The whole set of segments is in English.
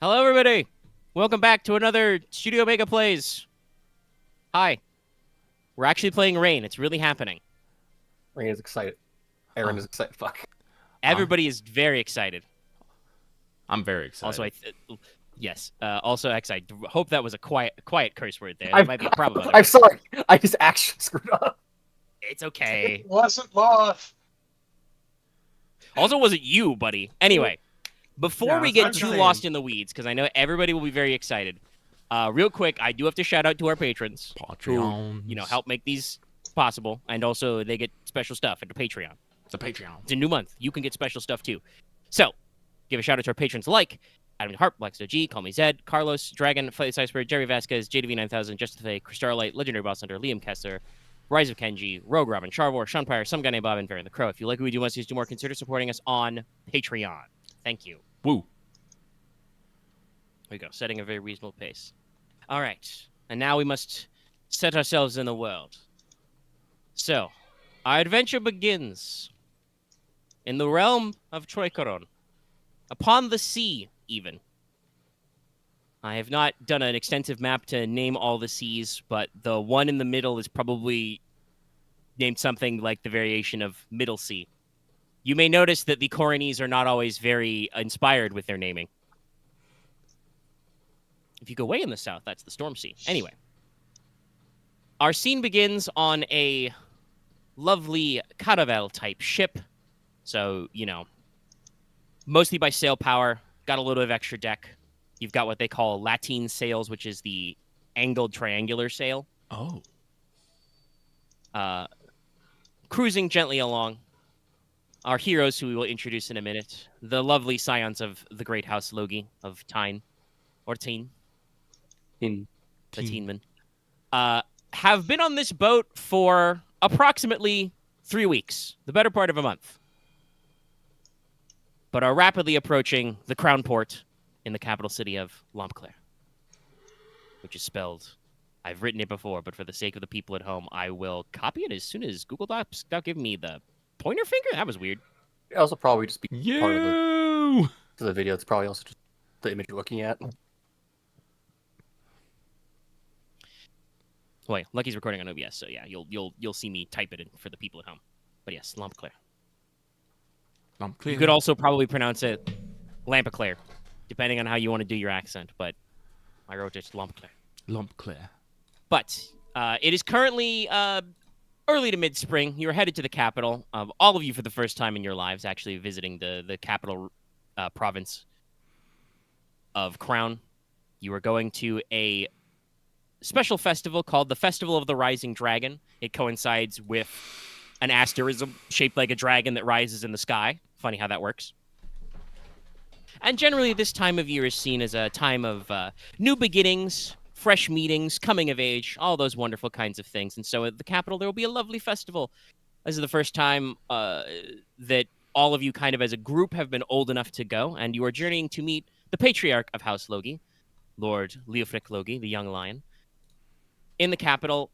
Hello, everybody. Welcome back to another StudiOmega Plays. Hi. We're actually playing Rain. It's really happening. Rain is excited. Aren is excited. Fuck. Everybody is very excited. I'm very excited. Also, yes. Also, I hope that was a quiet curse word there. There I'm, might be a problem. I'm sorry. I just actually screwed up. It's okay. It wasn't Loth. Also, wasn't you, buddy. Anyway, before we get too lost in the weeds, because I know everybody will be very excited. Real quick, I do have to shout out to our patrons Patreons. who, help make these possible, and also they get special stuff at the Patreon. The Patreon. It's a new month. You can get special stuff too. So, give a shout out to our patrons like Adam Harp, Blackstone G, Call Me Zed, Carlos, Dragon, Flight Iceberg, Jerry Vasquez, JDV9000, Justin Fay, Chris Starlight, Legendary Boss Hunter, Liam Kessler, Rise of Kenji, Rogue Robin, Charvor, Sean Pryor, Some Guy Named Bob, and Varian the Crow. If you like what we do, want to do more, consider supporting us on Patreon. Thank you. Woo. There we go. Setting a very reasonable pace. All right. And now we must set ourselves in the world. So, our adventure begins in the realm of Troicorone. Upon the sea, even. I have not done an extensive map to name all the seas, but the one in the middle is probably named something like the variation of Middle Sea. You may notice that the Coronese are not always very inspired with their naming. If you go way in the south, that's the Storm Sea. Anyway. Our scene begins on a lovely caravel-type ship. So, mostly by sail power. Got a little bit of extra deck. You've got what they call Latin sails, which is the angled triangular sail. Oh. Cruising gently along. Our heroes, who we will introduce in a minute. The lovely scions of the Great House Logi of Tyne. Or Teen. In The Teenman. Have been on this boat for approximately 3 weeks. The better part of a month. But are rapidly approaching the crown port in the capital city of Lampeclair, which is spelled, I've written it before, but for the sake of the people at home, I will copy it as soon as Google Docs stop giving me the pointer finger. That was weird. it also probably just be part of You. the video. It's probably also just the image you're looking at. Wait, Lucky's recording on OBS, so yeah, you'll see me type it in for the people at home. But yes, Lampeclair. You could also probably pronounce it Lampeclair, depending on how you want to do your accent, but I wrote it Lampeclair. Lampeclair. But it is currently early to mid-spring. You're headed to the capital. All of you, for the first time in your lives, actually visiting the capital province of Crown. You are going to a special festival called the Festival of the Rising Dragon. It coincides with an asterism shaped like a dragon that rises in the sky. Funny how that works. And generally, this time of year is seen as a time of new beginnings, fresh meetings, coming of age, all those wonderful kinds of things. And so at the capital, there will be a lovely festival. This is the first time that all of you kind of as a group have been old enough to go, and you are journeying to meet the patriarch of House Logi, Lord Leofric Logi, the young lion. In the capital,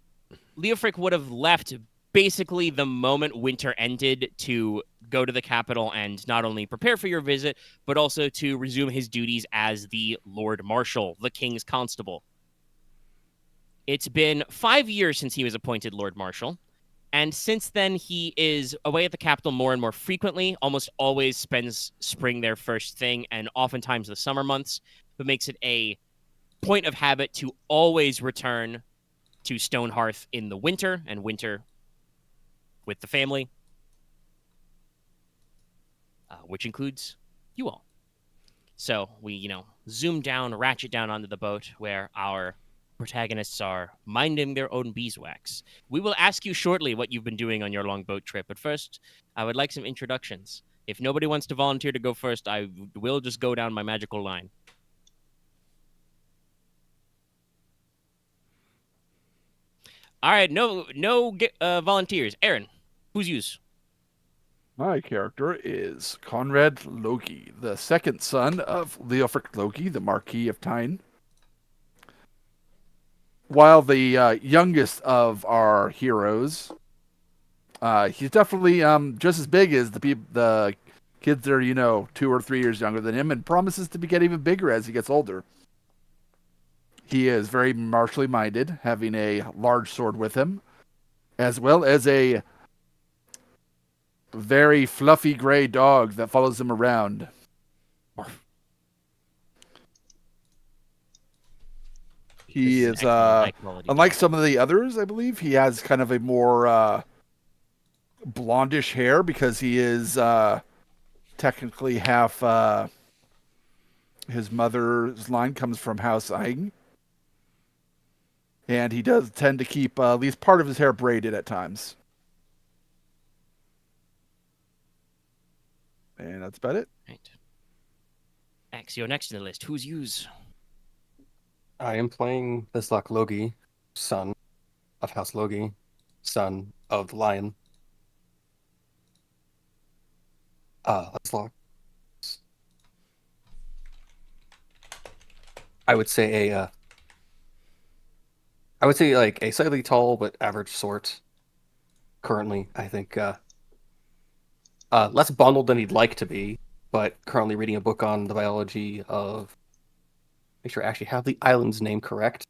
Leofric would have left basically the moment winter ended to go to the capital and not only prepare for your visit, but also to resume his duties as the Lord Marshal, the King's Constable. It's been 5 years since he was appointed Lord Marshal, and since then he is away at the capital more and more frequently, almost always spends spring there first thing, and oftentimes the summer months, but makes it a point of habit to always return to Stonehearth in the winter, and winter with the family, which includes you all. So we, zoom down, ratchet down onto the boat where our protagonists are minding their own beeswax. We will ask you shortly what you've been doing on your long boat trip, but first, I would like some introductions. If nobody wants to volunteer to go first, I will just go down my magical line. All right, no volunteers. Aren, who's yours? My character is Konrad Logi, the second son of Leofric Logi, the Marquis of Tyne. While the youngest of our heroes, he's definitely just as big as the kids that are 2 or 3 years younger than him, and promises to get even bigger as he gets older. He is very martially minded, having a large sword with him, as well as a very fluffy gray dog that follows him around. He is, unlike some of the others, I believe, he has kind of a more blondish hair because he is technically half. His mother's line comes from House Logi. And he does tend to keep at least part of his hair braided at times. And that's about it. Right. X, you're next in the list. Who's yous? I am playing Leslok Logi, son of House Logi, son of the Lion. Leslok. I would say like a slightly tall but average sort. Currently, I think less bundled than he'd like to be, but currently reading a book on the biology of. Make sure I actually have the island's name correct.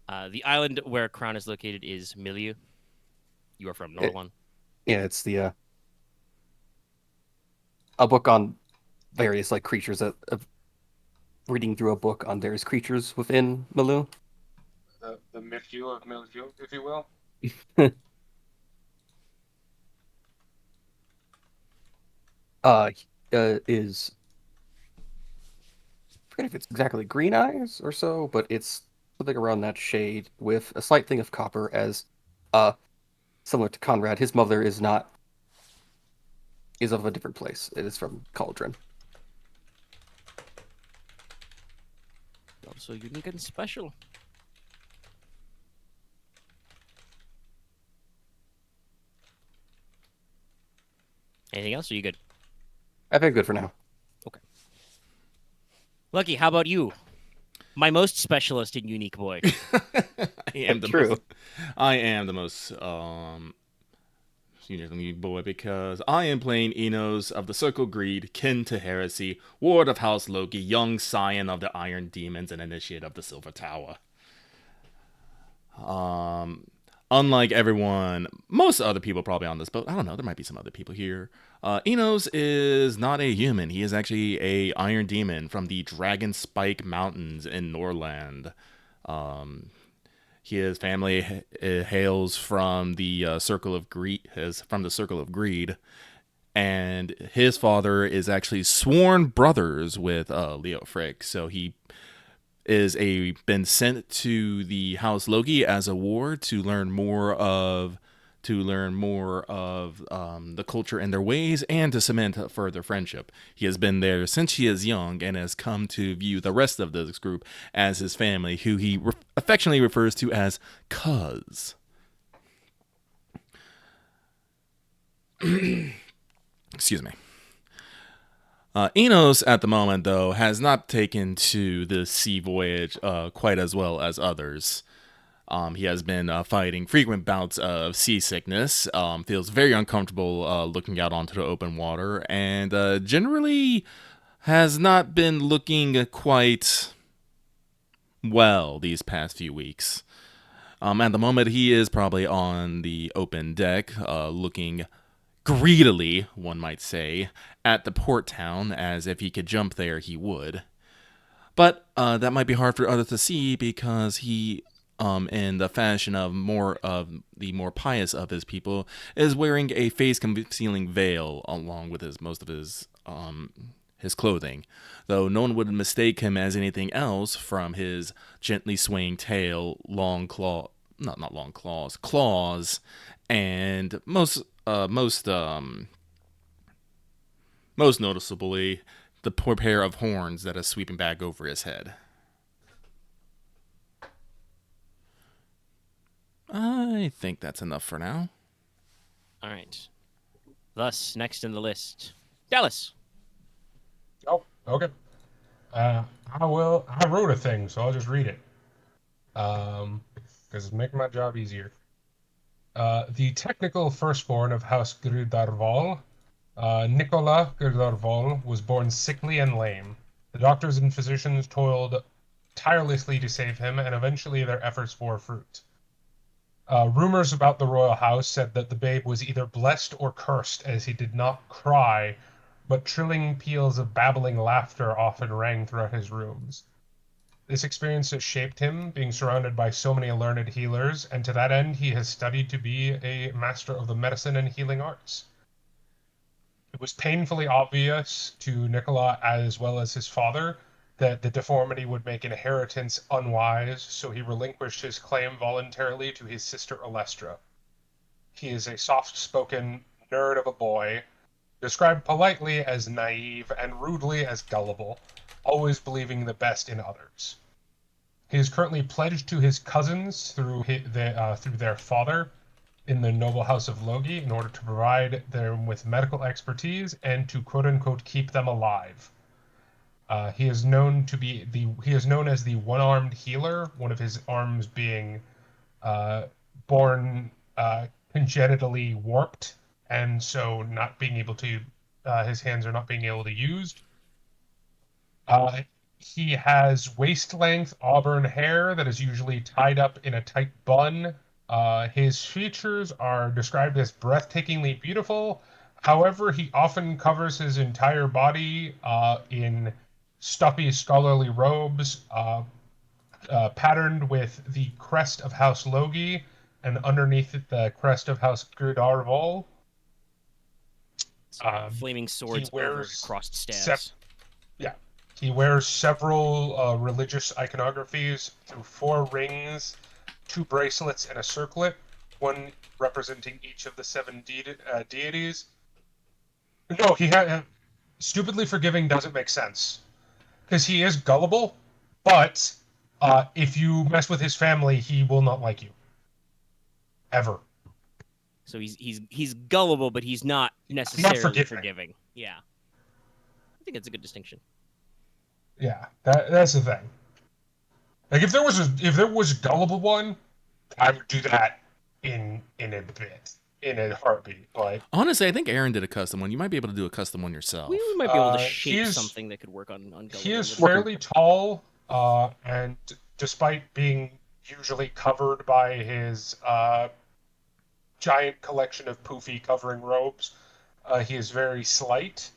The island where Crown is located is Milieu. You are from Norway. Yeah, it's the a book on various like creatures that reading through a book on various creatures within Milieu. The milieu of Milieu, if you will. Is I forget if it's exactly green eyes or so, but it's something around that shade with a slight thing of copper. As similar to Konrad, his mother is of a different place. It is from Cauldron. Also unique and special. Anything else? Or are you good? I think good for now. Okay. Lucky, how about you? My most specialist and unique boy. I am the most unique boy because I am playing Inos of the Circle Greed, kin to Heresy, ward of House Logi, young scion of the Iron Demons, and initiate of the Silver Tower. Unlike everyone, most other people probably on this boat, I don't know, there might be some other people here. Inos is not a human. He is actually a Iron Demon from the Dragon Spike Mountains in Norland. His family hails from the Circle of Greed, and his father is actually sworn brothers with Leofric, so he is been sent to the House Logi as a ward to learn more of the culture and their ways, and to cement further friendship. He has been there since he is young and has come to view the rest of this group as his family, who he affectionately refers to as Cuz. Excuse me. Inos, at the moment, though, has not taken to the sea voyage quite as well as others. He has been fighting frequent bouts of seasickness, feels very uncomfortable looking out onto the open water, and generally has not been looking quite well these past few weeks. At the moment, he is probably on the open deck, looking greedily, one might say, at the port town, as if he could jump there, he would. But that might be hard for others to see because he, in the fashion of the more pious of his people, is wearing a face-concealing veil along with most of his clothing, though no one would mistake him as anything else from his gently swaying tail, claws, and most noticeably, the poor pair of horns that are sweeping back over his head. I think that's enough for now. All right. Thus, next in the list, Dallas. Oh, okay. I wrote a thing, so I'll just read it. Because it's making my job easier. The technical firstborn of House Gridarvol, Nicola Gridarvol, was born sickly and lame. The doctors and physicians toiled tirelessly to save him, and eventually their efforts bore fruit. Rumors about the royal house said that the babe was either blessed or cursed, as he did not cry, but trilling peals of babbling laughter often rang throughout his rooms. This experience has shaped him, being surrounded by so many learned healers, and to that end he has studied to be a master of the medicine and healing arts. It was painfully obvious to Nicola as well as his father that the deformity would make inheritance unwise, so he relinquished his claim voluntarily to his sister Alestra. He is a soft-spoken nerd of a boy, described politely as naive and rudely as gullible, always believing the best in others. He is currently pledged to his cousins through their father in the noble House of Logi in order to provide them with medical expertise and to quote-unquote keep them alive. He is known as the one-armed healer, one of his arms being born congenitally warped, and so not being able to his hands are not being able to used. He has waist-length auburn hair that is usually tied up in a tight bun. His features are described as breathtakingly beautiful. However, he often covers his entire body in stuffy scholarly robes, patterned with the crest of House Logi, and underneath it the crest of House Gridarvol. Flaming swords he over wears crossed staves. He wears several religious iconographies through 4 rings, 2 bracelets, and a circlet, one representing each of the 7 deities. No, stupidly forgiving doesn't make sense because he is gullible, but if you mess with his family, he will not like you ever. So he's gullible, but he's not necessarily forgiving. Yeah, I think it's a good distinction. Yeah, that's the thing. Like if there was a gullible one, I would do that in a heartbeat. Like Honestly, I think Aren did a custom one. You might be able to do a custom one yourself. We might be able to shape something that could work on gullible. He is fairly tall, and despite being usually covered by his giant collection of poofy covering robes, he is very slight,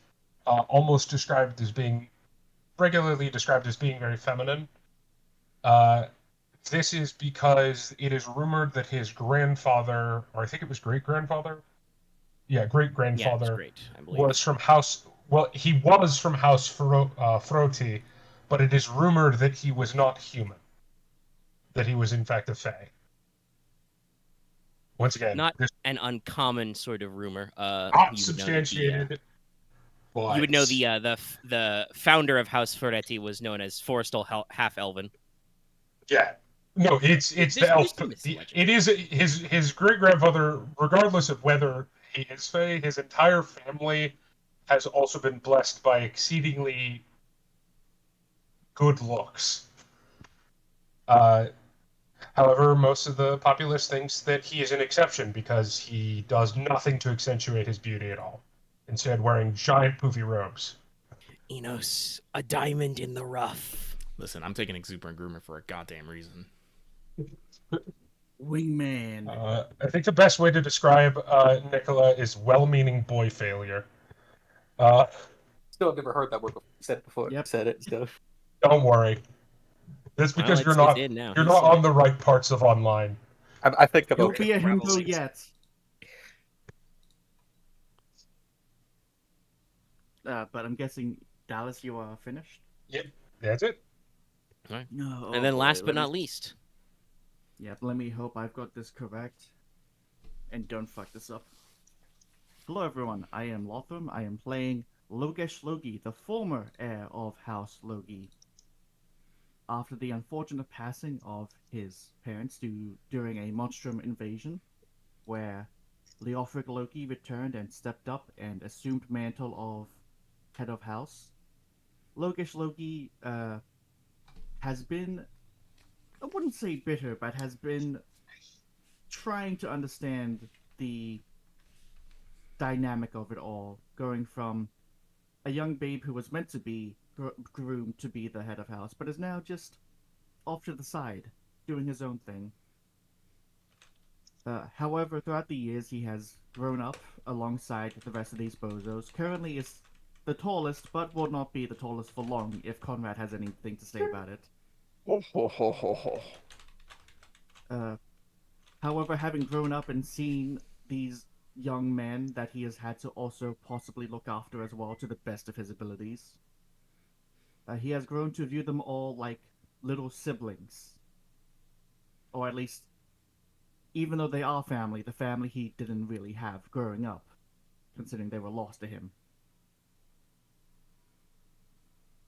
regularly described as being very feminine. This is because it is rumored that his grandfather, or I think it was great-grandfather, great-grandfather, was from House. Well, he was from House Froti, but it is rumored that he was not human. That he was in fact a fae. Once again, not an uncommon sort of rumor. Not substantiated. You would know the founder of House Ferretti was known as Forrestal Half Elven. Yeah. No, it's the elf. It is his great grandfather. Regardless of whether he is fae, his entire family has also been blessed by exceedingly good looks. However, most of the populace thinks that he is an exception because he does nothing to accentuate his beauty at all. Instead, wearing giant poofy robes. Inos, a diamond in the rough. Listen, I'm taking Exuberant Groomer for a goddamn reason. Wingman. I think the best way to describe Nicola is well-meaning boy failure. Still, I've never heard that word said before. Yep. Said it. So. Don't worry. That's because you're not on the right parts of online. I think I'm You'll be a himbo yet. But I'm guessing, Dallas, you are finished? Yep, that's it. All right. No, and then last but not least. Yep, let me hope I've got this correct. And don't fuck this up. Hello everyone, I am Lotham. I am playing Logesh Logi, the former heir of House Logi. After the unfortunate passing of his parents during a monstrum invasion, where Leothric Loki returned and stepped up and assumed mantle of head of house, Logesh Logi has been, I wouldn't say bitter, but has been trying to understand the dynamic of it all, going from a young babe who was meant to be groomed to be the head of house, but is now just off to the side, doing his own thing. However, throughout the years, he has grown up alongside the rest of these bozos. Currently is the tallest, but will not be the tallest for long if Konrad has anything to say about it. However, having grown up and seen these young men that he has had to also possibly look after as well to the best of his abilities, he has grown to view them all like little siblings. Or at least, even though they are family, the family he didn't really have growing up, considering they were lost to him.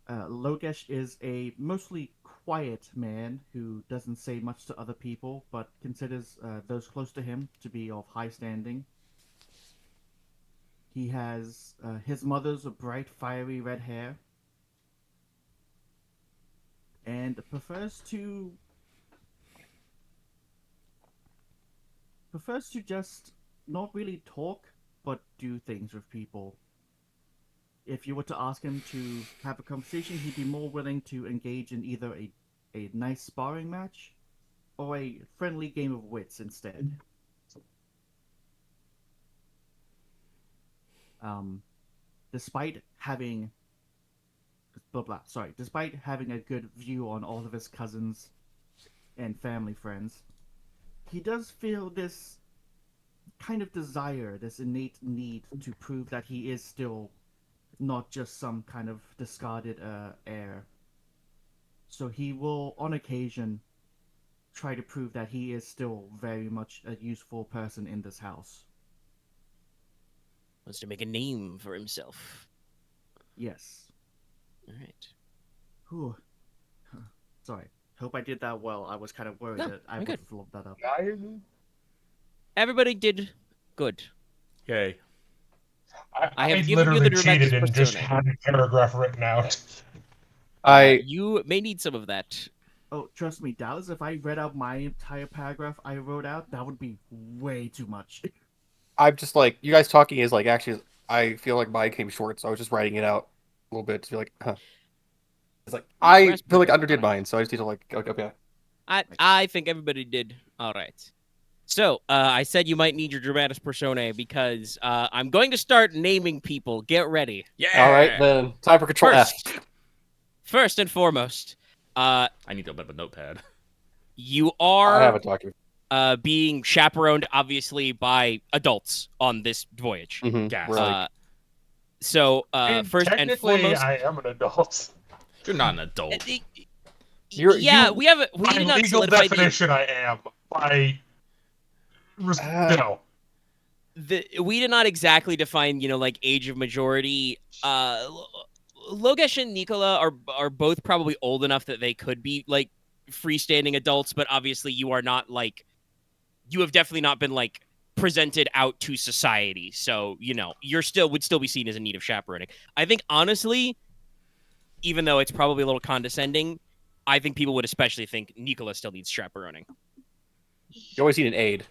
Logesh is a mostly quiet man who doesn't say much to other people, but considers those close to him to be of high standing. He has his mother's bright, fiery red hair, and prefers to just not really talk, but do things with people. If you were to ask him to have a conversation, he'd be more willing to engage in either a nice sparring match or a friendly game of wits instead. Despite having a good view on all of his cousins and family friends, he does feel this kind of desire, this innate need to prove that he is still not just some kind of discarded heir. So he will, on occasion, try to prove that he is still very much a useful person in this house. Wants to make a name for himself. Yes. All right. Whew. Sorry. Hope I did that well. I was kind of worried that I would have flubbed that up. Everybody did good. Yay. I have given you literally the cheated Dramatis and just Personae. had a paragraph written out. You may need some of that. Oh, trust me, Dallas, if I read out my entire paragraph I wrote out, that would be way too much. I'm just like, you guys talking is like, actually, I feel like mine came short, so I was just writing it out a little bit to be like, huh. It's like, I feel like I underdid mine, so I just need to like, okay. I think everybody did all right. So, I said you might need your Dramatis Personae because I'm going to start naming people. Get ready. Yeah. All right, then time for Control F. First and foremost, I need a bit of a notepad. you I have are a document. being chaperoned, obviously, by adults on this voyage. Gas. Right. So, And first and technically, foremost, I am an adult. You're not an adult. we By did not legal solidify definition, I am. By we did not exactly define, like age of majority. Logesh and Nicola are both probably old enough that they could be like freestanding adults, but obviously you are not like, you have definitely not been like presented out to society. So, you're would still be seen as in need of chaperoning. I think honestly, even though it's probably a little condescending, I think people would especially think Nicola still needs chaperoning. You always need an aide.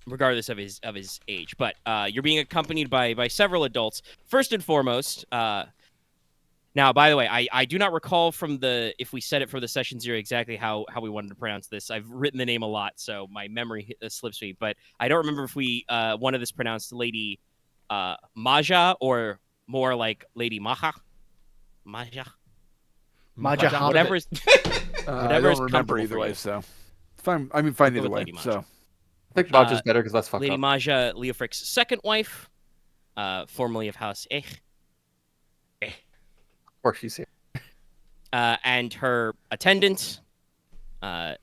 Regardless of his age. But you're being accompanied by several adults. First and foremost, now, by the way, I do not recall if we said it for the session 0 exactly how we wanted to pronounce this. I've written the name a lot, so my memory slips me. But I don't remember if we wanted this pronounced Lady Maja or more like Lady Maja. Maja. Whatever is I don't is remember comfortable either for way, you. so fine. I mean, fine Go either with way. Lady Maja. So I think Maja's better because that's fucked Lady up. Maja, Leofric's second wife, formerly of House Ech. Of course she's here. And her attendant, her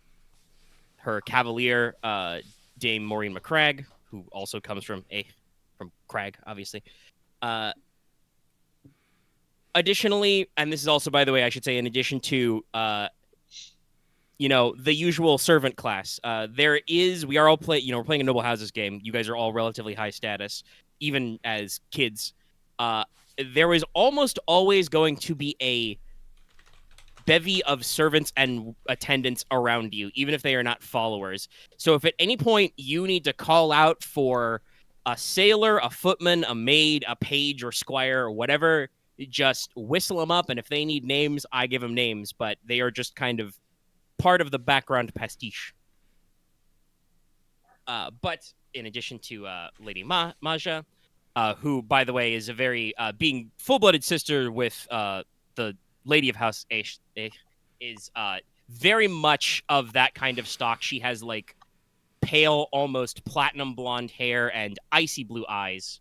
cavalier, Dame Maureen McCragg, who also comes from Crag, obviously. Additionally, and this is also, by the way, I should say, in addition to, the usual servant class, we are all we're playing a Noble Houses game. You guys are all relatively high status, even as kids. There is almost always going to be a bevy of servants and attendants around you, even if they are not followers. So if at any point you need to call out for a sailor, a footman, a maid, a page, or squire, or whatever, just whistle them up. And if they need names, I give them names. But they are just kind of part of the background pastiche. But in addition to Lady Maja, who, by the way, is a very being full-blooded sister with the Lady of House Aish, is very much of that kind of stock. She has like pale, almost platinum blonde hair and icy blue eyes,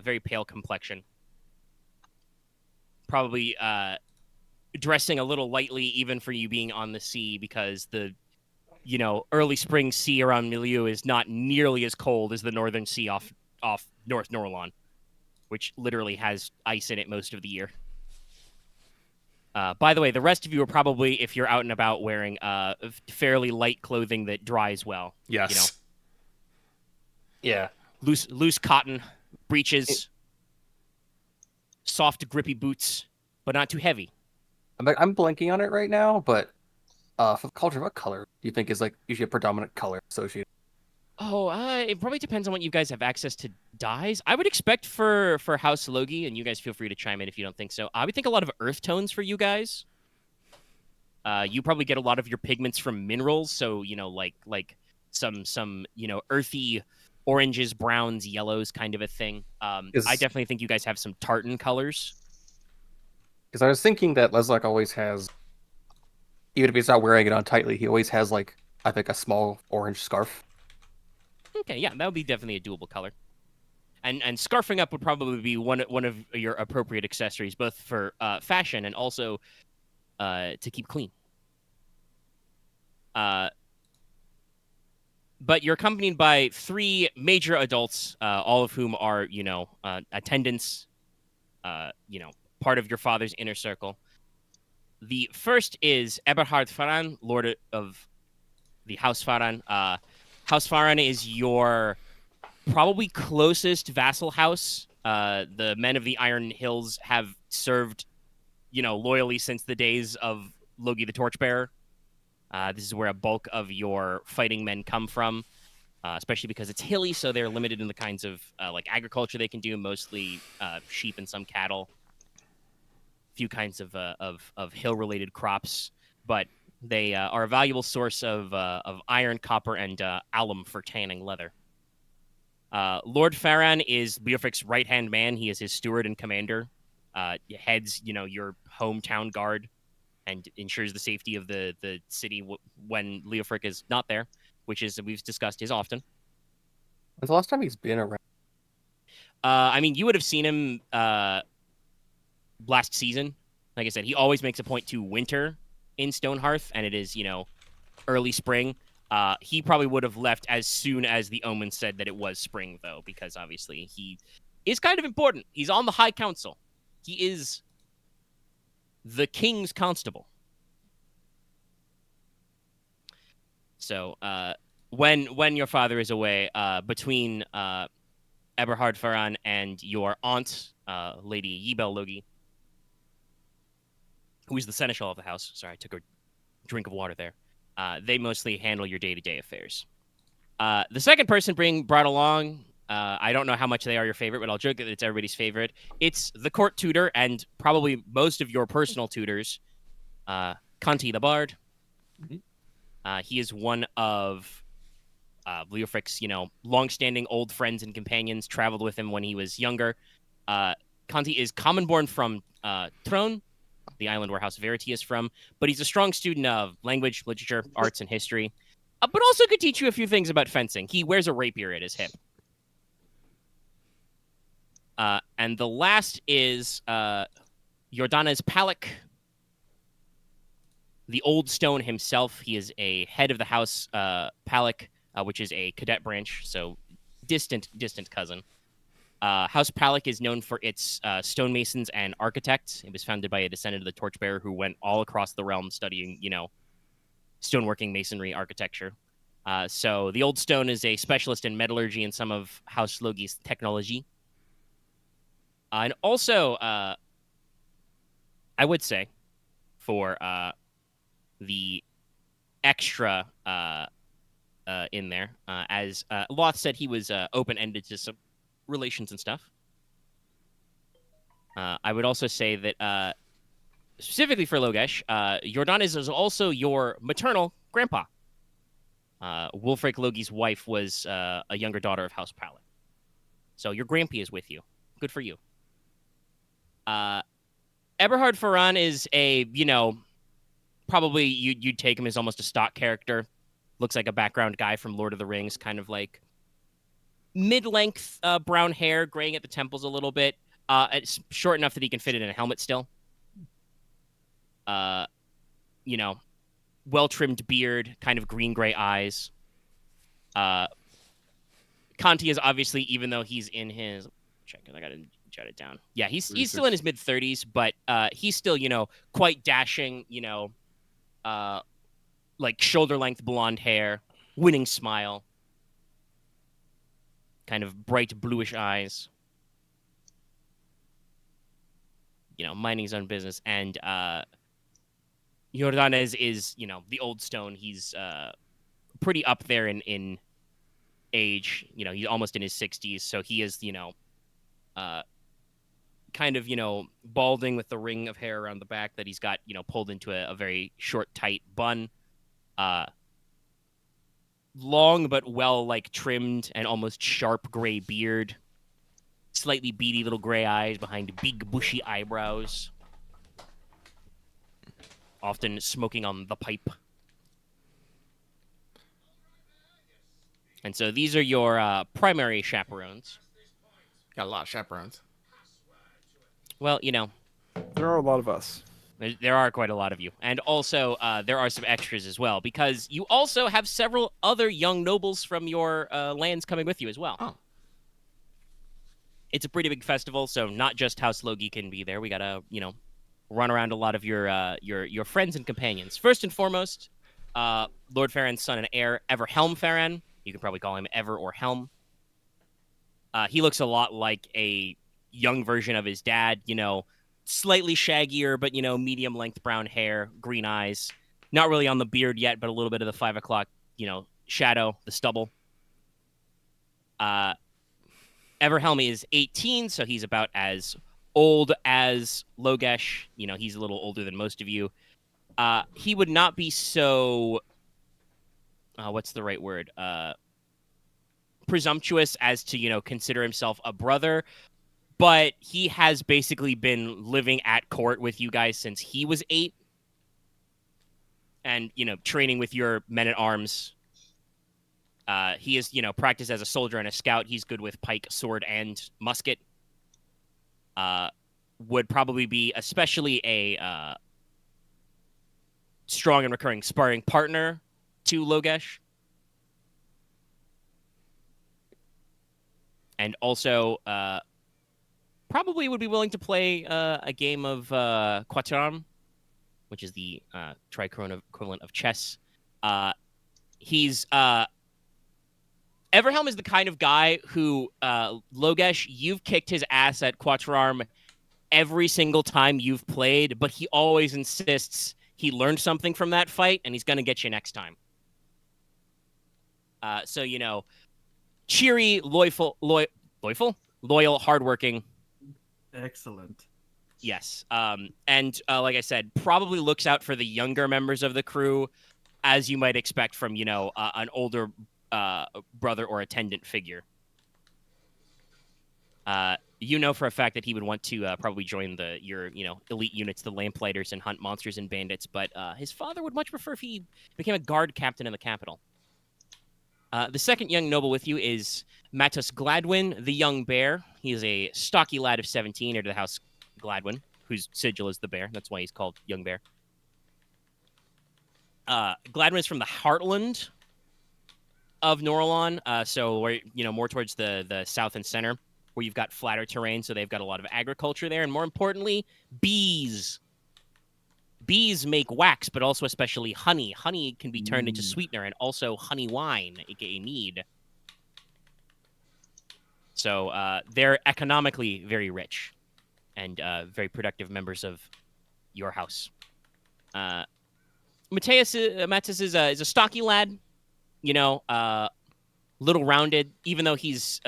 very pale complexion. Probably dressing a little lightly, even for you being on the sea, because the early spring sea around Milieu is not nearly as cold as the northern sea off North Norlon, which literally has ice in it most of the year. By the way, the rest of you are probably, if you're out and about, wearing fairly light clothing that dries well. Yes. Yeah. Loose cotton, breeches, soft, grippy boots, but not too heavy. I'm blanking on it right now, but for the culture, what color do you think is like usually a predominant color associated? Oh, it probably depends on what you guys have access to dyes. I would expect for House Logi, and you guys feel free to chime in if you don't think so. I would think a lot of earth tones for you guys. You probably get a lot of your pigments from minerals, so like some earthy oranges, browns, yellows, kind of a thing. I definitely think you guys have some tartan colors. Because I was thinking that Leslok always has, even if he's not wearing it on tightly, he always has like I think a small orange scarf. Okay, yeah, that would be definitely a doable color. And scarfing up would probably be one of your appropriate accessories, both for fashion and also to keep clean. But you're accompanied by 3 major adults, all of whom are, attendants, part of your father's inner circle. The first is Eberhard Faran, Lord of the House Faran. House Faran is your probably closest vassal house. The men of the Iron Hills have served, loyally since the days of Logi the Torchbearer. This is where a bulk of your fighting men come from, especially because it's hilly, so they're limited in the kinds of like agriculture they can do, mostly sheep and some cattle. Few kinds of hill-related crops, but they are a valuable source of iron, copper, and alum for tanning leather. Lord Faran is Leofric's right-hand man. He is his steward and commander. Heads, your hometown guard, and ensures the safety of the city when Leofric is not there, which is, we've discussed, is often. When's the last time he's been around? I mean, you would have seen him last season. Like I said, he always makes a point to winter in Stonehearth, and it is, early spring. He probably would have left as soon as the omen said that it was spring, though, because obviously he is kind of important. He's on the High Council. He is the King's Constable. So when your father is away, between Eberhard Faran and your aunt, Lady Yibel Logi, who is the seneschal of the house. Sorry, I took a drink of water there. They mostly handle your day-to-day affairs. The second person brought along, I don't know how much they are your favorite, but I'll joke that it's everybody's favorite. It's the court tutor and probably most of your personal tutors, Conti the Bard. Mm-hmm. He is one of Leofric's, long-standing old friends and companions, traveled with him when he was younger. Conti is commonborn from Throne, the island where House Verity is from, but he's a strong student of language, literature, arts, and history, but also could teach you a few things about fencing. He wears a rapier at his hip. And the last is Jordanes Palak, the Old Stone himself. He is a head of the House Palak, which is a cadet branch, so distant cousin. House Palak is known for its stonemasons and architects. It was founded by a descendant of the Torchbearer who went all across the realm studying, stoneworking, masonry, architecture. So the Old Stone is a specialist in metallurgy and some of House Logi's technology. And also, I would say, for the extra in there. As Loth said, he was open-ended to some relations and stuff. I would also say that specifically for Logesh, Jordanes is also your maternal grandpa. Wulfric Logi's wife was a younger daughter of House Pallet. So your grampy is with you. Good for you. Eberhard Ferran is a, probably you'd take him as almost a stock character. Looks like a background guy from Lord of the Rings, kind of like mid-length brown hair, graying at the temples a little bit. It's short enough that he can fit it in a helmet still. Well-trimmed beard, kind of green-gray eyes. Conti is obviously, even though he's in his... Check it, I gotta jot it down. Yeah, he's still in his mid-30s, but he's still, quite dashing, like shoulder-length blonde hair, winning smile, kind of bright bluish eyes. Minding his own business. And Jordanes is, the old stone. He's pretty up there in age. He's almost in his 60s, so he is, kind of, balding with the ring of hair around the back that he's got, pulled into a very short, tight bun. Long but well, trimmed and almost sharp gray beard. Slightly beady little gray eyes behind big bushy eyebrows. Often smoking on the pipe. And so these are your primary chaperones. Got a lot of chaperones. Well, There are a lot of us. there are quite a lot of you. And also, there are some extras as well, because you also have several other young nobles from your lands coming with you as well. Oh. It's a pretty big festival, so not just House Logi can be there. We gotta, run around a lot of your friends and companions. First and foremost, Lord Farron's son and heir, Everhelm Farron. You can probably call him Ever or Helm. He looks a lot like a young version of his dad, slightly shaggier, but, medium-length brown hair, green eyes. Not really on the beard yet, but a little bit of the 5 o'clock, shadow, the stubble. Everhelm is 18, so he's about as old as Logesh. He's a little older than most of you. He would not be so... what's the right word? Presumptuous as to, consider himself a brother. But he has basically been living at court with you guys since he was 8. And, training with your men-at-arms. He is, practiced as a soldier and a scout. He's good with pike, sword, and musket. Would probably be especially a strong and recurring sparring partner to Logesh. And also, probably would be willing to play a game of Quatram, which is the Troicorone equivalent of chess. He's... Everhelm is the kind of guy who, Logesh, you've kicked his ass at Quattrarm every single time you've played, but he always insists he learned something from that fight, and he's going to get you next time. So, cheery, loyal, hardworking. Excellent. Yes. And like I said, probably looks out for the younger members of the crew, as you might expect from, an older brother or attendant figure. For a fact that he would want to probably join your elite units, the Lamplighters, and hunt monsters and bandits, but his father would much prefer if he became a guard captain in the capital. The second young noble with you is Matus Gladwin, the young bear. He is a stocky lad of 17, heir to the House Gladwin, whose sigil is the bear. That's why he's called Young Bear. Gladwin is from the heartland of Norlon, so where more towards the south and center, where you've got flatter terrain, so they've got a lot of agriculture there, and more importantly, bees. Bees make wax, but also especially honey. Honey can be turned into sweetener, and also honey wine, aka mead. So they're economically very rich, and very productive members of your house. Matthias is a stocky lad, little rounded. Even though he's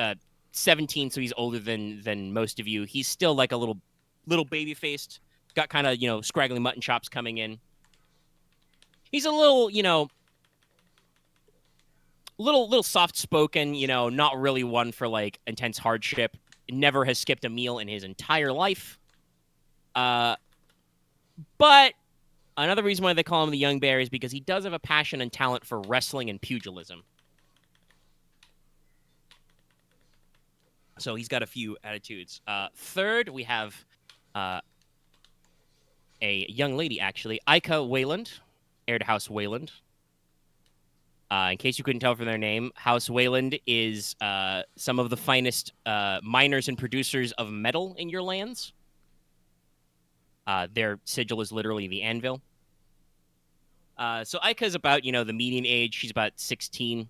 17, so he's older than most of you. He's still like a little baby faced. Got kind of scraggly mutton chops coming in. He's a little little soft spoken. Not really one for like intense hardship. Never has skipped a meal in his entire life. But another reason why they call him the Young Bear is because he does have a passion and talent for wrestling and pugilism. So he's got a few attitudes. Third, we have a young lady, actually, Ika Wayland, heir to House Wayland. In case you couldn't tell from their name, House Wayland is some of the finest miners and producers of metal in your lands. Their sigil is literally the anvil. So Ika's about, the median age. She's about 16.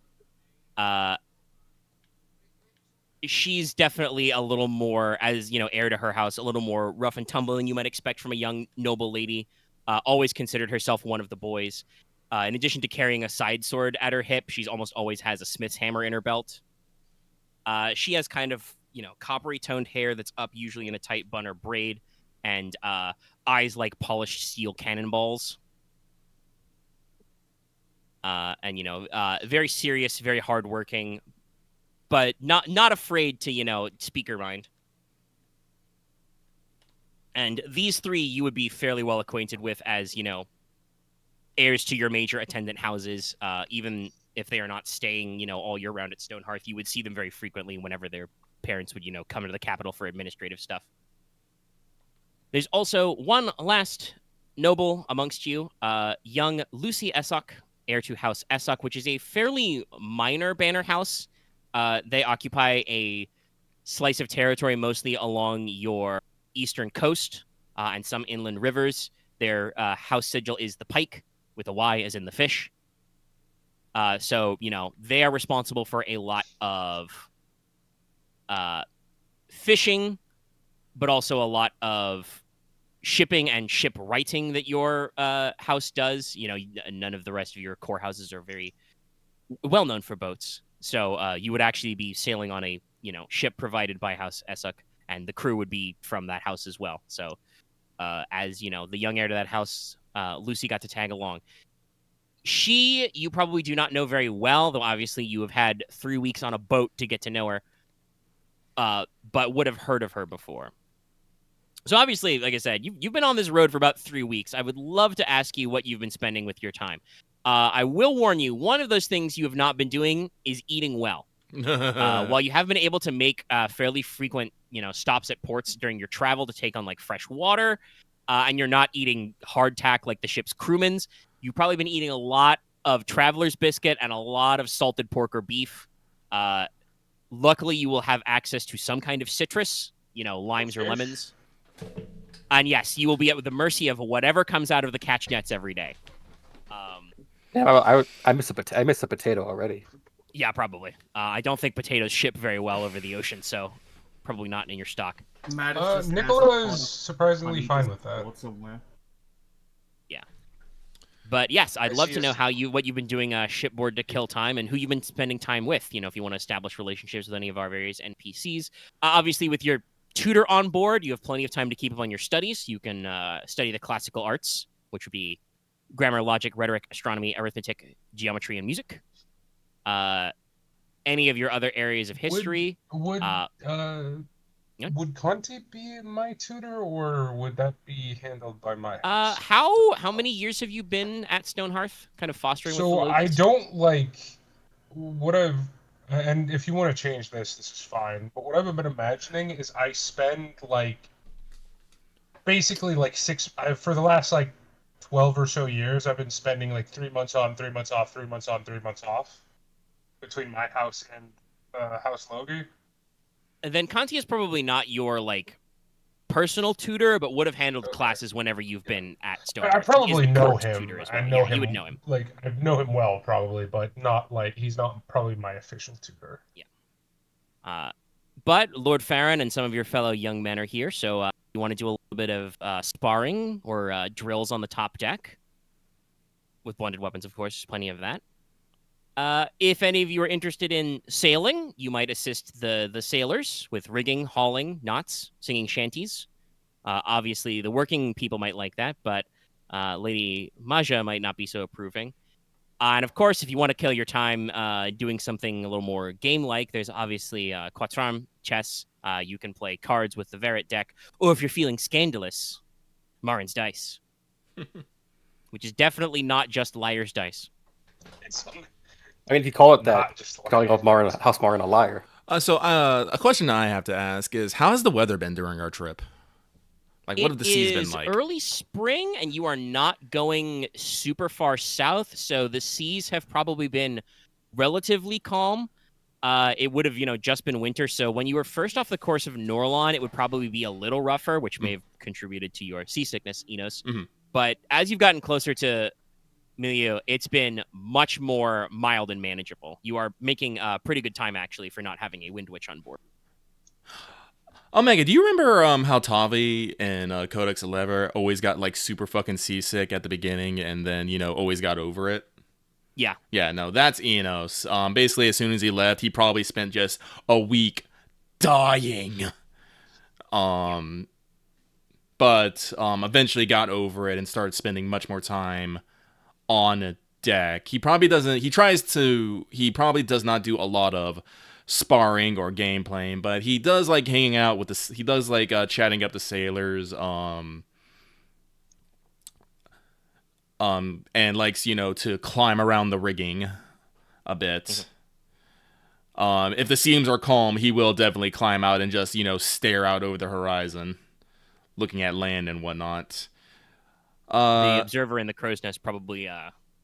She's definitely a little more, as, heir to her house, a little more rough and tumble than you might expect from a young noble lady. Always considered herself one of the boys. In addition to carrying a side sword at her hip, she's almost always has a smith's hammer in her belt. She has kind of, coppery toned hair that's up usually in a tight bun or braid, and eyes like polished steel cannonballs. And very serious, very hardworking, but not afraid to speak her mind. And these three you would be fairly well acquainted with as heirs to your major attendant houses. Even if they are not staying all year round at Stonehearth, you would see them very frequently whenever their parents would come to the capital for administrative stuff. There's also one last noble amongst you, young Lucy Essock, heir to House Essock, which is a fairly minor banner house. They occupy a slice of territory mostly along your eastern coast and some inland rivers. Their house sigil is the pike, with a Y as in the fish. So they are responsible for a lot of fishing, but also a lot of shipping and shipwrighting that your house does. None of the rest of your core houses are very well known for boats. So you would actually be sailing on a ship provided by House Essock, and the crew would be from that house as well. So as the young heir to that house, Lucy got to tag along. You probably do not know very well, though obviously you have had 3 weeks on a boat to get to know her, but would have heard of her before. So obviously, like I said, you've been on this road for about 3 weeks. I would love to ask you what you've been spending with your time. I will warn you, one of those things you have not been doing is eating well. While you have been able to make fairly frequent, stops at ports during your travel to take on like fresh water, and you're not eating hardtack like the ship's crewmen's, you've probably been eating a lot of traveler's biscuit and a lot of salted pork or beef. Luckily, you will have access to some kind of citrus, limes or lemons. And yes, you will be at the mercy of whatever comes out of the catch nets every day. Yeah, I miss a potato already. Yeah, probably. I don't think potatoes ship very well over the ocean, so probably not in your stock. Nicola is surprisingly fine with that. Somewhere. Yeah. But yes, I'd love to know see. what you've been doing shipboard to kill time and who you've been spending time with, if you want to establish relationships with any of our various NPCs. Obviously, with your tutor on board, you have plenty of time to keep up on your studies. You can study the classical arts, which would be grammar, logic, rhetoric, astronomy, arithmetic, geometry, and music. Any of your other areas of history. Would Conti be my tutor, or would that be handled by my house? How many years have you been at Stonehearth, kind of fostering with the So Logis? I don't what I've, and if you want to change this is fine. But what I've been imagining is I spend basically for the last 12 or so years, I've been spending 3 months on, 3 months off, 3 months on, 3 months off between my house and House Logi. And then Conti is probably not your personal tutor, but would have handled classes whenever you've been at Stonehearth. I probably know him. Tutor as well. I know him. You would know him. I know him well, probably, but not he's not probably my official tutor. Yeah. But Lord Farron and some of your fellow young men are here, so you want to do a little bit of sparring or drills on the top deck. with blended weapons, of course. There's plenty of that. If any of you are interested in sailing, you might assist the sailors with rigging, hauling, knots, singing shanties. Obviously, the working people might like that, but Lady Maja might not be so approving. And of course, if you want to kill your time doing something a little more game-like, there's obviously Quatram chess. You can play cards with the Verit deck, or if you're feeling scandalous, Marin's dice, which is definitely not just Liar's dice. It's I mean, if you call it that, not just calling House Marin a liar. So a question I have to ask is, how has the weather been during our trip? Like, what have the seas been like? It is early spring, and you are not going super far south, so the seas have probably been relatively calm. It would have, just been winter, so when you were first off the course of Norlon, it would probably be a little rougher, which may have contributed to your seasickness, Inos. Mm-hmm. But as you've gotten closer to Milieu, it's been much more mild and manageable. You are making pretty good time, actually, for not having a Wind Witch on board. Omega, do you remember how Tavi and Codex 11 always got like super fucking seasick at the beginning and then, always got over it? Yeah. Yeah, no, that's Inos. Basically, as soon as he left, he probably spent just a week dying. But eventually got over it and started spending much more time on deck. He probably does not do a lot of sparring or game playing, but he does like hanging out with he does like chatting up the sailors, and likes, to climb around the rigging a bit. Mm-hmm. If the seams are calm, he will definitely climb out and just, stare out over the horizon, looking at land and whatnot. The observer in the crow's nest probably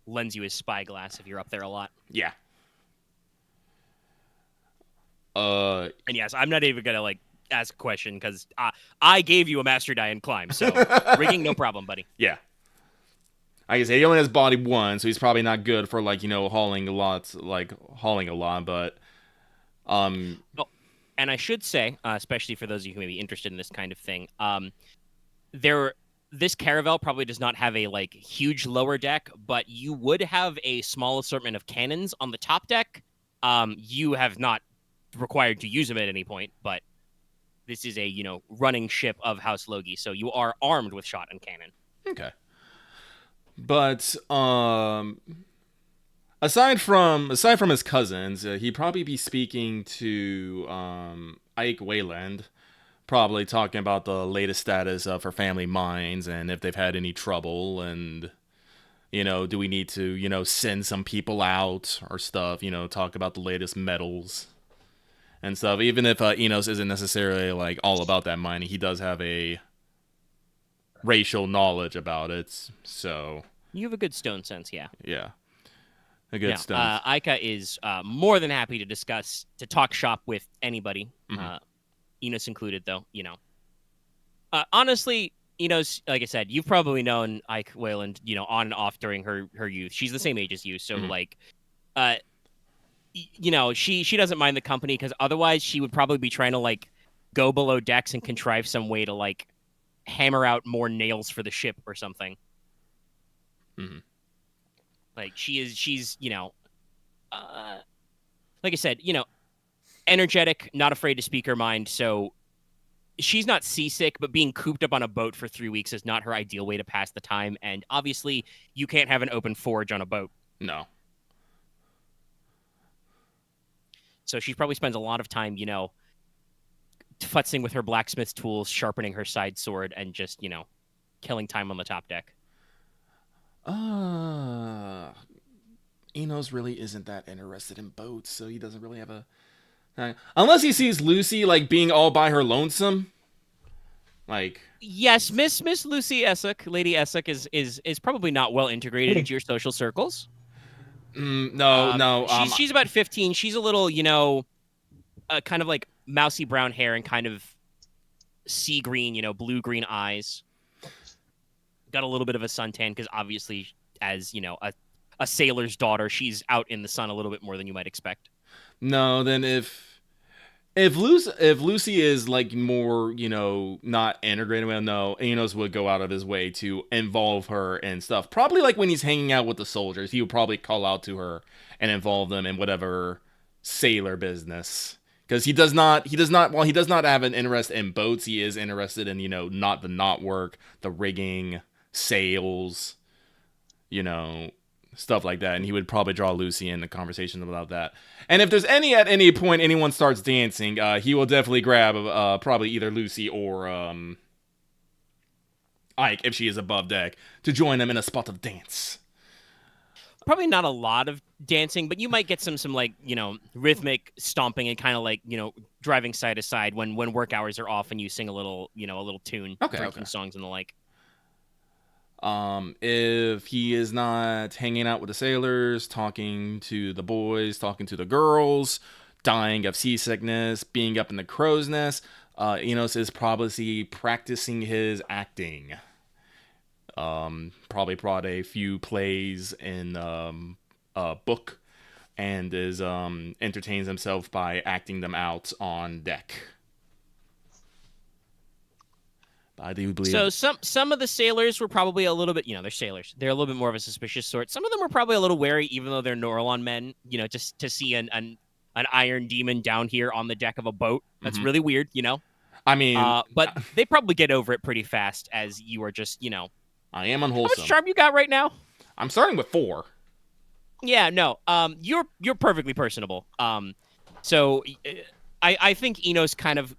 lends you his spyglass if you're up there a lot. Yeah. And yes, I'm not even gonna ask a question because I gave you a master die and climb, so rigging no problem, buddy. Yeah. Like I say, he only has body 1, so he's probably not good for hauling a lot, but Oh, and I should say, especially for those of you who may be interested in this kind of thing, this caravel probably does not have a huge lower deck, but you would have a small assortment of cannons on the top deck. You have not required to use them at any point, but this is a running ship of House Logi, so you are armed with shot and cannon. Okay. But aside from his cousins, he'd probably be speaking to Ike Wayland, probably talking about the latest status of her family mines and if they've had any trouble, and do we need to send some people out or stuff, talk about the latest metals and stuff. Even if Inos isn't necessarily all about that mining, he does have a racial knowledge about it, so you have a good stone sense. Yeah a good stone. Aika is more than happy to talk shop with anybody, Inos included, though. Honestly, Inos, like I said, you've probably known Ike Wayland on and off during her youth. She's the same age as you, so she doesn't mind the company, because otherwise she would probably be trying to go below decks and contrive some way to hammer out more nails for the ship or something. Mm-hmm. She's like I said, energetic, not afraid to speak her mind. So she's not seasick, but being cooped up on a boat for 3 weeks is not her ideal way to pass the time. And obviously, you can't have an open forge on a boat. No. So she probably spends a lot of time, futzing with her blacksmith's tools, sharpening her side sword, and just, killing time on the top deck. Inos really isn't that interested in boats, so he doesn't really have a... unless he sees Lucy, being all by her lonesome. Yes, Miss Lucy Essek, Lady Essek, is probably not well integrated into your social circles. No. She's about 15. She's a little, kind of mousy brown hair and kind of sea green, blue-green eyes. Got a little bit of a suntan because obviously, as, a sailor's daughter, she's out in the sun a little bit more than you might expect. No, then if If Lucy is like more, not integrated, well, no, Inos would go out of his way to involve her and stuff. Probably like when he's hanging out with the soldiers, he would probably call out to her and involve them in whatever sailor business. Because while he does not have an interest in boats, he is interested in, not the knot work, the rigging, sails, you know, stuff like that. And he would probably draw Lucy in the conversation about that. And if there's at any point anyone starts dancing, he will definitely grab probably either Lucy or Ike, if she is above deck, to join them in a spot of dance. Probably not a lot of dancing, but you might get some like, rhythmic stomping and kind of like, driving side to side when work hours are off and you sing a little tune, drinking songs and the like. If he is not hanging out with the sailors, talking to the boys, talking to the girls, dying of seasickness, being up in the crow's nest, Inos is probably practicing his acting. Probably brought a few plays in a book and is entertains himself by acting them out on deck. I do believe. So some of the sailors were probably a little bit, they're sailors. They're a little bit more of a suspicious sort. Some of them were probably a little wary, even though they're Norlon men. Just to see an iron demon down here on the deck of a boat. That's really weird. I mean, but they probably get over it pretty fast, as you are just, I am unwholesome. How much charm you got right now? I'm starting with 4. Yeah, no. You're perfectly personable. So I think Inos kind of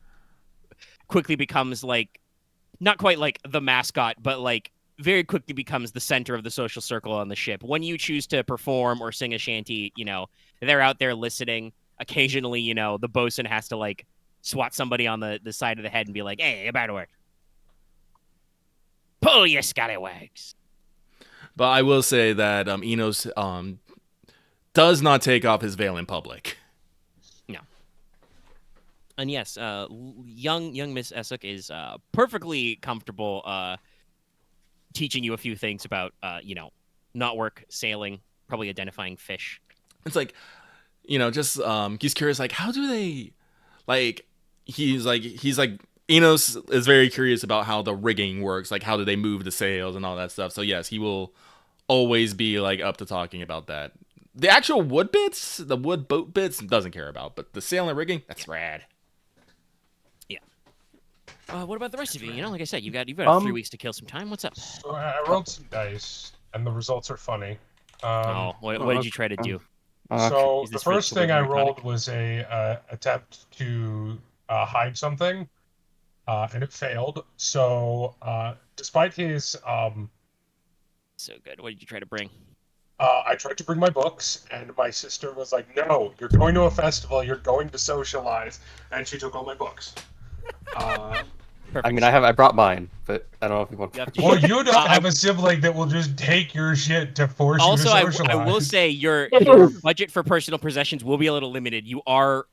quickly becomes like, not quite like the mascot, but like very quickly becomes the center of the social circle on the ship. When you choose to perform or sing a shanty, they're out there listening. Occasionally, the bosun has to like swat somebody on the side of the head and be like, "Hey, about to work. Pull your scallywags." But I will say that Inos does not take off his veil in public. No. And yes, young Miss Essek is perfectly comfortable teaching you a few things about, knot work, sailing, probably identifying fish. It's like, just he's curious, like, how do they, like, he's like Inos is very curious about how the rigging works, like how do they move the sails and all that stuff. So yes, he will always be like up to talking about that. The actual wood bits, the wood boat bits, doesn't care about, but the sail and rigging, that's rad. Yeah. What about the rest of you? Like I said, you've got 3 weeks to kill some time. What's up? So I rolled some dice, and the results are funny. What did you try to do? So the first thing I rolled was a attempt to hide something, and it failed. So despite his so good. What did you try to bring? I tried to bring my books, and my sister was like, "No, you're going to a festival. You're going to socialize," and she took all my books. I mean, I brought mine, but I don't know if you want to. Well, you don't have a sibling that will just take your shit to force you to socialize. Also, I will say your budget for personal possessions will be a little limited. You are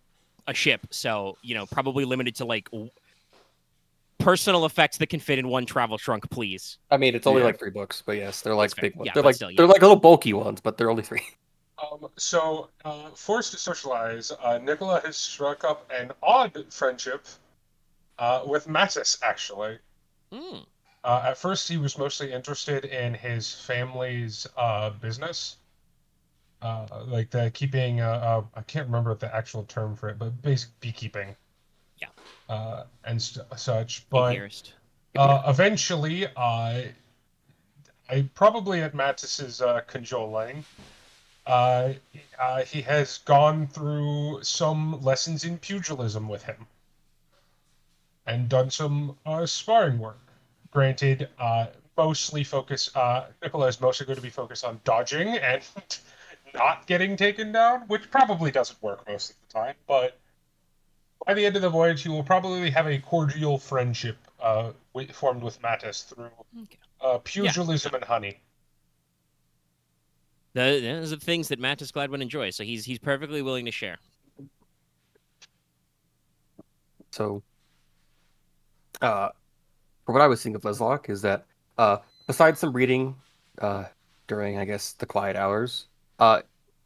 a ship, so probably limited to like personal effects that can fit in one travel trunk, please. I mean, it's only like 3 books, but yes, they're like big ones. Yeah, they're like they're like little bulky ones, but they're only 3. So, forced to socialize, Nicola has struck up an odd friendship with Mattis, actually. At first, he was mostly interested in his family's business. Like the keeping, I can't remember the actual term for it, but basic beekeeping. Yeah. And such. But eventually, I probably at Mattis's cajoling, he has gone through some lessons in pugilism with him and done some sparring work. Granted, mostly Nicola is mostly going to be focused on dodging and not getting taken down, which probably doesn't work most of the time, but by the end of the voyage, he will probably have a cordial friendship formed with Mattis through pugilism and honey. Those are things that Mattis Gladwin enjoys, so he's perfectly willing to share. So, from what I was thinking of Leslok is that besides some reading during, I guess, the quiet hours,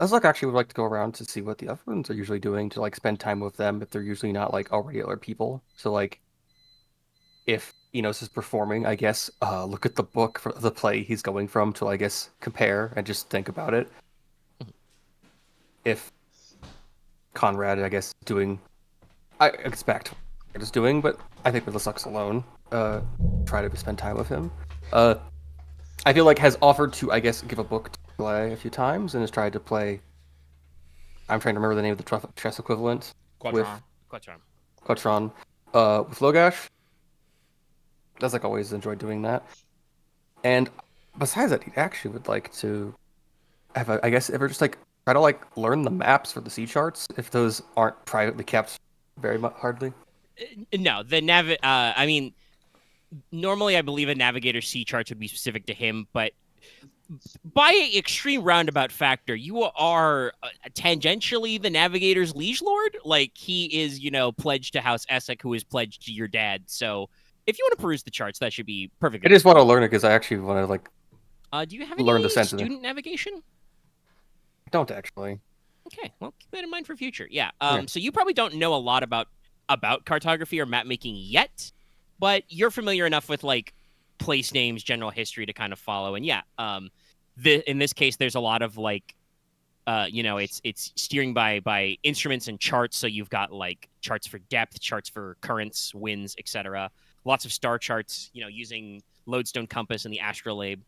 Leslok actually would like to go around to see what the other ones are usually doing to like spend time with them if they're usually not like all regular people. So like if Enos is performing, I guess look at the book for the play he's going from to I guess compare and just think about it. If Konrad, I guess, doing I expect what is doing, but I think with Leslok's alone, try to spend time with him. I feel like has offered to, I guess, give a book to play a few times and has tried to play. I'm trying to remember the name of the chess equivalent with Quatron. Quatron. With Logesh. Does like always enjoy doing that. And besides that, he actually would like to have, I guess, ever just like try to like learn the maps for the sea charts if those aren't privately kept very much hardly. No, I mean, normally I believe a navigator's sea charts would be specific to him, but by an extreme roundabout factor, you are tangentially the navigator's liege lord. Like, he is, pledged to House Essek, who is pledged to your dad. So if you want to peruse the charts, that should be perfect. I just want to learn it because I actually want to like do you have learn any the sense of it. student navigation? I don't actually. Okay, well, keep that in mind for future. Yeah. Yeah. So you probably don't know a lot about cartography or map making yet, but you're familiar enough with like place names, general history to kind of follow. And yeah, in this case, there's a lot of like, it's steering by instruments and charts. So you've got like charts for depth, charts for currents, winds, etc. Lots of star charts. Using lodestone compass and the astrolabe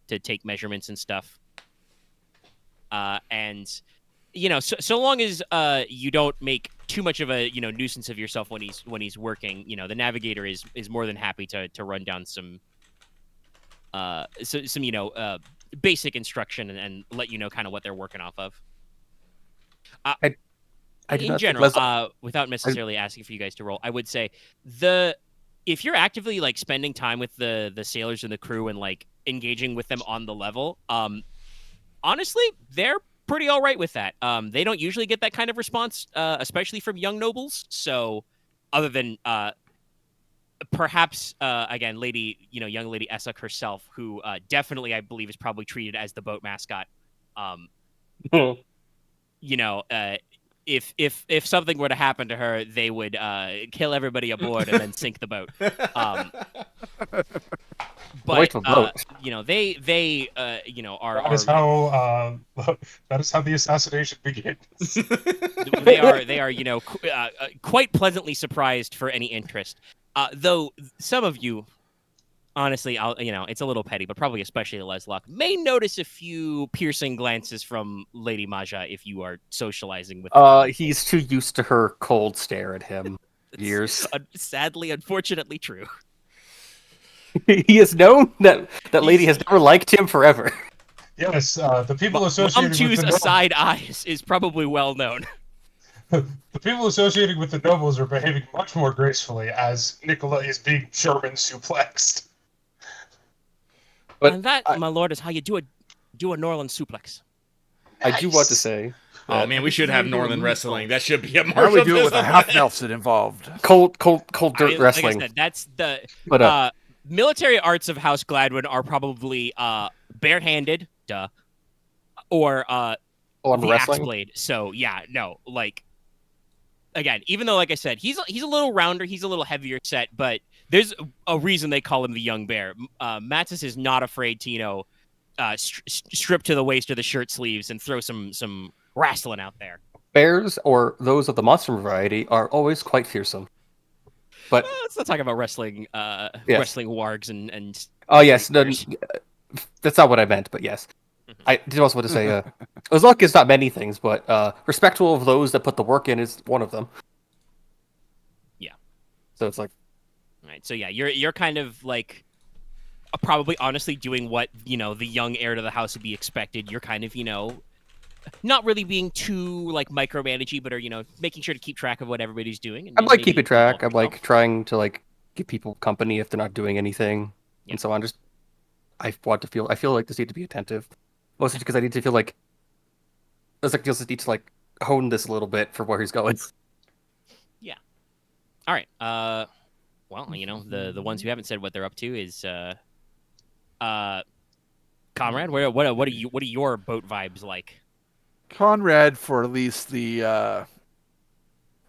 to take measurements and stuff. And so long as you don't make too much of a nuisance of yourself when he's working, the navigator is more than happy to run down some basic instruction and let you know kind of what they're working off of. I do in not think general, without necessarily asking for you guys to roll, I would say if you're actively like spending time with the sailors and the crew and like engaging with them on the level, honestly, they're pretty all right with that. They don't usually get that kind of response, especially from young nobles. So, other than perhaps again, young lady Essek herself, who definitely I believe is probably treated as the boat mascot. If something were to happen to her, they would kill everybody aboard and then sink the boat. But they are. That is how the assassination begins. They are quite pleasantly surprised for any interest. Though some of you, honestly, it's a little petty, but probably especially Leslok, may notice a few piercing glances from Lady Maja if you are socializing with. He's too used to her cold stare at him. Years. Sadly, unfortunately, true. He has known that lady has never liked him forever. Yes, the people associated with the aside eyes is probably well known. The people associated with the nobles are behaving much more gracefully as Nicola is being German suplexed. But and that, my lord, is how you do a Norland suplex. Nice. I do want to say. Oh man, we should have Northern wrestling. That should be a martial. Why do we do it with a half Nelson involved? Cold dirt wrestling. Like I said, that's the military arts of House Gladwin are probably barehanded, or the axe blade. So yeah, no, like again, even though like I said, he's a little rounder, he's a little heavier set, but there's a reason they call him the young bear. Matsis is not afraid to strip to the waist or the shirt sleeves and throw some wrestling out there. Bears, or those of the monster variety, are always quite fearsome. But let's not talk about wrestling. Yes. Wrestling wargs and. Oh yes, no, that's not what I meant. But yes, I did also want to say, Leslok is not many things, but respectful of those that put the work in is one of them. Yeah. So it's like. All right. So yeah, you're kind of like probably honestly doing what the young heir to the house would be expected. You're kind of not really being too like micromanagey, but are making sure to keep track of what everybody's doing. And, I'm like keeping track. I'm like trying to like give people company if they're not doing anything, and so on. Just I feel like this need to be attentive, mostly because I need to feel like there's like just need to like hone this a little bit for where he's going. Yeah. All right. Well, the ones who haven't said what they're up to is Konrad. What are your boat vibes like? Konrad, for at least the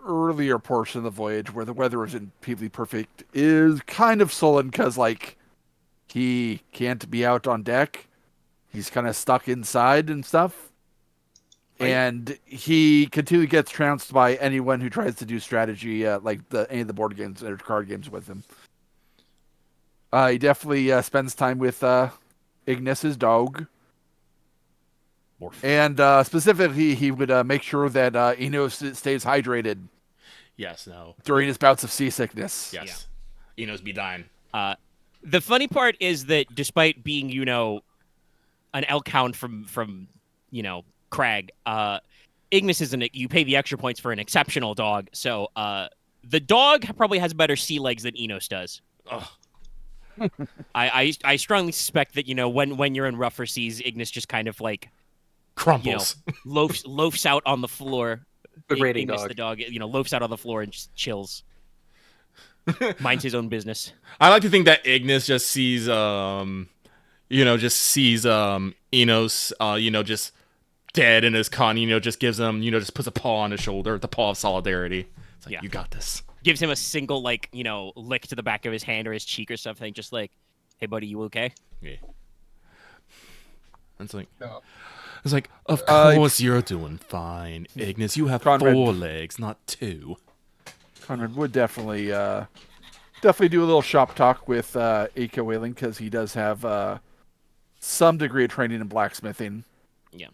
earlier portion of the voyage where the weather isn't completely perfect, is kind of sullen because, like, he can't be out on deck. He's kind of stuck inside and stuff. And he continually gets trounced by anyone who tries to do strategy, like any of the board games or card games with him. He definitely spends time with Ignis's dog. And specifically, he would make sure that Inos stays hydrated Yes, no. during his bouts of seasickness. Yes. Enos be dying. The funny part is that despite being, an elk hound from Crag, Ignis isn't. You pay the extra points for an exceptional dog, so the dog probably has better sea legs than Enos does. Ugh. I strongly suspect that when you're in rougher seas, Ignis just kind of like Crumples. loafs out on the floor. Good rating Ignis dog. the dog, loafs out on the floor and just chills. Minds his own business. I like to think that Ignis just sees Enos, just dead in his con, just gives him, just puts a paw on his shoulder, the paw of solidarity. It's like, Yeah. you got this. Gives him a single lick to the back of his hand or his cheek or something, just like, hey buddy, you okay? Yeah. It's like, No. of course you're doing fine, Ignis. You have Konrad. 4 legs, not 2. Konrad would definitely do a little shop talk with Aka Whaling because he does have some degree of training in blacksmithing. Yeah.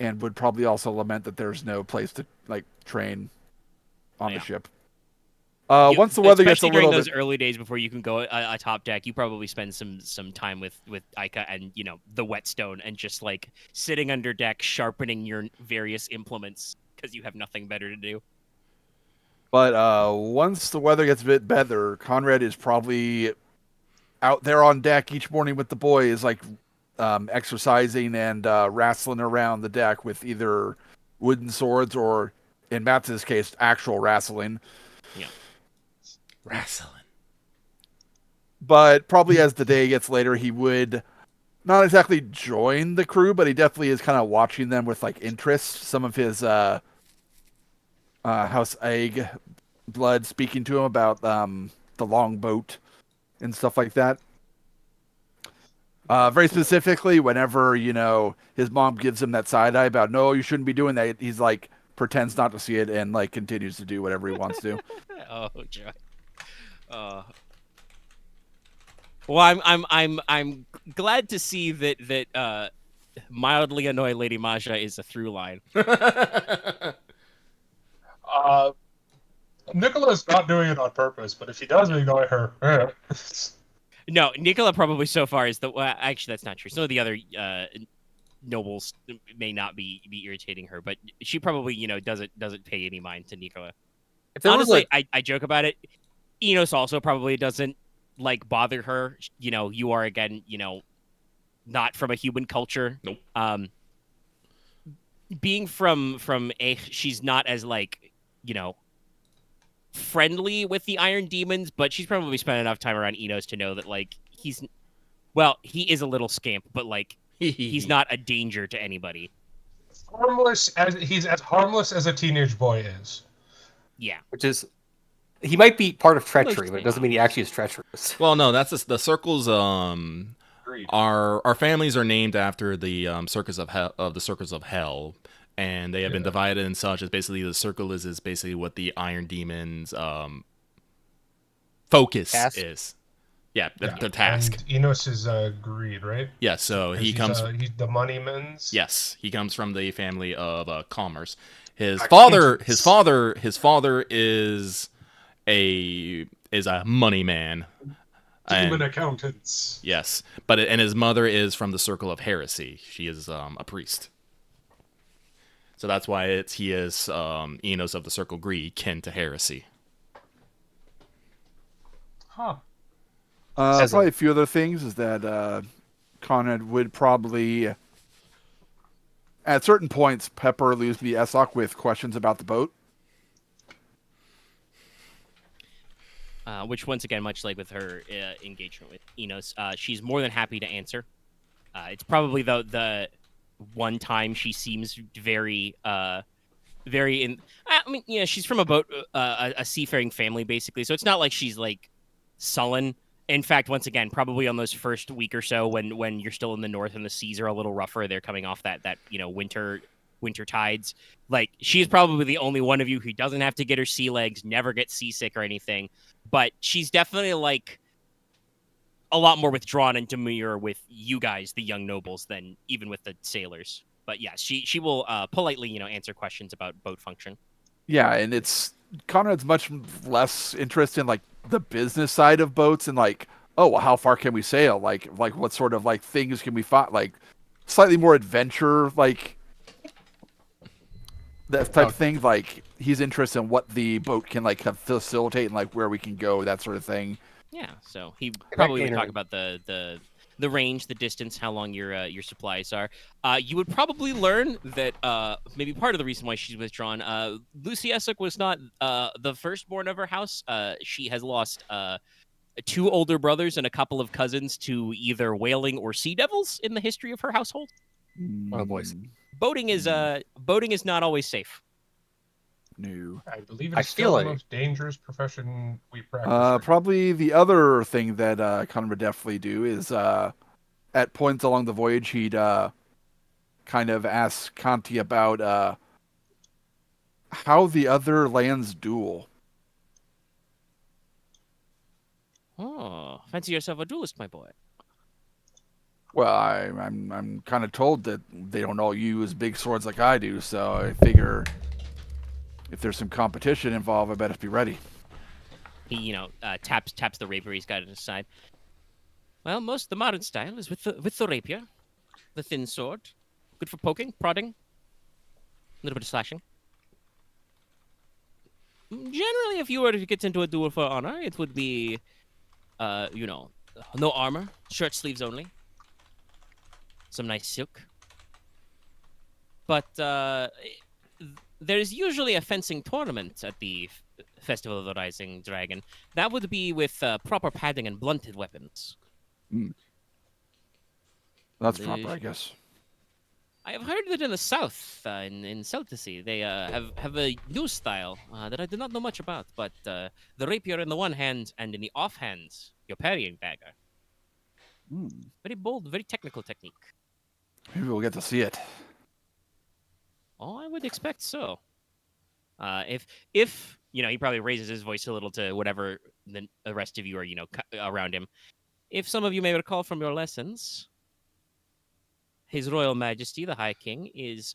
And would probably also lament that there's no place to train on Yeah. the ship. Once the weather gets a especially during little those bit, early days before you can go atop deck, you probably spend some time with Ica and the whetstone and just like sitting under deck sharpening your various implements because you have nothing better to do. but once the weather gets a bit better, Konrad is probably out there on deck each morning with the boys, exercising and wrestling around the deck with either wooden swords or, in Matt's case, actual wrestling. Yeah. Wrestling. But probably as the day gets later, he would not exactly join the crew, but he definitely is kind of watching them with interest. Some of his House Egg blood speaking to him about the longboat and stuff like that. Very specifically, whenever his mom gives him that side eye about no, you shouldn't be doing that, he's pretends not to see it and continues to do whatever he wants to. Oh, joy. Well, I'm glad to see that mildly annoy Lady Maja is a through line. Nicola's not doing it on purpose, but if he does annoy her, No, Nicola probably so far is actually that's not true. Some of the other nobles may not be irritating her, but she probably doesn't pay any mind to Nicola. If there was Honestly, I joke about it. Enos also probably doesn't bother her. You are again, not from a human culture. Nope. Being from she's not as friendly with the Iron Demons, but she's probably spent enough time around Enos to know that he is a little scamp, but he's not a danger to anybody. he's as harmless as a teenage boy is. Yeah. which is, he might be part of treachery, but it doesn't mean he actually is treacherous. Well, no, that's the circles. Agreed. Our families are named after the circus of hell, and they have been divided and such. As basically the circle is basically what the Iron Demons focus Task? is. Yeah, the task. And Enos is greed, right? Yeah, so he comes. He's the moneyman's. Yes, he comes from the family of commerce. His Accountants. father is a money man. Demon And- accountants. Yes, and his mother is from the circle of heresy. She is a priest. So that's why he is Enos of the circle greed, kin to heresy. Huh. Probably a few other things is that Konrad would probably, at certain points, pepper leaves the Leslok with questions about the boat. Which once again, much like with her engagement with Enos, she's more than happy to answer. It's probably the one time she seems very very in. I mean, yeah, she's from a boat, a seafaring family, basically. So it's not like she's like sullen. In fact, once again, probably on those first week or so, when you're still in the north and the seas are a little rougher, they're coming off that winter tides. Like she's probably the only one of you who doesn't have to get her sea legs, never get seasick or anything. But she's definitely like a lot more withdrawn and demure with you guys, the young nobles, than even with the sailors. But yeah, she will politely, answer questions about boat function. Yeah, and it's Conrad's much less interested in like the business side of boats and like, oh, well, how far can we sail? Like what sort of like things can we find? Like slightly more adventure, like that type of thing. Like he's interested in what the boat can like facilitate and like where we can go, that sort of thing. Yeah, so he probably would talk about the range, the distance, how long your supplies are. You would probably learn that maybe part of the reason why she's withdrawn. Lucy Essex was not the firstborn of her house. She has lost 2 older brothers and a couple of cousins to either whaling or sea devils in the history of her household. Oh, boys. Boating is not always safe. No. I believe I it's feel still like- the most dangerous profession we practice. Probably the other thing that Conrad would definitely do is at points along the voyage he'd kind of ask Conti about how the other lands duel. Oh, fancy yourself a duelist, my boy. Well, I'm kind of told that they don't all use big swords like I do, so I figure if there's some competition involved, I better be ready. He, taps the rapier he's got at his side. Well, most of the modern style is with the rapier, the thin sword, good for poking, prodding, a little bit of slashing. Generally, if you were to get into a duel for honor, it would be, no armor, shirt sleeves only, some nice silk. But there's usually a fencing tournament at the Festival of the Rising Dragon. That would be with proper padding and blunted weapons. That's proper, I guess. I have heard that in the south, in Celticy, they have a new style that I do not know much about. But the rapier in the one hand and in the offhand, your parrying dagger. Very bold, very technical technique. Maybe we'll get to see it. Oh, I would expect so. If he probably raises his voice a little to whatever the rest of you are, around him. If some of you may recall from your lessons, His Royal Majesty, the High King, is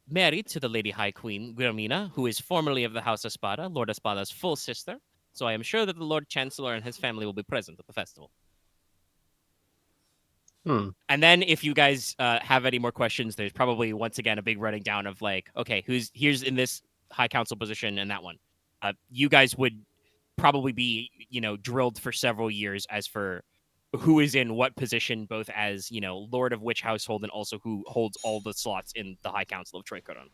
married to the Lady High Queen, Guillermina, who is formerly of the House Espada, Lord Espada's full sister. So I am sure that the Lord Chancellor and his family will be present at the festival. And then if you guys have any more questions, there's probably, once again, a big running down of like, okay, here's in this High Council position and that one. You guys would probably be, drilled for several years as for who is in what position, both as, Lord of which household and also who holds all the slots in the High Council of Troicorone.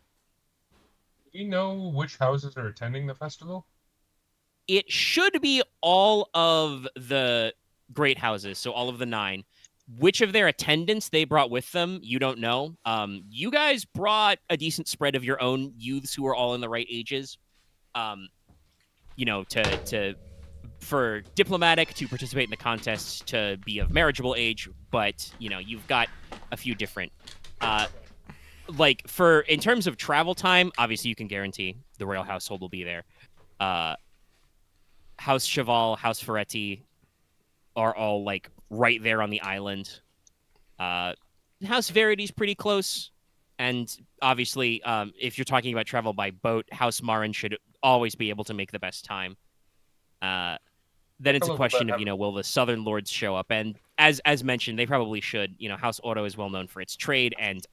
Do you know which houses are attending the festival? It should be all of the great houses, so all of the 9. Which of their attendants they brought with them, you don't know. You guys brought a decent spread of your own youths who are all in the right ages. For diplomatic to participate in the contest to be of marriageable age, but you've got a few different. In terms of travel time, obviously you can guarantee the royal household will be there. House Cheval, House Ferretti are all like right there on the island. House Verity's pretty close, and obviously, if you're talking about travel by boat, House Marin should always be able to make the best time. Then it's a question of, will the Southern Lords show up? And as mentioned, they probably should. House Oro is well known for its trade, and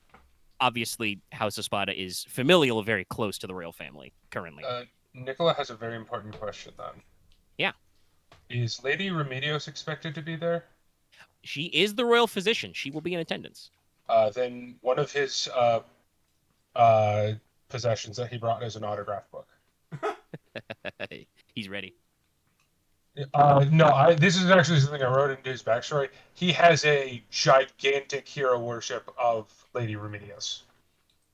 obviously House Espada is familial, very close to the royal family currently. Nicola has a very important question then. Yeah. Is Lady Remedios expected to be there? She is the royal physician. She will be in attendance. Then one of his possessions that he brought is an autograph book. He's ready. No, this is actually something I wrote into his backstory. He has a gigantic hero worship of Lady Remedios.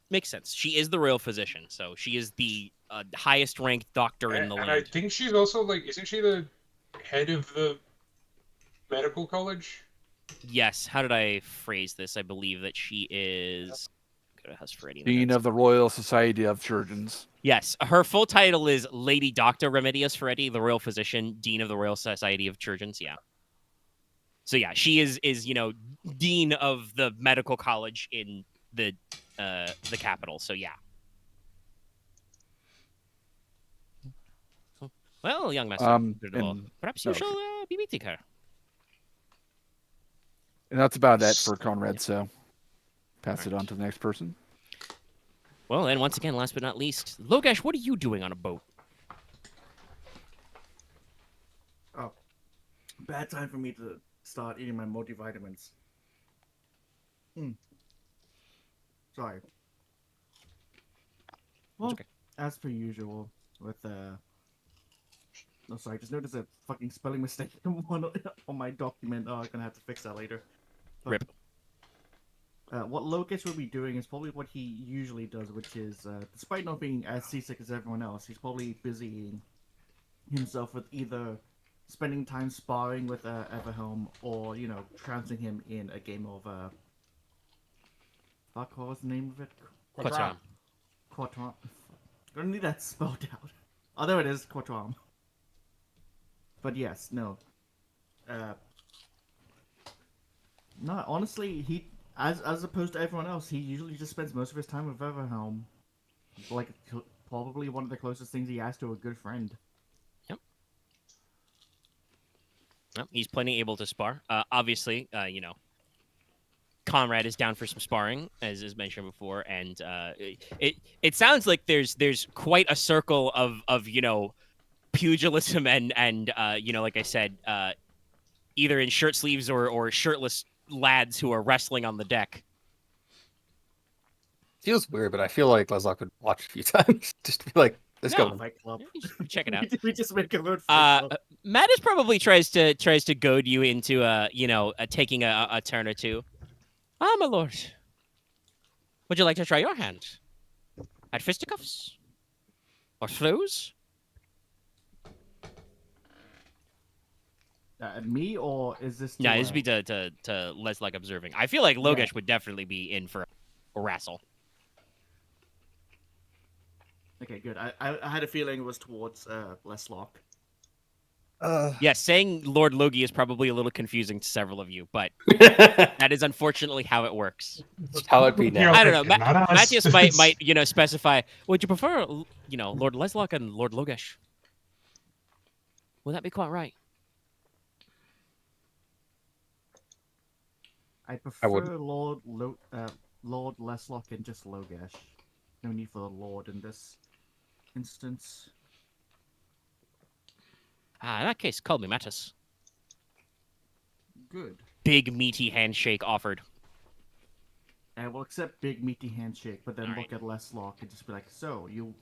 Makes sense. She is the royal physician, so she is the highest ranked doctor in the And I land. think she's also, like, isn't she the head of the medical college? Yes. How did I phrase this? I believe that she is. Go to House Freddy. Dean of the Royal Society of Surgeons. Yes, her full title is Lady Doctor Remedios Ferretti, the royal physician, dean of the Royal Society of Surgeons. Yeah. So yeah, she is dean of the medical college in the capital. So yeah. Well, young master, perhaps you shall be meeting her. And that's about it for Konrad, so pass it on to the next person. Well, and once again, last but not least, Logesh, what are you doing on a boat? Oh, bad time for me to start eating my multivitamins. Sorry. Well, okay. as per usual, with no, sorry, just noticed a fucking spelling mistake on my document. Oh, I'm gonna have to fix that later. But, Rip. what Logesh will be doing is probably what he usually does, which is, despite not being as seasick as everyone else, he's probably busying himself with either spending time sparring with Everhelm or, trouncing him in a game of, fuck, what was the name of it? Quatram. Quatram. I don't need that spelled out. Oh, there it is, Quatram. But yes, no. No, honestly, he as opposed to everyone else, he usually just spends most of his time with Everhelm. Like, probably one of the closest things he has to a good friend. Yep. He's plenty able to spar. Obviously, Konrad is down for some sparring, as is mentioned before, and it sounds like there's quite a circle of pugilism and like I said, either in shirt sleeves or shirtless lads who are wrestling on the deck. Feels weird, but I feel like Leslok would watch a few times just to be like, let's No. go. Fight Club. Check it out. We just make a road Fight Club. Mattis probably tries to goad you into taking a turn or two. Ah, my lord. Would you like to try your hand at fisticuffs or throws? Me, or is this? No, this would be to Leslok observing. I feel like Logesh would definitely be in for a wrestle. Okay, good. I had a feeling it was towards Leslok. Yes, saying Lord Logi is probably a little confusing to several of you, but that is unfortunately how it works. That's how it be now. I don't know. Not us. Matthias might specify. Would you prefer Lord Leslok and Lord Logesh? Would that be quite right? I prefer wouldn't. Lord Leslok and just Logesh. No need for the Lord in this instance. In that case, call me Mattis. Good. Big meaty handshake offered. I will accept big meaty handshake, but then All look at Leslok and just be like, so, you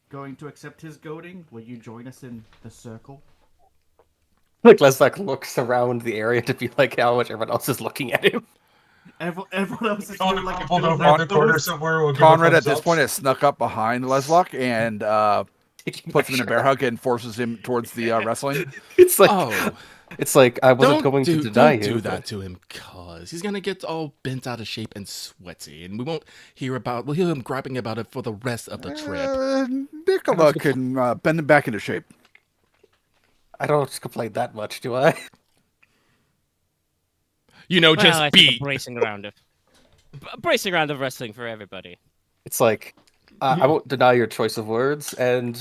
going to accept his goading? Will you join us in the circle? Like Leslok looks around the area to be like how much everyone else is looking at him. Everyone else is Conrad doing like pulled a over in the corner somewhere. We'll give a Konrad at thumbs this up. point has snuck up behind Leslok and puts him in a bear hug and forces him towards the wrestling. It's like, Oh, it's like I wasn't going to deny don't you. do that but- to him, cause he's gonna get all bent out of shape and sweaty, and we'll hear him grabbing about it for the rest of the trip. Nicola can bend him back into shape. I don't complain that much, do I? Just I think beat. a bracing round of wrestling for everybody. It's like I won't deny your choice of words, and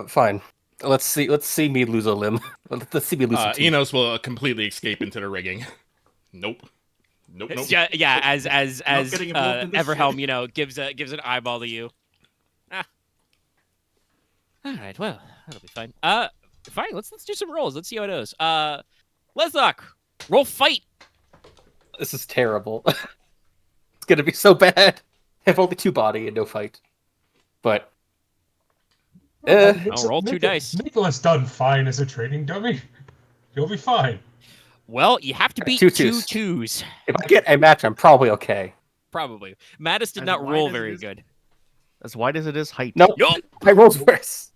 fine. Let's see me lose a limb. Let's see me lose a tooth. Inos will completely escape into the rigging. Nope. Yeah, as getting involved in this Everhelm, gives an eyeball to you. Ah. All right, well, that'll be fine. Fine. Let's do some rolls. Let's see how it goes. Leslok, roll fight. This is terrible. It's gonna be so bad. I have only 2 body and no fight. But I'll roll 2 dice. Nicholas done fine as a trading dummy. You'll be fine. Well, you have to beat Two two twos. twos. If I get a match, I'm probably okay. Probably. Mattis did As not wide roll as it very is- good. As wide as it is height. Nope. Yup. I rolled worse.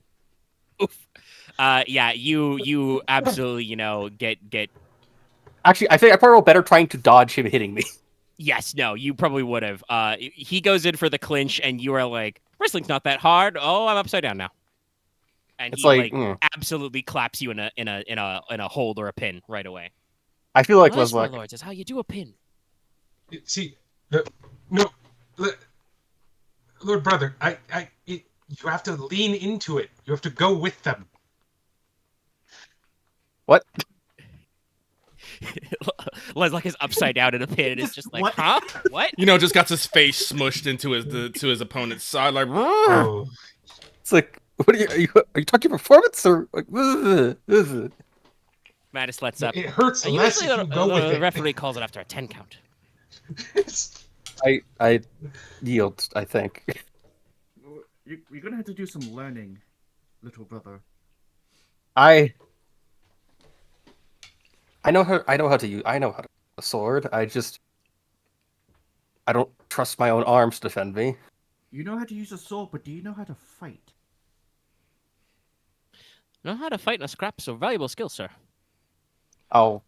Oof. Yeah, you absolutely, get. Actually, I think I probably rolled better trying to dodge him hitting me. Yes, no, you probably would have. He goes in for the clinch, and you are like, wrestling's not that hard. Oh, I'm upside down now. And It's he like, absolutely claps you in a hold or a pin right away. I feel like Well, this, my Leslok. lords, is how you do a pin. See, Lord Brother, you have to lean into it. You have to go with them. What? Leslok is upside down in a pin, and it's just like, What? huh? What? Just got his face smushed into his opponent's side, like. Oh, It's like, what are you talking performance or like? Mattis lets up. it hurts And less usually if you go with the it. referee calls it after a 10 count. I yield. I think. You're gonna have to do some learning, little brother. I know how to use a sword. I don't trust my own arms to defend me. You know how to use a sword, but do you know how to fight? Know how to fight in a scrap is a valuable skill, sir. I'll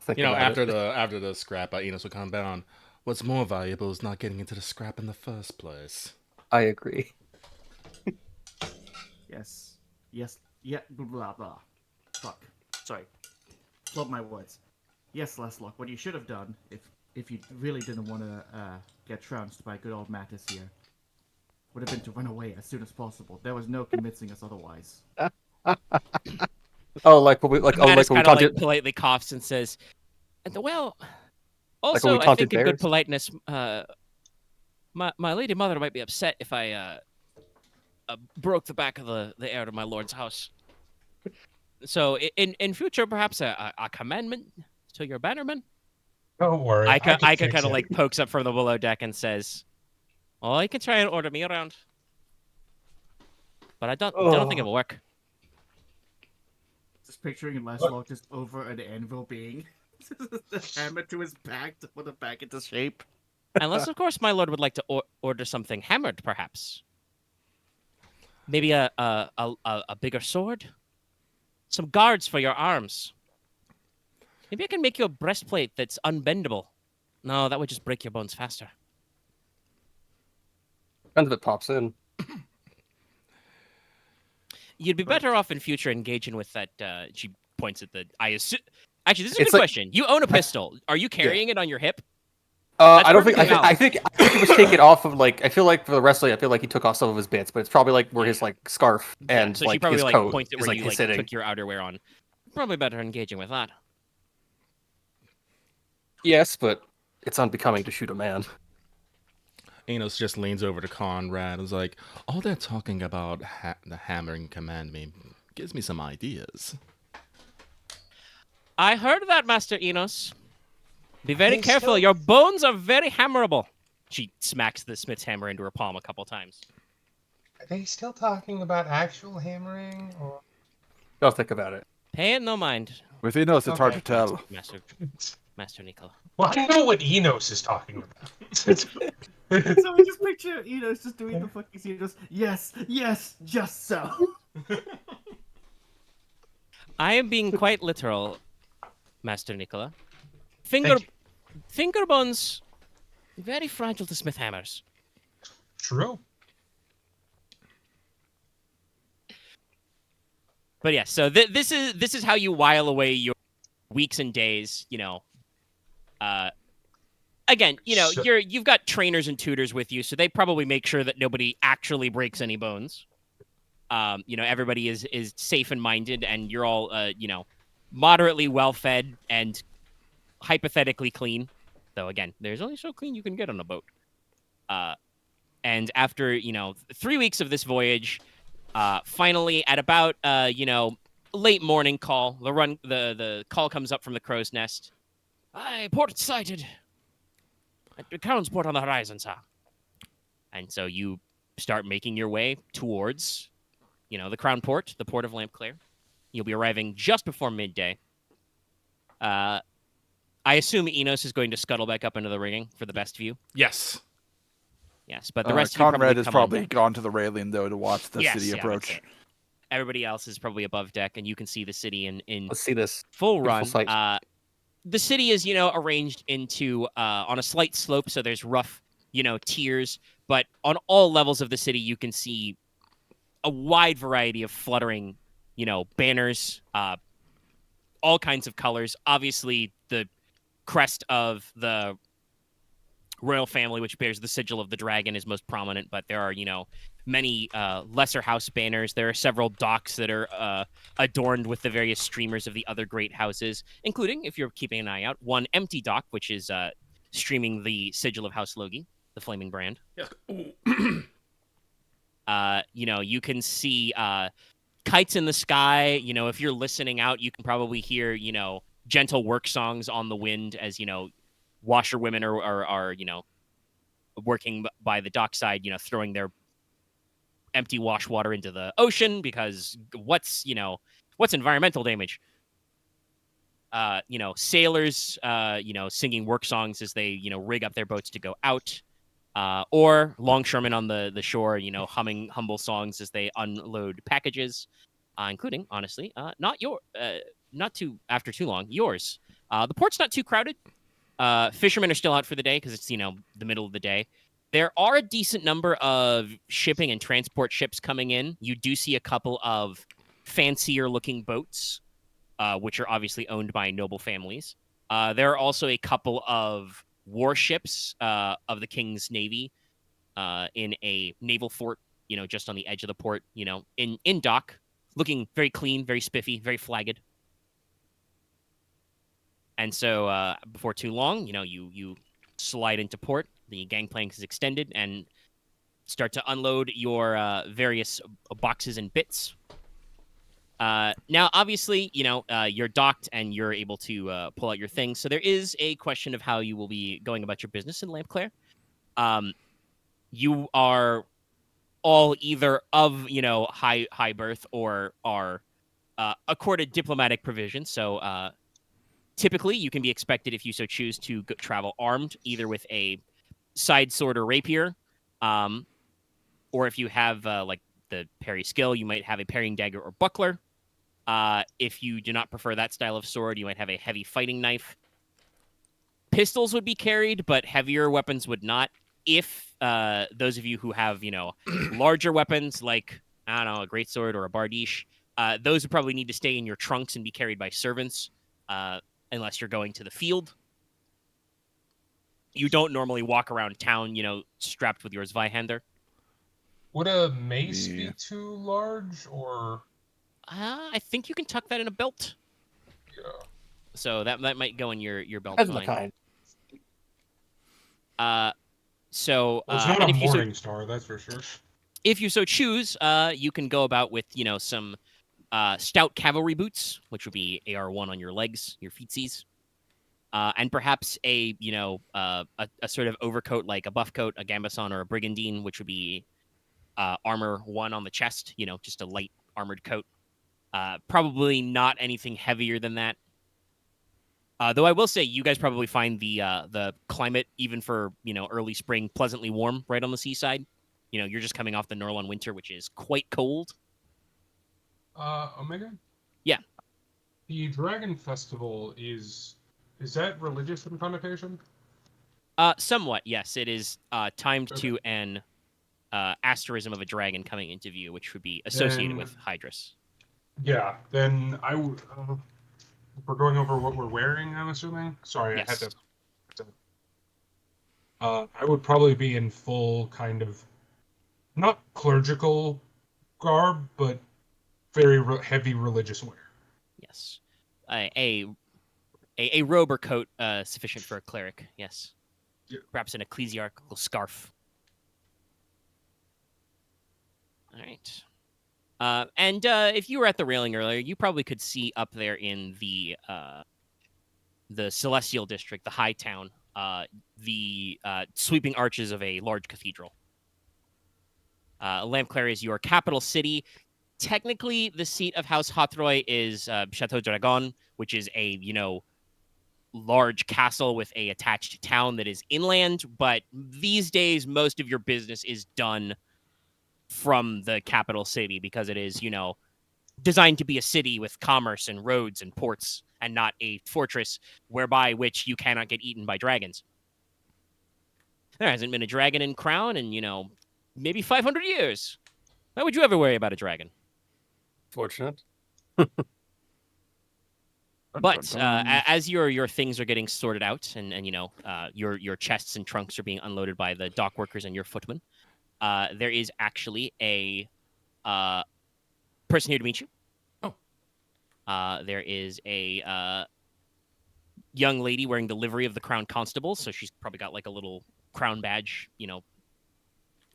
think about After it. the scrap, Inos will come down. What's more valuable is not getting into the scrap in the first place. I agree. Yes. Yeah. Blah blah. Fuck. Sorry. Flub my words. Yes, Leslok. What you should have done, if you really didn't want to get trounced by good old Mattis here, would have been to run away as soon as possible. There was no convincing us otherwise. Oh, like what we Mattis when we kind of talked like to politely coughs and says, well, when also, we I taunted think in good bears? politeness, my lady mother might be upset if I broke the back of the heir to my lord's house. So in future, perhaps a commandment to your bannerman? Don't worry. Ika can fix kind of it. like pokes up from the below deck and says, "Oh, you can try and order me around, but I don't think it will work." Just picturing Leslok just over an anvil being the hammer to his back to put it back into shape. Unless, of course, my lord would like to order something hammered, perhaps. Maybe a bigger sword, some guards for your arms. Maybe I can make you a breastplate that's unbendable. No, that would just break your bones faster. Depends if it pops in. You'd be better off in future engaging with that. She points at the. Actually, this is a It's good like- question. You own a pistol. Are you carrying it on your hip? That's I don't think. perfectly I think he was taking off of like. I feel like for the wrestling, I feel like he took off some of his bits, but it's probably like where his like scarf and So she like probably his like coat points it is where like you his like sitting. took your outerwear on. Probably better engaging with that. Yes, but it's unbecoming to shoot a man. Inos just leans over to Konrad and is like, all that talking about the hammering command me gives me some ideas. I heard that, Master Inos. Be very Hey, careful. so- Your bones are very hammerable. She smacks the smith's hammer into her palm a couple times. Are they still talking about actual hammering? Or... Don't think about it. Pay it no mind, With Inos, it's hard to Okay. tell. Master Nicola. Well, I know what Enos is talking about. So we just picture, it's just doing the fucking scene, just yes, just so. I am being quite literal, Master Nicola. Thank you. Finger bones, very fragile to smith hammers. True. But yeah, so this is how you while away your weeks and days. Again, So- you've got trainers and tutors with you, so they probably make sure that nobody actually breaks any bones. Everybody is safe and minded, and you're all moderately well fed and hypothetically clean. Though again, there's only so clean you can get on a boat. And after 3 weeks of this voyage, finally at about late morning call, the call comes up from the crow's nest. Aye, port sighted. At the Crown's port on the horizon, sir. And so you start making your way towards, the Crown Port, the port of Lampeclair. You'll be arriving just before midday. I assume Inos is going to scuttle back up into the rigging for the best view. Yes. Yes, but the rest of you Conrad has come on probably deck. gone to the railing though to watch the Yes, city yeah, that's approach. it. Everybody else is probably above deck, and you can see the city in Let's see this full beautiful run. sight. The city is, arranged into on a slight slope, so there's rough, tiers. But on all levels of the city, you can see a wide variety of fluttering, banners, all kinds of colors. Obviously, the crest of the royal family, which bears the sigil of the dragon, is most prominent, but there are, many lesser house banners. There are several docks that are adorned with the various streamers of the other great houses, including, if you're keeping an eye out, one empty dock, which is streaming the sigil of House Logi, the flaming brand. Yes. You can see kites in the sky. If you're listening out, you can probably hear, gentle work songs on the wind as, washerwomen are working by the dockside, throwing their empty wash water into the ocean, because what's environmental damage? Sailors, singing work songs as they, rig up their boats to go out. Or longshoremen on the shore, humming humble songs as they unload packages, including, honestly, not after too long, yours. The port's not too crowded. Fishermen are still out for the day because it's, the middle of the day. There are a decent number of shipping and transport ships coming in. You do see a couple of fancier-looking boats, which are obviously owned by noble families. There are also a couple of warships of the King's Navy in a naval fort, just on the edge of the port, in dock, looking very clean, very spiffy, very flagged. And so before too long, you slide into port, the gangplank is extended, and start to unload your various boxes and bits. Now, obviously, you're docked and you're able to pull out your things. So there is a question of how you will be going about your business in Lampeclair. You are all either of, high birth or are accorded diplomatic provision. So typically, you can be expected, if you so choose, to travel armed, either with a side sword or rapier, or if you have like the parry skill, you might have a parrying dagger or buckler. If you do not prefer that style of sword, you might have a heavy fighting knife. Pistols would be carried, but heavier weapons would not. If those of you who have, larger weapons like, I don't know, a greatsword or a bardiche, those would probably need to stay in your trunks and be carried by servants, unless you're going to the field. You don't normally walk around town, strapped with your Zweihander. Would a mace be too large, or? I think you can tuck that in a belt. Yeah. So that might go in your belt As the line. kind. So Well, it's not and a if you so, morning star, that's for sure. if you so choose, you can go about with some stout cavalry boots, which would be AR1 on your legs, your feetsies, and perhaps a sort of overcoat like a buff coat, a gambeson, or a brigandine, which would be armor 1 on the chest. Just a light armored coat. Probably not anything heavier than that. Though I will say, you guys probably find the climate, even for early spring, pleasantly warm right on the seaside. You're just coming off the Norlon winter, which is quite cold. Omega? Yeah. The Dragon Festival is that religious in connotation? Somewhat, yes. It is timed Okay. to an asterism of a dragon coming into view, which would be associated with Hydrus. Yeah, then I would. We're going over what we're wearing, I'm assuming. Sorry, Yes. I had to. I would probably be in full kind of, not clerical garb, but very heavy religious wear. Yes. A robe or coat sufficient for a cleric, yes. Yeah. Perhaps an ecclesiarchal scarf. All right. And if you were at the railing earlier, you probably could see up there in the Celestial District, the High Town, the sweeping arches of a large cathedral. Lampeclair is your capital city. Technically, the seat of House Hathroy is Chateau Dragon, which is a, large castle with a attached town that is inland. But these days, most of your business is done from the capital city because it is, designed to be a city with commerce and roads and ports and not a fortress whereby which you cannot get eaten by dragons. There hasn't been a dragon in Crown in, maybe 500 years. Why would you ever worry about a dragon? Fortunate. But as your things are getting sorted out and your chests and trunks are being unloaded by the dock workers and your footmen, there is actually a person here to meet you. Oh. There is a young lady wearing the livery of the Crown Constable, so she's probably got like a little crown badge,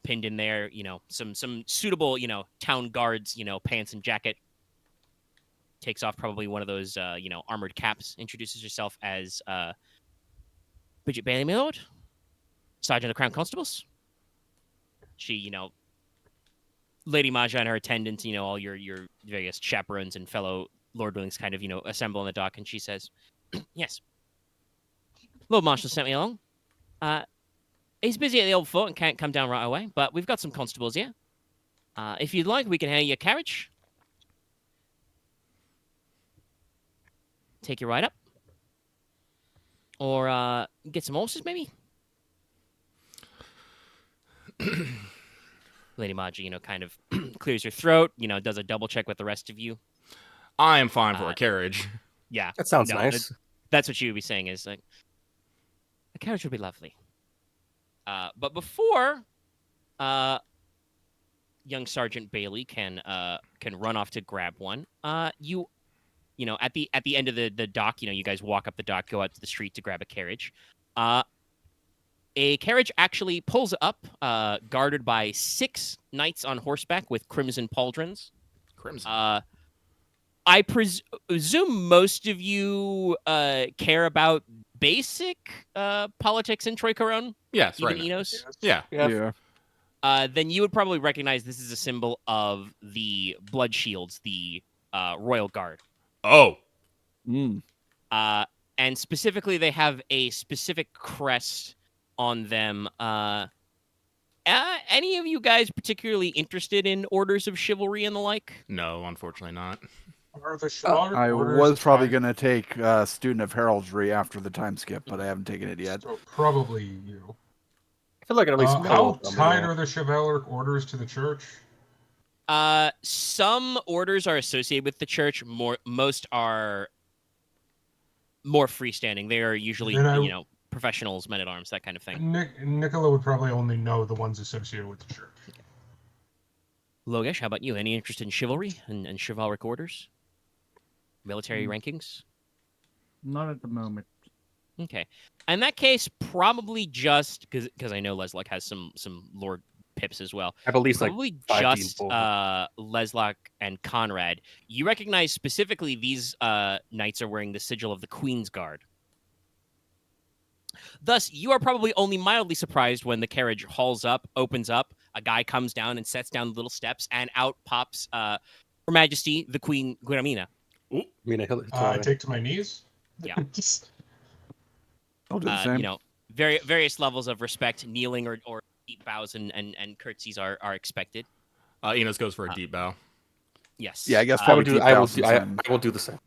pinned in there. Some suitable, town guards, pants and jacket. Takes off probably one of those, armored caps. Introduces herself as Bridget Bailey, my lord, Sergeant of the Crown Constables. She, Lady Maja and her attendants, all your various chaperones and fellow lordlings kind of, assemble on the dock, and she says, yes, Lord Marshal sent me along. He's busy at the old fort and can't come down right away, but we've got some constables here. If you'd like, we can hire your carriage. Take you right up. Or get some horses, maybe? Lady Maja, kind of clears her throat, does a double check with the rest of you. I am fine for a carriage. Yeah. That sounds nice. That's what she would be saying is like, a carriage would be lovely. But before young Sergeant Bailey can run off to grab one, at the end of the dock, you guys walk up the dock, go out to the street to grab a carriage. A carriage actually pulls up, guarded by 6 knights on horseback with crimson pauldrons. Crimson. I presume most of you care about basic politics in Troicorone. Yes, even right. Inos. Yeah. Then you would probably recognize this is a symbol of the Blood Shields, the Royal Guard. Oh. And specifically, they have a specific crest on them. Any of you guys particularly interested in orders of chivalry and the like? No, unfortunately not. Are the chivalric I orders was probably tied- going to take Student of Heraldry after the time skip, but I haven't taken it yet. So probably you. I feel like at least How tied are the chivalric orders to the church? Some orders are associated with the church. Most are more freestanding. They are usually, professionals, men at arms, that kind of thing. Nicola would probably only know the ones associated with the church. Logesh, how about you? Any interest in chivalry and chivalric orders? Military rankings? Not at the moment. Okay. In that case, probably just because I know Leslok has some Lord pips as well. I have at least Probably 5 just people. Leslok and Konrad. You recognize specifically these knights are wearing the sigil of the Queen's Guard. Thus, you are probably only mildly surprised when the carriage hauls up, opens up, a guy comes down and sets down the little steps, and out pops Her Majesty, the Queen Guillermina. I take to my knees. Yeah. I'll do the same. Various levels of respect, kneeling or deep bows and curtsies are expected. Inos goes for a deep bow. Yes. Yeah, I guess I will probably I will do the same.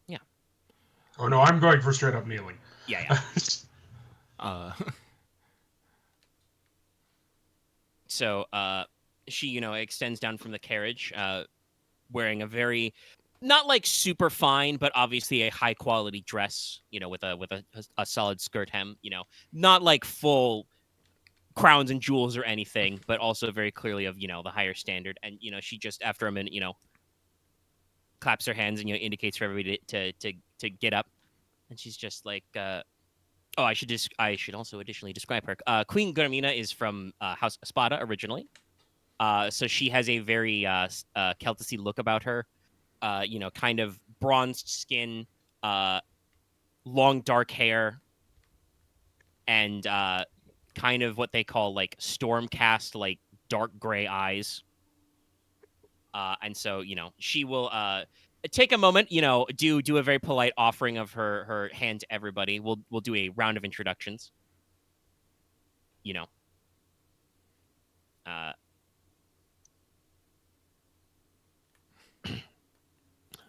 Yeah. Oh no, I'm going for straight up kneeling. Yeah. So she, extends down from the carriage, wearing a very, not like super fine, but obviously a high quality dress, with a solid skirt hem, not like full crowns and jewels or anything, but also very clearly of, the higher standard. And, she just, after a minute, claps her hands and, indicates for everybody to get up. And she's just like, I should also additionally describe her. Queen Guillermina is from House Espada originally. So she has a very Celticy look about her. Kind of bronzed skin, long dark hair, and kind of what they call like stormcast, like dark gray eyes. And so, she will take a moment, do a very polite offering of her hand to everybody. We'll do a round of introductions.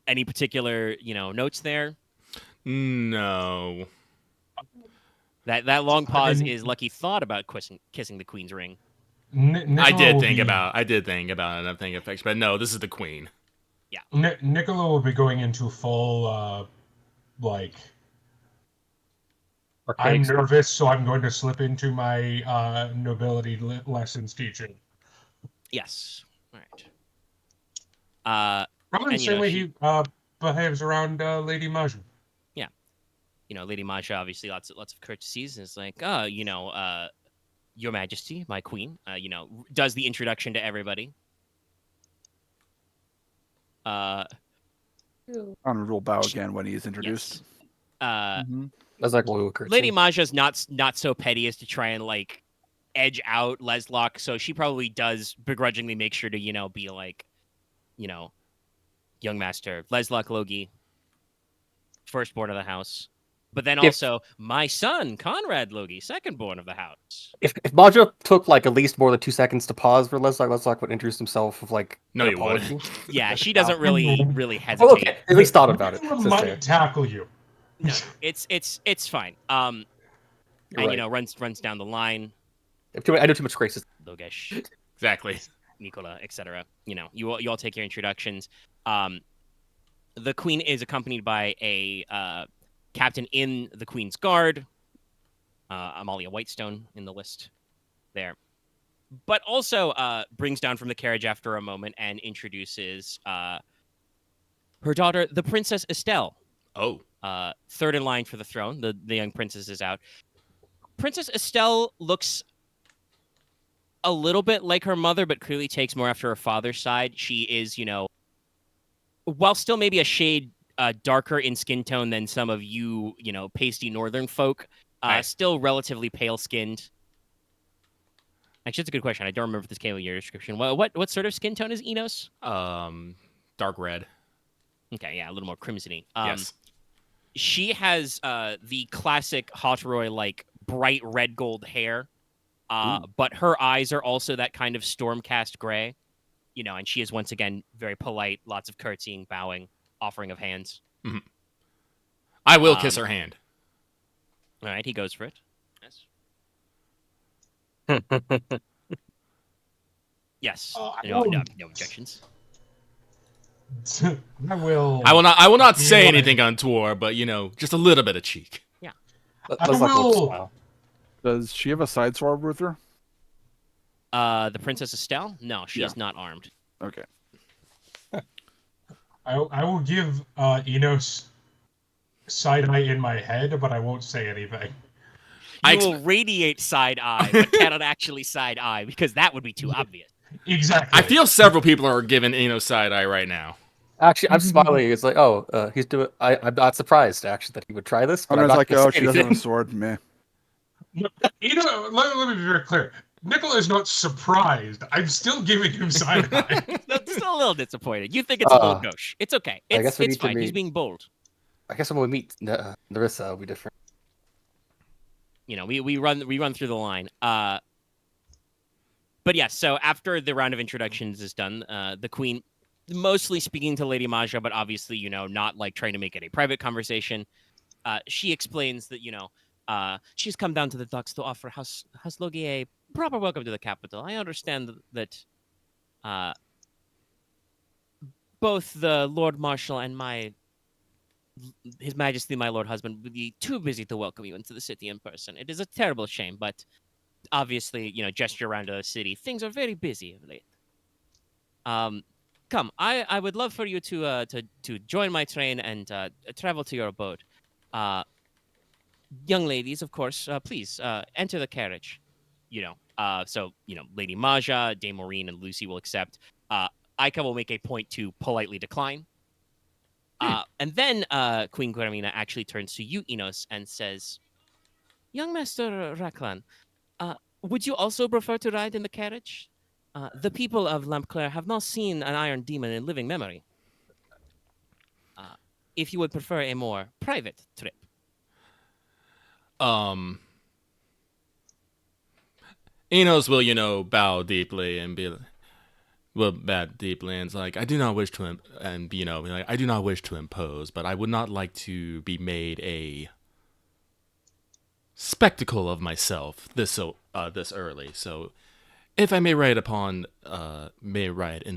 Any particular, notes there? No. That long pause And- is Lucky thought about kissing the queen's ring. Nicola I did will think be- about it. I'm thinking effects, but no, this is the queen. Nicola will be going into full, like, I'm Archaic. nervous, so I'm going to slip into my nobility lessons teaching. Yes. All right. Probably And, the same way he behaves around Lady Maju. Lady Masha, obviously lots of courtesies, and it's like, Your Majesty, my queen, does the introduction to everybody. Konrad will bow again when he is introduced. Yes. That's like what we would Lady Maja's not so petty as to try and like edge out Leslok, so she probably does begrudgingly make sure to, be like, young master, Leslok Logi, firstborn of the house. But then also, my son, Konrad Logi, secondborn of the house. If Maja took like at least more than 2 seconds to pause for Leslok would introduce himself with like No, an you apology. wouldn't. Yeah, she doesn't really hesitate. Well, okay, at least thought about it. Nicola So might fair. tackle you. No, it's fine. You're And right. runs down the line. I know too much graces. Logesh, Exactly. Nicola, etc. You all take your introductions. The queen is accompanied by a captain in the Queen's Guard, Amalia Whitestone in the list there, but also brings down from the carriage after a moment and introduces her daughter, the Princess Estelle. Oh. Third in line for the throne. The young princess is out. Princess Estelle looks a little bit like her mother, but clearly takes more after her father's side. She is, while still maybe a shade darker in skin tone than some of you, pasty northern folk, still relatively pale skinned. Actually, that's a good question. I don't remember if this came in your description. What sort of skin tone is Inos? Dark red. Okay, yeah, a little more crimsony. Yes. She has the classic Hauteroy like bright red gold hair, but her eyes are also that kind of stormcast gray, and she is once again very polite, lots of curtsying, bowing, offering of hands. Mm-hmm. I will kiss her hand. All right, he goes for it. Yes. Yes. No objections. I will. I will not say anything untoward, but just a little bit of cheek. Yeah. Does she have a side sword with her? The Princess Estelle? No, she is not armed. Okay. I will give Inos side eye in my head, but I won't say anything. You will radiate side eye, but cannot actually side eye because that would be too obvious. Exactly. I feel several people are giving side eye right now. Actually, I'm smiling. It's like, he's doing. I'm not surprised actually that he would try this. But I'm not like, gonna say she doesn't have a anything. sword. Meh. Let me be very clear. Nicola is not surprised. I'm still giving him side eye. Still a little disappointed. You think it's a bold gauche. It's okay. I guess we It's need to fine. He's meet- being bold. I guess when we meet Narissa, it'll be different. We run through the line. But yeah, so after the round of introductions is done, the queen, mostly speaking to Lady Maja, but obviously, not like trying to make it a private conversation. She explains that, she's come down to the docks to offer House Logi a proper welcome to the capital. I understand that both the Lord Marshal and His Majesty, my Lord Husband, would be too busy to welcome you into the city in person. It is a terrible shame, but obviously, gesture around the city. Things are very busy of late. Come, I would love for you to join my train and travel to your abode. Young ladies, of course, please enter the carriage. So Lady Maja, Dame Maureen, and Lucy will accept. Aika will make a point to politely decline. And then Queen Guermina actually turns to you, Inos, and says, "Young Master Raklan, would you also prefer to ride in the carriage? the people of Lampeclair have not seen an iron demon in living memory. If you would prefer a more private trip. Inos will, bow deeply and be and it's like, I do not wish to, I do not wish to impose, but I would not like to be made a spectacle of myself this early. So, if I may ride in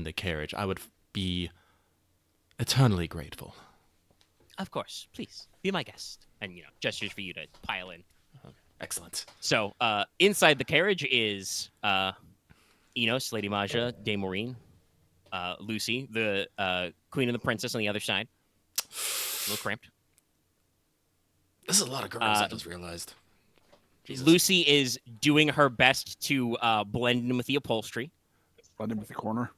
the carriage, I would be eternally grateful. Of course, please be my guest. And gestures for you to pile in. Excellent. So, inside the carriage is Inos, Lady Maja, Dame Maureen, Lucy, the Queen and the Princess on the other side. A little cramped. This is a lot of girls, I just realized. Jesus. Lucy is doing her best to blend in with the upholstery. Blend in with the corner.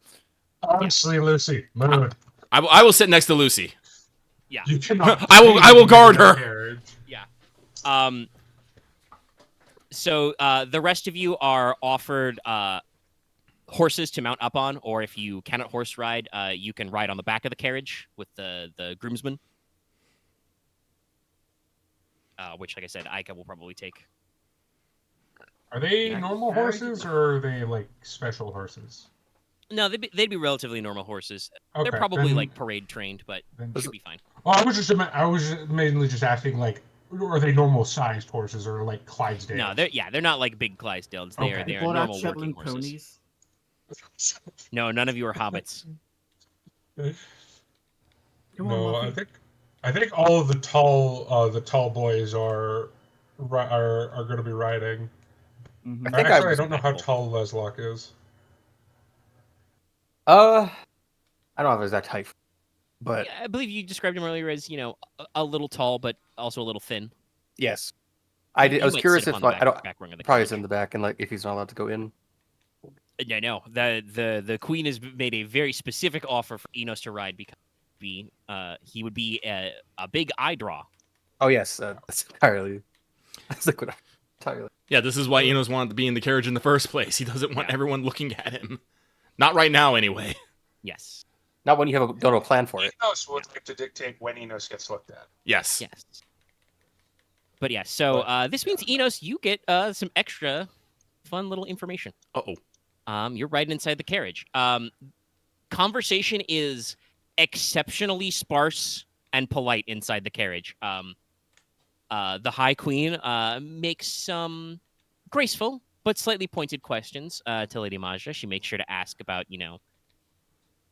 Honestly, Lucy, move. I will sit next to Lucy. Yeah. You cannot. I will guard her. Carriage. Yeah. So the rest of you are offered horses to mount up on, or if you cannot horse ride, you can ride on the back of the carriage with the groomsmen. Which, like I said, Ica will probably take. Are they normal horses, or are they like special horses? No, they'd be relatively normal horses. Okay, They're probably then- like parade trained, but should be fine. Oh, I was mainly just asking, like, are they normal sized horses or like Clydesdales? No, they're not like big Clydesdales. They are What normal about working Shetland horses. ponies? No, none of you are hobbits. Come on, No, Muffy. I think all of the tall boys are going to be riding. Mhm. I don't know how tall Leslok is. I don't have his exact height, but Yeah, I believe you described him earlier as a little tall, but also a little thin. yes, I did. I was might curious sit if up on the I don't. back rung of the Probably carriage. is in the back, and like if he's not allowed to go in. Yeah, no. The queen has made a very specific offer for Inos to ride because he would be a big eye draw. Oh yes, that's entirely. That's like what entirely. Yeah, this is why Inos wanted to be in the carriage in the first place. He doesn't want everyone looking at him. Not right now, anyway. Yes. Not when you don't have a plan for it. Enos would like to dictate when Enos gets looked at. Yes. Yes. But yeah, so this means Inos, you get some extra fun little information. Uh-oh. You're riding inside the carriage. Conversation is exceptionally sparse and polite inside the carriage. The High Queen makes some graceful but slightly pointed questions to Lady Maja. She makes sure to ask about,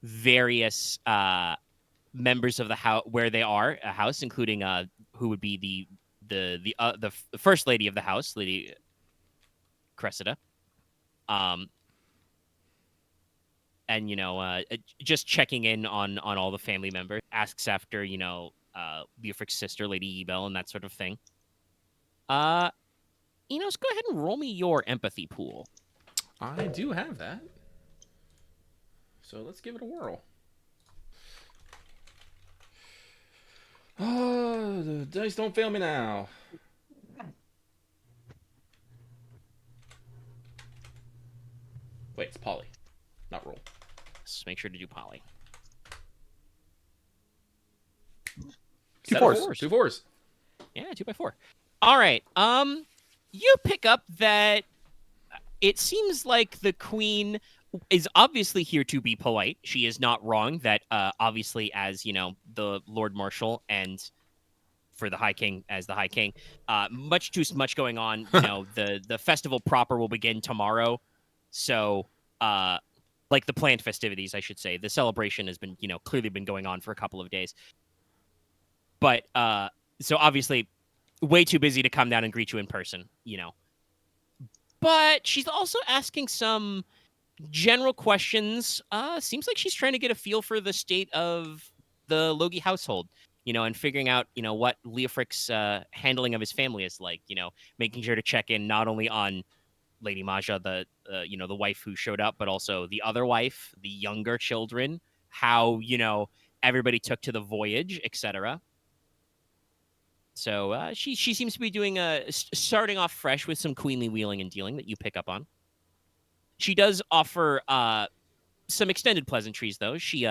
various members of the house, where they are, a house, including who would be the first lady of the house, Lady Cressida. And just checking in on all the family members. Asks after Leofric's sister, Lady Ebel, and that sort of thing. Enos, go ahead and roll me your empathy pool. I do have that. So let's give it a whirl. Oh, the dice don't fail me now. Wait, it's Polly, not roll. Let's make sure to do Polly. Two Set of fours. Two fours. Yeah, 2x4. All right. You pick up that it seems like the queen is obviously here to be polite. She is not wrong that obviously as, the Lord Marshal and for the High King as the High King, much too much going on. The festival proper will begin tomorrow. So, like the planned festivities, I should say, the celebration has been, clearly been going on for a couple of days. But, so obviously way too busy to come down and greet you in person, But she's also asking some general questions. Seems like she's trying to get a feel for the state of the Logi household, and figuring out, what Leofric's handling of his family is like, making sure to check in not only on Lady Maja, the wife who showed up, but also the other wife, the younger children, how, everybody took to the voyage, etc. So she seems to be doing starting off fresh with some queenly wheeling and dealing that you pick up on. She does offer some extended pleasantries, though. She,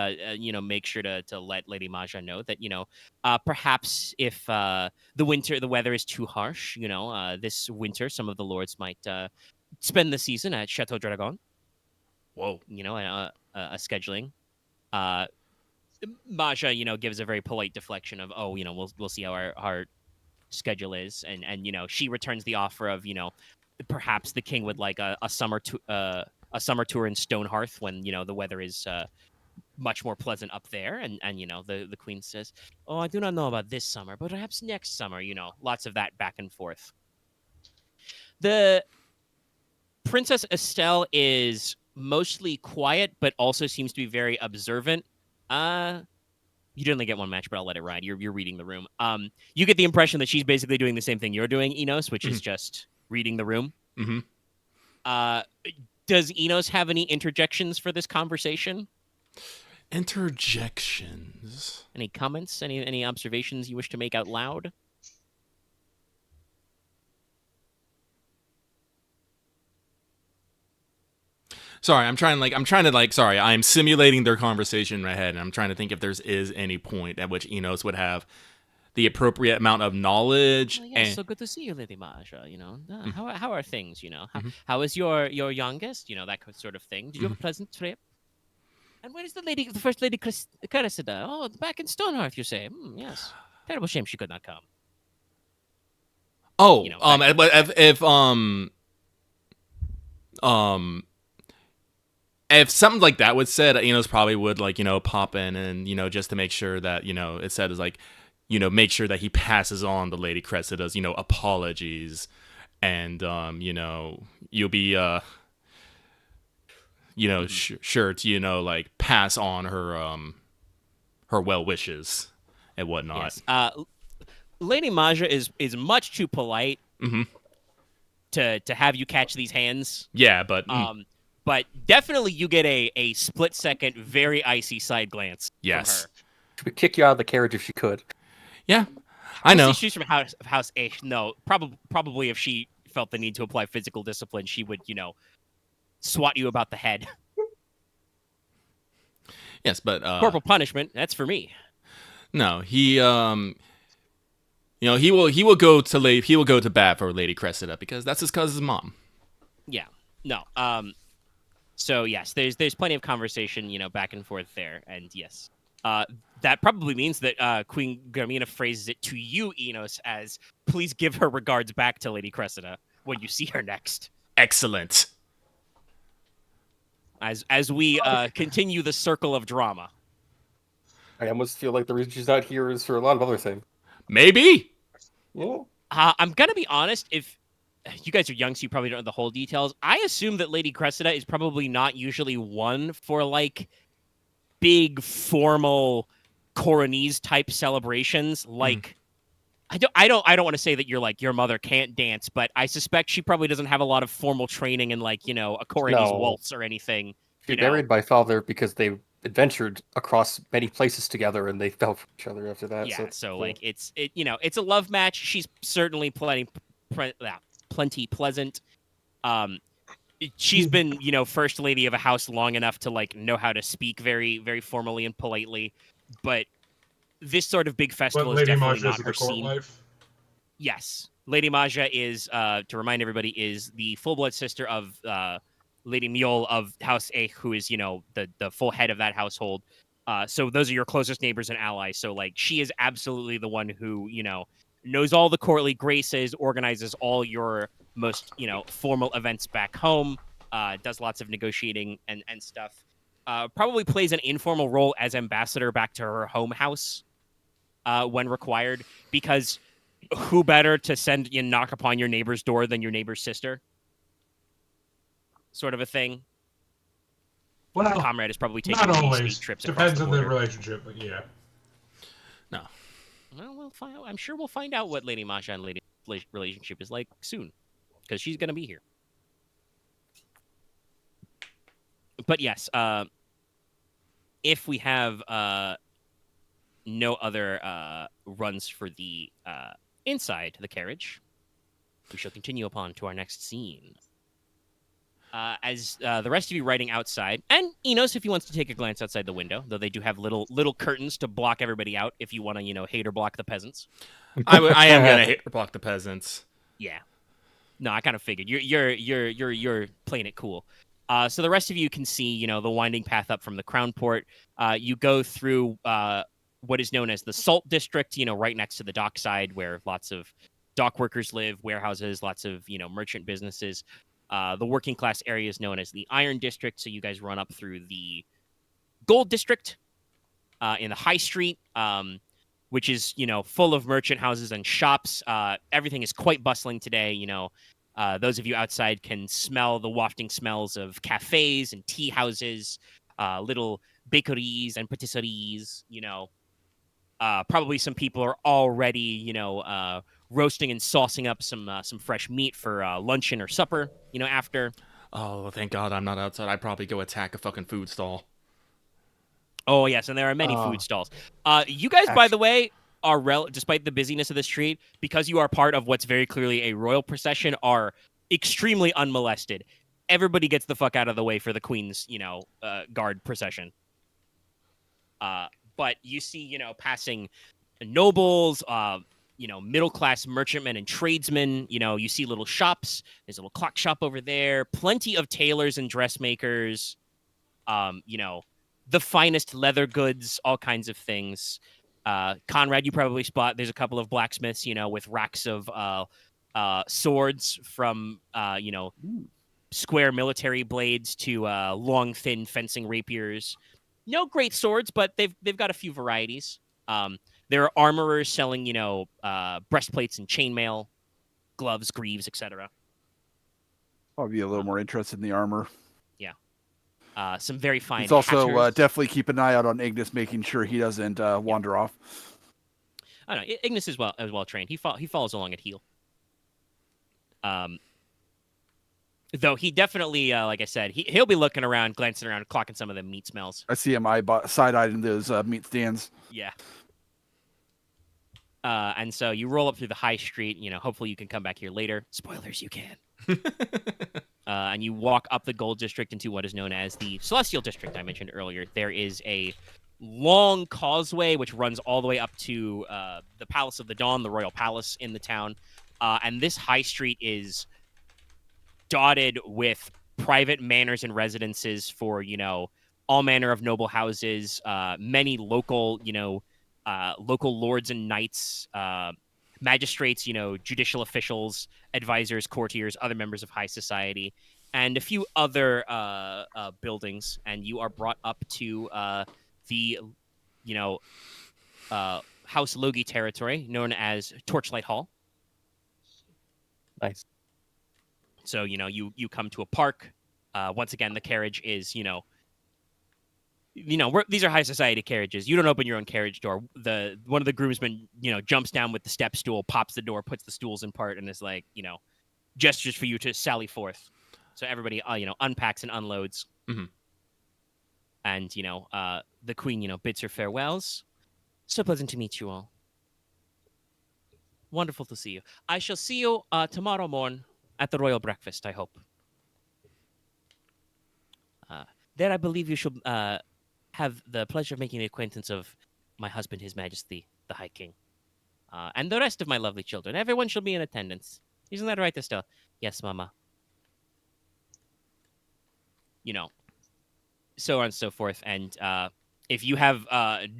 makes sure to let Lady Maja know that, perhaps if the weather is too harsh, this winter, some of the lords might spend the season at Chateau Dragon. Whoa. A scheduling. Maja, gives a very polite deflection of, oh, we'll see how our schedule is, and she returns the offer of, perhaps the king would like a summer tour in Stonehearth when the weather is much more pleasant up there, and the queen says, oh, I do not know about this summer, but perhaps next summer. Lots of that back and forth. The Princess Estelle is mostly quiet, but also seems to be very observant. You did only get one match, but I'll let it ride. You're reading the room. You get the impression that she's basically doing the same thing you're doing, Inos, which is just reading the room. Mm-hmm. Does Inos have any interjections for this conversation? Interjections. Any comments? Any observations you wish to make out loud? Sorry, I'm simulating their conversation in my head, and I'm trying to think if there's any point at which Inos would have the appropriate amount of knowledge. Well, yes, so good to see you, Lady Maja. How are things? How is your youngest? That sort of thing. Did you have a pleasant trip? And where is the first lady Cressida? Oh, back in Stonehearth, you say? Yes. Terrible shame she could not come. Oh, if something like that was said, Inos probably would pop in and just to make sure that it said is make sure that he passes on the Lady Cressida's apologies, and you'll be sure to pass on her well wishes and whatnot. Yes. Lady Maja is much too polite to have you catch these hands. Yeah, but but definitely you get a split second, very icy side glance. Yes. From her. She would kick you out of the carriage if she could. Yeah, I know. She's from House A. No, probably if she felt the need to apply physical discipline, she would, swat you about the head. Yes, but corporal punishment, that's for me. No, he he will go to bat for Lady Cressida because that's his cousin's mom. Yeah. No. So yes, there's plenty of conversation, back and forth there, and yes. That probably means that Queen Garmina phrases it to you, Inos, as please give her regards back to Lady Cressida when you see her next. Excellent. As we continue the circle of drama. I almost feel like the reason she's not here is for a lot of other things. Maybe. Yeah. I'm gonna be honest. If you guys are young, so you probably don't know the whole details. I assume that Lady Cressida is probably not usually one for big formal Coronese type celebrations. I don't want to say that your mother can't dance, but I suspect she probably doesn't have a lot of formal training in a Coronese waltz or anything. She married my father because they adventured across many places together and they fell for each other after that. Yeah, so it's a love match. She's certainly plenty pleasant. She's been, first lady of a house long enough to know how to speak very, very formally and politely, but this sort of big festival is definitely not her scene. Life? Yes, Lady Maja is, to remind everybody, is the full-blood sister of Lady Mule of House A, who is, the full head of that household. So those are your closest neighbors and allies. So she is absolutely the one who, knows all the courtly graces, organizes all your most, formal events back home, does lots of negotiating and stuff. Probably plays an informal role as ambassador back to her home house when required, because who better to send and knock upon your neighbor's door than your neighbor's sister? Sort of a thing. Well, Comrade is probably taking not these always. trips Depends across on the the border. relationship, but yeah. No. Well, we'll find out. I'm sure we'll find out what Lady Maja and Lady relationship is like soon, because she's gonna be here. But yes, if we have no other runs for the inside the carriage, we shall continue upon to our next scene. as the rest of you riding outside, and Inos, if he wants to take a glance outside the window, though they do have little curtains to block everybody out if you want to, hate or block the peasants. I am gonna hate block the peasants. Yeah. No, I kind of figured you're playing it cool. So the rest of you can see, the winding path up from the Crown Port. You go through what is known as the Salt District, right next to the dockside, where lots of dock workers live, warehouses, lots of merchant businesses. The working class area is known as the Iron District. So you guys run up through the Gold District in the High Street, which is full of merchant houses and shops. Everything is quite bustling today. Those of you outside can smell the wafting smells of cafes and tea houses, little bakeries and patisseries. Probably some people are already roasting and saucing up some fresh meat for luncheon or supper. After. Oh, thank God I'm not outside. I'd probably go attack a fucking food stall. Oh yes, and there are many food stalls. You guys, by the way, are despite the busyness of the street, because you are part of what's very clearly a royal procession, are extremely unmolested. Everybody gets the fuck out of the way for the Queen's, guard procession. But you see, passing nobles, middle-class merchantmen and tradesmen. You see little shops. There's a little clock shop over there. Plenty of tailors and dressmakers. The finest leather goods, all kinds of things. Konrad, you probably spot there's a couple of blacksmiths, with racks of swords from, square military blades to long, thin fencing rapiers. No great swords, but they've got a few varieties. There are armorers selling, breastplates and chainmail, gloves, greaves, etc. I'll be a little more interested in the armor. Some very fine. He's also hatters. definitely keep an eye out on Ignis, making sure he doesn't wander off. I don't know. Ignis is well trained. He follows along at heel. Though he definitely, like I said, he'll be looking around, glancing around, clocking some of the meat smells. I see him side-eyeing those meat stands. Yeah. And so you roll up through the high street. Hopefully you can come back here later. Spoilers, you can. And you walk up the Gold District into what is known as the Celestial District I mentioned earlier. There is a long causeway which runs all the way up to the Palace of the Dawn, the Royal Palace in the town. And this high street is dotted with private manors and residences for, all manner of noble houses, many local, local lords and knights, magistrates, judicial officials, advisors, courtiers, other members of high society, and a few other buildings. And you are brought up to the, House Logi territory, known as Torchlight Hall. Nice. So, you come to a park. Once again, the carriage is, these are high society carriages. You don't open your own carriage door. One of the groomsmen, jumps down with the step stool, pops the door, puts the stools in part, and is like, gestures for you to sally forth. So everybody, unpacks and unloads. Mm-hmm. And, the Queen, bids her farewells. So pleasant to meet you all. Wonderful to see you. I shall see you tomorrow morn at the royal breakfast, I hope. There, I believe you should have the pleasure of making the acquaintance of my husband, His Majesty, the High King. And the rest of my lovely children. Everyone shall be in attendance. Isn't that right, Estelle? Yes, Mama. So on and so forth. And if you have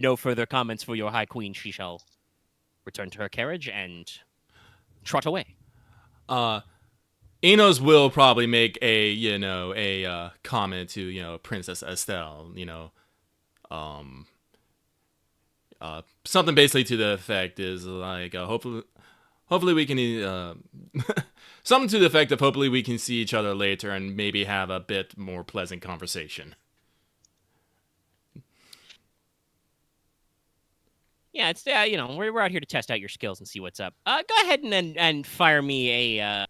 no further comments for your High Queen, she shall return to her carriage and trot away. Inos will probably make a comment to Princess Estelle, something basically to the effect is like hopefully we can something to the effect of hopefully we can see each other later and maybe have a bit more pleasant conversation. Yeah, it's we're out here to test out your skills and see what's up. Go ahead and fire me a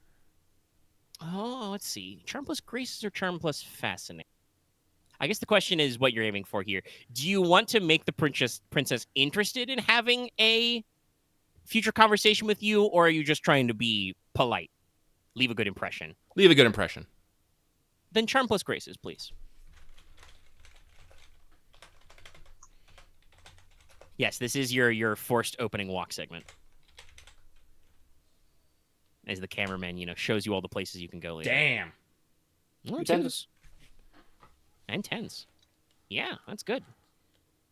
let's see. Charm plus graces or charm plus fascinate? I guess the question is what you're aiming for here. Do you want to make the princess interested in having a future conversation with you, or are you just trying to be polite? Leave a good impression. Leave a good impression. Then charm plus graces, please. Yes, this is your forced opening walk segment. As the cameraman, shows you all the places you can go later. Damn. Well, Tens. twos. And tens. Yeah, that's good.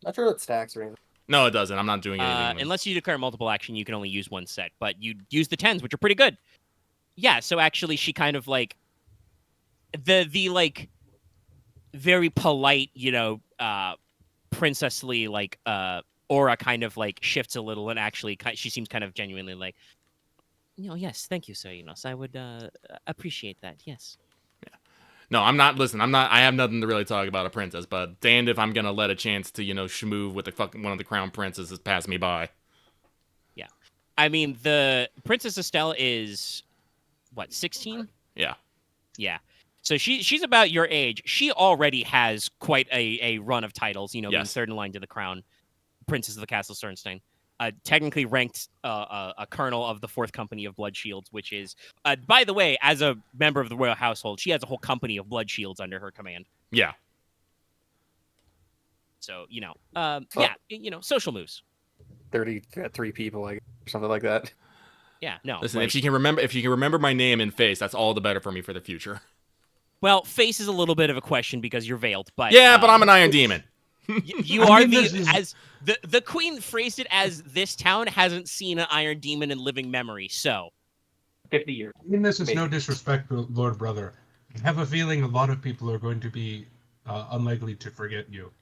Not sure what stacks or anything. No, it doesn't. I'm not doing anything. Unless you declare multiple action, you can only use one set. But you use the tens, which are pretty good. Yeah, so actually she kind of like the like very polite, princessly like aura kind of like shifts a little, and actually she seems kind of genuinely like, yes, thank you, Sir Inos. I would appreciate that. Yes. No, I'm not. Listen, I'm not. I have nothing to really talk about a princess, but damned if I'm gonna let a chance to, schmooze with the fucking one of the crown princesses pass me by. Yeah, I mean the Princess Estelle is what, 16? Yeah. Yeah. So she's about your age. She already has quite a run of titles. Being Yes. third in line to the crown, Princess of the Castle Sternstein. Technically ranked a colonel of the 4th Company of Blood Shields, which is, by the way, as a member of the royal household, she has a whole company of Blood Shields under her command. Yeah. So, social moves. 33 people, or something like that. Yeah, no. Listen, if you can remember my name and face, that's all the better for me for the future. Well, face is a little bit of a question because you're veiled, but Yeah, but I'm an Iron Demon. You are the queen phrased it as this town hasn't seen an Iron Demon in living memory, so 50 years. I mean, this is no Maybe. disrespect, Lord Brother. I have a feeling a lot of people are going to be unlikely to forget you,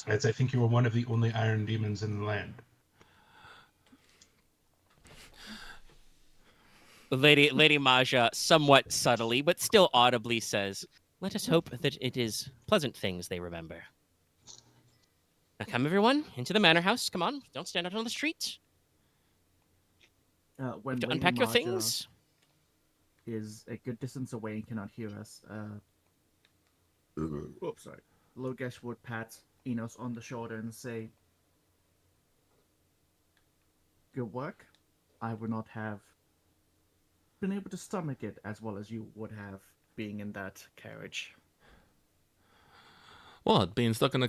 as I think you were one of the only Iron Demons in the land. Lady Maja, somewhat subtly, but still audibly says, "Let us hope that it is pleasant things they remember." Now come, everyone, into the manor house. Come on, don't stand out on the street. When To Lady unpack your Marja things. is a good distance away and cannot hear us, oops, sorry. Logesh would pat Inos on the shoulder and say, "Good work. I would not have been able to stomach it as well as you would have being in that carriage." What? Being stuck in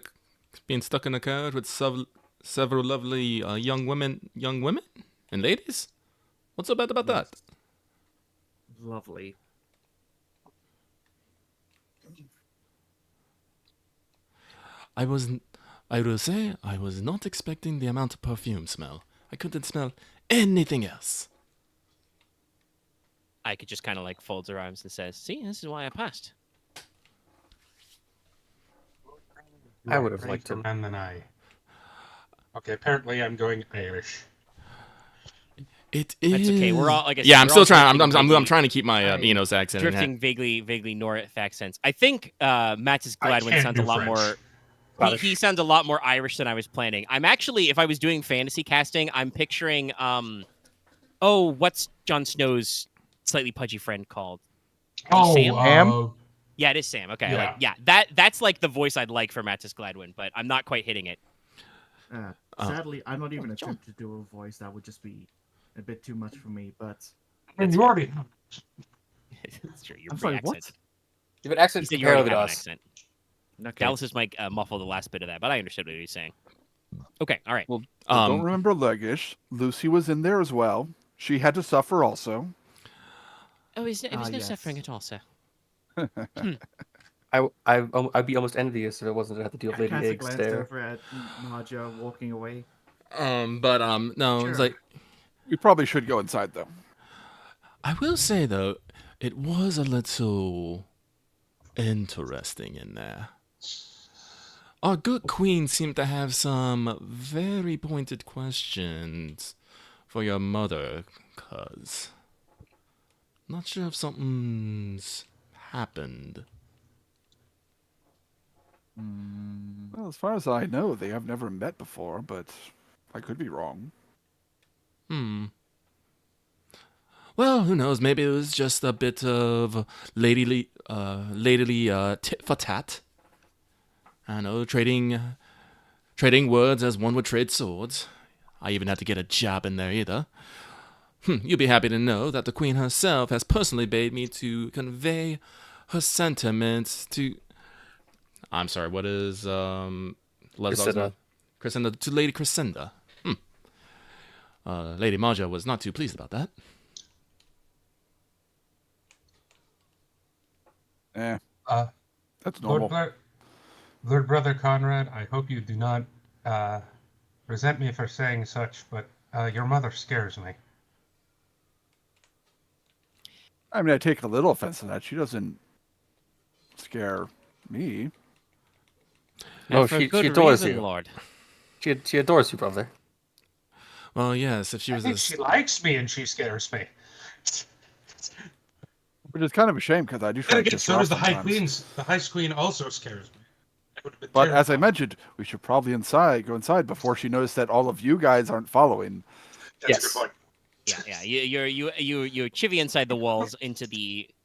a carriage with several lovely young women and ladies? What's so bad about that? Lovely. I will say I was not expecting the amount of perfume smell. I couldn't smell anything else. Ika just kind of like folds her arms and says, "See, this is why I passed." I would have Braver liked him. man than I. Okay, apparently I'm going Irish. It is. That's okay. We're all, like I said, Yeah, I'm we're still all trying. drifting I'm vaguely- trying to keep my Enos accent. in drifting vaguely North accents. I think Mattis Gladwin can't sounds do a lot French. more. He sounds a lot more Irish than I was planning. I'm actually, if I was doing fantasy casting, I'm picturing what's Jon Snow's slightly pudgy friend called? Oh, Sam? Yeah, it is Sam. Okay, Yeah. that's like the voice I'd like for Mattis Gladwin, but I'm not quite hitting it. Sadly, I'm not even John. attempting to do a voice. That would just be a bit too much for me, but... and you already have. It's true. You're I'm pretty sorry, what? accent. If an He accent's said you already compared have with an us, accent. Okay. Dallas is might muffle the last bit of that, but I understood what he was saying. Okay, all right. Well, don't Um, remember Logesh. Lucy was in there as well. She had to suffer also. Oh, it was no yes. suffering at all, sir. I'd be almost envious if it wasn't to have to deal with Lady Kasa Eggs glanced there. over at Marja walking away. no, it's Sure. like We probably should go inside, though. I will say though, it was a little interesting in there. Our good queen seemed to have some very pointed questions for your mother, cuz. Not sure if something's happened. Well, as far as I know, they have never met before, but I could be wrong. Well, who knows? Maybe it was just a bit of ladily tit for tat. I know, trading words as one would trade swords. I even had to get a jab in there either. You'll be happy to know that the Queen herself has personally bade me to convey her sentiments to. I'm sorry. What is Leslok's Crescenda. name? Crescenda to Lady Crescenda. Lady Maja was not too pleased about that. Uh, That's Lord, normal. Lord Brother Konrad, I hope you do not resent me for saying such, but your mother scares me. I mean, I take a little offense to that. She doesn't scare me. No, For she good adores reason, you. Lord. She adores you, brother. Well, yes, if she I was think a. she likes me and she scares me. Which is kind of a shame because I do try Then to again, piss so her does off the High sometimes. Queen. The High Queen also scares me. I would have been But as I terrified. mentioned, we should probably go inside before she noticed that all of you guys aren't following. That's a Yes. good point. Yeah. You chivvy inside the walls into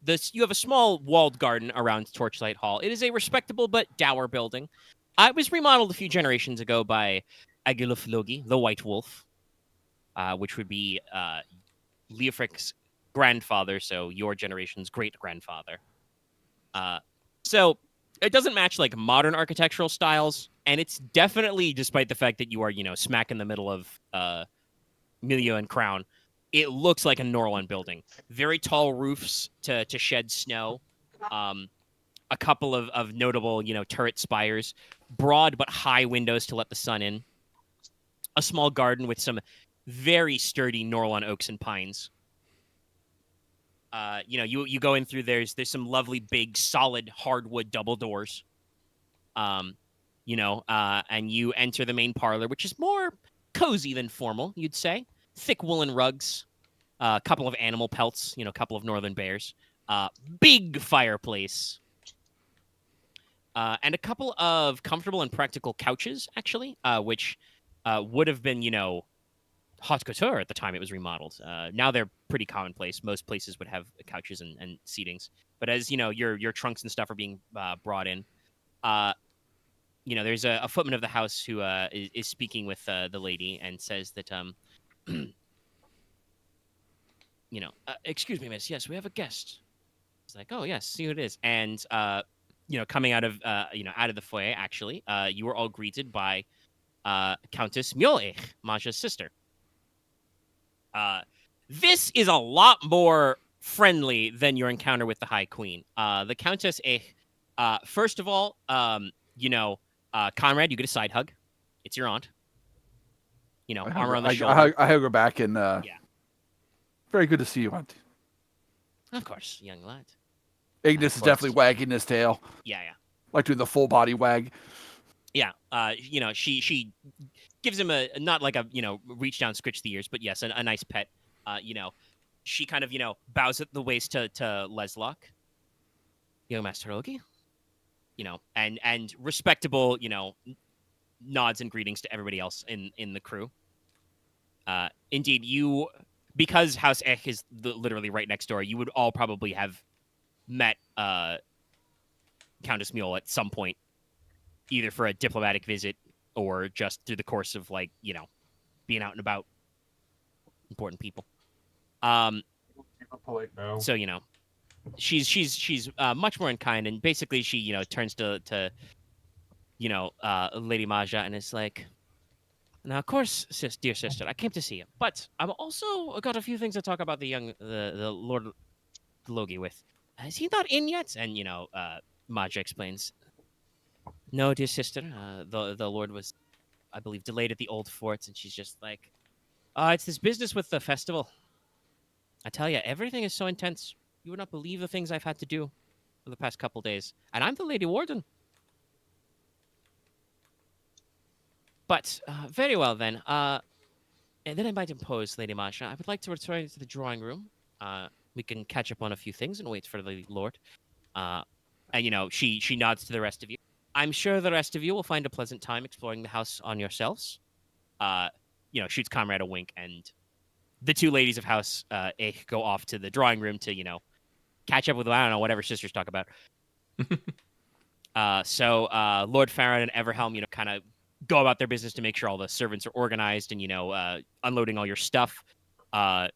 this. You have a small walled garden around Torchlight Hall. It is a respectable but dour building. It was remodeled a few generations ago by House Logi, the White Wolf, which would be Leofric's grandfather, so your generation's great grandfather. So it doesn't match like modern architectural styles, and it's definitely, despite the fact that you are, smack in the middle of Milieu and Crown, it looks like a Norland building. Very tall roofs to shed snow. A couple of notable, turret spires. Broad but high windows to let the sun in. A small garden with some very sturdy Norland oaks and pines. You go in through there's some lovely big solid hardwood double doors. And you enter the main parlor, which is more cozy than formal, you'd say. Thick woolen rugs, a couple of animal pelts, a couple of northern bears, big fireplace, and a couple of comfortable and practical couches, actually, which would have been, haute couture at the time it was remodeled. Now they're pretty commonplace. Most places would have couches and seatings. But as your trunks and stuff are being brought in, there's a footman of the house who is speaking with the lady and says that excuse me, miss. Yes, we have a guest. It's like, oh yes, see who it is. And coming out of out of the foyer, actually, you were all greeted by Countess Mjolnir, Maja's sister. This is a lot more friendly than your encounter with the High Queen. The Countess first of all, Konrad, you get a side hug. It's your aunt. Arm on the shoulder. I hug her back and very good to see you, Auntie. Of course, young lad. Ignis is definitely wagging his tail. Yeah. Like doing the full body wag. Yeah. She gives him a not like a reach down, scritch the ears, but yes, a nice pet. She kind of bows at the waist to Leslok, young Master Logi, and respectable nods and greetings to everybody else in the crew. Indeed, because House Ech is literally right next door, you would all probably have met Countess Mule at some point, either for a diplomatic visit or just through the course of being out and about. Important people. So she's much more in kind, and basically she turns to Lady Maja and is like, now of course, dear sister, I came to see you, but I've also got a few things to talk about the Lord Logi with. Is he not in yet? And Maja explains, no, dear sister, the Lord was, I believe, delayed at the old fort, and she's just like, it's this business with the festival. I tell you, everything is so intense. You would not believe the things I've had to do for the past couple days. And I'm the Lady Warden. But very well, then. And then I might impose, Lady Masha. I would like to return to the drawing room. We can catch up on a few things and wait for the Lord. And, she nods to the rest of you. I'm sure the rest of you will find a pleasant time exploring the house on yourselves. Shoots Comrade a wink, and the two ladies of House Ech go off to the drawing room to, catch up with, I don't know, whatever sisters talk about. So Lord Farron and Everhelm, kind of go about their business to make sure all the servants are organized and, unloading all your stuff. Lord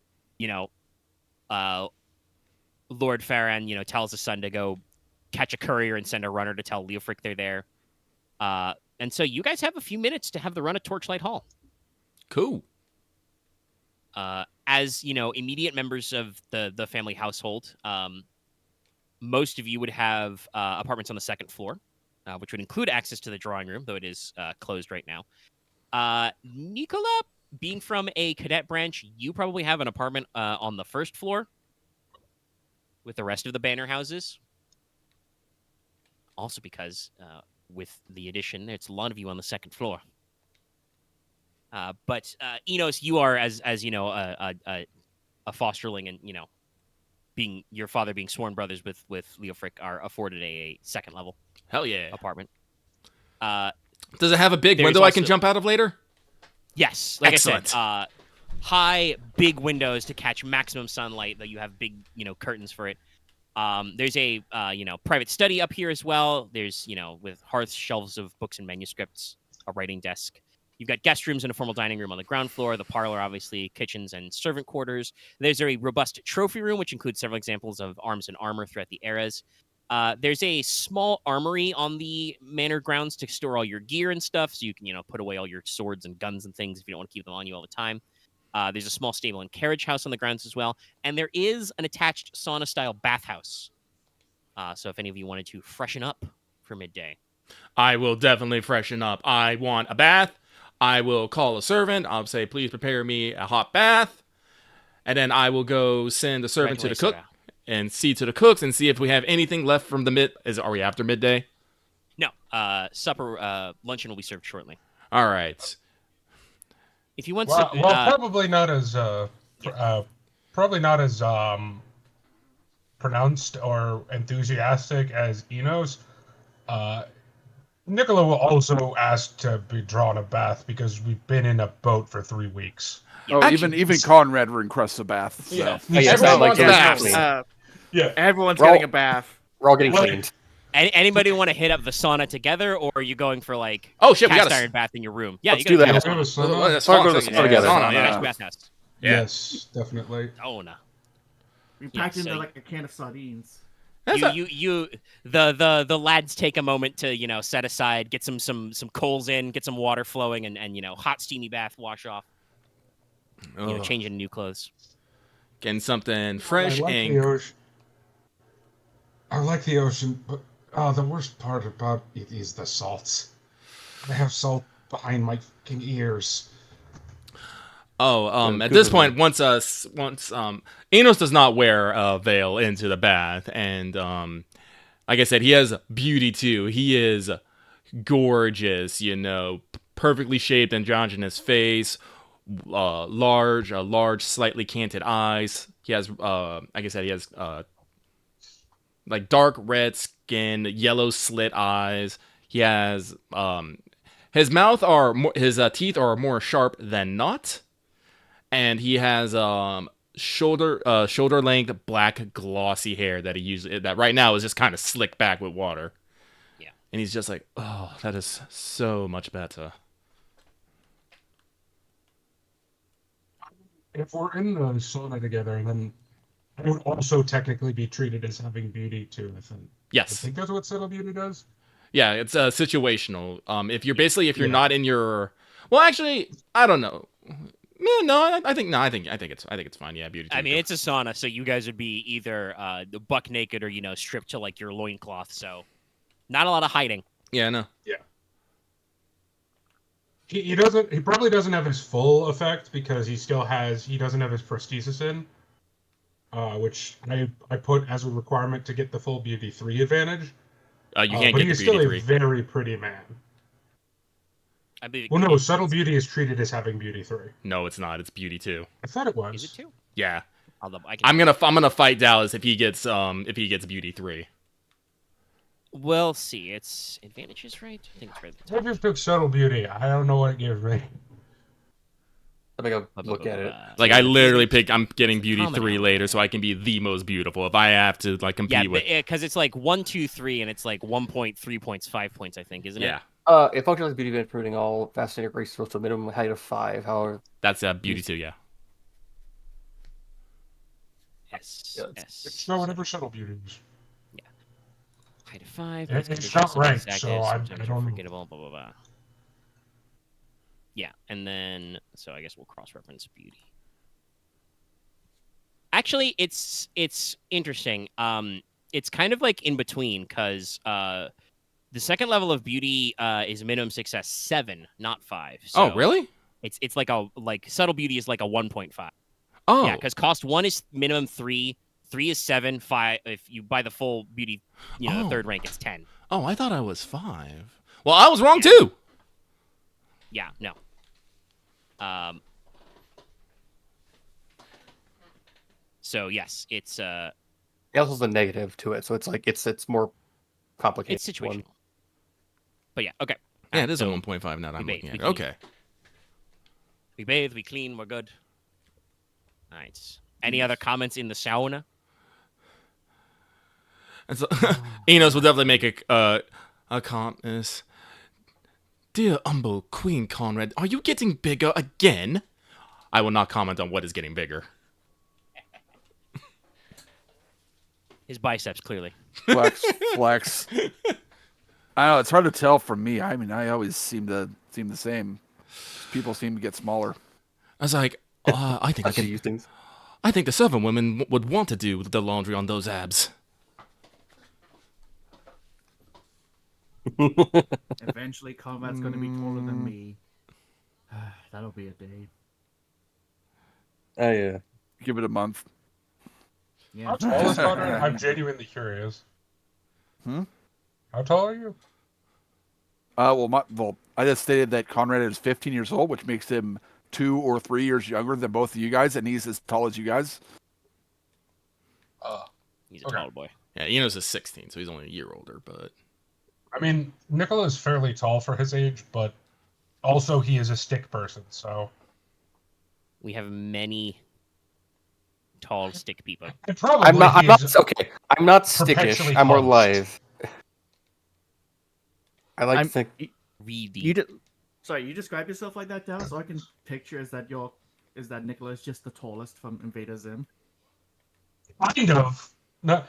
Farron, tells his son to go catch a courier and send a runner to tell Leofric they're there. And so you guys have a few minutes to have the run at Torchlight Hall. Cool. As immediate members of the family household, most of you would have apartments on the second floor, which would include access to the drawing room, though it is closed right now. Nicola, being from a cadet branch, you probably have an apartment on the first floor with the rest of the banner houses. Also because with the addition, it's a lot of you on the second floor. But Inos, you are as you know a fosterling, and being your father being sworn brothers with Leofric, are afforded a second level Hell yeah. apartment. Does it have a big There's window I can also- jump out of later? Yes, like Excellent. I said, high, big windows to catch maximum sunlight. Though you have big, curtains for it. There's a private study up here as well. There's with hearths, shelves of books and manuscripts, a writing desk. You've got guest rooms and a formal dining room on the ground floor. The parlor, obviously, kitchens and servant quarters. There's a robust trophy room, which includes several examples of arms and armor throughout the eras. There's a small armory on the manor grounds to store all your gear and stuff, so you can, put away all your swords and guns and things if you don't want to keep them on you all the time. There's a small stable and carriage house on the grounds as well, and there is an attached sauna-style bathhouse. So if any of you wanted to freshen up for midday. I will definitely freshen up. I want a bath. I will call a servant. I'll say, please prepare me a hot bath. And then I will go send a servant to the cook and see to the cooks and see if we have anything left from the Are we after midday? No. Luncheon will be served shortly. All right. If you want Well, some... probably not as pronounced or enthusiastic as Inos. Nicola will also ask to be drawn a bath because we've been in a boat for 3 weeks. Oh, Actually, even Konrad requests a bath. So. Yeah. Oh, yeah, Everyone sounds like wants a you're bath. clean. Yeah. Everyone's We're all- getting a bath. We're all getting Right. cleaned. Anybody want to hit up the sauna together, or are you going for Oh, shit, we cast gotta... iron bath in your room? Yeah, Let's you do gotta that. go to Let's the go to sauna. the Let's Let's go to the sauna sauna together. Sauna, Yeah, yeah. bathhouse. Yeah. Yes, definitely. Sauna. We packed Yeah, into so- like a can of sardines. The lads take a moment to set aside, get some coals in, get some water flowing, and hot steamy bath, wash off, Ugh. change into new clothes. Getting something fresh I like and... the ocean. I like the ocean, but the worst part about it is the salts. I have salt behind my fucking ears. Oh, Yeah, at good this one. point, once Inos does not wear a veil into the bath, and like I said, he has beauty too. He is gorgeous, perfectly shaped androgynous face, large, slightly canted eyes. He has, like I said, he has like dark red skin, yellow slit eyes. He has his teeth are more sharp than not. And he has shoulder length black glossy hair that he uses that right now is just kind of slicked back with water. Yeah. And he's just like, oh, that is so much better. If we're in the sauna together, then I would also technically be treated as having beauty too. I Yes. think that's what subtle beauty does. Yeah, it's situational. If you're Yeah. not in your, well, actually, I don't know. Yeah, no, I think it's fine. Yeah, beauty. I mean, it's a sauna, so you guys would be either buck naked or stripped to like your loincloth. So, not a lot of hiding. yeah, no. He doesn't. He probably doesn't have his full effect because he doesn't have his prosthesis in, which I put as a requirement to get the full beauty 3 advantage. You can't but get he's the still beauty a 3. very pretty man. I believe. Well, no, subtle beauty is treated as having beauty 3. No, it's not. It's beauty 2. I thought it was. Is it 2? Yeah. I can... I'm gonna fight Dallas if he gets beauty 3. We'll see. It's advantages, right? I think it's right at the I top. just took subtle beauty. I don't know what it gives me. Let me go look at it. Like I literally picked. I'm getting beauty Common 3 element. later, so I can be the most beautiful. If I have to like compete Yeah, with, because it's like 1, 2, 3, and it's like 1 point, 3 points, 5 points. I think, isn't yeah, it? It functions as beauty event, proving all fascinating races to a minimum height of 5. However, that's beauty 2. Yeah. Yes. Yeah, Yes. It's not whatever subtle beauty is. Height of 5. It's not ranked, so I don't... Forgettable, blah, blah, blah. Yeah, and then... So I guess we'll cross-reference beauty. Actually, it's interesting. It's kind of like in between, because the second level of beauty is minimum success 7, not 5. So Oh, really? It's like subtle beauty is like a 1.5. Oh. Yeah, because cost 1 is minimum 3, 3 is 7, 5. If you buy the full beauty, the third rank, it's 10. Oh, I thought I was 5. Well, I was wrong too. Yeah, no. So yes, it's It also has a negative to it, so it's like it's more complicated. It's situational. But yeah, okay. Yeah, it is so a 1.5 now that I'm we looking at bathe, it. Okay. We bathe, we clean, we're good. All right. Any other comments in the sauna? And so, Inos will definitely make a comment. Dear humble Queen Konrad, are you getting bigger again? I will not comment on what is getting bigger. His biceps, clearly. Flex, flex. I know it's hard to tell from me. I mean, I always seem the same. People seem to get smaller. I was like, I think I can use things. I think the servant women would want to do the laundry on those abs. Eventually, Konrad's going to be taller than me. That'll be a day. Oh yeah. Give it a month. Yeah. How tall is Konrad? I'm genuinely curious. How tall are you? Well, I just stated that Konrad is 15 years old, which makes him 2 or 3 years younger than both of you guys, and he's as tall as you guys. He's a tall boy. Yeah, Inos is 16, so he's only a year older, but... I mean, Nicola is fairly tall for his age, but also he is a stick person, so... We have many tall stick people. And probably I'm not he is okay. I'm not stickish. perpetually I'm more closed. live. I like to think. Really. Sorry, you describe yourself like that, Dallas, so I can picture is that Nicola is just the tallest from Invader Zim? Kind of. No.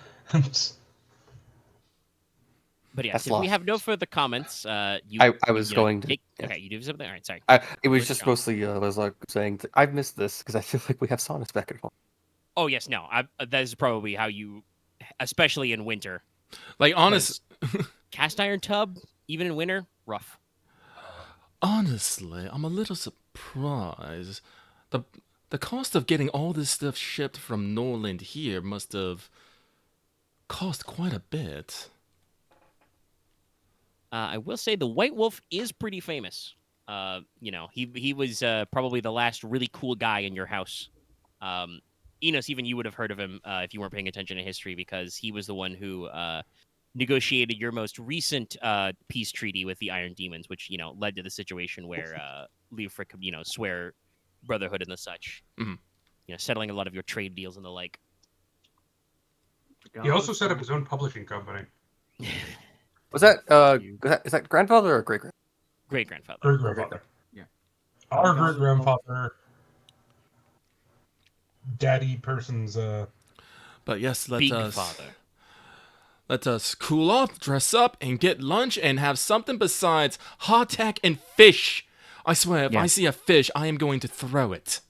But yes, That's if we lost. have no further comments, I was going to. Yeah. Okay, you do something? All right, sorry. It was Where's just it going? mostly Leslok saying that I've missed this because I feel like we have saunas back at home. Oh, yes, no. That is probably how you, especially in winter. Like, honest... Cast iron tub, even in winter, rough. Honestly, I'm a little surprised. The cost of getting all this stuff shipped from Norland here must have cost quite a bit. I will say the White Wolf is pretty famous. He was probably the last really cool guy in your house. Inos, even you would have heard of him if you weren't paying attention to history, because he was the one who negotiated your most recent peace treaty with the Iron Demons, which led to the situation where Leofric could swear brotherhood and the such. Mhm. Settling a lot of your trade deals and the like. He also set up his own publishing company. Was that is that grandfather or great grandfather? Great grandfather. Great-grandfather. Yeah. Our great-grandfather... Daddy person's... But yes, Big father. Let us cool off, dress up, and get lunch, and have something besides hardtack and fish. I swear, if I see a fish, I am going to throw it.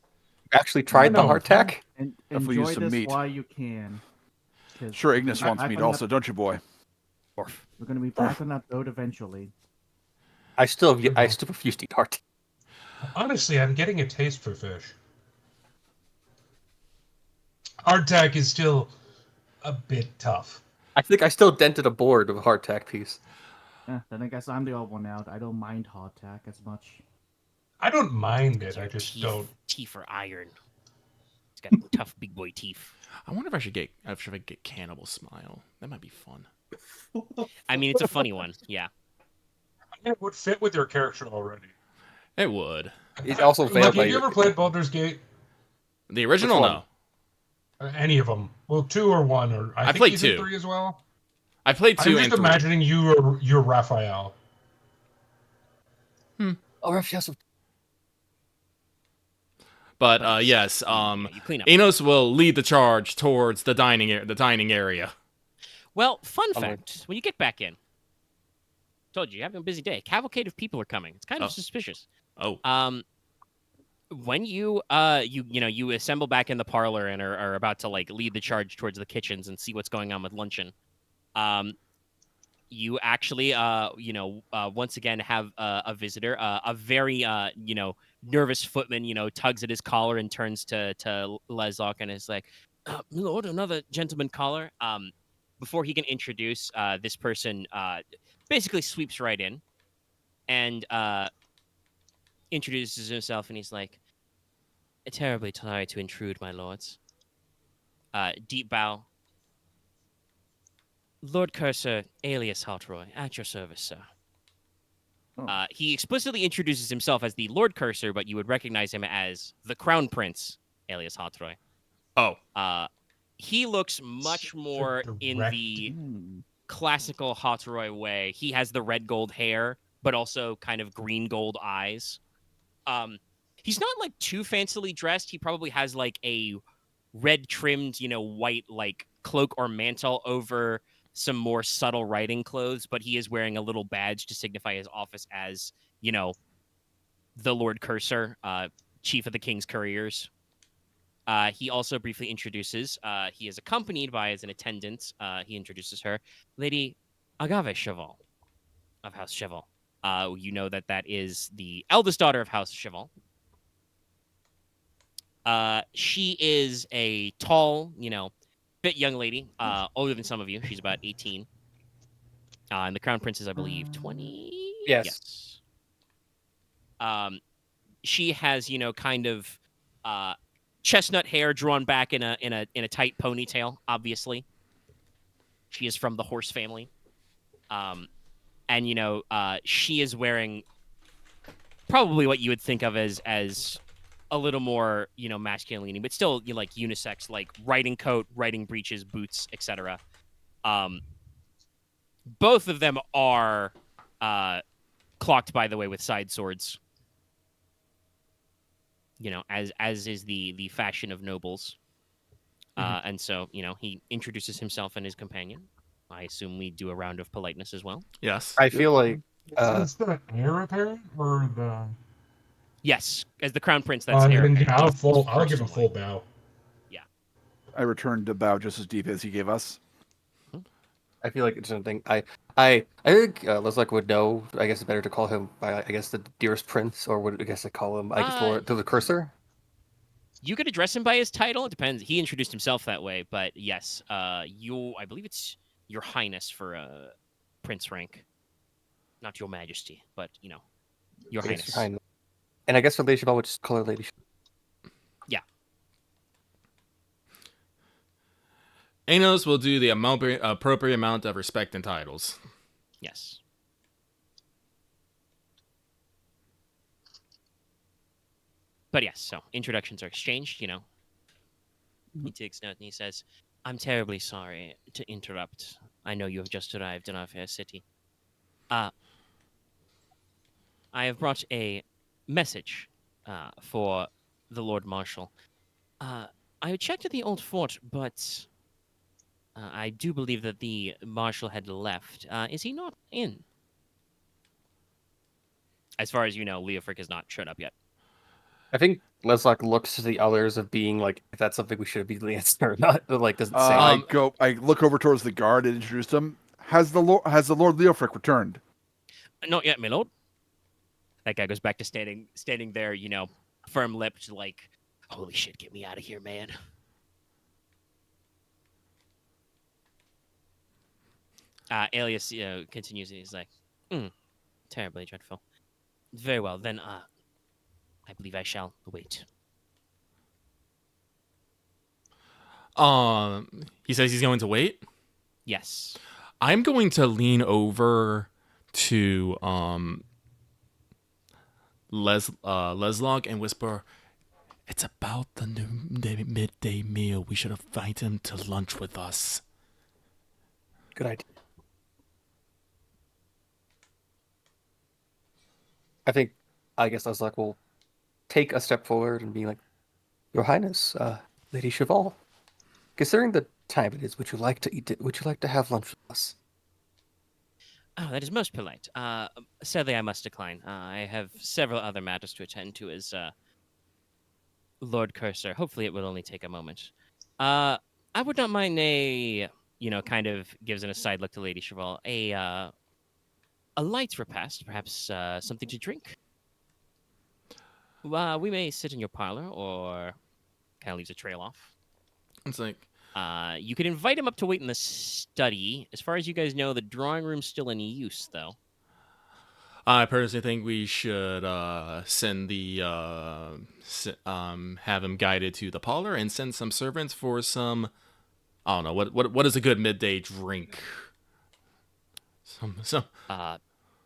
Actually tried the hardtack. And Definitely enjoy use some this meat. while you can. 'Cause Sure, Ignis wants back meat on also, don't you, boy? We're going to be back on that boat eventually. I still refuse to eat hardtack. Honestly, I'm getting a taste for fish. Hardtack is still a bit tough. I think I still dented a board with a hardtack piece. Then I guess I'm the odd one out. I don't mind hardtack as much. I don't mind it, I just don't. Teeth are iron. He's got tough big boy teeth. I wonder if I should get Cannibal Smile. That might be fun. I mean, it's a funny one. Yeah. It would fit with your character already. It would. It also failed. Like, have you ever played Baldur's Gate? The original, Which no. Any of them? Well, 2 or 1, or I think played he's in 2. 3 as well. I played 2 I'm and just 3. imagining you're Raphael. Oh, Raphael. But yes, You clean up. Inos will lead the charge towards the dining area. Well, fun I'm like- fact: when you get back in, told you're having a busy day. Cavalcade of people are coming. It's kind of Oh. suspicious. Oh. When you you assemble back in the parlor and are about to like lead the charge towards the kitchens and see what's going on with luncheon, you actually once again have a visitor, a very nervous footman, tugs at his collar and turns to Leslok and is like, Lord, another gentleman caller. Before he can introduce this person, basically sweeps right in and introduces himself, and he's like, terribly sorry to intrude, my lords. Deep bow. Lord Cursor, alias Hartroy, at your service, sir. Oh. He explicitly introduces himself as the Lord Cursor, but you would recognize him as the Crown Prince, alias Hartroy. Oh. He looks much more in Direct. the Hmm. classical Hartroy way. He has the red gold hair, but also kind of green gold eyes. He's not like too fancily dressed. He probably has like a red trimmed, white like cloak or mantle over some more subtle riding clothes, but he is wearing a little badge to signify his office as, the Lord Cursor, chief of the King's couriers. He also briefly introduces, he is accompanied by, as an attendant, he introduces her, Lady Agave Cheval of House Cheval. You know that is the eldest daughter of House Cheval. She is a tall, fit young lady, older than some of you. She's about 18. And the Crown Prince is, I believe, 20? Yes. She has, kind of chestnut hair drawn back in a tight ponytail, obviously. She is from the horse family. And she is wearing probably what you would think of as a little more, masculine leaning, but still, like unisex, like riding coat, riding breeches, boots, etc. Both of them are clocked, by the way, with side swords. As is the fashion of nobles. And so, he introduces himself and his companion. I assume we do a round of politeness as well. Yes. I feel like Is the heir apparent or the? Yes, as the Crown Prince, that's Then, heir. I'll give a full Personally. bow. I returned to bow just as deep as he gave us. I feel like it's something I think Leslok would know. I guess it's better to call him by I guess the dearest prince, or would I guess I call him Lord to the Cursor. You could address him by his title. It depends. He introduced himself that way, but yes, I believe it's Your Highness for prince rank, not Your Majesty, but Your I guess Highness. Your Highness. And I guess for Lady Cheval, would just call her Lady. Yeah. Inos will do the appropriate amount of respect and titles. Yes. But yes, so introductions are exchanged, He takes note and he says, I'm terribly sorry to interrupt. I know you have just arrived in our fair city. I have brought a message for the Lord Marshal. I checked at the old fort, but I do believe that the Marshal had left. Is he not in? As far as you know, Leofric has not showed up yet. I think Leslok looks to the others of being like, if that's something we should be answering or not. But like, doesn't say. I look over towards the guard and introduce him. Has the Lord Leofric returned? Not yet, my lord. That guy goes back to standing there, firm lipped, like, holy shit, get me out of here, man. Alias, continues. He's like, terribly dreadful. Very well, then, I believe I shall wait. He says he's going to wait. Yes. I'm going to lean over to Leslok and whisper, "It's about the midday meal. We should invite him to lunch with us." Good idea. I guess Leslok will take a step forward and be like, Your Highness, Lady Cheval, considering the time it is. Would you like to eat it? Would you like to have lunch with us? Oh, that is most polite. Sadly, I must decline. I have several other matters to attend to as Lord Cursor. Hopefully, it will only take a moment. I would not mind kind of gives an aside look to Lady Cheval, a light repast, perhaps something to drink. We may sit in your parlor, or kind of leaves a trail off. It's like, You could invite him up to wait in the study. As far as you guys know, the drawing room's still in use, though. I personally think we should send have him guided to the parlor and send some servants for some. I don't know what is a good midday drink. Some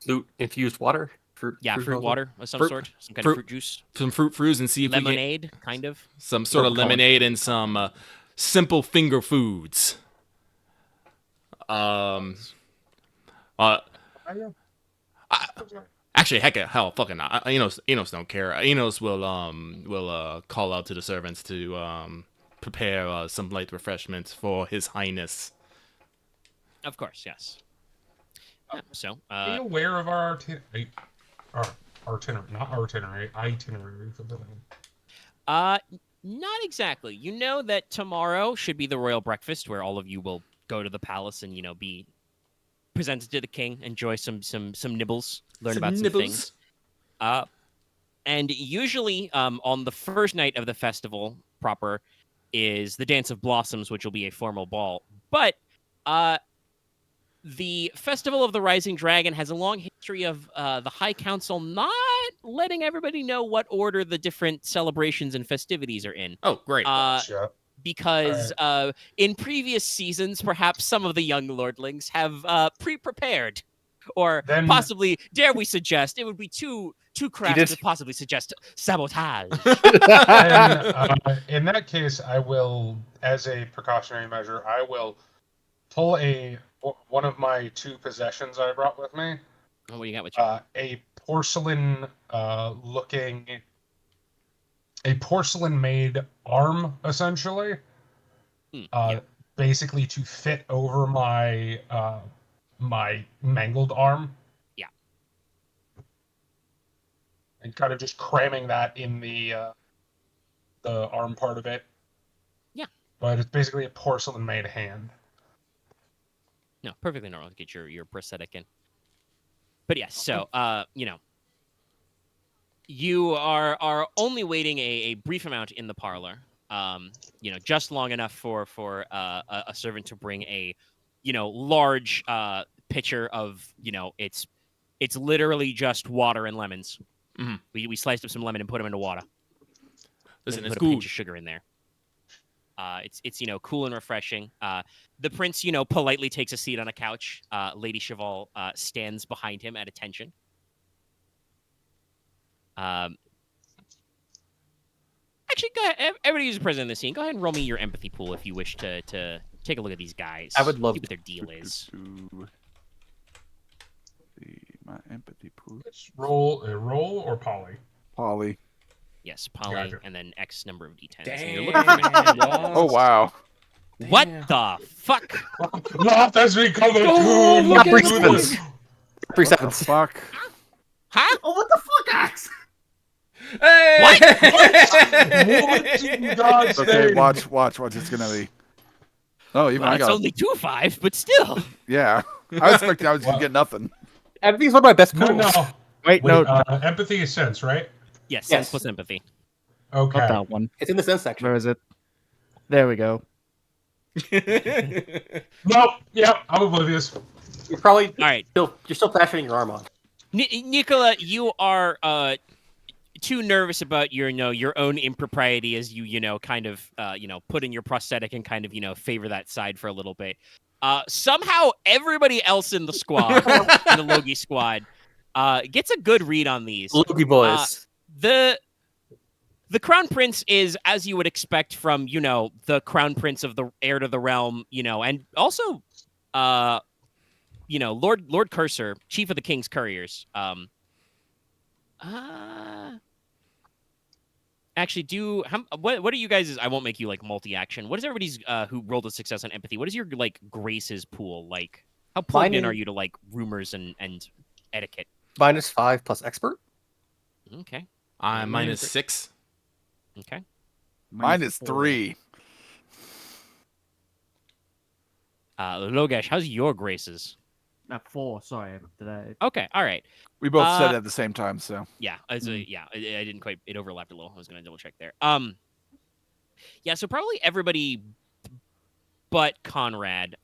Fruit infused water. Fruit water of some Fruit- sort, some kind of fruit juice, some fruits and see if lemonade, kind of. we get some sort of lemonade and some simple finger foods. Actually, hell, fucking not. Inos don't care. Inos will call out to the servants to prepare some light refreshments for His Highness. Of course, yes. So, Are you aware of our itinerary for the not exactly. You know that tomorrow should be the royal breakfast, where all of you will go to the palace and be presented to the king, enjoy some nibbles, learn about some things. And usually, on the first night of the festival proper, is the Dance of Blossoms, which will be a formal ball. But the Festival of the Rising Dragon has a long history of the High Council not letting everybody know what order the different celebrations and festivities are in. Oh, great. Because in previous seasons, perhaps some of the young lordlings have pre-prepared. Or possibly, dare we suggest, it would be too crass to possibly suggest sabotage. And, in that case, I will, as a precautionary measure, I will pull one of my two possessions I brought with me. Oh, what you got with you? A porcelain-made arm, essentially. Basically to fit over my my mangled arm. Yeah. And kind of just cramming that in the arm part of it. Yeah. But it's basically a porcelain-made hand. No, perfectly normal to get your prosthetic in. But yes, so you are only waiting a brief amount in the parlor. Just long enough for a servant to bring a large pitcher of it's literally just water and lemons. Mm-hmm. We sliced up some lemon and put them into water. Listen, it's put a pinch of sugar in there. It's cool and refreshing. The prince politely takes a seat on a couch. Lady Cheval stands behind him at attention. Actually, go ahead. Everybody who's present in the scene, go ahead and roll me your empathy pool if you wish to take a look at these guys. I would love see what their deal is. My empathy pool. Let's roll or poly? Poly. Yes, poly, Gotcha. And then X number of D10s. Damn. And you're looking for Oh wow. What the fuck? Loth has become a Oh, tool. look at this. 3 seconds. Fuck. Huh? Oh, what the fuck, Axe? Hey! What in God's Okay, name? watch. It's gonna be. Oh, even Well, I it's got. only 2-5, but still. Yeah. I was expecting I was gonna get nothing. Empathy is one of my best No, pools. no. Wait, Wait, no, empathy is sense, right? Yes, Yes. sense plus empathy. Okay. not that one. It's in the sense section. Where is it? There we go. Nope. Yep. I'm oblivious. You're probably All right. you're still fashioning your arm on. Nicola, you are too nervous about your own impropriety as you kind of put in your prosthetic and kind of favor that side for a little bit. Somehow everybody else in the squad, in the Logi squad, gets a good read on these. Logi boys. The Crown Prince is, as you would expect from the Crown Prince of the heir to the realm, and also Lord Cursor, chief of the King's couriers. actually what are you guys? I won't make you like multi-action. What is everybody's who rolled a success on empathy? What is your like graces pool like? How plugged in are you to like rumors and etiquette? -5 plus expert. Okay. I'm -6. Okay. Mine is 3. Logesh, how's your graces? 4. Sorry, did I? Okay. All right. We both said it at the same time, so. Yeah. I didn't quite. It overlapped a little. I was gonna double check there. Yeah. So probably everybody, but Konrad.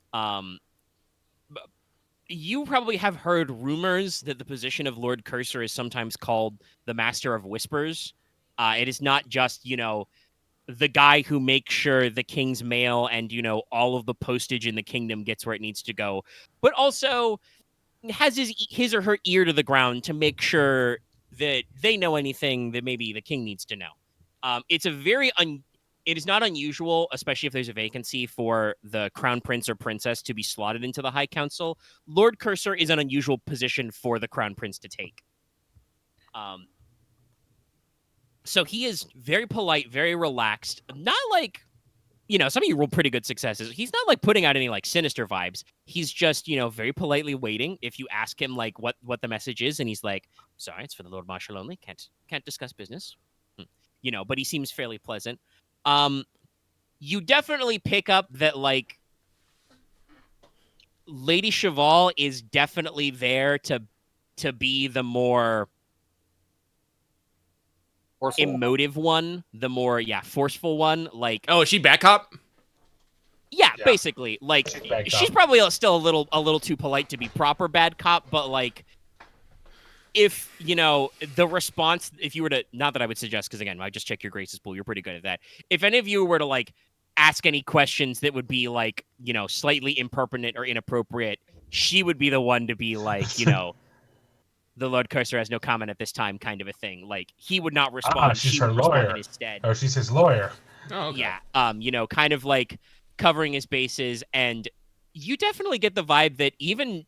You probably have heard rumors that the position of Lord Cursor is sometimes called the Master of Whispers. It is not just, the guy who makes sure the king's mail and, all of the postage in the kingdom gets where it needs to go, but also has his or her ear to the ground to make sure that they know anything that maybe the king needs to know. It's a very it is not unusual, especially if there's a vacancy, for the crown prince or princess to be slotted into the High Council. Lord Cursor is an unusual position for the crown prince to take. So he is very polite, very relaxed. Not like, some of you roll pretty good successes. He's not like putting out any like sinister vibes. He's just, very politely waiting. If you ask him like what the message is, and he's like, "Sorry, it's for the Lord Marshal only. Can't discuss business." But he seems fairly pleasant. You definitely pick up that like Lady Cheval is definitely there to be the more Forceful. emotive one, the more forceful one. Like, Oh, is she back up? yeah, Yeah. basically, like Backed she's up. probably still a little too polite to be proper bad cop, but like, if the response, if you were to, not that I would suggest, because again, I just check your graces pool, you're pretty good at that. If any of you were to like ask any questions that would be like, slightly impertinent or inappropriate, she would be the one to be like, the Lord Cursor has no comment at this time, kind of a thing. Like, he would not respond. she's She her would respond lawyer. in his stead. Oh, she's his lawyer. Oh, okay. Yeah. Kind of like covering his bases. And you definitely get the vibe that even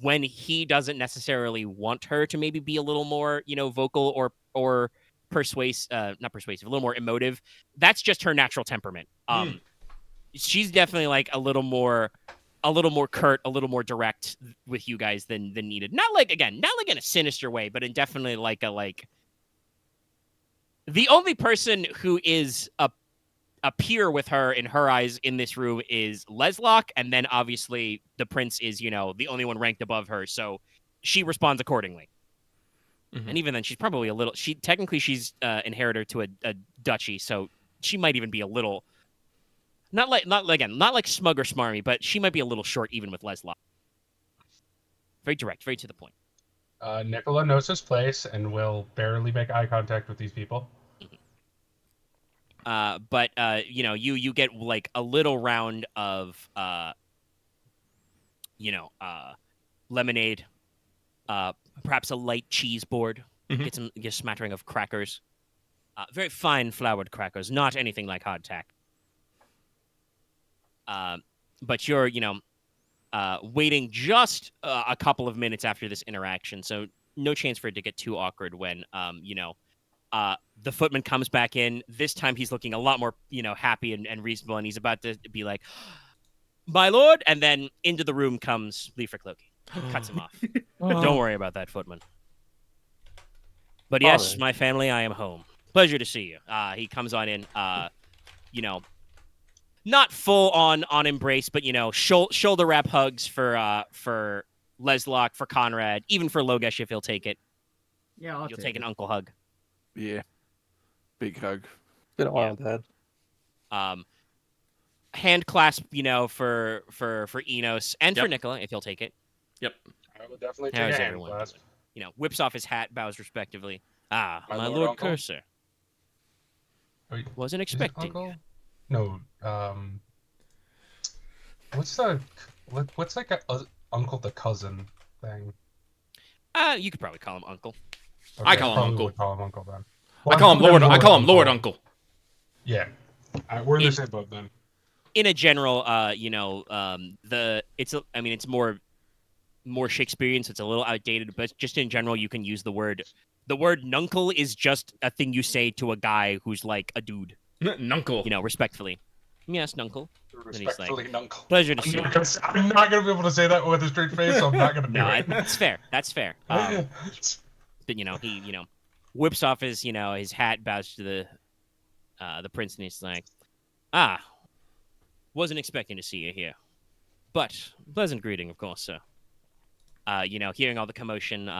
when he doesn't necessarily want her to maybe be a little more, vocal or not persuasive, a little more emotive, that's just her natural temperament. She's definitely like a little more curt, a little more direct with you guys than needed. Not like in a sinister way, but in definitely like the only person who is a peer with her in her eyes in this room is Leslok, and then obviously the prince is, the only one ranked above her, so she responds accordingly. Mhm. And even then, she's probably a little. She's inheritor to a duchy, so she might even be a little. Not like smug or smarmy, but she might be a little short even with Leslok. Very direct, very to the point. Nicola knows his place and will barely make eye contact with these people. But you get like a little round of lemonade, perhaps a light cheese board. Mhm. Get a smattering of crackers. Very fine floured crackers, not anything like hardtack. But you're, waiting just a couple of minutes after this interaction, so no chance for it to get too awkward when, the footman comes back in. This time he's looking a lot more, happy and reasonable, and he's about to be like, "My lord," and then into the room comes Leslok Loki. Cuts him off. Don't worry about that, footman. But yes, Alright. my family, I am home. Pleasure to see you. He comes on in, not full on embrace, but shoulder wrap hugs for Leslok, for Konrad, even for Logesh if he'll take it. Yeah, I'll You'll take it. an uncle hug. Yeah. Big hug. Been a while, Dad. Hand clasp, for Inos and for Yep. Nicola if he'll take it. Yep. I will definitely How's take a hand everyone clasp. doing? Whips off his hat, bows respectively. My My Lord Lord Uncle? Cursor. Wait, Wasn't is it expecting uncle? you. No. What's like a uncle to cousin thing? You could probably call him uncle. Okay, I call him probably uncle. would call him uncle then. I call him Lord. I call him Lord Uncle. Yeah, we're in the It- same boat then. In a general, it's more Shakespearean, so it's a little outdated, but just in general, you can use the word The word nuncle is just a thing you say to a guy who's like a dude, Nuncle. you know, respectfully. Yes, nuncle. And he's like, Respectfully, nuncle. pleasure to see you. I'm not gonna be able to say that with a straight face, so I'm not gonna do No, it. that's fair. That's fair. But you know, he whips off his his hat, bows to the prince, and he's like, wasn't expecting to see you here, but pleasant greeting, of course, sir. Hearing all the commotion,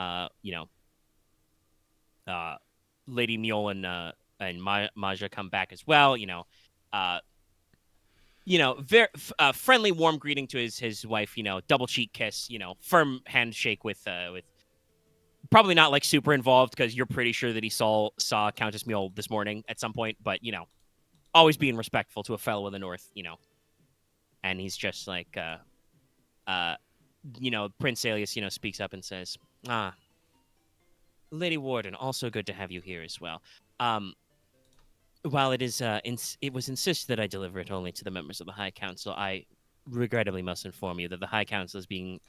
Lady Mule and Maja come back as well. Very friendly, warm greeting to his wife. Double cheek kiss. Firm handshake with probably not like super involved because you're pretty sure that he saw Countess Mule this morning at some point. But always being respectful to a fellow of the North. And he's just like Prince Alias speaks up and says, Lady Warden, also good to have you here as well. While it was insisted that I deliver it only to the members of the High Council, I regrettably must inform you that the High Council is being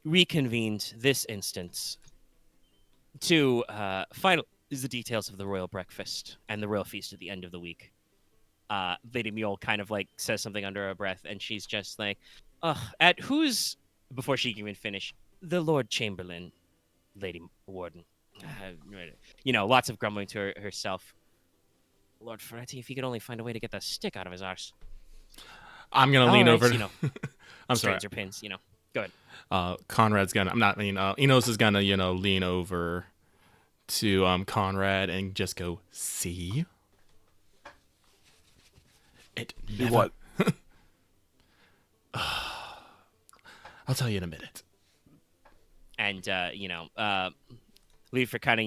reconvened this instance to finalize the details of the royal breakfast and the royal feast at the end of the week. Lady Mule kind of like says something under her breath, and she's just like, at whose, before she can even finish, the Lord Chamberlain, Lady Warden. Lots of grumbling to herself. Lord Ferretti, if he could only find a way to get that stick out of his arse. I'm gonna lean over. I'm sorry. Strains or pins. Go ahead. Konrad's gonna. I'm not. Inos is gonna. Lean over to Konrad and just go. See. It never... What? I'll tell you in a minute. And Leofric kind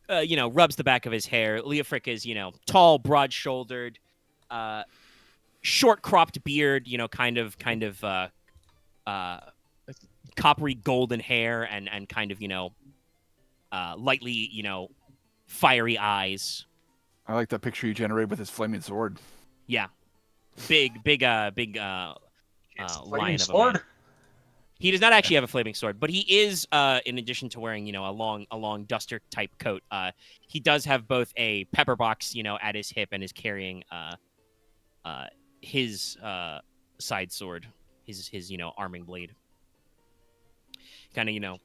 of rubs the back of his hair. Leofric is tall, broad-shouldered, short cropped beard. Kind of coppery golden hair and kind of lightly fiery eyes. I like that picture you generated with his flaming sword. Yeah, big lion of sword. a man. He does not actually have a flaming sword, but he is, in addition to wearing, a long duster type coat, he does have both a pepper box, at his hip, and is carrying his side sword, his arming blade. Kind of,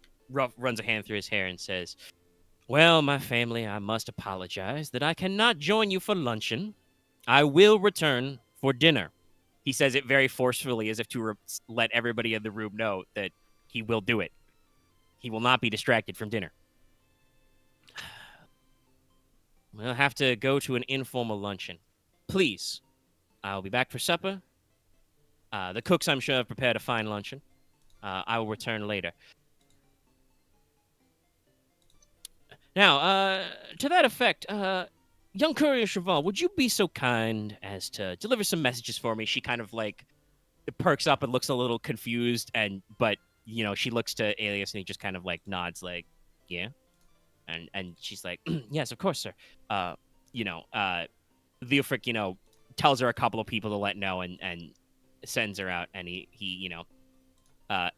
runs a hand through his hair and says, "Well, my family, I must apologize that I cannot join you for luncheon. I will return for dinner." He says it very forcefully, as if to let everybody in the room know that he will do it. He will not be distracted from dinner. We'll have to go to an informal luncheon. Please, I'll be back for supper. The cooks, I'm sure, have prepared a fine luncheon. I will return later. Now, to that effect, young Courier Cheval, would you be so kind as to deliver some messages for me? She kind of like perks up and looks a little confused, but she looks to Alias and he just kind of like nods, like, yeah, and she's like, yes, of course, sir. Leofric, tells her a couple of people to let know and sends her out, and he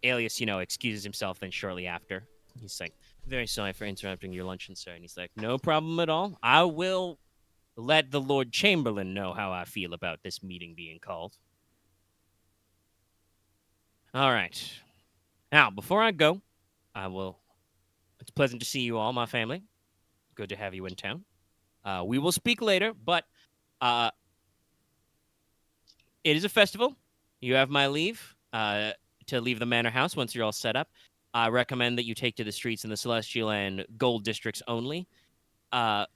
Alias, excuses himself. Then shortly after, he's like, very sorry for interrupting your luncheon, sir, and he's like, no problem at all. I will let the Lord Chamberlain know how I feel about this meeting being called. All right. Now, before I go, it's pleasant to see you all, my family. Good to have you in town. We will speak later, but it is a festival. You have my leave to leave the manor house once you're all set up. I recommend that you take to the streets in the Celestial and Gold districts only. I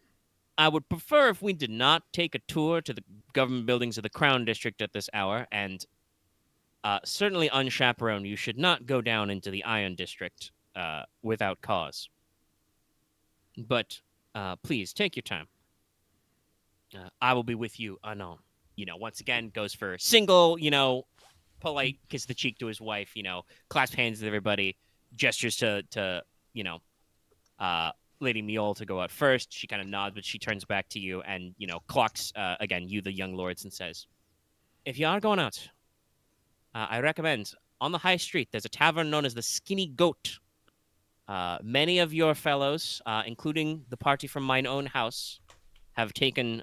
would prefer if we did not take a tour to the government buildings of the Crown District at this hour, and certainly unchaperoned, you should not go down into the Iron District without cause. But please, take your time. I will be with you anon. Once again, goes for single, polite kiss the cheek to his wife, clasp hands with everybody, gestures to Lady Mule to go out first. She kind of nods, but she turns back to you and, clocks, again, you, the young lords, and says, if you are going out, I recommend on the high street, there's a tavern known as the Skinny Goat. Many of your fellows, including the party from mine own house, have taken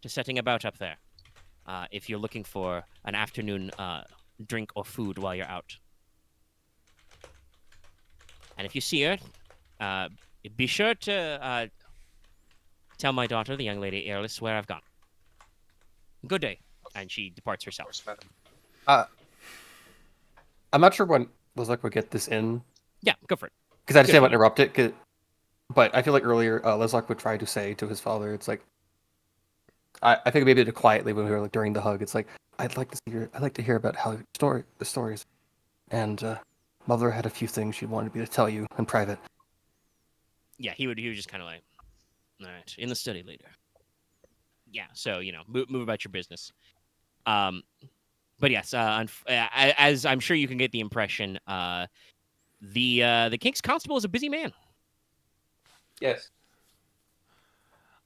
to setting about up there. If you're looking for an afternoon drink or food while you're out. And if you see her, be sure to tell my daughter, the young lady Airless, where I've gone. Good day. And she departs herself. I'm not sure when Leslok would get this in. Yeah, go for it. Because I just didn't want to interrupt it. But I feel like earlier, Leslok would try to say to his father, it's like, I think maybe quietly when we were like during the hug, it's like, I'd like to hear about how the stories. And Mother had a few things she wanted me to tell you in private. Yeah, he would just kind of like, all right, in the study later. Yeah, so, move about your business. But yes, as I'm sure you can get the impression, the King's Constable is a busy man. Yes.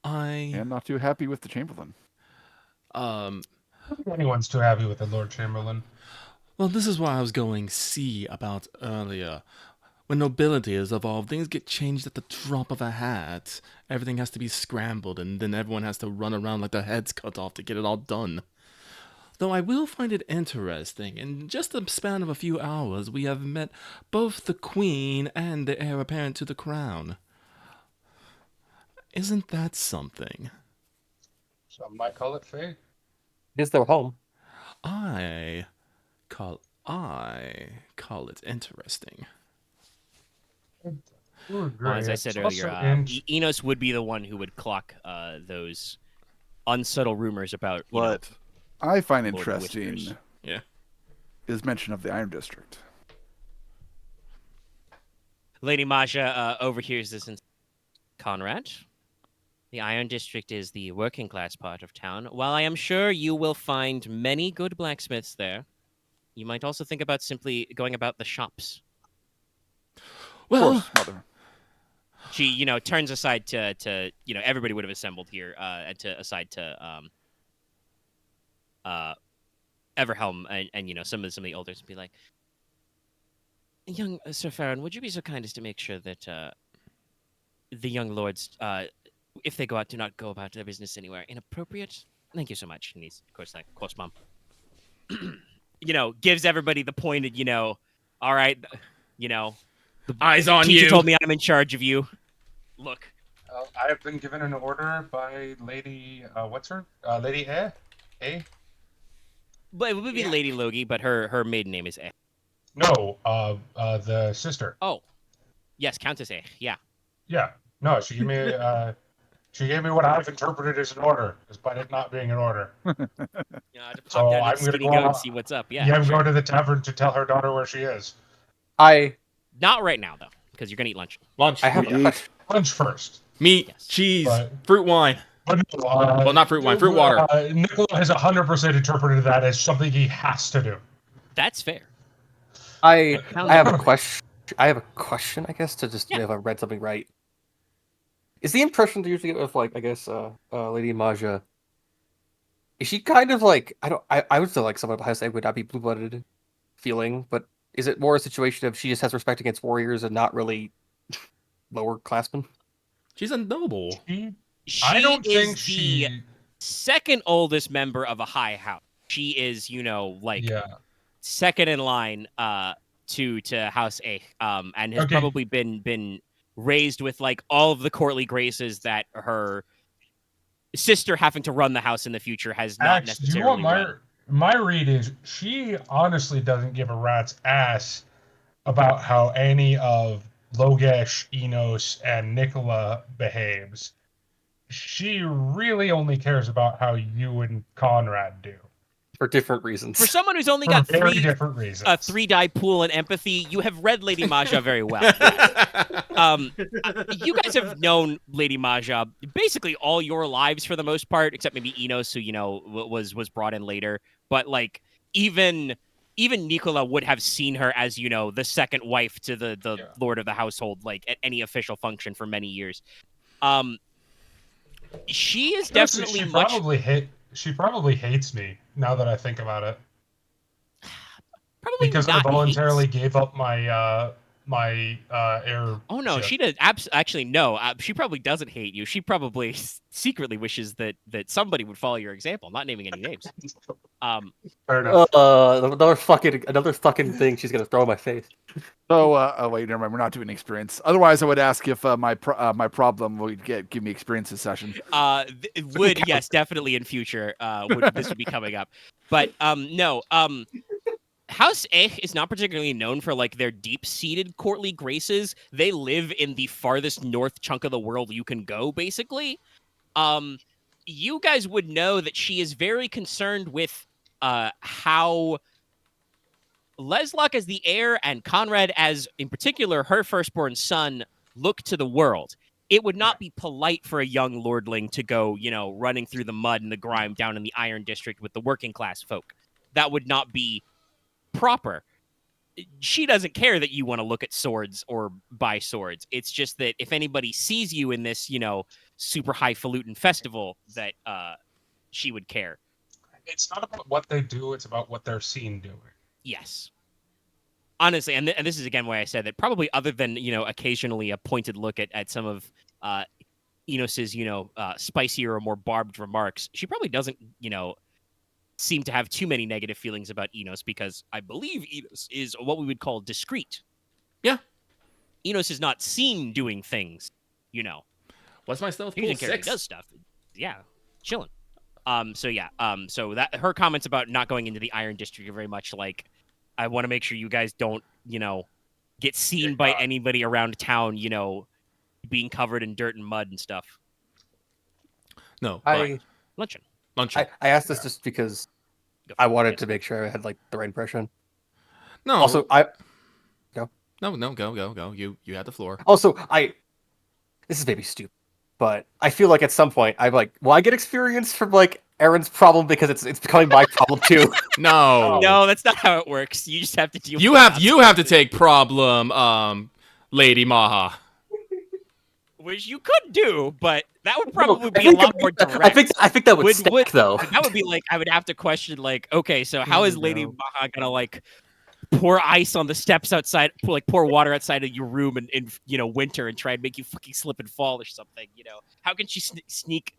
And not too happy with the Chamberlain. Anyone's too happy with the Lord Chamberlain. Well, this is what I was going to see about earlier. When nobility is evolved, things get changed at the drop of a hat. Everything has to be scrambled, and then everyone has to run around like their heads cut off to get it all done. Though I will find it interesting, in just the span of a few hours, we have met both the Queen and the heir apparent to the crown. Isn't that something? Some might call it fate. Is their home? I call it interesting. Well, as I said earlier, Inos would be the one who would clock those unsubtle rumors about what I find Lord interesting Whispers. is mention of the Iron District. Lady Maja overhears this and Konrad, the Iron District is the working class part of town. While I am sure you will find many good blacksmiths there, you might also think about simply going about the shops. Well, Of course, Mother. She, turns aside to everybody would have assembled here, aside to Everhelm and some of the elders would be like, young Sir Farron, would you be so kind as to make sure that the young lords, if they go out, do not go about their business anywhere inappropriate? Thank you so much. And he's, of course, Mom. Gives everybody the pointed, all right, the eyes on teacher you. told me I'm in charge of you. Look. I have been given an order by Lady, what's her? Lady Eh? Eh? But it would be Lady Logi, but her maiden name is Eh. No, the sister. Oh, yes, Countess Eh. Yeah. Yeah. No, she gave me what I've interpreted as an order, despite it not being an order. So I'm going to go and see what's up. Yeah, I'm going to the tavern to tell her daughter where she is. Not right now, though, because you're going to eat lunch. I have a question. Lunch first. Meat, cheese, fruit wine. But no, well, not fruit wine, fruit water. Nicola has 100% interpreted that as something he has to do. That's fair. I have a question. I guess, to just if I read something right. Is the impression to usually get with Lady Maja? Is she kind of like I would still like someone has would not be blue-blooded feeling, but is it more a situation of she just has respect against warriors and not really lower classmen? She's a noble. I don't think the second oldest member of a high house. She is, second in line to House A, and has probably been raised with all of the courtly graces that her sister having to run the house in the future has not necessarily. My read is she honestly doesn't give a rat's ass about how any of Logesh, Inos, and Nicola behaves. She really only cares about how you and Konrad do. For different reasons. For someone who's only got different reasons. A 3-die pool and empathy, you have read Lady Maja very well. You guys have known Lady Maja basically all your lives for the most part, except maybe Inos, who was brought in later. But even Nicola would have seen her as the second wife to the lord of the household, at any official function for many years. She is definitely She probably hates me now that I think about it. Probably because not I voluntarily gave up my my air. Oh no, ship. she does. Actually, no. She probably doesn't hate you. She probably secretly wishes that somebody would follow your example. Not naming any names. Fair enough. Another fucking thing she's gonna throw in my face. So, wait, never mind. We're not doing experience. Otherwise, I would ask if my problem would give me experience this session. It would, yes, definitely in future. This would be coming up, but no. House Ech is not particularly known for like their deep-seated courtly graces. They live in the farthest north chunk of the world you can go, basically. You guys would know that she is very concerned with how Leslok as the heir and Konrad as, in particular, her firstborn son look to the world. It would not be polite for a young lordling to go, running through the mud and the grime down in the Iron District with the working class folk. That would not be proper. She doesn't care that you want to look at swords or buy swords. It's just that if anybody sees you in this, super highfalutin festival, that she would care. It's not about what they do; it's about what they're seen doing. Yes. Honestly, and this is again why I said that probably other than, occasionally a pointed look at some of Inos's, spicier or more barbed remarks, she probably doesn't, seem to have too many negative feelings about Inos, because I believe Inos is what we would call discreet. Yeah. Inos is not seen doing things, What's my stealth He pool? doesn't care if 6? he does stuff. Yeah, chilling. So that her comments about not going into the Iron District are very much like, I want to make sure you guys don't, get seen by anybody around town, being covered in dirt and mud and stuff. No, Luncheon. I asked this just because I wanted to make sure I had like the right impression. No. Also, go. You had the floor. Also, this is maybe stupid, but I feel like at some point I'm like, will I get experience from like Aren's problem because it's becoming my problem too? No, that's not how it works. You just have to deal. You have to take problem, Lady Maha. Which you could do, but that would probably be a lot more direct. I think that would stick, though. That would be like, I would have to question, like, okay, so how is Lady Maha gonna like pour ice on the steps outside, like pour water outside of your room in winter and try and make you fucking slip and fall or something? How can she sneak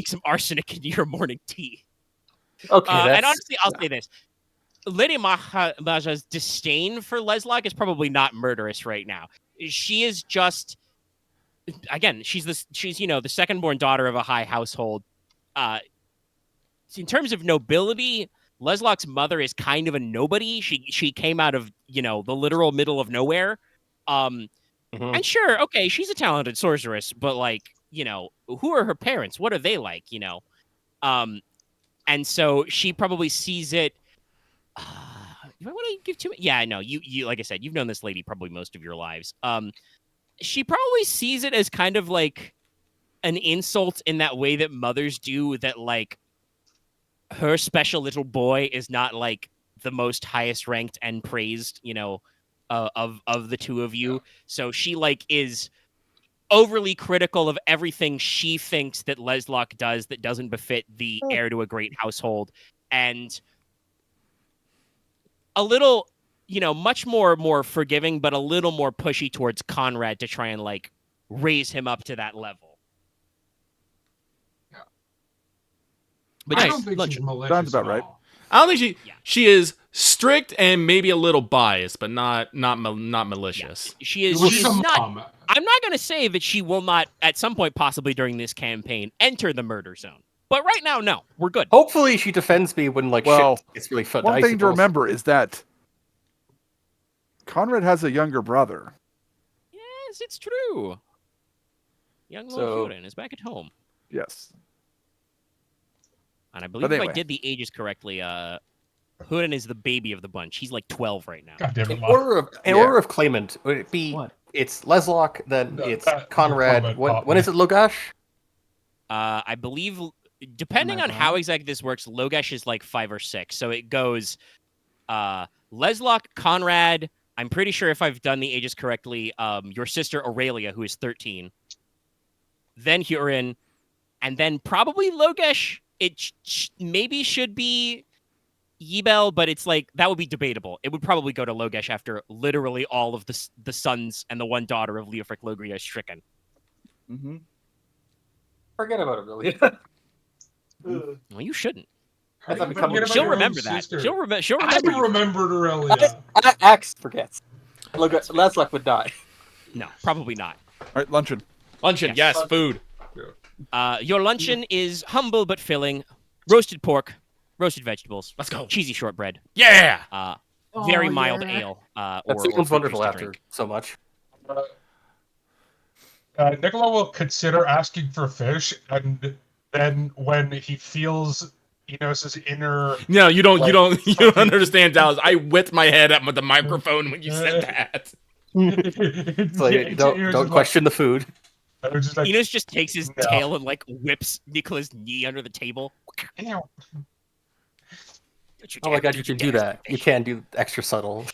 some arsenic into your morning tea? Okay, and honestly, I'll say this: Lady Maha's disdain for Leslok is probably not murderous right now. She is just. Again, she's the second-born daughter of a high household. In terms of nobility, Leslok's mother is kind of a nobody. She came out of the literal middle of nowhere. And sure, okay, she's a talented sorceress, but like who are her parents? What are they like? And so she probably sees it. Do I want to give too much? Yeah, I know you. Like I said, you've known this lady probably most of your lives. She probably sees it as kind of like an insult in that way that mothers do, that like her special little boy is not like the most highest ranked and praised, of the two of you. So she like is overly critical of everything she thinks that Leslok does that doesn't befit the heir to a great household, and a little much more forgiving, but a little more pushy towards Konrad to try and like raise him up to that level. Yeah. But I don't think she's malicious. Sounds about right. I don't think she is strict and maybe a little biased, but not malicious. Yeah. She's not. I'm not going to say that she will not at some point, possibly during this campaign, enter the murder zone. But right now, no, we're good. Hopefully, she defends me when shit it's really fun. One thing to remember is that Konrad has a younger brother. Yes, it's true. Young Lord Hurin is back at home. Yes. And I believe if I did the ages correctly, Hurin is the baby of the bunch. He's like 12 right now. In order of claimant, would it be it's Leslok, then it's Konrad. When is it Logesh? I believe, depending on how exactly this works, Logesh is like 5 or 6. So it goes Leslok, Konrad. I'm pretty sure if I've done the ages correctly, your sister Aurelia, who is 13, then Hurin, and then probably Logesh. It maybe should be Yibel, but it's like that would be debatable. It would probably go to Logesh after literally all of the sons and the one daughter of Leofric Logria is stricken. Mm-hmm. Forget about it, really. Well, you shouldn't. As I Forget become, about She'll your own remember that. sister. She'll remember. I You. remembered Aurelia. Axe forgets. Look, Leslok would die. No, probably not. All right, luncheon. Luncheon, yes, food. Your luncheon is humble but filling: roasted pork, roasted vegetables, Let's go. cheesy shortbread, Yeah. very Oh, mild yeah. ale. That Or sounds fruit wonderful juice to after drink. so much. Nicola will consider asking for fish, and then when he feels Enos's inner No, you don't fucking- understand, Dallas. I whipped my head up with the microphone when you said that. It's like, don't question the food. I was just like, Inos just takes his No. tail and like whips Nicola's knee under the table. "Ew." Don't you Oh dare- my god, don't you can dare do ask that. for You fish. can do extra subtle.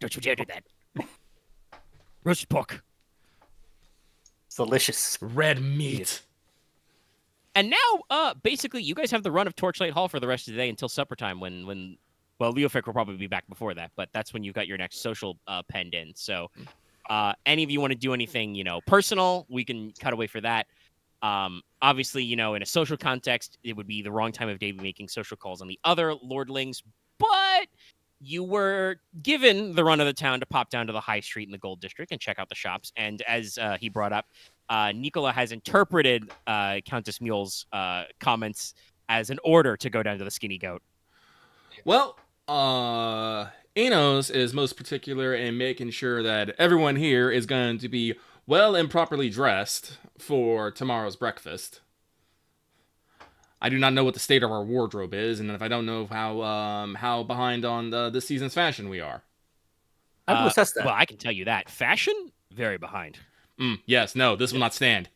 Don't you dare do that. Roasted pork. It's delicious. Red meat. And now, basically, you guys have the run of Torchlight Hall for the rest of the day until supper time. When well, Leofric will probably be back before that, but that's when you've got your next social penned in. So, any of you want to do anything, personal, we can cut away for that. Obviously, in a social context, it would be the wrong time of day to be making social calls on the other lordlings, but you were given the run of the town to pop down to the high street in the Gold District and check out the shops. And as he brought up, Nicola has interpreted Countess Mule's comments as an order to go down to the Skinny Goat. Well, Inos is most particular in making sure that everyone here is going to be well and properly dressed for tomorrow's breakfast. I do not know what the state of our wardrobe is, and if I don't know how behind on this season's fashion we are. I will assess that. Well, I can tell you that. Fashion, very behind. Yes, no, this will not stand.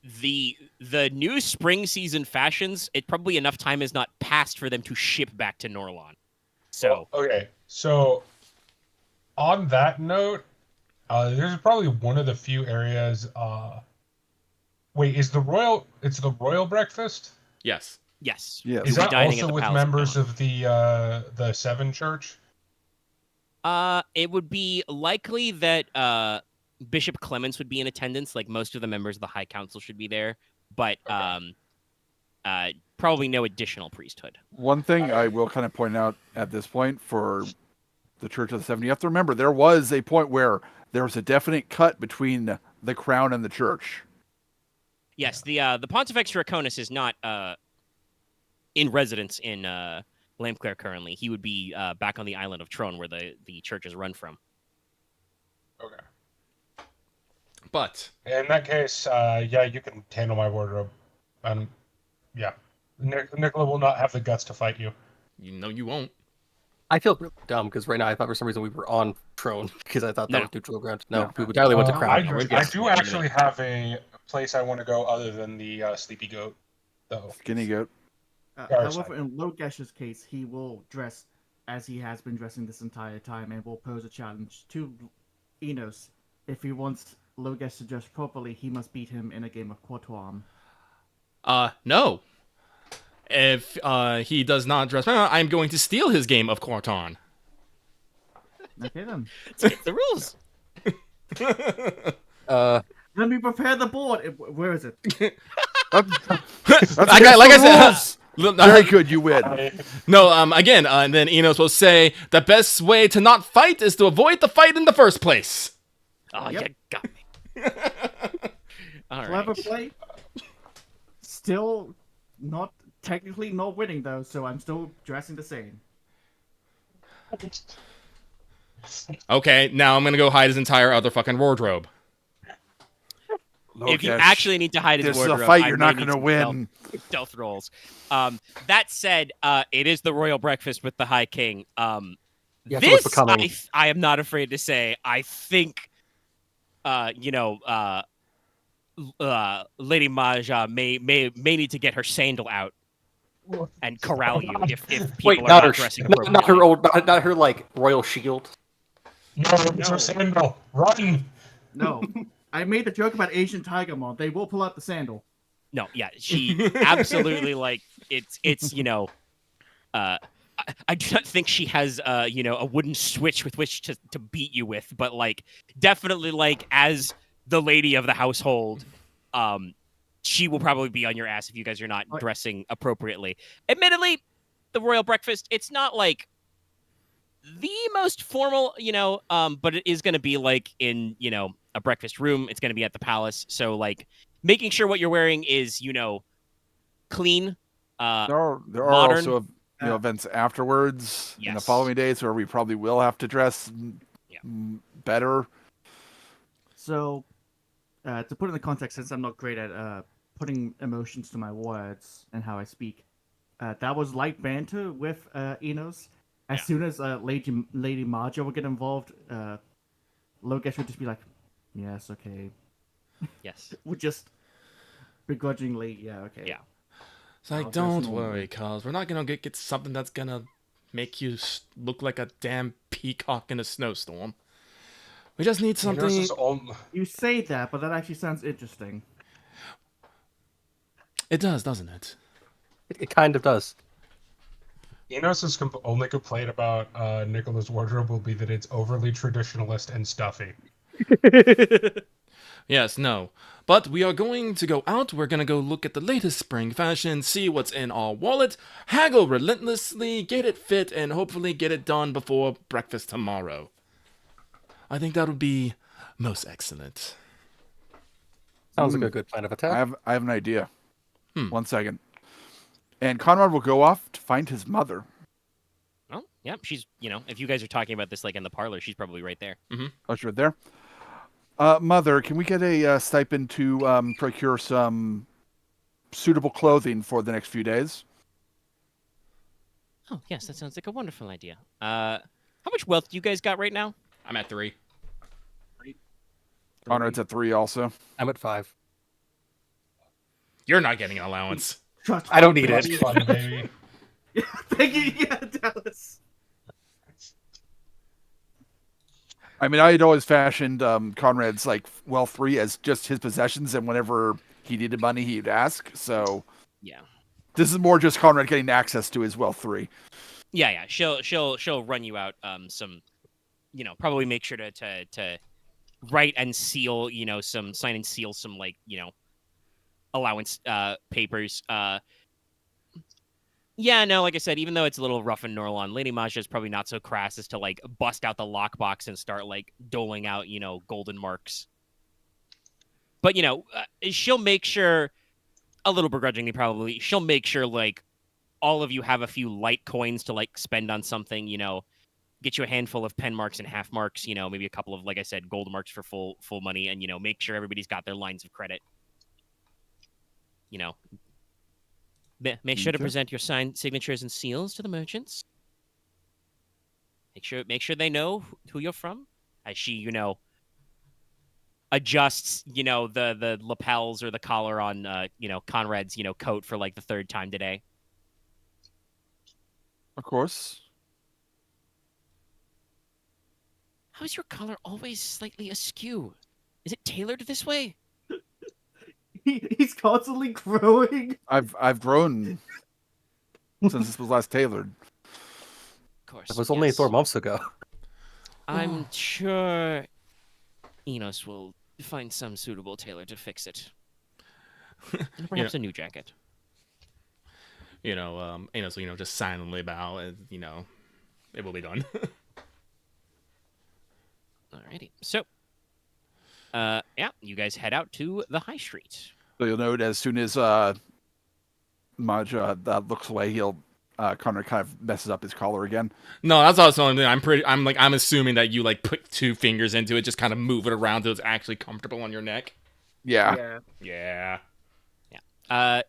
The new spring season fashions, it probably enough time has not passed for them to ship back to Norlon. So Okay, so on that note, there's probably one of the few areas. Wait, it's the royal breakfast? Yes. yes, Yes. You'll Is be that dining at also the with Palace of members Dawn. of the Seven Church? It would be likely that Bishop Clements would be in attendance. Like most of the members of the High Council should be there, but probably no additional priesthood. One thing I will kind of point out at this point for the Church of the Seven, you have to remember there was a point where there was a definite cut between the crown and the church. Yes, the Pontifex Draconis is not in residence in Lampeclair currently. He would be back on the island of Trone, where the church is run from. Okay. But In that case, yeah, you can handle my wardrobe. Yeah. Nicola will not have the guts to fight you. you know you won't. I feel really dumb because right now I thought for some reason we were on Trone because I thought that No. was neutral ground. No, we entirely went to Crown. I do actually have a place I want to go other than the Sleepy Goat, though. Skinny goat. Parasite. However, in Logesh's case, he will dress as he has been dressing this entire time and will pose a challenge to Inos. If he wants Logesh to dress properly, he must beat him in a game of Quartoam. No. If he does not dress well, I'm going to steal his game of Quarton. Okay then. Let's get the rules. Let me prepare the board. Where is it? Very good, you win. No, again, and then Inos will say, the best way to not fight is to avoid the fight in the first place. Oh, Yep. you got me. All Clever right. play. Still not technically not winning though, so I'm still dressing the same. Okay, now I'm gonna go hide his entire other fucking wardrobe. If you Logesh, actually need to hide his this is wardrobe, a fight I you're may not need going to some win. Stealth rolls. That said, it is the royal breakfast with the High King. You have to look This for coming. I am not afraid to say. I think, Lady Maja may need to get her sandal out and corral you if people Wait, are not not her, dressing not her appropriately. old, not her like royal shield. No, it's her sandal. Run! No. I made the joke about Asian Tigermon. They will pull out the sandal. No, yeah, she absolutely like it's I do not think she has, a wooden switch with which to beat you with, but like definitely like as the lady of the household, she will probably be on your ass if you guys are not dressing appropriately. Admittedly, the royal breakfast, it's not like the most formal, but it is going to be like in, a breakfast room. It's going to be at the palace. So like making sure what you're wearing is, clean, There are modern. also events afterwards in the Yes. following days where we probably will have to dress better. So, to put in the context, since I'm not great at putting emotions to my words and how I speak, that was light banter with Inos. As soon as Lady Marja would get involved, Logesh would just be like, "Yes, okay." Yes. Would just begrudgingly, yeah, okay. Yeah. It's like, don't worry, cuz we're not gonna get something that's gonna make you look like a damn peacock in a snowstorm. We just need something. You say that, but that actually sounds interesting. It does, doesn't it? It kind of does. Enos' only complaint about Nicola's wardrobe will be that it's overly traditionalist and stuffy. Yes, no. But we are going to go out. We're going to go look at the latest spring fashion, see what's in our wallet, haggle relentlessly, get it fit, and hopefully get it done before breakfast tomorrow. I think that would be most excellent. Sounds like a good plan of attack. I have an idea. 1 second. And Konrad will go off to find his mother. Oh, yeah. She's, if you guys are talking about this like in the parlor, she's probably right there. Mm-hmm. Oh, she's right there. Mother, can we get a stipend to procure some suitable clothing for the next few days? Oh, yes, that sounds like a wonderful idea. How much wealth do you guys got right now? I'm at 3. Konrad's at 3 also. I'm at 5. You're not getting an allowance. I don't need it. Fun, baby. Thank you, Dallas. I mean, I had always fashioned Konrad's wealth 3 as just his possessions, and whenever he needed money, he'd ask. So, Yeah. this is more just Konrad getting access to his wealth 3. Yeah. She'll run you out some, probably make sure to write and seal, sign and seal some allowance papers. Yeah, no, like I said, even though it's a little rough and Norlon, Lady Maja is probably not so crass as to bust out the lockbox and start doling out, golden marks. But she'll make sure, a little begrudgingly probably, she'll make sure all of you have a few light coins to spend on something. Get you a handful of pen marks and half marks. Maybe a couple of, like I said, gold marks for full money, and make sure everybody's got their lines of credit. Make sure to present your signed signatures and seals to the merchants. Make sure they know who you're from. As she, adjusts, the lapels or the collar on, Konrad's, coat for the third time today. Of course. How is your collar always slightly askew? Is it tailored this way? He's constantly growing. I've grown since this was last tailored. Of course. It was only 4 months ago. I'm sure Inos will find some suitable tailor to fix it. And perhaps a new jacket. Inos will, just silently bow and, it will be done. Alrighty. So, you guys head out to the high street. So you'll note as soon as Maja looks away, Konrad kind of messes up his collar again. No, that's also something I'm assuming that you put 2 fingers into it, just kind of move it around till it's actually comfortable on your neck. Yeah. Yeah.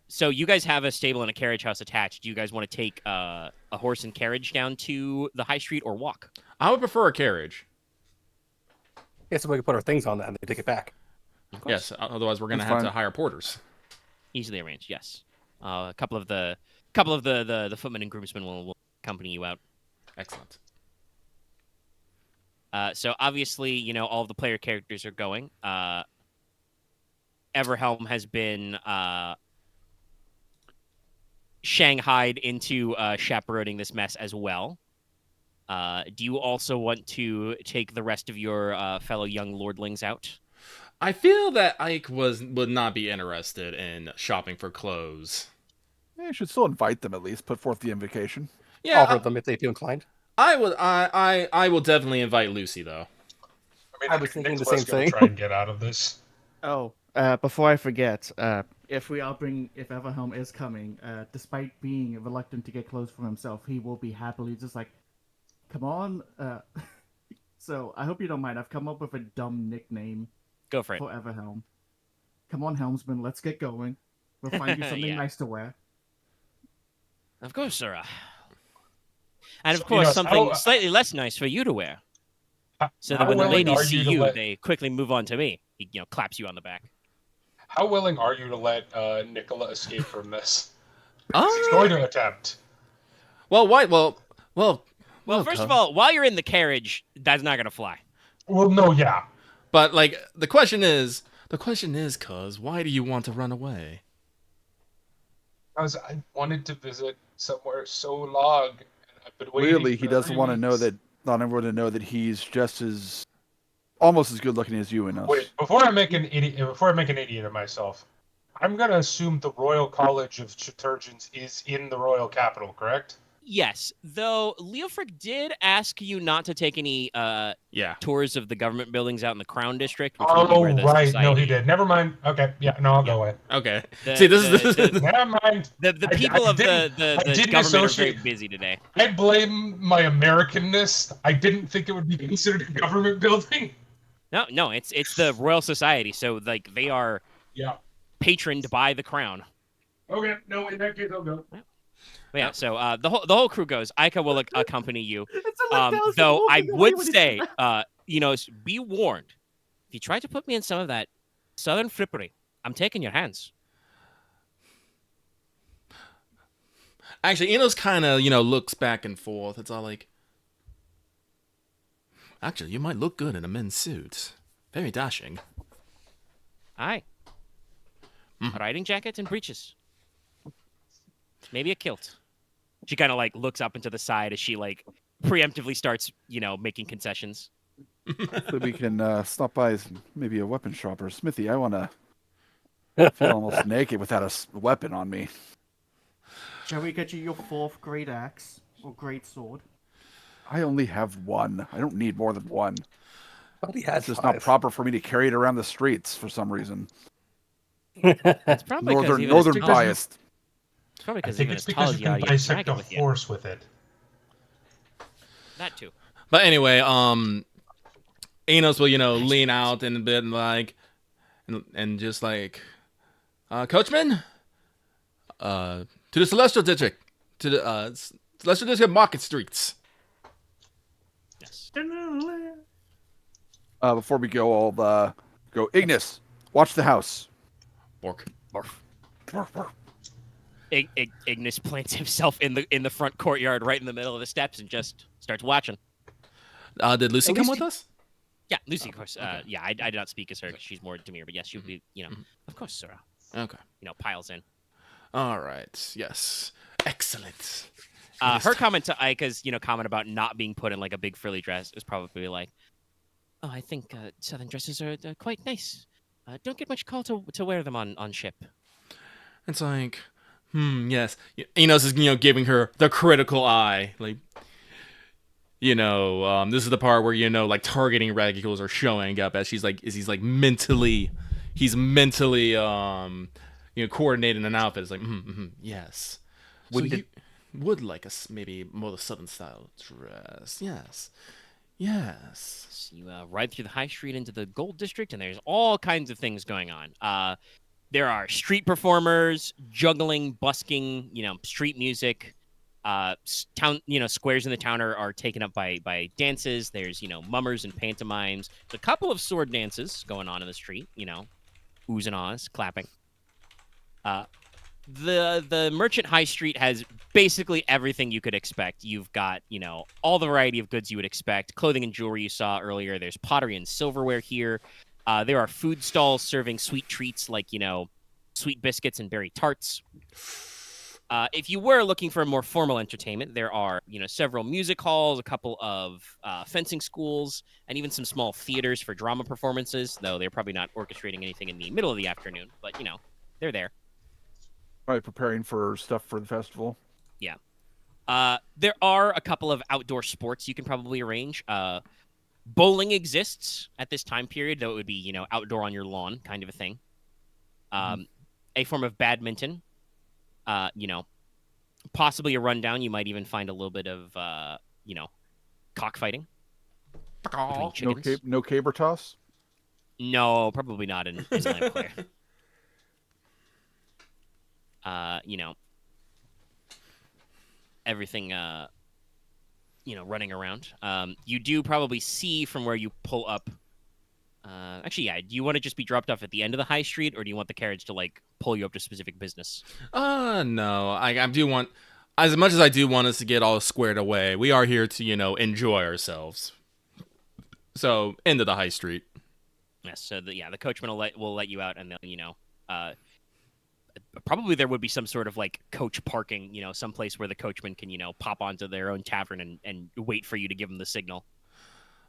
So you guys have a stable and a carriage house attached. Do you guys want to take a horse and carriage down to the high street or walk? I would prefer a carriage. Yeah, so we can put our things on that and they take it back. Yes, otherwise we're going to have to hire porters. Easily arranged, yes. A couple of the footmen and groomsmen will accompany you out. Excellent. So obviously, all of the player characters are going. Everhelm has been shanghaied into chaperoning this mess as well. Do you also want to take the rest of your fellow young lordlings out? I feel that Ike would not be interested in shopping for clothes. Yeah, you should still invite them at least. Put forth the invitation. Yeah, Offer them if they feel inclined. I will definitely invite Lucy though. I mean, I was thinking the Nicola's same gonna thing. Try and get out of this. Oh, before I forget, if Everhelm is coming, despite being reluctant to get clothes for himself, he will be happily just like, come on. So I hope you don't mind. I've come up with a dumb nickname Go for it. for Everhelm. Come on, Helmsman, let's get going. We'll find you something Yeah. nice to wear. Of course, sir. And of So, course, Inos, something how- slightly less nice for you to wear. So that how when the willing ladies are see you to you, let- they quickly move on to me. He, claps you on the back. How willing are you to let Nicola escape from this? Oh, He's going to attempt. well, why? Well, Well, first of all, while you're in the carriage, that's not gonna fly. Well, no, yeah. but like the question is, cuz why do you want to run away? Because I wanted to visit somewhere so long. And I've been waiting Clearly, he for doesn't 3 want to know weeks. that. Not everyone to know that he's just as, almost as good looking as you, Inos. Wait, before I make an idiot of myself, I'm gonna assume the Royal College of Chiturgeons is in the royal capital, correct? Yes, though Leofric did ask you not to take any Yeah. tours of the government buildings out in the Crown District, which would be Oh, where the right. society... No, he did. Never mind. Okay. Yeah. No, I'll go in. Okay. The- See, this the- is Never mind. The I people of the didn't government are very associate- busy today. I blame my Americanness. I didn't think it would be considered a government building. No, it's the Royal Society, so like they are Yeah. patroned by the Crown. Okay. No, in that case, I'll go. But yeah, so the whole crew goes. Ica will accompany you. It's like Dallas Though I walking away would when he say, said that. be warned. If you try to put me in some of that southern frippery, I'm taking your hands. actually Inos kind of looks back and forth. It's all like, actually, you might look good in a men's suit. Very dashing. Aye. Riding jacket and breeches. Maybe a kilt. She kind of like looks up into the side as she like preemptively starts, making concessions. So we can stop by maybe a weapon shop or a smithy. I want to feel almost naked without a weapon on me. Shall we get you your 4th great axe or great sword? I only have one. I don't need more than one. But he has It's just five. not proper for me to carry it around the streets for some reason. It's probably Northern biased. It's probably I because think even it's as tall because as you you are, can you have a dissect dragon a with you. horse with it. That too. But anyway, Inos will lean out and a bit and like, and just like, coachman, to the Celestial District, to the Celestial District Market Streets. Yes. Before we go, I'll go. Ignis, watch the house. Bork. Ignis plants himself in the front courtyard, right in the middle of the steps, and just starts watching. Did Lucy come with us? Yeah, Lucy, of course. Yeah, I did not speak as her because she's more demure, but yes, she would be. Of course, Sarah. Okay. Piles in. All right. Yes. Excellent. Her comment to Ika's, comment about not being put in like a big frilly dress is probably like, "Oh, I think southern dresses are quite nice. Don't get much call to wear them on ship." It's like, yes. Enos is, giving her the critical eye. Like, this is the part where, like targeting radicals are showing up as he's mentally coordinating an outfit. It's like, yes. Would So it- you would like maybe more the southern style dress. Yes. Yes. So you ride through the high street into the gold district, and there's all kinds of things going on. There are street performers, juggling, busking, street music. Town, squares in the town are taken up by dances. There's, mummers and pantomimes. A couple of sword dances going on in the street. Oohs and ahs, clapping. The merchant high street has basically everything you could expect. You've got, all the variety of goods you would expect. Clothing and jewelry you saw earlier. There's pottery and silverware here. There are food stalls serving sweet treats like, sweet biscuits and berry tarts. If you were looking for more formal entertainment, there are, several music halls, a couple of fencing schools, and even some small theaters for drama performances, though they're probably not orchestrating anything in the middle of the afternoon, but, they're there. Probably preparing for stuff for the festival. Yeah. There are a couple of outdoor sports you can probably arrange. Bowling exists at this time period, though it would be, outdoor on your lawn kind of a thing. A form of badminton. Possibly a rundown. You might even find a little bit of, cockfighting between chickens. No caber toss? No, probably not in Lampeclair. Everything, running around. You do probably see from where you pull up. Actually, yeah. Do you want to just be dropped off at the end of the high street, or do you want the carriage to pull you up to specific business? No. I do want, as much as I do want us to get all squared away, we are here to enjoy ourselves. So end of the high street. Yes. So the coachman will let you out, and they'll probably there would be some sort of coach parking, someplace where the coachman can pop onto their own tavern and wait for you to give them the signal.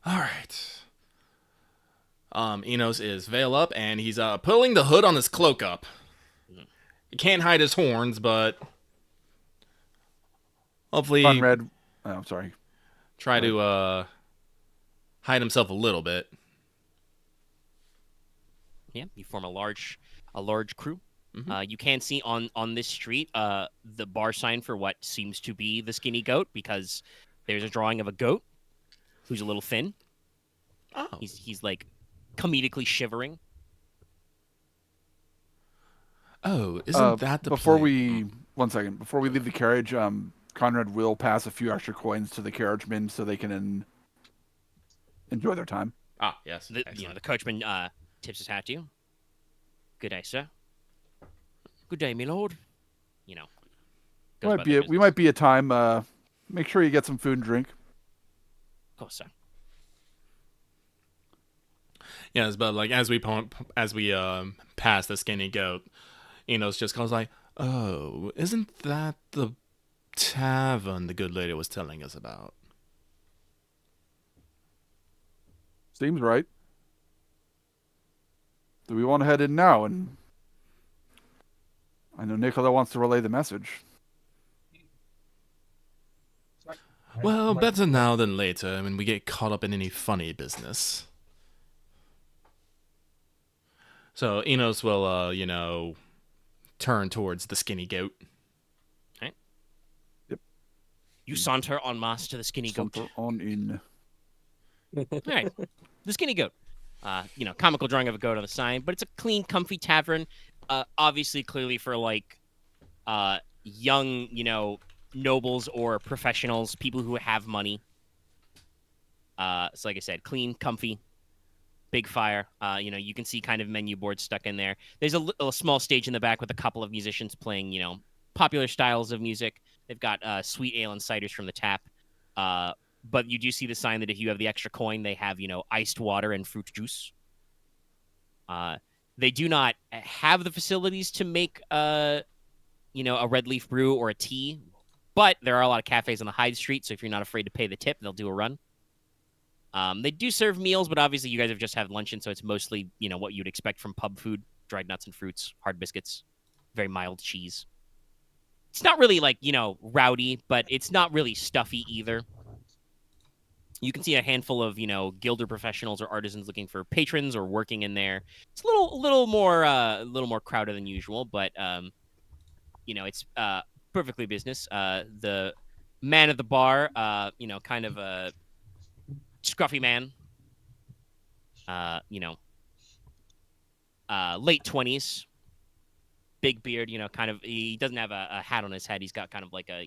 All right. Inos is veil up, and he's pulling the hood on his cloak up. He can't hide his horns, but hopefully Konrad, I'm sorry. Try to hide himself a little bit. Yeah, you form a large crew. Mm-hmm. You can see on this street the bar sign for what seems to be the Skinny Goat, because there's a drawing of a goat who's a little thin. Oh. He's comedically shivering. Oh, isn't that the before we 1 second, before we leave the carriage, Konrad will pass a few extra coins to the carriagemen so they can enjoy their time. Ah, yes. The coachman tips his hat to you. Good day, sir. Good day, my lord. We might be at time. Make sure you get some food and drink. Of course, sir. Yes, but as we pass the Skinny Goat, Inos just goes "Oh, isn't that the tavern the good lady was telling us about?" Seems right. Do we want to head in now? And I know Nicola wants to relay the message. Well, better now than later when we get caught up in any funny business. So Inos will, turn towards the Skinny Goat. Right. Yep. You saunter en masse to the Skinny Goat. Saunter on in. All right. The Skinny Goat. Comical drawing of a goat on the sign, but it's a clean, comfy tavern. Obviously, clearly for young, nobles or professionals, people who have money. So like I said, clean, comfy, big fire. You can see kind of menu boards stuck in there. There's a small stage in the back with a couple of musicians playing, popular styles of music. They've got sweet ale and ciders from the tap. But you do see the sign that if you have the extra coin, they have, iced water and fruit juice. They do not have the facilities to make, a red leaf brew or a tea, but there are a lot of cafes on the Hyde Street, so if you're not afraid to pay the tip, they'll do a run. They do serve meals, but obviously you guys have just had luncheon, so it's mostly, what you'd expect from pub food: dried nuts and fruits, hard biscuits, very mild cheese. It's not really rowdy, but it's not really stuffy either. You can see a handful of, gilder professionals or artisans looking for patrons or working in there. It's a little more crowded than usual, but it's perfectly business. The man at the bar, kind of a scruffy man, late 20s, big beard, he doesn't have a hat on his head. He's got kind of like a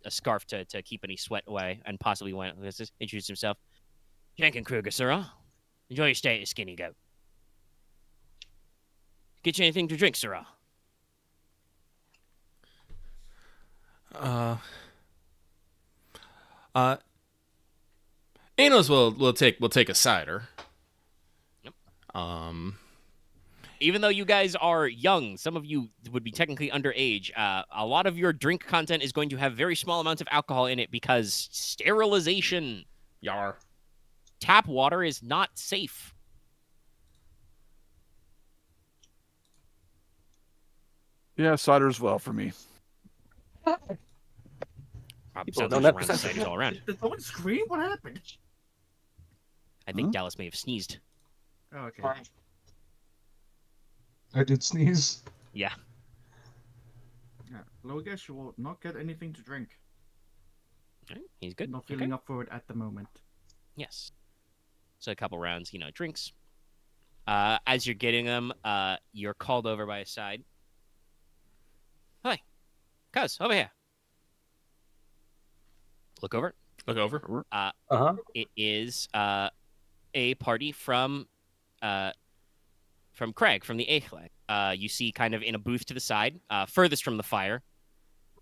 scarf to keep any sweat away, and possibly introduce himself. Jenkin Kruger, sir. Enjoy your stay at Skinny Goat. Get you anything to drink, sir? Inos will take a cider. Yep. even though you guys are young, some of you would be technically underage. A lot of your drink content is going to have very small amounts of alcohol in it because sterilization. Yar. Tap water is not safe. Yeah, cider as well for me. People Sounds don't like have around ciders all around. Did someone scream? What happened? I think Dallas may have sneezed. Oh, okay. I did sneeze. Yeah. Yeah. Logesh will not get anything to drink. All right, he's good. Not feeling up for it at the moment. Yes. So a couple rounds, drinks. As you're getting them, you're called over by a side. Hi. Cuz, over here. Look over. Look over. It is a party from Craig, from the Eichle. You see kind of in a booth to the side, furthest from the fire,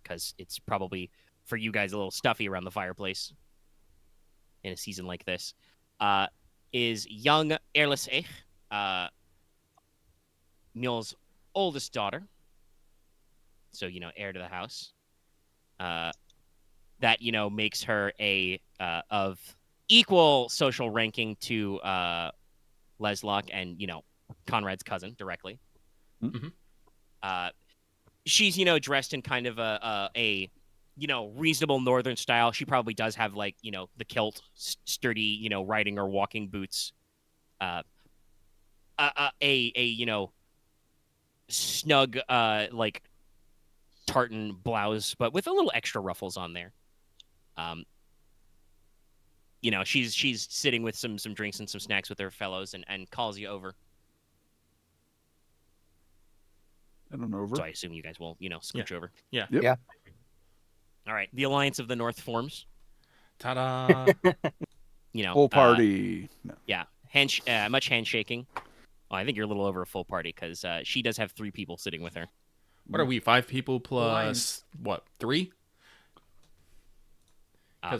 because it's probably, for you guys, a little stuffy around the fireplace in a season like this, is young Erlis Eich, Mjol's oldest daughter. So, heir to the house. That, makes her a of equal social ranking to Leslok and, Konrad's cousin directly. Mm-hmm. She's, dressed in kind of a reasonable northern style. She probably does have, like, the kilt, sturdy, riding or walking boots. Snug, like, tartan blouse, but with a little extra ruffles on there. She's sitting with some drinks and some snacks with her fellows and calls you over. And an over. So I assume you guys will, scooch over. Yeah. Yep. Yeah. All right. The Alliance of the North forms. Ta-da! Full party. No. Yeah. Much handshaking. Oh, I think you're a little over a full party because she does have 3 people sitting with her. What are we? 5 people plus what? 3?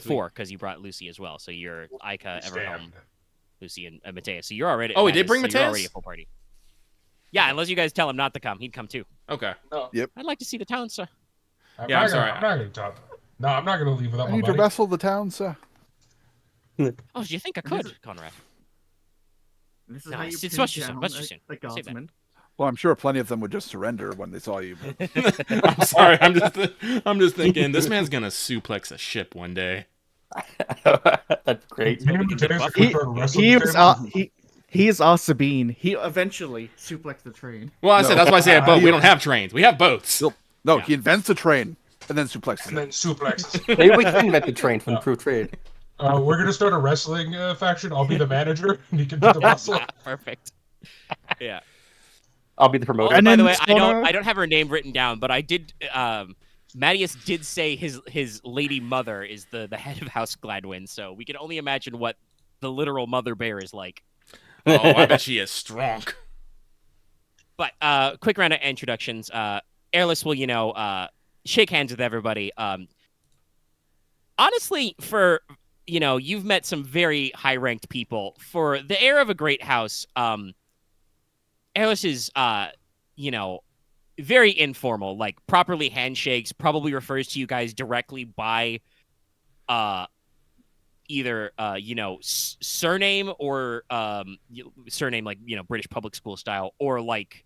4 because you brought Lucy as well. So you're Ica, Everhelm, Lucy, and Mateus. So you're already. Oh, we did bring so Mateus? You're already a full party. Yeah, unless you guys tell him not to come, he'd come too. Okay. No. I'd like to see the town, sir. I'm Yeah, not I'm sorry. I'm not gonna talk. No, I'm not gonna leave without I my need to buddy. wrestle the town, sir. Oh, do you think I could, Konrad? This is No, how you it's pin much too down soon, much too a- soon. a Save that. guardsman. Well, I'm sure plenty of them would just surrender when they saw you. I'm sorry. I'm just thinking this man's gonna suplex a ship one day. That's great. Me and Mateus are He, gonna start wrestling he, the is table. our, he is our Sabine. He eventually suplexed the train. Well, I said that's why I say a boat. We don't have trains. We have boats. No, he invents the train and then suplexes And it. then suplexes. Maybe we can invent the train from Proof Trade. We're gonna start a wrestling faction. I'll be the manager, and you can be the muscle. Perfect. Yeah. I'll be the promoter. Oh, And by the then way, Sona- I don't have her name written down, but I did. Mattias did say his lady mother is the head of House Gladwin, so we can only imagine what the literal mother bear is like. Oh, I bet she is strong. But quick round of introductions. Airless will shake hands with everybody. Honestly, for you've met some very high ranked people. For the heir of a great house, Airless is very informal, like properly handshakes, probably refers to you guys directly by either surname or surname, like British public school style, or like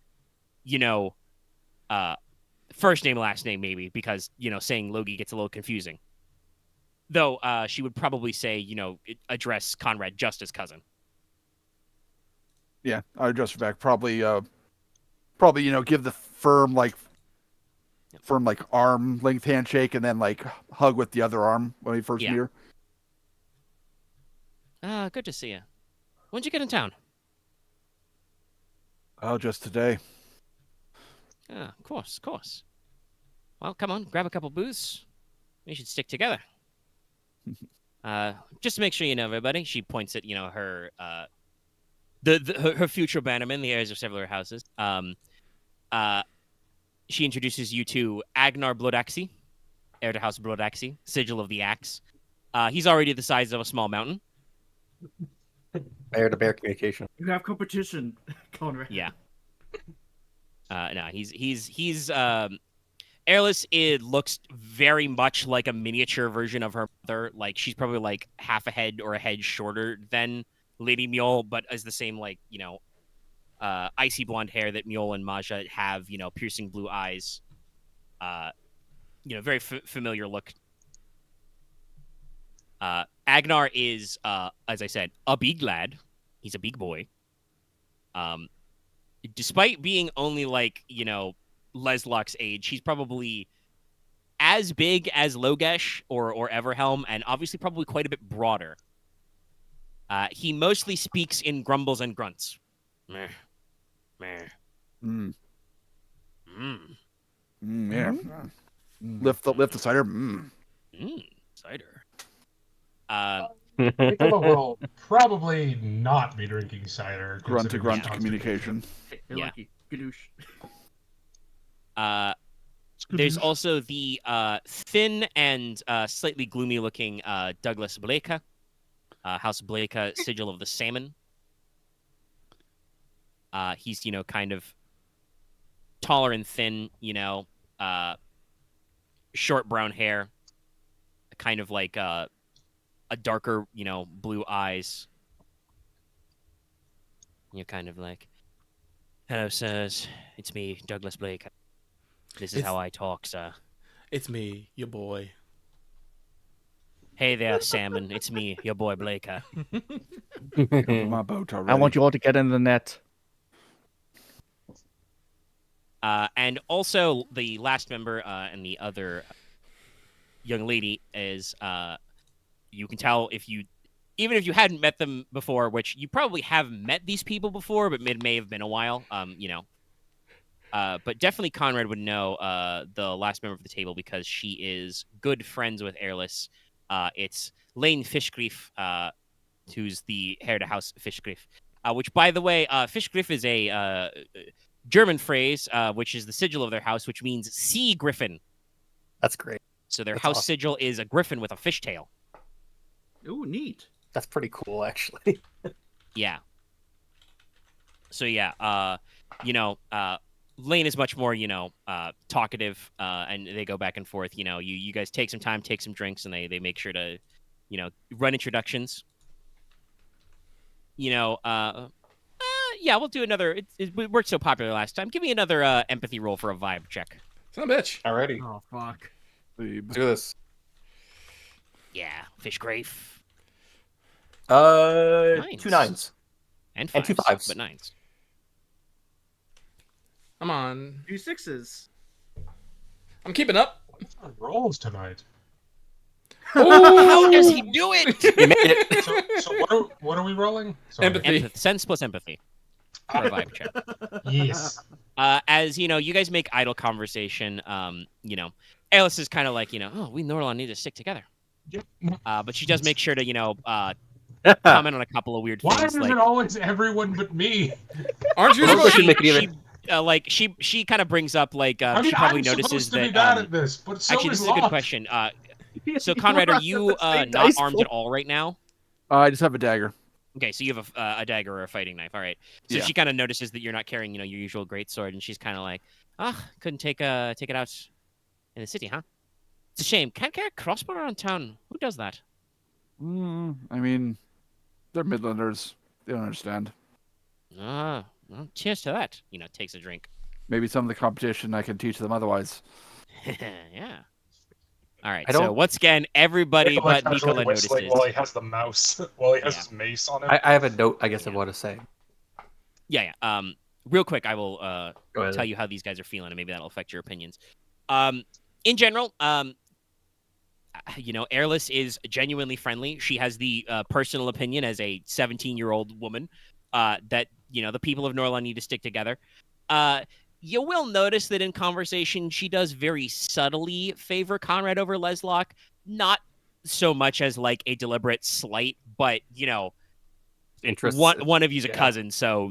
first name last name maybe, because saying Logi gets a little confusing. Though she would probably say address Konrad just as cousin. Yeah, I address her back. Probably, give the firm arm length handshake and then like hug with the other arm when we first meet her. Good to see you. When'd you get in town? Oh, just today. Of course. Well, come on, grab a couple booths. We should stick together. Just to make sure you know everybody, she points at her her future bannermen, the heirs of several houses. She introduces you to Agnar Blodaxi, heir to House Blodaxi, sigil of the axe. He's already the size of a small mountain. Bear to bear communication. You have competition, Konrad. Yeah. No, he's Airless. It looks very much like a miniature version of her mother. Like she's probably like half a head or a head shorter than Lady Mule, but as the same icy blonde hair that Mule and Maja have. Piercing blue eyes. Very familiar look. Agnar is, as I said, a big lad. He's a big boy. Despite being only Leslok's age, he's probably as big as Logesh or Everhelm, and obviously probably quite a bit broader. He mostly speaks in grumbles and grunts. Meh. Meh. Mm. Mm. Yeah. Lift the cider. Cider. Nicola will probably not be drinking cider. Grunt to considering grunt his communication. Hey, Yeah. Lucky. Gadoosh. There's also the thin and slightly gloomy-looking Douglas Blake, House Blake, Sigil of the Salmon. He's kind of taller and thin, short brown hair, kind of like a darker, blue eyes. You're kind of like, hello, sirs. It's me, Douglas Blake. This is how I talk, sir. It's me, your boy. Hey there, Salmon. It's me, your boy Blaker. My boat already. I want you all to get in the net. And also, the last member and the other young lady is, you can tell even if you hadn't met them before, which you probably have met these people before, but it may have been a while, but definitely Konrad would know the last member of the table because she is good friends with Airless. It's Lane Fishgrief, who's the heir to House Fishgrief, which, by the way, Fishgrief is a German phrase, which is the sigil of their house, which means sea griffin. That's great. So their That's house awesome. sigil is a griffin with a fishtail. Ooh, neat. That's pretty cool, actually. Yeah. So yeah, Lane is much more, talkative, and they go back and forth. You guys take some time, take some drinks, and they make sure to, run introductions. Yeah, we'll do another. It worked so popular last time. Give me another empathy roll for a vibe check. Son of a bitch. Alrighty. Oh, fuck. Let's do this. Yeah, Fishgrave. 2 nines. And And 2 5s. but 9s. Come on. 2 6s. I'm keeping up. What's our rolls tonight? How does he do it? You made it. So what are we rolling? Sorry. Empathy. Sense plus empathy for a vibe check. Yes. As you guys make idle conversation. Alice is kind of like, oh, we Norlon need to stick together. Yep. But she does make sure to, comment on a couple of weird Why things. is it always everyone but me? Aren't you Well, supposed should to make it even. she kind of brings up I mean, she probably I'm notices supposed to be that bad at this, but so actually is this is a good Loth. question. So Konrad, are you not armed at all right now? I just have a dagger. Okay, so you have a dagger or a fighting knife. All right. So Yeah. she kind of notices that you're not carrying, your usual greatsword, and she's kind of like, couldn't take it out in the city, huh? It's a shame. Can't carry a crossbow around town. Who does that? I mean, they're Midlanders. They don't understand. Well, cheers to that. Takes a drink. Maybe some of the competition I can teach them otherwise. Yeah. All right. I So don't- once again, everybody Nicola but casually Nicola whistling notices. while he has the mouse, while he has Yeah. his mace on him. I have a note, I guess, of what to say. Yeah. Real quick, I will Go ahead. tell you how these guys are feeling, and maybe that'll affect your opinions. In general, Airless is genuinely friendly. She has the personal opinion as a 17-year-old woman that the people of Norlon need to stick together. You will notice that in conversation, she does very subtly favor Konrad over Leslok, not so much as like a deliberate slight, but Interests. one of you's a yeah. cousin, so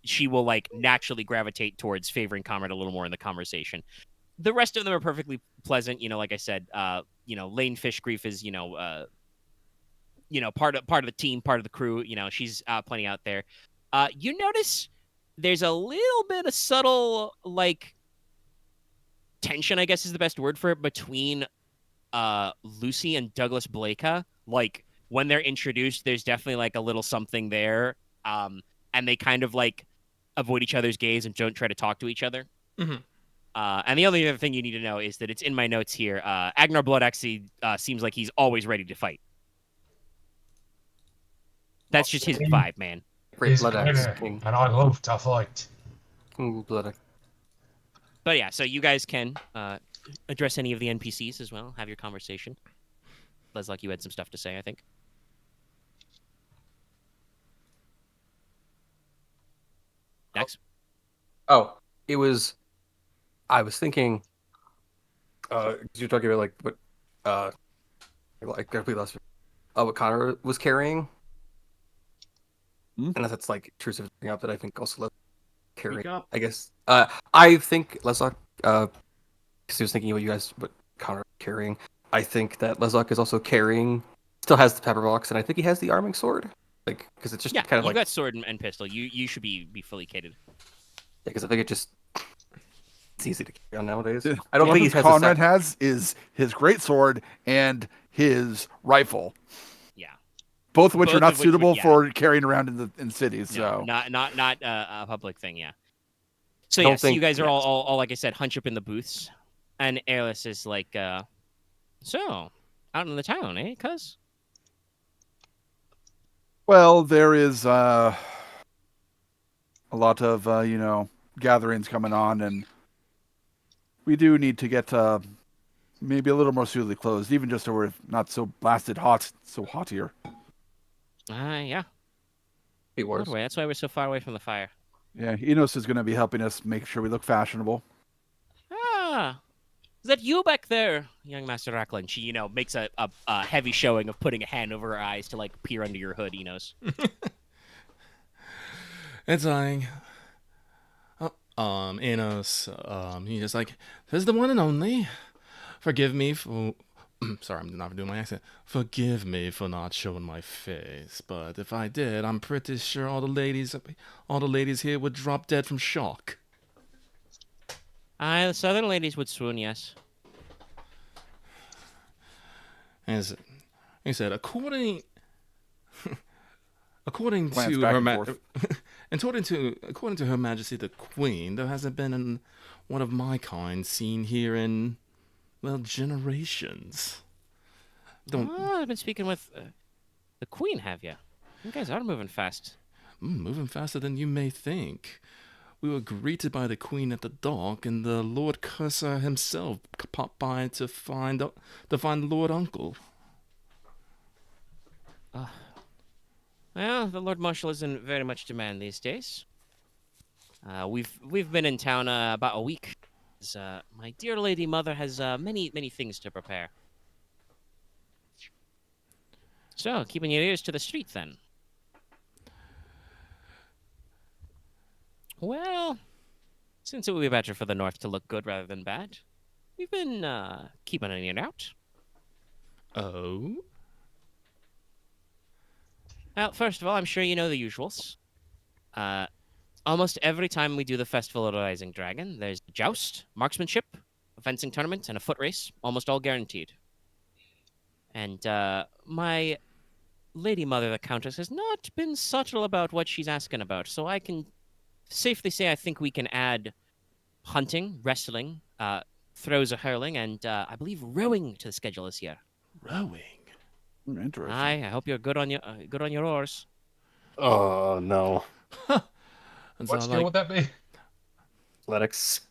she will like naturally gravitate towards favoring Konrad a little more in the conversation. The rest of them are perfectly pleasant. Like I said, Lane Fishgrief is part of the team, part of the crew. She's plenty out there. You notice there's a little bit of subtle, like, tension, I guess is the best word for it, between Lucy and Douglas Blakea. Like, when they're introduced, there's definitely, like, a little something there. And they kind of, like, avoid each other's gaze and don't try to talk to each other. Mhm. And the only other thing you need to know is that it's in my notes here. Agnar Blood actually seems like he's always ready to fight. That's just his vibe, man. Great He's Blood Axe better, King. and I love to fight. King Blood Axe. But yeah, so you guys can address any of the NPCs as well. Have your conversation. Leslok, you had some stuff to say, I think. Next. Oh, it was. I was thinking. You're talking about like what, like I completely lost. What Connor was carrying, Hmm? and that's like intrusive thing up that I think also carrying. Speak up. I guess. I think Leslok. Because he was thinking what you guys, what Connor was carrying. I think that Leslok is also carrying. Still has the pepper box, and I think he has the arming sword. Like, because it's just Yeah, kind of you like. got sword and pistol. You should be fully cated. Because I think it just. It's easy to carry on nowadays. The I don't think he weapons has. Konrad has is his great sword and his rifle, Yeah. both of which Both are not of which suitable would- yeah. for carrying around in cities. No, So not a public thing, yeah. So Don't yeah, so you think- guys are yes. all like I said, hunch up in the booths. And Airless is like, so, out in the town, eh, cuz? well, there is a lot of gatherings coming on, and we do need to get maybe a little more suitably clothed, even just so we're not so blasted hot, so hot here. Yeah. It was. Broadway, that's why we're so far away from the fire. Yeah, Inos is going to be helping us make sure we look fashionable. Ah, is that you back there, young Master Racklin? She, makes a heavy showing of putting a hand over her eyes to, like, peer under your hood, Enos. It's lying. Inos, he's just like, this is the one and only. Forgive me for. Sorry, I'm not doing my accent. Forgive me for not showing my face, but if I did, I'm pretty sure all the ladies here would drop dead from shock. The southern ladies would swoon, yes. He said, according Glance to back her and forth. according to Her Majesty the Queen, there hasn't been one of my kind seen here in, well, generations. I've been speaking with the Queen, have you? You guys are moving fast. Moving faster than you may think. We were greeted by the Queen at the dock, and the Lord Cursor himself popped by to find Lord Uncle. Well, the Lord Marshal is in very much demand these days. We've been in town about a week. My dear Lady Mother has many things to prepare. So, keeping your ears to the street, then. Well, since it would be better for the North to look good rather than bad, we've been keeping an ear out. Oh? Well, first of all, I'm sure you know the usuals. Almost every time we do the Festival of the Rising Dragon, there's a joust, marksmanship, a fencing tournament, and a foot race, almost all guaranteed. And my Lady Mother, the Countess, has not been subtle about what she's asking about, so I can safely say I think we can add hunting, wrestling, throws or hurling, and I believe rowing to the schedule this year. Rowing? Interesting. Aye, I hope you're good on your oars. Oh no. And What so, skill would that be? Athletics.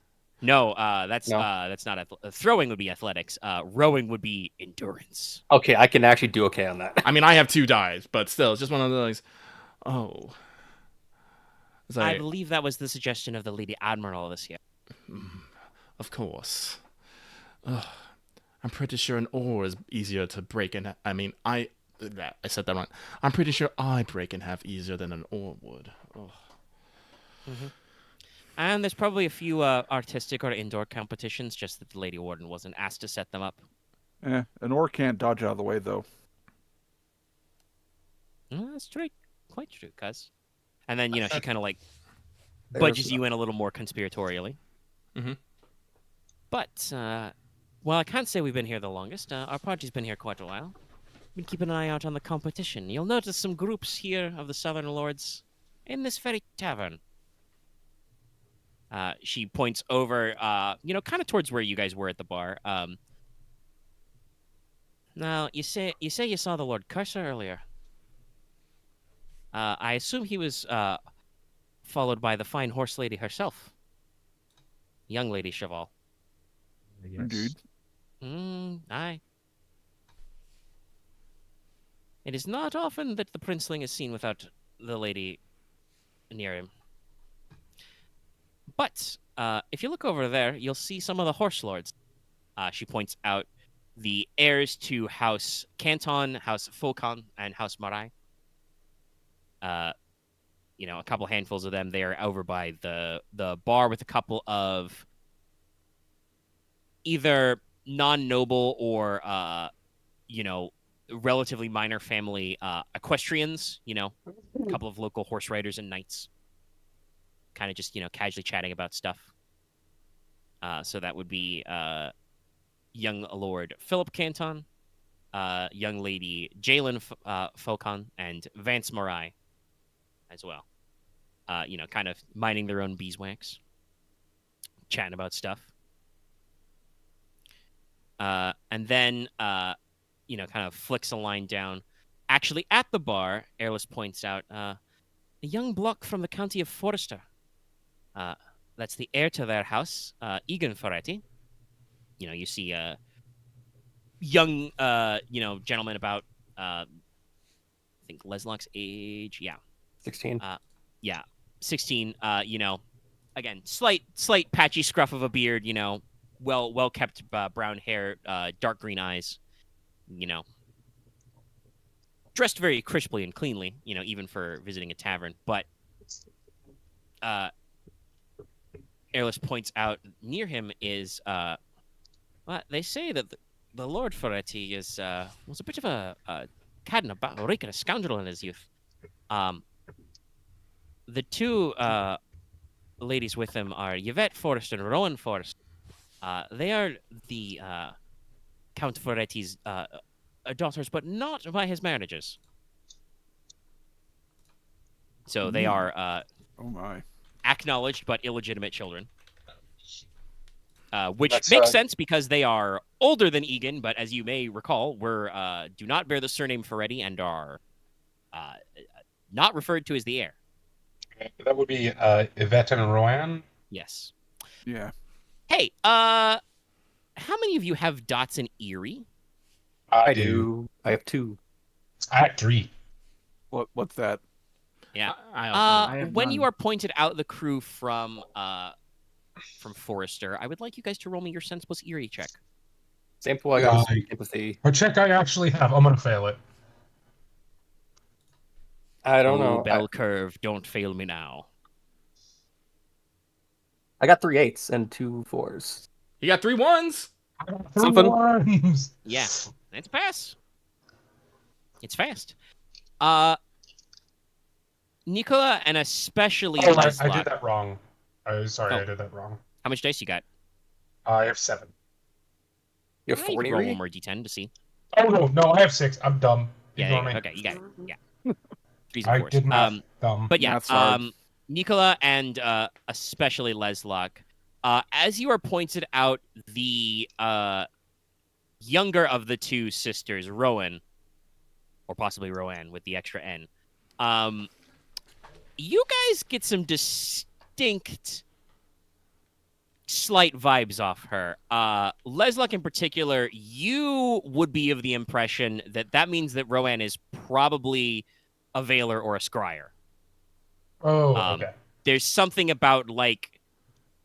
No, that's No. that's not throwing would be athletics. Rowing would be endurance. Okay, I can actually do okay on that. I mean, I have 2 dice, but still, it's just one of those. Oh. It's I like, believe that was the suggestion of the Lady Admiral this year. of course. Ugh. I'm pretty sure an oar is easier to break in. I said that wrong. I'm pretty sure I break in half easier than an oar would. Ugh. And there's probably a few artistic or indoor competitions, just that the Lady Warden wasn't asked to set them up. An oar can't dodge out of the way, though. That's true. Quite true, cuz. And then, she kind of like budges you in a little more conspiratorially. Mhm. But, well, I can't say we've been here the longest. Our party's been here quite a while. Been keeping an eye out on the competition. You'll notice some groups here of the Southern Lords in this very tavern. She points over, kind of towards where you guys were at the bar. Now, you say you saw the Lord Cursor earlier. I assume he was followed by the fine horse lady herself, young Lady Cheval. Yes. Indeed. Aye. It is not often that the princeling is seen without the lady near him. But if you look over there, you'll see some of the horse lords. She points out the heirs to House Canton, House Faucon, and House Marais. A couple handfuls of them. They are over by the bar with a couple of either non-noble or relatively minor family equestrians. A couple of local horse riders and knights. Kind of just casually chatting about stuff. So that would be young Lord Philip Canton, young Lady Jalen Faucon, and Vance Marais as well. Kind of minding their own beeswax, chatting about stuff. And then, kind of flicks a line down. Actually, at the bar, Airless points out, a young block from the county of Forrester. That's the heir to their house, Egan Ferretti. You see a young, gentleman about, I think Leslok's age. Yeah. 16. Yeah. 16, again, slight patchy scruff of a beard, well kept brown hair, dark green eyes, dressed very crisply and cleanly, even for visiting a tavern. But Airless points out near him is they say that the Lord Ferretti was a bit of a cad and a rake and a scoundrel in his youth. The two ladies with him are Yvette Forrest and Rowan Forrest. They are the Count Ferretti's daughters, but not by his marriages. So they are Oh my. acknowledged but illegitimate children. Which That's, makes sense because they are older than Egan, but as you may recall, do not bear the surname Ferretti and are not referred to as the heir. That would be Yvette and Rowan. Yes. Yeah. Hey, how many of you have dots in Erie? I I have 2. I had 3. What's that? Yeah. I have When none. you are pointed out the crew from Forrester, I would like you guys to roll me your Sense plus Erie check. Sample, I got Right. sympathy. What check I actually have? I'm gonna fail it. I don't know. Bell curve, don't fail me now. I got 3 8s and 2 4s. You got 3 1s. I got Something. 3 ones. Yeah, it's a pass. It's fast. Nicola and especially Oh, I Leslok. did that wrong. Sorry, Oh. I did that wrong. How much dice you got? I have 7. You have You 4 can in roll Erie? one more d10 to see. Oh no, I have 6. I'm dumb. Yeah, Ignore there you me. go. Okay, you got it. Yeah. 3s and I 4s. did math dumb. But yeah, Math's hard. Nicola and especially Leslok, as you are pointed out, the younger of the two sisters, Rowan, or possibly Rowan with the extra N, you guys get some distinct slight vibes off her. Leslok in particular, you would be of the impression that means that Rowan is probably a Veiler or a Scryer. Oh, okay. There's something about like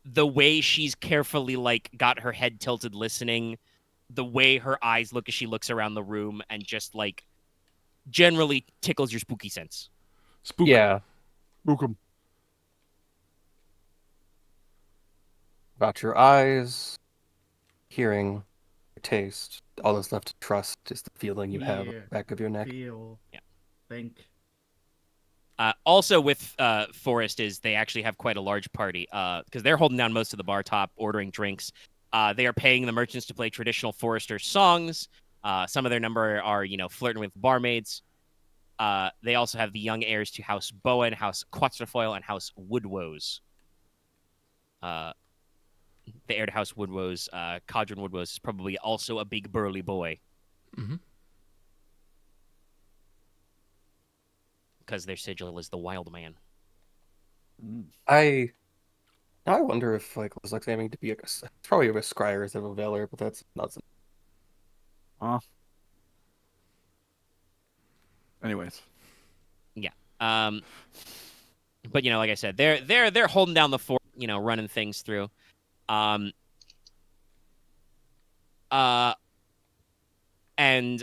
the way she's carefully like got her head tilted listening, the way her eyes look as she looks around the room, and just like generally tickles your spooky sense. Spook. Yeah. Book 'em. About your eyes, hearing, your taste. All that's left to trust is the feeling you have at Yeah. the back of your neck. Feel. Yeah. Think. Also with Forest is they actually have quite a large party because they're holding down most of the bar top, ordering drinks. They are paying the merchants to play traditional Forester songs. Some of their number are, flirting with barmaids. They also have the young heirs to House Bowen, House Quatrefoil, and House Woodwose. The heir to House Woodwose, Codron Woodwose, is probably also a big burly boy. Mhm. Because their sigil is the Wild Man. I wonder if like Leslok's aiming to be probably a scryer instead of a veiler, but that's not. Anyways. Yeah. But like I said, they're holding down the fort, running things through. And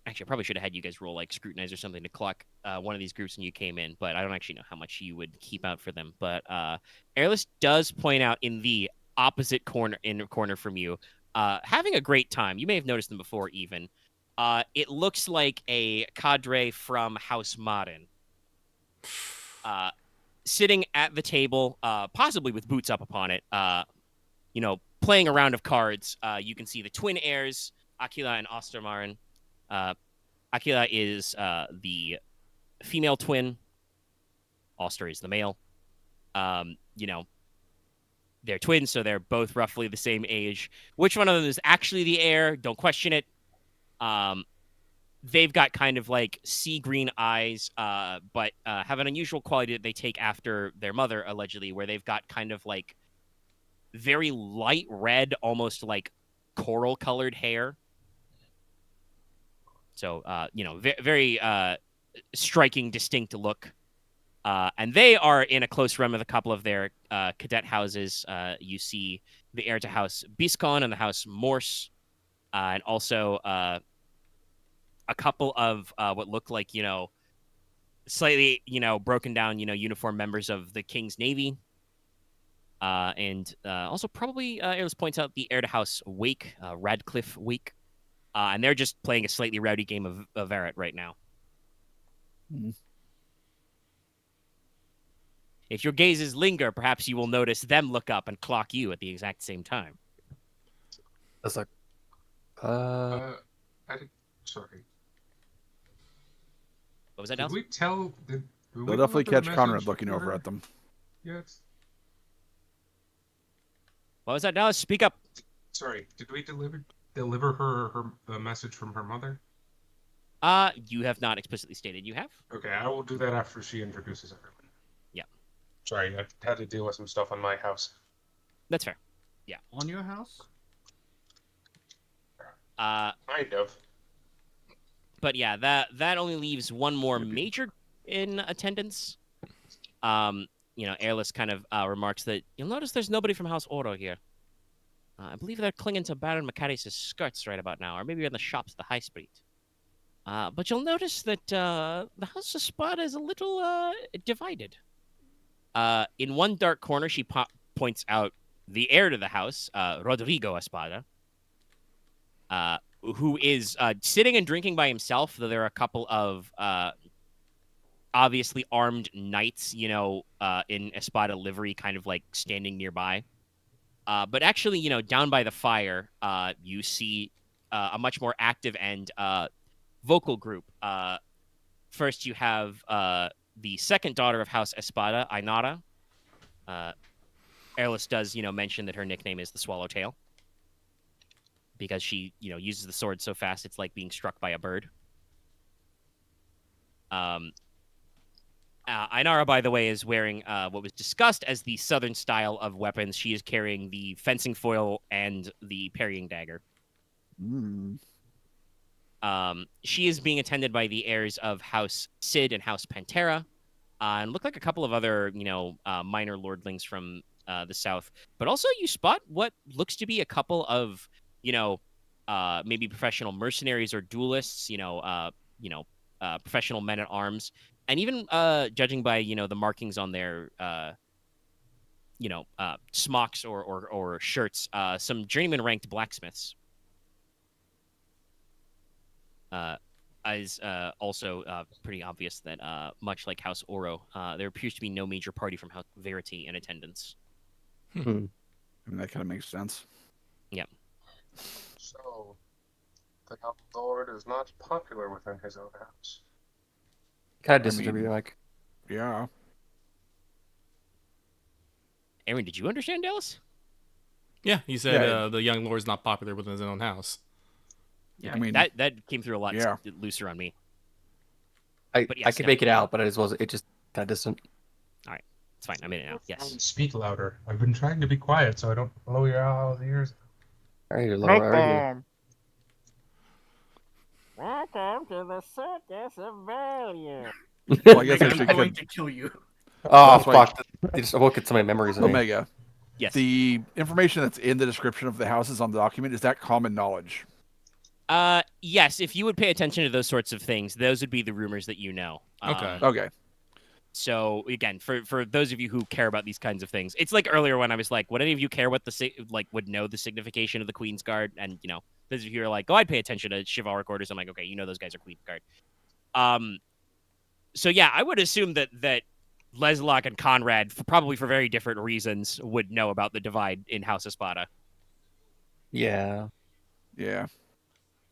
actually, I probably should have had you guys roll like scrutinize or something to clock one of these groups when you came in, but I don't actually know how much you would keep out for them. But Airless does point out in the opposite corner from you, having a great time. You may have noticed them before, even. It looks like a cadre from House Modern. Sitting at the table, possibly with boots up upon it, playing a round of cards. You can see the twin heirs, Aquila and Ostermaren. Aquila is the female twin. Oster is the male. They're twins, so they're both roughly the same age. Which one of them is actually the heir? Don't question it. They've got kind of like sea green eyes, but have an unusual quality that they take after their mother, allegedly, where they've got kind of like very light red, almost like coral colored hair. So, very striking, distinct look. And they are in a close run with a couple of their cadet houses. You see the heir to House Biscon and the House Morse, and also a couple of what look like, slightly, broken down, uniform members of the King's Navy. And also probably, Airless points out the heir to House Wake, Radcliffe Wake. And they're just playing a slightly rowdy game of Aren right now. If your gazes linger, perhaps you will notice them look up and clock you at the exact same time. That's like, I did, sorry. What was that, Did Dallas? we tell? Did we They'll definitely deliver the catch Konrad message looking to over her at them. yet? What was that, Dallas? Speak up. Sorry, did we deliver her the message from her mother? You have not explicitly stated you have. Okay, I will do that after she introduces everyone. Yeah. Sorry, I had to deal with some stuff on my house. That's fair. On your house? Kind of. But yeah, that only leaves one more major in attendance. Airless kind of remarks that you'll notice there's nobody from House Oro here. I believe they're clinging to Baron Macarius' skirts right about now, or maybe in the shops at the High Street. But you'll notice that the House of Espada is a little divided. In one dark corner, she points out the heir to the house, Rodrigo Espada, who is sitting and drinking by himself, though there are a couple of obviously armed knights, in Espada livery, kind of like standing nearby. But actually, down by the fire, you see a much more active and vocal group. First, you have the second daughter of House Espada, Ainara. Airless does, mention that her nickname is the Swallowtail because she, uses the sword so fast it's like being struck by a bird. Ainara, by the way, is wearing what was discussed as the southern style of weapons. She is carrying the fencing foil and the parrying dagger. She is being attended by the heirs of House Cid and House Pantera, and look like a couple of other, minor lordlings from the south. But also, you spot what looks to be a couple of, maybe professional mercenaries or duelists. Professional men at arms, and even judging by the markings on their smocks or shirts, some journeyman ranked blacksmiths. is also pretty obvious that, much like House Oro, there appears to be no major party from House Verity in attendance. I mean, that kind of makes sense. Yep. So, the young lord is not popular within his own house. Kind of I disagree, mean- like. Yeah. Aaron, did you understand Dallas? Yeah, he said Yeah. the young lord's not popular within his own house. Yeah. I mean, that came through a lot yeah. looser on me. I But I yes, could no. make it out, but it just kind of distant. It's fine. I'm in it now. Yes. Speak louder. I've been trying to be quiet so I don't blow your all's ears. All right, you're lower already. Welcome to the circus of value. Well, I guess I I'm should going get to kill you. Oh That's why- fuck! I just awoke at so many memories of me. Omega. Yes. The information that's in the description of the houses on the document, is that common knowledge? Yes. If you would pay attention to those sorts of things, those would be the rumors that you know. Okay. Okay. So again, for those of you who care about these kinds of things, it's like earlier when I was like, would any of you care what would know the signification of the Queen's Guard? And those of you who are like, oh, I'd pay attention to chivalric orders. I'm like, okay, those guys are Queen's Guard. So yeah, I would assume that Leslok and Konrad, probably for very different reasons, would know about the divide in House Espada. Yeah. Yeah.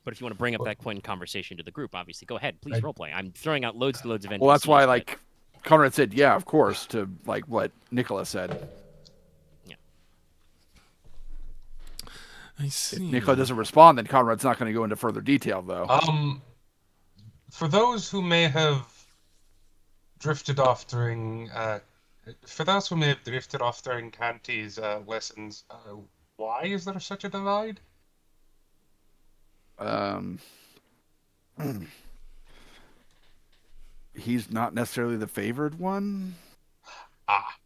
But if you want to bring up that point in conversation to the group, obviously, go ahead. Please roleplay. I'm throwing out loads and loads of NPCs. Well, that's why, but- like, Konrad said, yeah, of course, to, like, what Nicola said. I If see. Nicola doesn't respond, then Konrad's not going to go into further detail, though. For those who may have drifted off during Canty's lessons, why is there such a divide? He's not necessarily the favored one. Ah,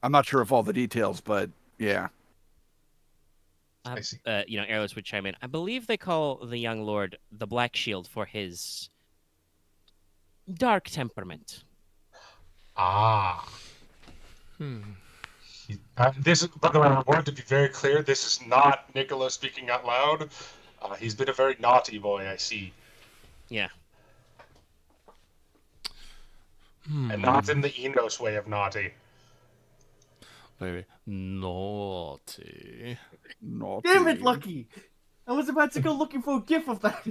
I'm not sure of all the details, but yeah. I see. Airless would chime in. I believe they call the young lord the Black Shield for his dark temperament. Ah. Hmm. This is, by the way, I want to be very clear. This is not Nicola speaking out loud. He's been a very naughty boy, I see, Yeah. and not in the Inos way of naughty. Very naughty. Naughty. Damn it, Lucky! I was about to go looking for a gif of that.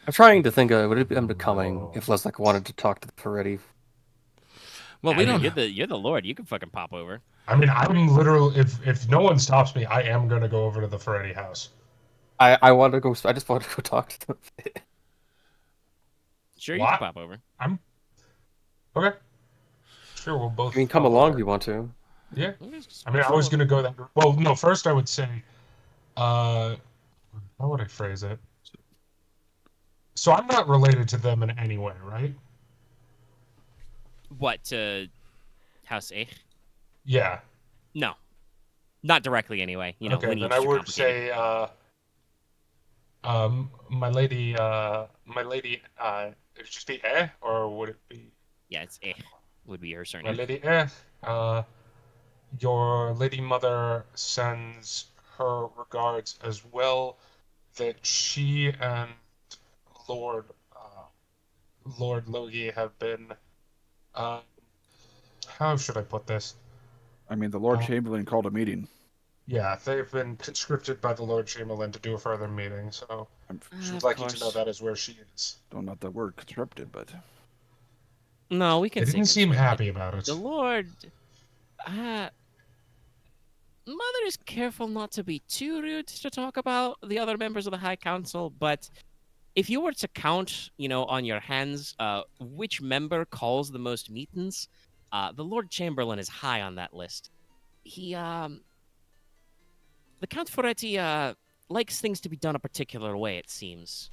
I'm trying to think. Would it be unbecoming if Leslok wanted to talk to the Ferretti? Well, we don't. You're the lord. You can fucking pop over. I mean, I'm literally, if no one stops me, I am gonna go over to the Ferretti house. I want to go. I just want to go talk to them. Sure, you What? can pop over. Okay. Sure, we'll both. I mean, come pop along over. if you want to. Yeah. I mean, I was gonna go that. Well, no. First, I would say, how would I phrase it? So I'm not related to them in any way, right? What, House A? Yeah. No. Not directly, anyway. Okay. lineage Then I too would complicated. say, my lady, it would just be or would it be Yeah, it's A. Would be her my surname. lady your lady mother sends her regards as well. That she and Lord Logi have been. How should I put this? I mean, the Lord Chamberlain called a meeting. Yeah, they've been conscripted by the Lord Chamberlain to do a further meeting, so she would Of like you to know course. that is where she is. Don't know the word conscripted, but No, we can They say didn't seem conscripted. happy about it. The Lord... Mother is careful not to be too rude to talk about the other members of the High Council, but if you were to count, on your hands, which member calls the most meetings, the Lord Chamberlain is high on that list. He, the Count Ferretti, likes things to be done a particular way, it seems.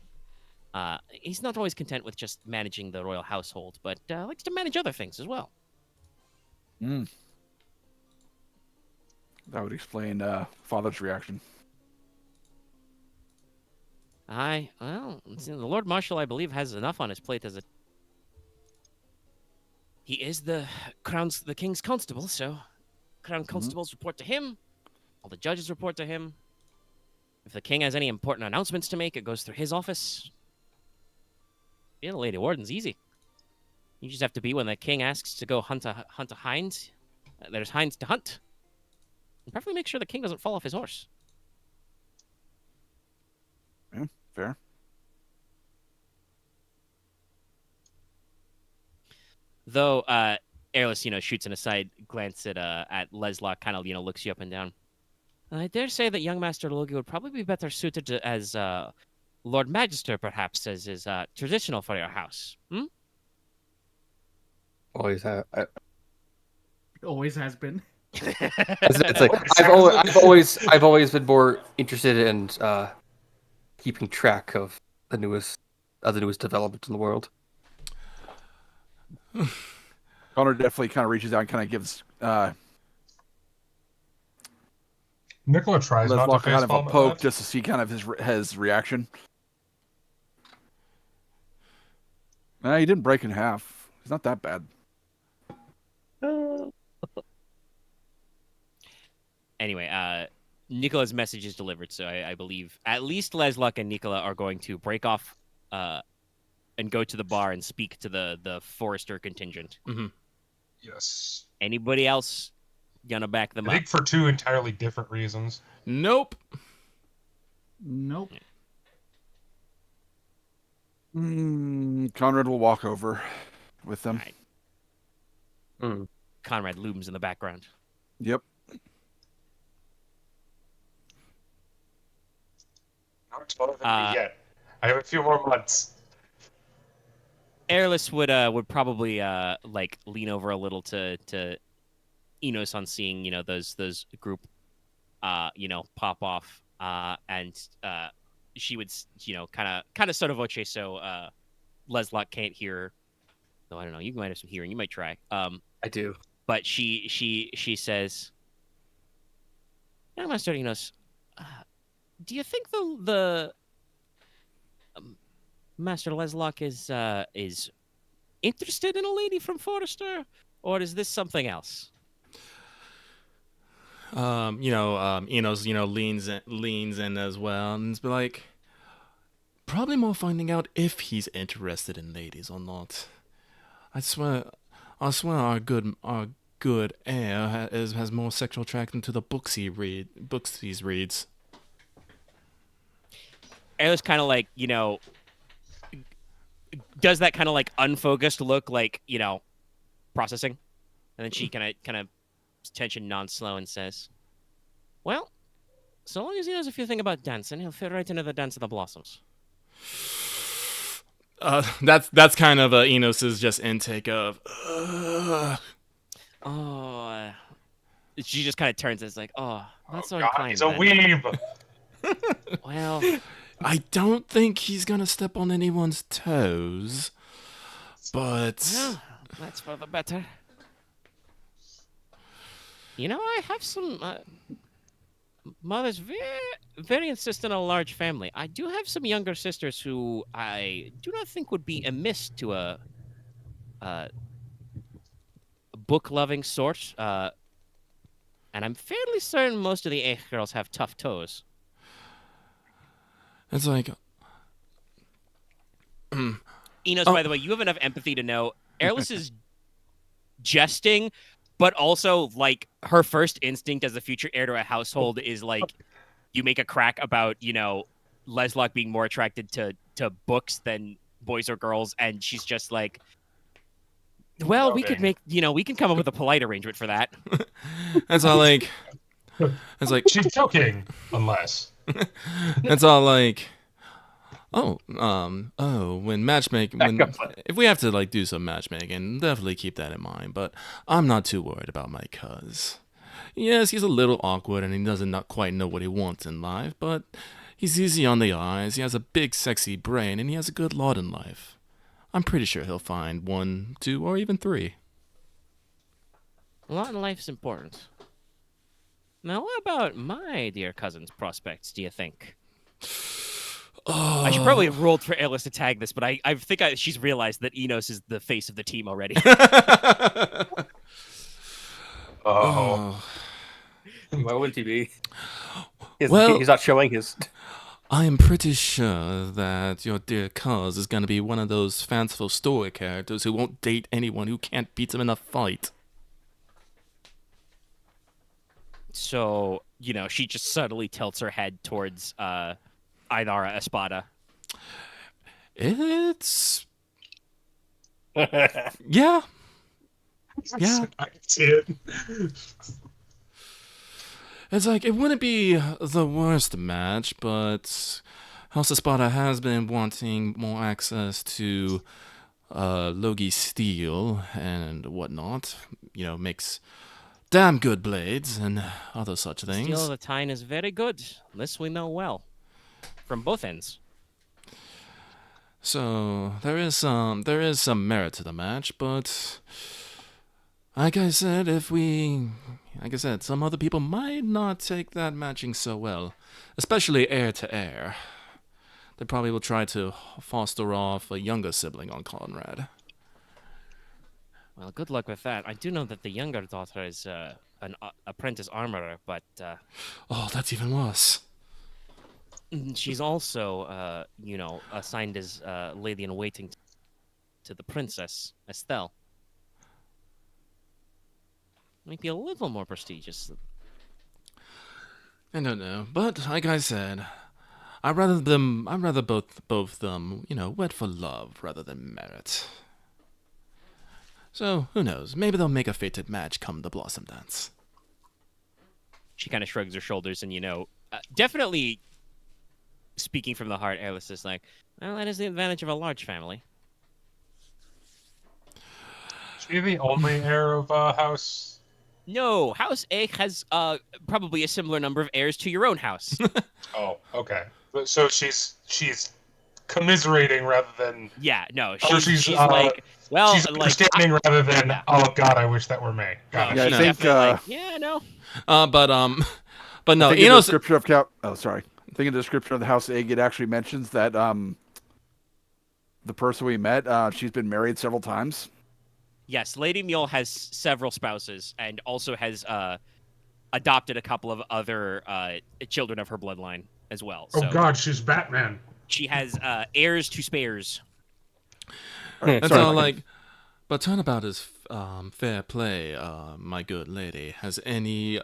He's not always content with just managing the royal household, but likes to manage other things as well. that would explain Father's reaction. Well, the Lord Marshal, I believe, has enough on his plate as a... He is the King's Constable, so Crown Constables report to him. All the judges report to him. If the king has any important announcements to make, it goes through his office. Being a Lady Warden's easy. You just have to be when the king asks to go hunt a hind. There's hinds to hunt. And preferably make sure the king doesn't fall off his horse. Yeah, fair. Though, Airless, shoots an aside glance at Leslok, kind of, looks you up and down. I dare say that young Master Logi would probably be better suited as Lord Magister, perhaps, as is traditional for your house. Always have. Always has been. It's like I've always been more interested in keeping track of the newest developments in the world. Konrad definitely kind of reaches out and kind of gives Nicola tries not to Leslok face kind of a palm at poke that. just to see kind of his reaction. He didn't break in half. He's not that bad. Anyway, Nicola's message is delivered, so I believe at least Leslok and Nicola are going to break off and go to the bar and speak to the Forester contingent. Mm-hmm. Yes. Anybody else gonna back them I think for two entirely different reasons. Nope. Nope. Konrad will walk over with them. Right. Konrad looms in the background. Yep. Not taller than me yet. I have a few more months. Airless would probably lean over a little to Inos on seeing those group pop off and she would kind of sort of voce so Leslok can't hear, though I don't know, you might have some hearing, you might try. I do. But she says, Master Inos, do you think the Master Leslok is interested in a lady from Forester, or is this something else? Inos, leans in as well, and it's like, probably more finding out if he's interested in ladies or not. I swear, our good heir has more sexual attraction to the books he reads. Airless kind of does that kind of unfocused look, processing, and then she kind of tension non-slow and says, well, so long as he knows a few things about dancing, he'll fit right into the Dance of the Blossoms. That's kind of Enos's just intake of. Oh, she just kind of turns and is like, oh, that's so God, inclined. he's a weeb. Well, I don't think he's gonna step on anyone's toes, but well, that's for the better. I have some mothers very insistent on a large family. I do have some younger sisters who I do not think would be amiss to a book-loving sort. And I'm fairly certain most of the Eich girls have tough toes. it's like, Inos, by the way, you have enough empathy to know Airless is jesting, but also, her first instinct as the future heir to a household is, you make a crack about, Leslok being more attracted to books than boys or girls, and she's just like, well, we could make, we can come up with a polite arrangement for that. it's all like, She's joking, unless. it's all like, when matchmaking, if we have to do some matchmaking, definitely keep that in mind. But I'm not too worried about my cuz. Yes, he's a little awkward and he doesn't not quite know what he wants in life, but he's easy on the eyes. He has a big, sexy brain, and he has a good lot in life. I'm pretty sure he'll find 1, 2, or even 3. A lot in life's important. Now, what about my dear cousin's prospects, do you think? I should probably have rolled for Airless to tag this, but I think she's realized that Inos is the face of the team already. Oh. Why wouldn't he be? Well- he's not showing his. I am pretty sure that your dear cuz is going to be one of those fanciful story characters who won't date anyone who can't beat him in a fight. So, she just subtly tilts her head towards Idara Espada. It's... Yeah. Yeah. I can see it. It's like, it wouldn't be the worst match, but House Espada has been wanting more access to Logi steel and whatnot. Makes damn good blades and other such things. Steel of the Tyne is very good. This we know well. From both ends. So there is some merit to the match, but like I said, some other people might not take that matching so well, especially heir to heir. They probably will try to foster off a younger sibling on Konrad. Well, good luck with that. I do know that the younger daughter is an apprentice armorer, but Oh, that's even worse. she's also, assigned as lady-in-waiting to the princess, Estelle. Might be a little more prestigious. I don't know, but like I said, I'd rather both of them, wed for love rather than merit. So who knows? Maybe they'll make a fated match come the Blossom Dance. She kind of shrugs her shoulders and, definitely speaking from the heart, Airless is like, well, that is the advantage of a large family. Is she the only heir of House? No, House A has probably a similar number of heirs to your own house. Oh, okay. So she's commiserating rather than... Yeah, no, Oh, she's like, well, she's like, understanding rather than, yeah. oh god, I wish that were me. Got no, it. Yeah, I she's think, definitely like, yeah, no. But no, I think in the Inos. description of I think in the description of the House Egg, it actually mentions that the person we met, she's been married several times. Yes, Lady Mule has several spouses and also has adopted a couple of other children of her bloodline as well. Oh So god, she's Batman. she has heirs to spares. That's Sorry, all Mike. like. But turnabout is fair play, my good lady. Has any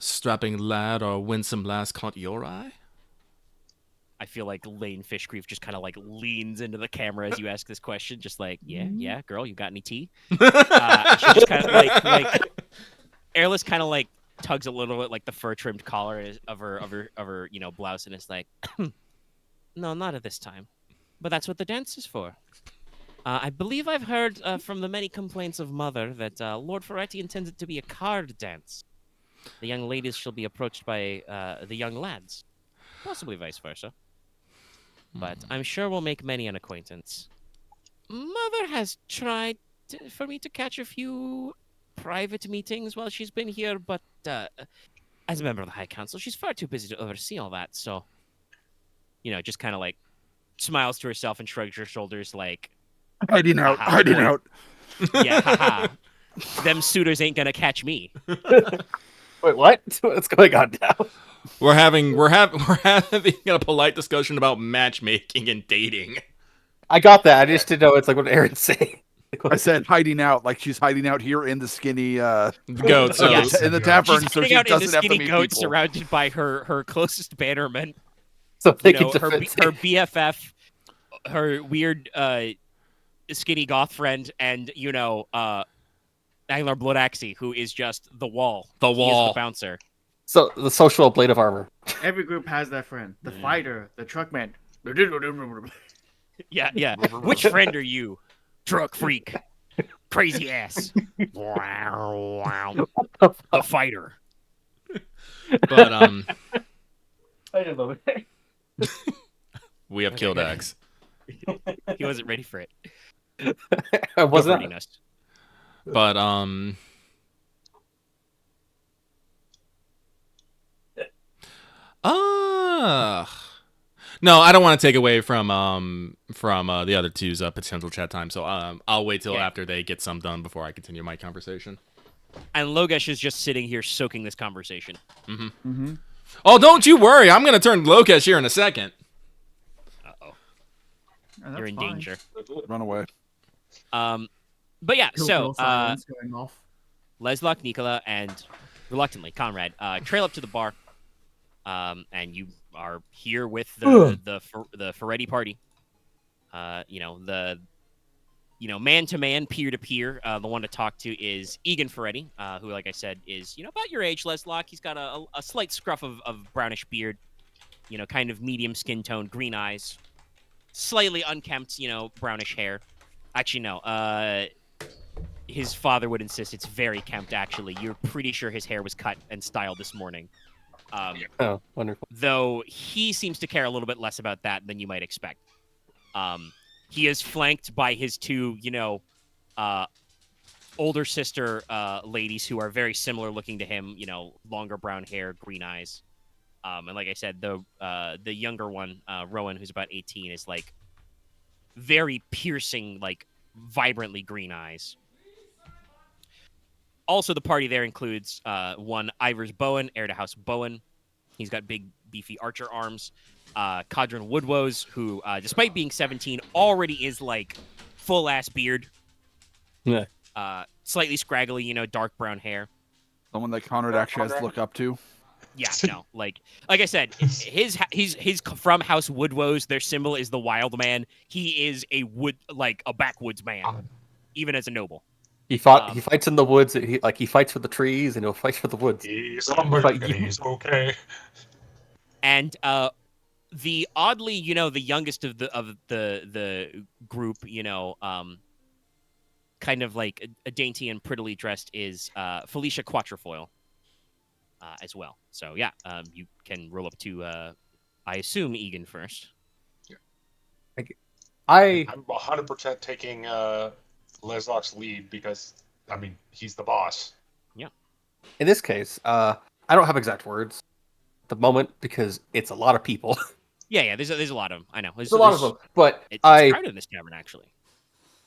strapping lad or winsome lass caught your eye? I feel like Lane Fishgrief just kind of like leans into the camera as you ask this question, just like, yeah, girl, you got any tea? She just kind of like Airless kind of like tugs a little bit like the fur trimmed collar of her blouse, and it's like, no, not at this time, but that's what the dance is for. I believe I've heard from the many complaints of Mother that Lord Ferretti intends it to be a card dance. The young ladies shall be approached by the young lads, possibly vice versa. But I'm sure we'll make many an acquaintance. Mother has tried for me to catch a few private meetings while she's been here, but as a member of the High Council, she's far too busy to oversee all that, so, just kind of like smiles to herself and shrugs her shoulders like, Hiding out. Haha, Hiding boy. out. yeah, haha, them suitors ain't gonna catch me. Wait, what? What's going on now? We're having a polite discussion about matchmaking and dating. I got that. I just didn't know it's like what Aaron's saying. I said hiding out, like she's hiding out here in the skinny Goat. So Yes. in the tavern, She's so hiding she out in the doesn't have to skinny meet goat, people. surrounded by her closest bannermen. So they You know, can her defend her BFF, her weird skinny goth friend, and Anglar Bloodaxi, who is just the wall. The He is wall. the bouncer. So the social blade of armor. Every group has that friend. The fighter, the truckman. Yeah. Which friend are you? Truck freak. Crazy ass. Wow. The fighter. But I didn't know that. we have killed Axe. He wasn't ready for it. I wasn't. Go for it, Inos. But no, I don't want to take away from the other two's potential chat time. So I'll wait till Yeah. after they get some done before I continue my conversation. And Logesh is just sitting here soaking this conversation. Mm-hmm. Oh, don't you worry. I'm going to turn Logesh here in a second. Uh-oh. And You're in that's fine. danger. Run away. But yeah, Kill so bill sirens going off. Leslok, Nicola, and reluctantly Konrad trail up to the bar, and you are here with the Ferretti party. Man to man, peer to peer. The one to talk to is Egan Ferretti, who, like I said, is about your age, Leslok. He's got a slight scruff of brownish beard, kind of medium skin tone, green eyes, slightly unkempt, brownish hair. Actually, no. His father would insist it's very kempt, actually. You're pretty sure his hair was cut and styled this morning. Oh, wonderful. Though he seems to care a little bit less about that than you might expect. He is flanked by his two, older sister ladies who are very similar looking to him, longer brown hair, green eyes. And like I said, the younger one, Rowan, who's about 18, is like very piercing, like vibrantly green eyes. Also, the party there includes one Ivers Bowen, heir to House Bowen. He's got big, beefy archer arms. Cadron Woodwoes, who, despite being 17, already is like full-ass beard. Yeah. Slightly scraggly, dark brown hair. Someone that Konrad actually has to look up to. Yeah, no, like I said, he's from House Woodwoes. Their symbol is the wild man. He is a backwoods man, even as a noble. He fights in the woods. He fights for the trees, and he'll fight for the woods. He's okay. And the oddly, the youngest of the group, kind of like a dainty and prettily dressed is Felicia Quatrefoil as well. So yeah, you can roll up to I assume Egan first. I'm 100% taking Leslok's lead because, he's the boss. Yeah. In this case, I don't have exact words at the moment because it's a lot of people. Yeah. There's a lot of them. I know. There's a lot of them, but it's crowded in this tavern actually.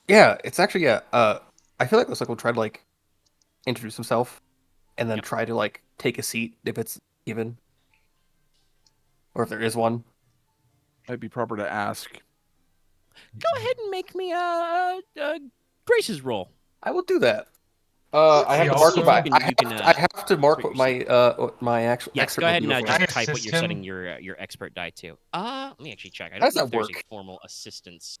Yeah, it's actually I feel like Leslok will try to introduce himself, and then try to take a seat if it's given, or if there is one. Might be proper to ask. Go ahead and make me a Grace's roll. I will do that. I have to mark also- what you my, can, I have to mark what my actual. Yes, expert go ahead will and be over. just type what assist you're him? setting your expert die to. Let me actually check. I How don't does think that there's a work? formal assistance.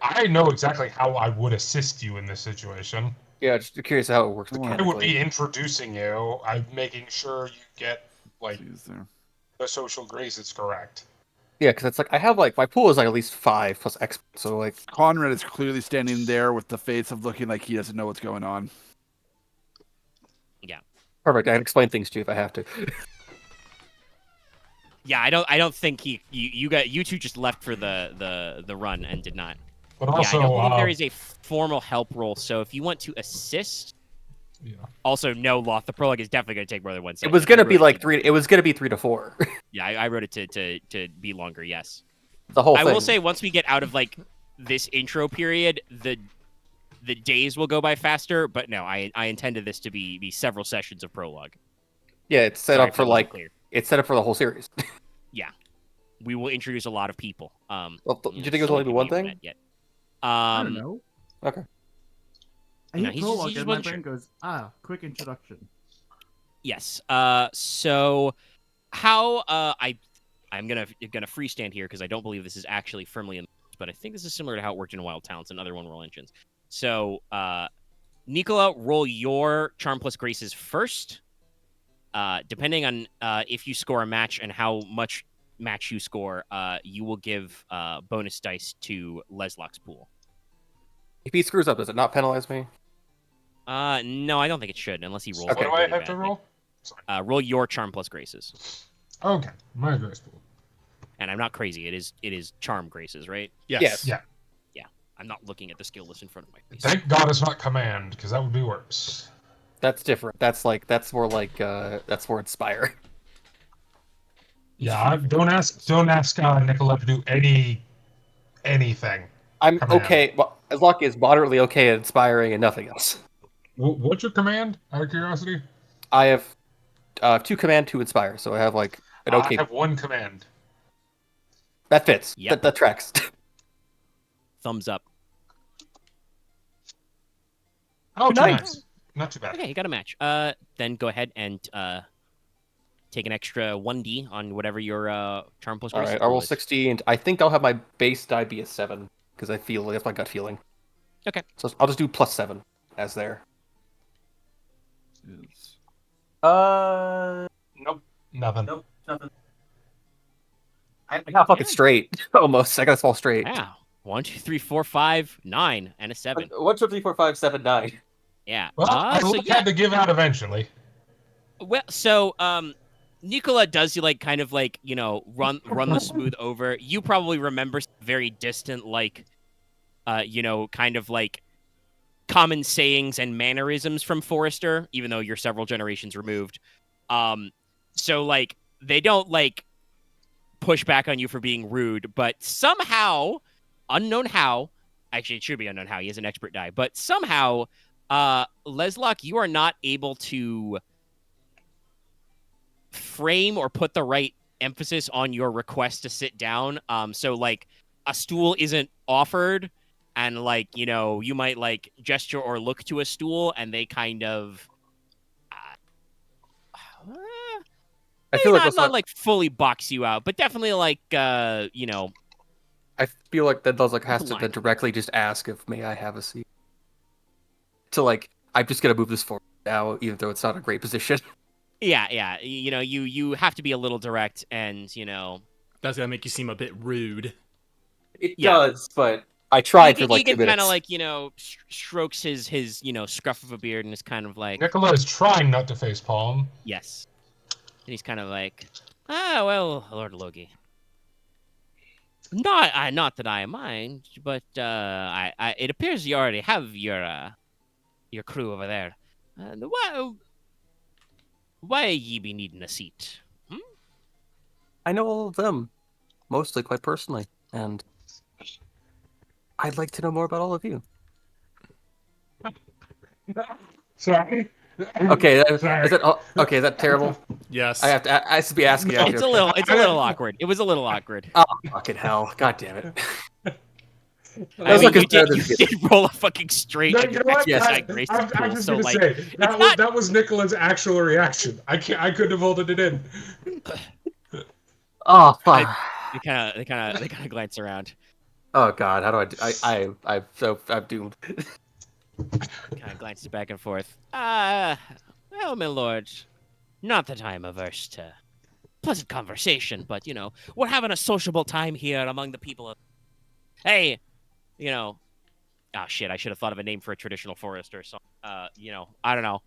I know exactly how I would assist you in this situation. Yeah, just curious how it works I I would mechanically. be introducing you. I'm making sure you get Jeez, there. the social graces correct. Yeah, because it's I have my pool is at least 5 plus expert, so Konrad is clearly standing there with the face of looking like he doesn't know what's going on. Yeah. perfect. I can explain things to you if I have to. Yeah, I don't think you two just left for the run and did not. But Yeah, also, I don't believe there is a formal help roll. So if you want to assist, also no, Loth. The prologue is definitely going to take more than 1 second. It was gonna be 3. It was gonna be 3 to 4. Yeah, I wrote it to be longer. Yes. The whole I thing. will say once we get out of this intro period, the days will go by faster. But no, I intended this to be several sessions of prologue. Yeah, it's set Sorry up if for that wasn't clear. it's set up for the whole series. Yeah, we will introduce a lot of people. Well, do you think it was some only of you one we haven't thing? met Yet. I don't know. Okay. I No, hit he's just- prologue he just and my wasn't brain goes, quick introduction. Yes. So how I'm gonna freestand here because I don't believe this is actually firmly in, but I think this is similar to how it worked in Wild Talents and other one-roll engines. So Nicola, roll your Charm plus Graces first. Depending on if you score a match and how much match you score, you will give bonus dice to Leslok's pool. If he screws up, does it not penalize me? No, I don't think it should, unless he rolls. Okay. What do I really have to badly. roll? Roll your Charm plus Graces. Okay, my grace pool. And I'm not crazy. It is Charm Graces, right? Yes. Yeah. I'm not looking at the skill list in front of my face. Thank God it's not command, because that would be worse. That's different. That's more inspire. Yeah, don't ask Nicola to do anything. I'm Command. okay. Well, as luck is moderately okay at inspiring and nothing else. What's your command? Out of curiosity. I have 2 command, 2 inspire, so I have like an I okay. have 1 command. That fits. Yep. That tracks. Thumbs up. Oh, too Nice. nice. Not too bad. Okay, you got a match. Then go ahead and take an extra 1d on whatever your charm plus All grace right, I roll is. 60, and I think I'll have my base die be a 7 because I feel that's my gut feeling. Okay. So I'll just do +7 as there. Nope. Nothing. Nope. Nothing. I got fucking straight almost. I got a small straight. Wow. 1, 2, 3, 4, 5, 9, and a 7. 1, 2, 3, 4, 5, 7, 9. Yeah. Well, I So had to give out eventually. Well, so Nicola does kind of run the smooth over. You probably remember very distant kind of common sayings and mannerisms from Forrester, even though you're several generations removed. So they don't push back on you for being rude, but somehow, unknown how, actually it should be unknown how, he is an expert die, but somehow Leslok, you are not able to frame or put the right emphasis on your request to sit down. So a stool isn't offered, and you might gesture or look to a stool, and they kind of I feel like not fully box you out, but definitely I feel like that does has to Line. then directly just ask if may I have a seat. So I'm just gonna move this forward now, even though it's not a great position. yeah. You have to be a little direct, and That's gonna make you seem a bit rude. It Yeah. does, but I tried for Egan 2 minutes. kind of strokes his scruff of a beard and is kind of Nicola is trying not to face palm. yes, and he's kind of well, Lord Logi. Not that I mind, but it appears you already have your crew over there. Why ye be needing a seat? I know all of them, mostly quite personally, and I'd like to know more about all of you. Sorry. Okay, Sorry. is that terrible? Yes. I have to be asking. No, It's a little awkward. It was a little awkward. Oh, fucking hell! God damn it! I mean, Leslok is you better did roll a fucking straight. No, and you know your what? Yes. exercise grace is I'm cool, just so gonna say it's not. that was Nicola's actual reaction. I couldn't have holded it in. Oh fuck! They kind of glance around. Oh god, how do I'm doomed. Kind of glances back and forth. Well, my lord, not that I'm averse to pleasant conversation, but we're having a sociable time here among the people of. Hey, oh shit, I should have thought of a name for a traditional forester. So, I don't know.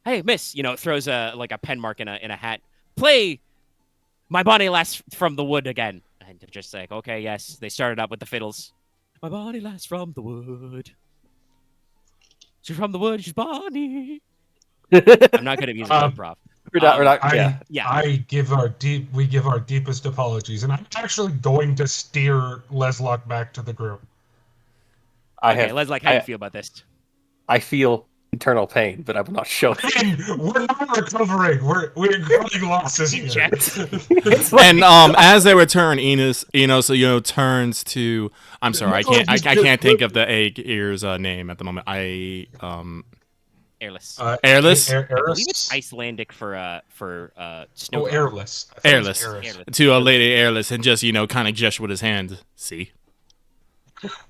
Hey, miss, throws a pen mark in a hat. Play My Bonnie Lass from the Wood again. And I'm just okay, yes. They started out with the fiddles. My Bonnie Lass from the wood. She's from the wood, she's Bonnie. I'm not good at musical improv. We're not. Yeah. Yeah. We give our deepest apologies, and I'm actually going to steer Leslok back to the group. Okay, Leslok, how do you feel about this? I feel internal pain, but I will not show it. We're not recovering. We're incurring losses here. And as they return, Inos turns to. I'm sorry, I can't think of the egg ear's name at the moment. Airless. Airless. I believe it's Icelandic for snow. Oh, airless. Airless. To a lady airless, and just kind of gesture with his hand. See.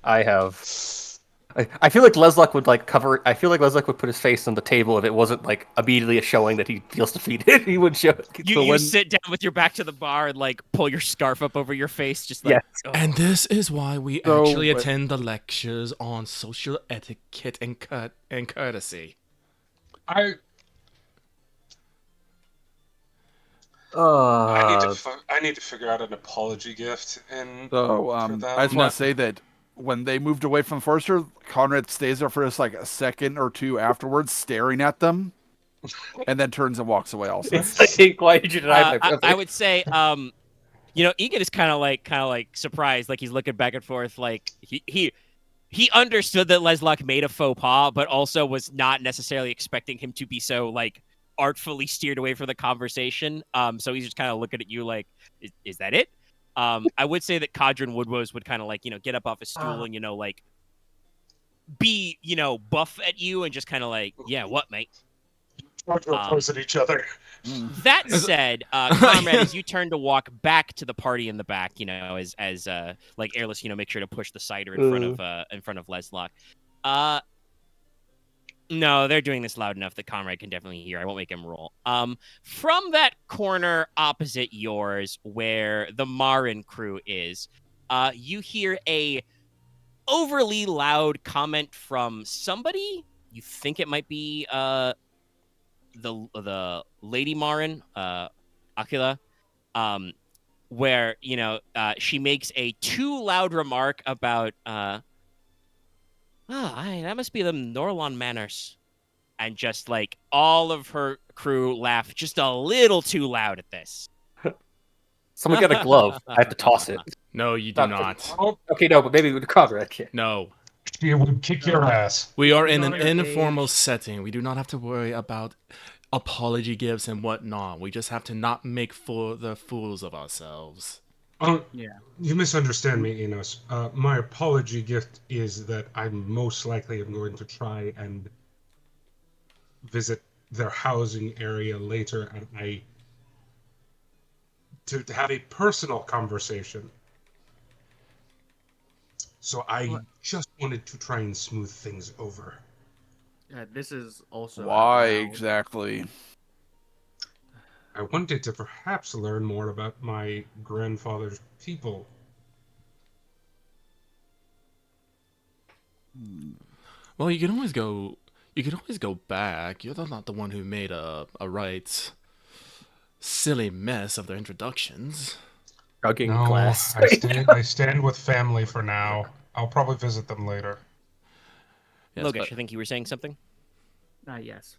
I feel like Leslok would cover. I feel like Leslok would put his face on the table if it wasn't immediately showing that he feels defeated. He would show. You sit down with your back to the bar and pull your scarf up over your face, just Yes. Oh. And this is why we actually attend the lectures on social etiquette and courtesy. I need to figure out an apology gift and So for I them. just want to say that when they moved away from Forrester, Konrad stays there for just a second or two afterwards, staring at them, and then turns and walks away. Also, It's why did you deny my brother? I would say, Egan is kind of like surprised, he's looking back and forth, he he understood that Leslok made a faux pas, but also was not necessarily expecting him to be so like artfully steered away from the conversation. So he's just kind of looking at you like, is that it? I would say that Cadron Woodrose would kind of like, get up off his stool and, like be, buff at you and just kind of like, yeah, what, mate? Close at each other. That said, Konrad, as you turn to walk back to the party in the back, as like Airless, make sure to push the cider in front of Leslok. No, they're doing this loud enough that Konrad can definitely hear. I won't make him roll. From that corner opposite yours, where the Marin crew is, you hear a overly loud comment from somebody. You think it might be the Lady Marin, Aquila, where she makes a too loud remark about that must be the Norlon manners, and just like all of her crew laugh just a little too loud at this. Someone get a glove. I have to toss it. No, you do not. Okay, no, but maybe with the Conrad kid. No. She would kick your ass. We are in an informal setting. We do not have to worry about apology gifts and whatnot. We just have to not make the fools of ourselves. Yeah. You misunderstand me, Inos. My apology gift is that I most likely am going to try and visit their housing area later, and to have a personal conversation. So I just wanted to try and smooth things over. Yeah, this is also Why exactly? I wanted to perhaps learn more about my grandfather's people. Well, you can always go. You can always go back. You're not the one who made a right silly mess of their introductions. Chugging No, glass. I stand with family for now. I'll probably visit them later. Yes, Logesh, but- I think you were saying something. Yes.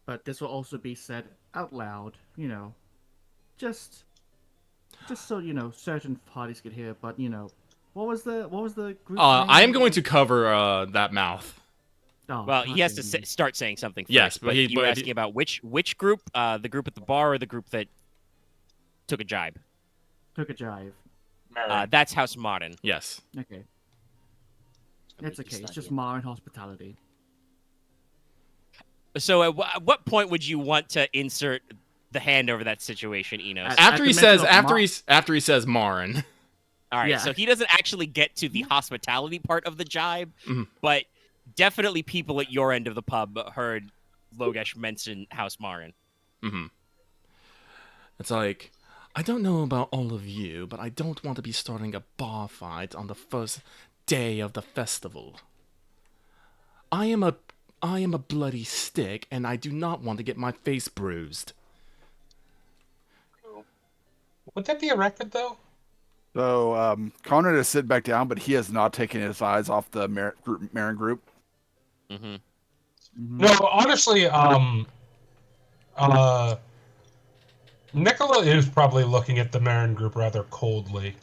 But this will also be said out loud, just so certain parties could hear. But what was the group? I am going to cover that mouth. Oh, Well, he has to goddamn. start saying something first. Yes, but you were asking about which group? The group at the bar or the group that took a jibe? Took a jive. That's House Martin. Yes. Okay. It's okay. It's just Marin hospitality. So at what point would you want to insert the hand over that situation, Inos? After he the says mention of after he says Marin. All right, Yeah. so he doesn't actually get to the hospitality part of the jibe, but definitely people at your end of the pub heard Logesh mention House Marin. Mm-hmm. It's like, I don't know about all of you, but I don't want to be starting a bar fight on the first day of the festival. I am a bloody stick, and I do not want to get my face bruised. Would that be a record, though? So, Konrad is sitting back down, but he has not taken his eyes off the Marin group. Mm-hmm. No, honestly, Nicola is probably looking at the Marin group rather coldly.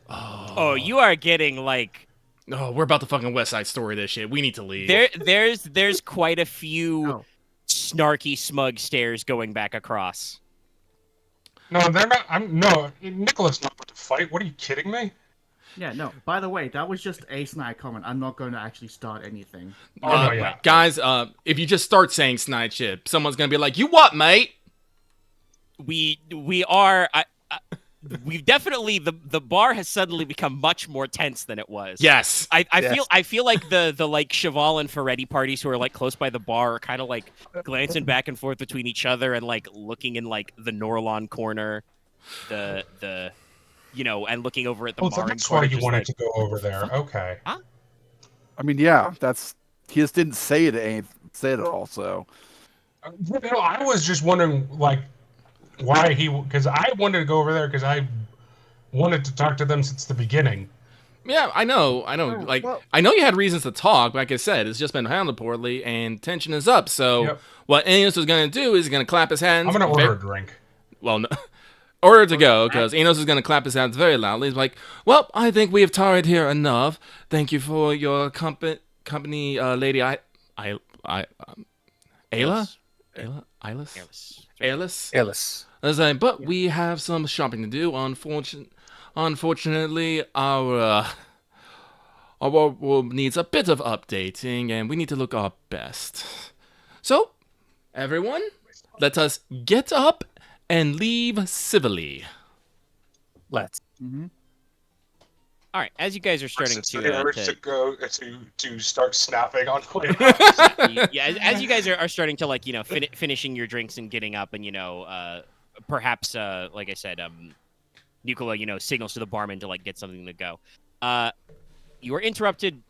Oh, you are getting like Oh, we're about to fucking West Side Story this shit. We need to leave. there's quite a few Oh. snarky, smug stares going back across. No, they're not. Nicola's not about to fight. What are you kidding me? Yeah, no. By the way, that was just a snide comment. I'm not going to actually start anything. Oh, no, yeah. Guys, if you just start saying snide shit, someone's gonna be like, "You what, mate?" We are. We've definitely the bar has suddenly become much more tense than it was. Yes. I feel like the like Cheval and Ferretti parties who are like close by the bar are kind of like glancing back and forth between each other and like looking in like the Norlon corner, the and looking over at the Marin That's corner. why you just wanted like, to go over there. Okay. I mean, yeah, he just didn't say it all. So I was just wondering, like, why because I wanted to go over there because I wanted to talk to them since the beginning. Yeah, I know. Like, well- I know you had reasons to talk. Like I said, it's just been handled poorly, and tension is up. So, Yep. what Inos was gonna do is gonna clap his hands. I'm gonna order a drink. Well, no, order to go, because Inos is going to clap his hands very loudly. He's like, well, I think we have tarried here enough. Thank you for your company, Lady Ayla? Ayless. Ayless? But we have some shopping to do. Unfortunately, our world needs a bit of updating, and we need to look our best. So, everyone, let us get up and leave civilly. Let's. All right, as you guys are starting The urge to go to start snapping on players. as you guys are starting to like finishing your drinks and getting up and perhaps like I said, Nicola signals to the barman to like get something to go. You are interrupted.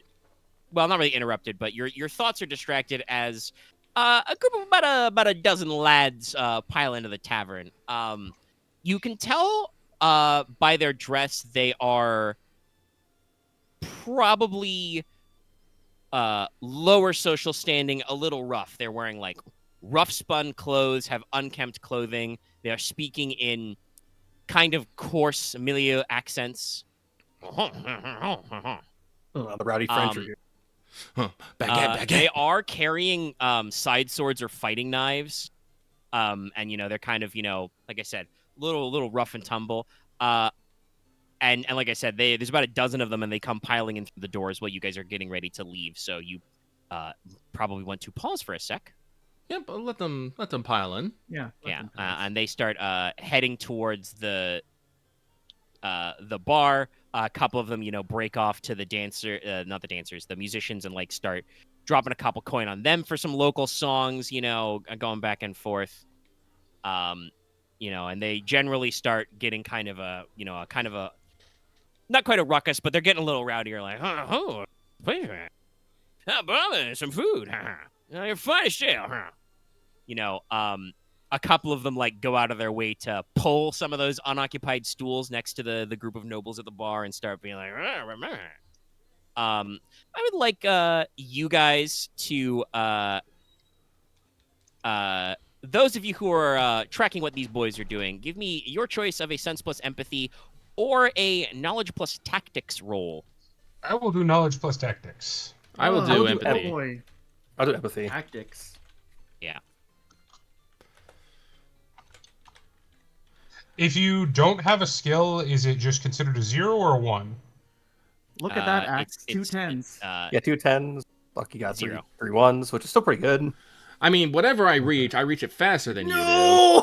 Well, not really interrupted, but your thoughts are distracted as a group of about a dozen lads pile into the tavern. You can tell by their dress they are probably lower social standing, a little rough. They're wearing like rough spun clothes, have unkempt clothing. They are speaking in kind of coarse milieu accents. The rowdy French are here. Baguette. They are carrying side swords or fighting knives. And they're kind of, like I said, little rough and tumble. And like I said, there's about a dozen of them, and they come piling in through the doors while you guys are getting ready to leave. So you probably want to pause for a sec. Yeah, but let them pile in. Yeah. And they start heading towards the bar. A couple of them, break off to the musicians, and like start dropping a couple coin on them for some local songs. Going back and forth. And they generally start getting kind of a not quite a ruckus, but they're getting a little rowdier. Like, brother, some food. Your finest ale. A couple of them like go out of their way to pull some of those unoccupied stools next to the group of nobles at the bar and start being like, I would like you guys to those of you who are tracking what these boys are doing, give me your choice of a sense plus empathy or a knowledge plus tactics roll. I will do knowledge plus tactics. I will do empathy. I'll do empathy. Tactics. Yeah. If you don't have a skill, is it just considered a 0 or a 1? Look at that, Axe. Two tens. Yeah, 2 10s. Lucky got 0. 3 1s, which is still pretty good. I mean, whatever I reach it faster than you do.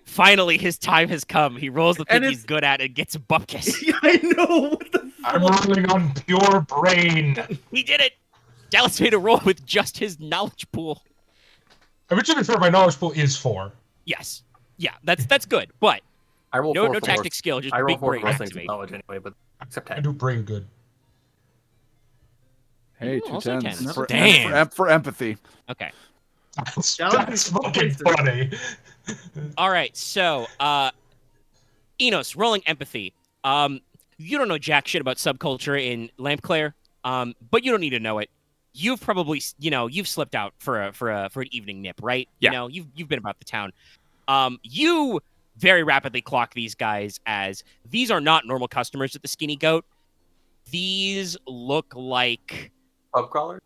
Finally, his time has come. He rolls the thing he's good at and gets a bupkis. Yeah, I know. What the I'm rolling on pure brain. He did it. Dallas made a roll with just his knowledge pool. I mean, to be fair, my knowledge pool is 4. Yes. Yeah, that's good. But I roll no 4 for tactic skill, just I roll big 4 brain for wrestling activate. knowledge anyway, but except I 10. do brain good. Hey, Also 2 tens. 10s. Damn. For empathy. Okay. That's fucking funny. All right, so Inos, rolling empathy. You don't know jack shit about subculture in Lampeclair, but you don't need to know it. You've probably, you've slipped out for an evening nip, right? Yeah. You've been about the town. You very rapidly clock these guys as these are not normal customers at the Skinny Goat. These look like Pub crawler?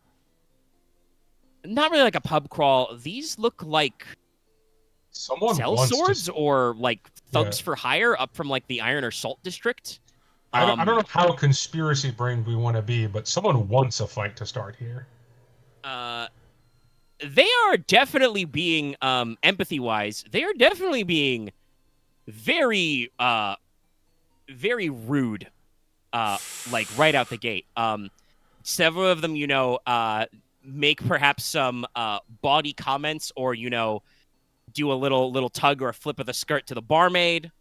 not really like a pub crawl. These look like Someone sell wants swords to... or like thugs Yeah. for hire up from like the Iron or Salt district. I don't know how conspiracy brained we want to be, but someone wants a fight to start here. They are definitely being empathy wise. They are definitely being very very rude. Like right out the gate. Several of them, make perhaps some bawdy comments or do a little tug or a flip of the skirt to the barmaid.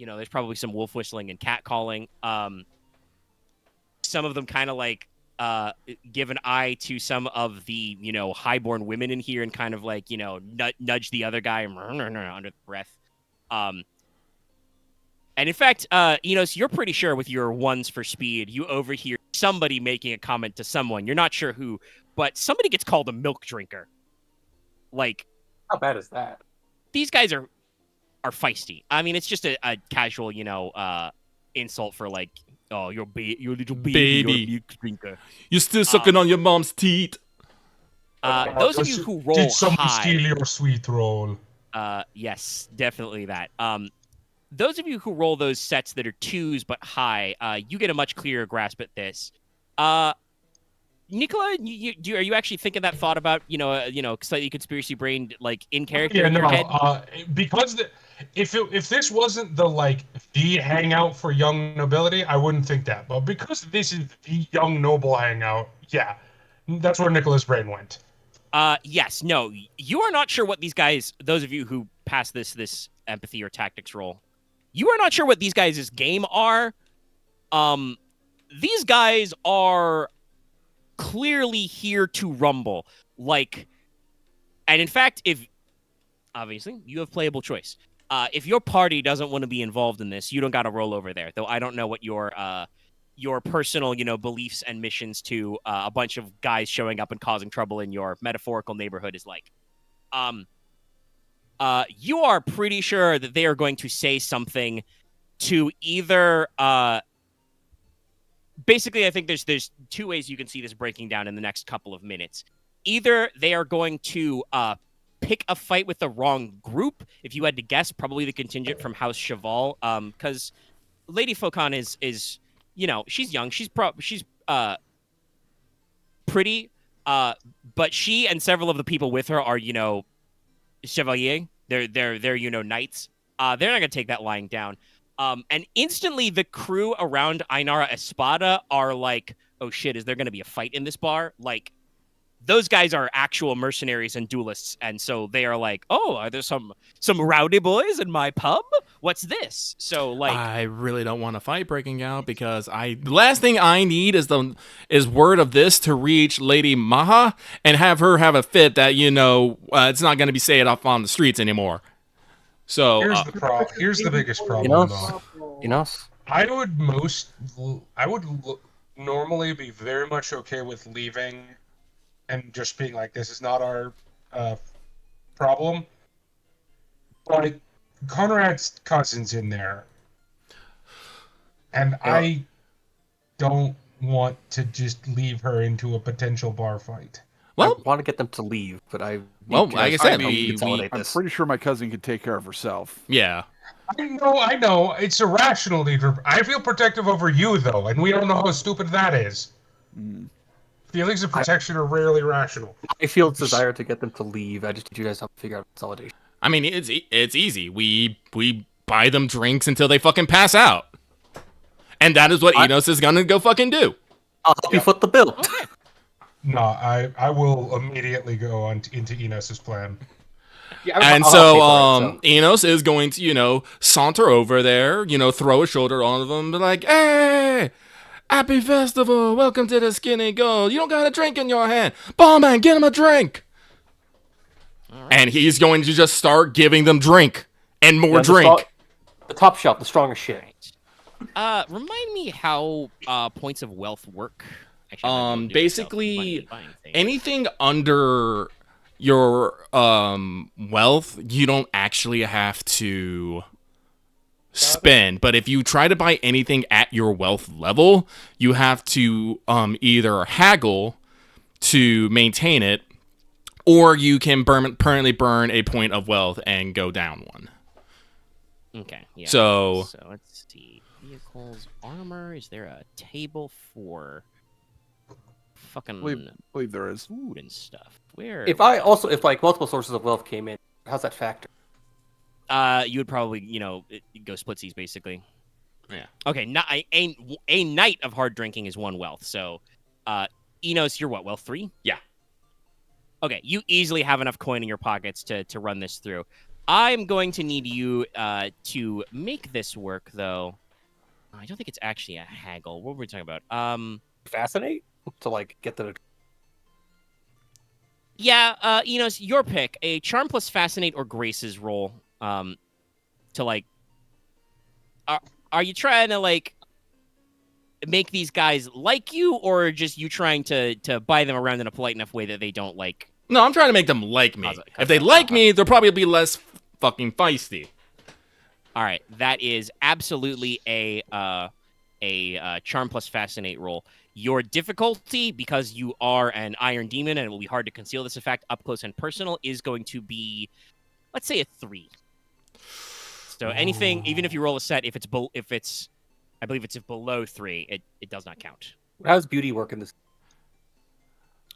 There's probably some wolf whistling and cat calling. Some of them kind of like give an eye to some of the highborn women in here and kind of like nudge the other guy under the breath. And in fact, Inos, you're pretty sure with your ones for speed, you overhear somebody making a comment to someone. You're not sure who, but somebody gets called a milk drinker. Like, How bad is that? these guys are feisty. I mean, it's just a casual, insult for like, oh, you're little baby, you're a milk drinker. You're still sucking on your mom's teeth. Those of you who roll Did someone high, steal your sweet roll? yes, definitely that. Those of you who roll those sets that are 2s but high, you get a much clearer grasp at this. Nicola, are you actually thinking that thought about slightly conspiracy brained like in character? Yeah, in your head? Because if this wasn't the hangout for young nobility, I wouldn't think that. But because this is the young noble hangout, yeah, that's where Nicola's brain went. Yes, no, you are not sure what these guys. Those of you who pass this empathy or tactics roll, you are not sure what these guys' game are. These guys are clearly here to rumble, and in fact, if obviously you have playable choice, if your party doesn't want to be involved in this, you don't got to roll over there. Though I don't know what your personal beliefs and missions to a bunch of guys showing up and causing trouble in your metaphorical neighborhood is like. You are pretty sure that they are going to say something to either basically, I think there's 2 ways you can see this breaking down in the next couple of minutes. Either they are going to pick a fight with the wrong group. If you had to guess, probably the contingent from House Cheval, because Lady Faucon is she's young, she's pretty, but she and several of the people with her are chevalier. They're knights. They're not gonna take that lying down. And instantly the crew around Ainara Espada are like, oh shit, is there going to be a fight in this bar? Like, those guys are actual mercenaries and duelists. And so they are like, oh, are there some rowdy boys in my pub? What's this? So like, I really don't want a fight breaking out because the last thing I need is word of this to reach Lady Maha and have her have a fit that, it's not going to be said off on the streets anymore. So here's the biggest problem, Inos? I would normally be very much okay with leaving and just being like, this is not our problem. But Konrad's cousin's in there. And I don't want to just leave her into a potential bar fight. Well, I want to get them to leave, but like I said, I'm pretty sure my cousin can take care of herself. Yeah. I know. It's irrational, leader. I feel protective over you, though, and we don't know how stupid that is. Feelings of protection are rarely rational. I feel the desire to get them to leave. I just need you guys to help figure out consolidation. I mean, it's easy. We buy them drinks until they fucking pass out. And that is what Inos is going to go fucking do. I'll help you foot the bill. Okay. No, I will immediately go into Enos's plan. Yeah, and so Inos is going to, saunter over there, throw a shoulder on them, be like, hey, happy festival, welcome to the Skinny Gold. You don't got a drink in your hand. Ball man, get him a drink. Right. And he's going to just start giving them drink and more drink. The top shelf, the strongest shit. Remind me how points of wealth work. Basically, anything under your wealth, you don't actually have to spend. But if you try to buy anything at your wealth level, you have to either haggle to maintain it, or you can permanently burn a point of wealth and go down one. Okay. Yeah. So let's see. Vehicles, armor. Is there a table for fucking believe there is food and stuff? Where? If multiple sources of wealth came in, how's that factor? You would probably go splitsies basically. Yeah. Okay. A night of hard drinking is 1 wealth. So, Inos, you're what, wealth 3? Yeah. Okay, you easily have enough coin in your pockets to run this through. I'm going to need you to make this work, though. I don't think it's actually a haggle. What were we talking about? Fascinate? To, get the... Yeah, Enos, your pick. A charm plus fascinate or graces roll. Are you trying to, make these guys like you, or just you trying to buy them around in a polite enough way that they don't, No, I'm trying to make them like me. If they like me, they'll probably be less fucking feisty. All right, that is absolutely a charm plus fascinate roll. Your difficulty, because you are an iron demon and it will be hard to conceal this effect up close and personal, is going to be, let's say, a 3. So anything, even if you roll a set, if it's I believe it's below 3, it does not count. How's beauty work in this?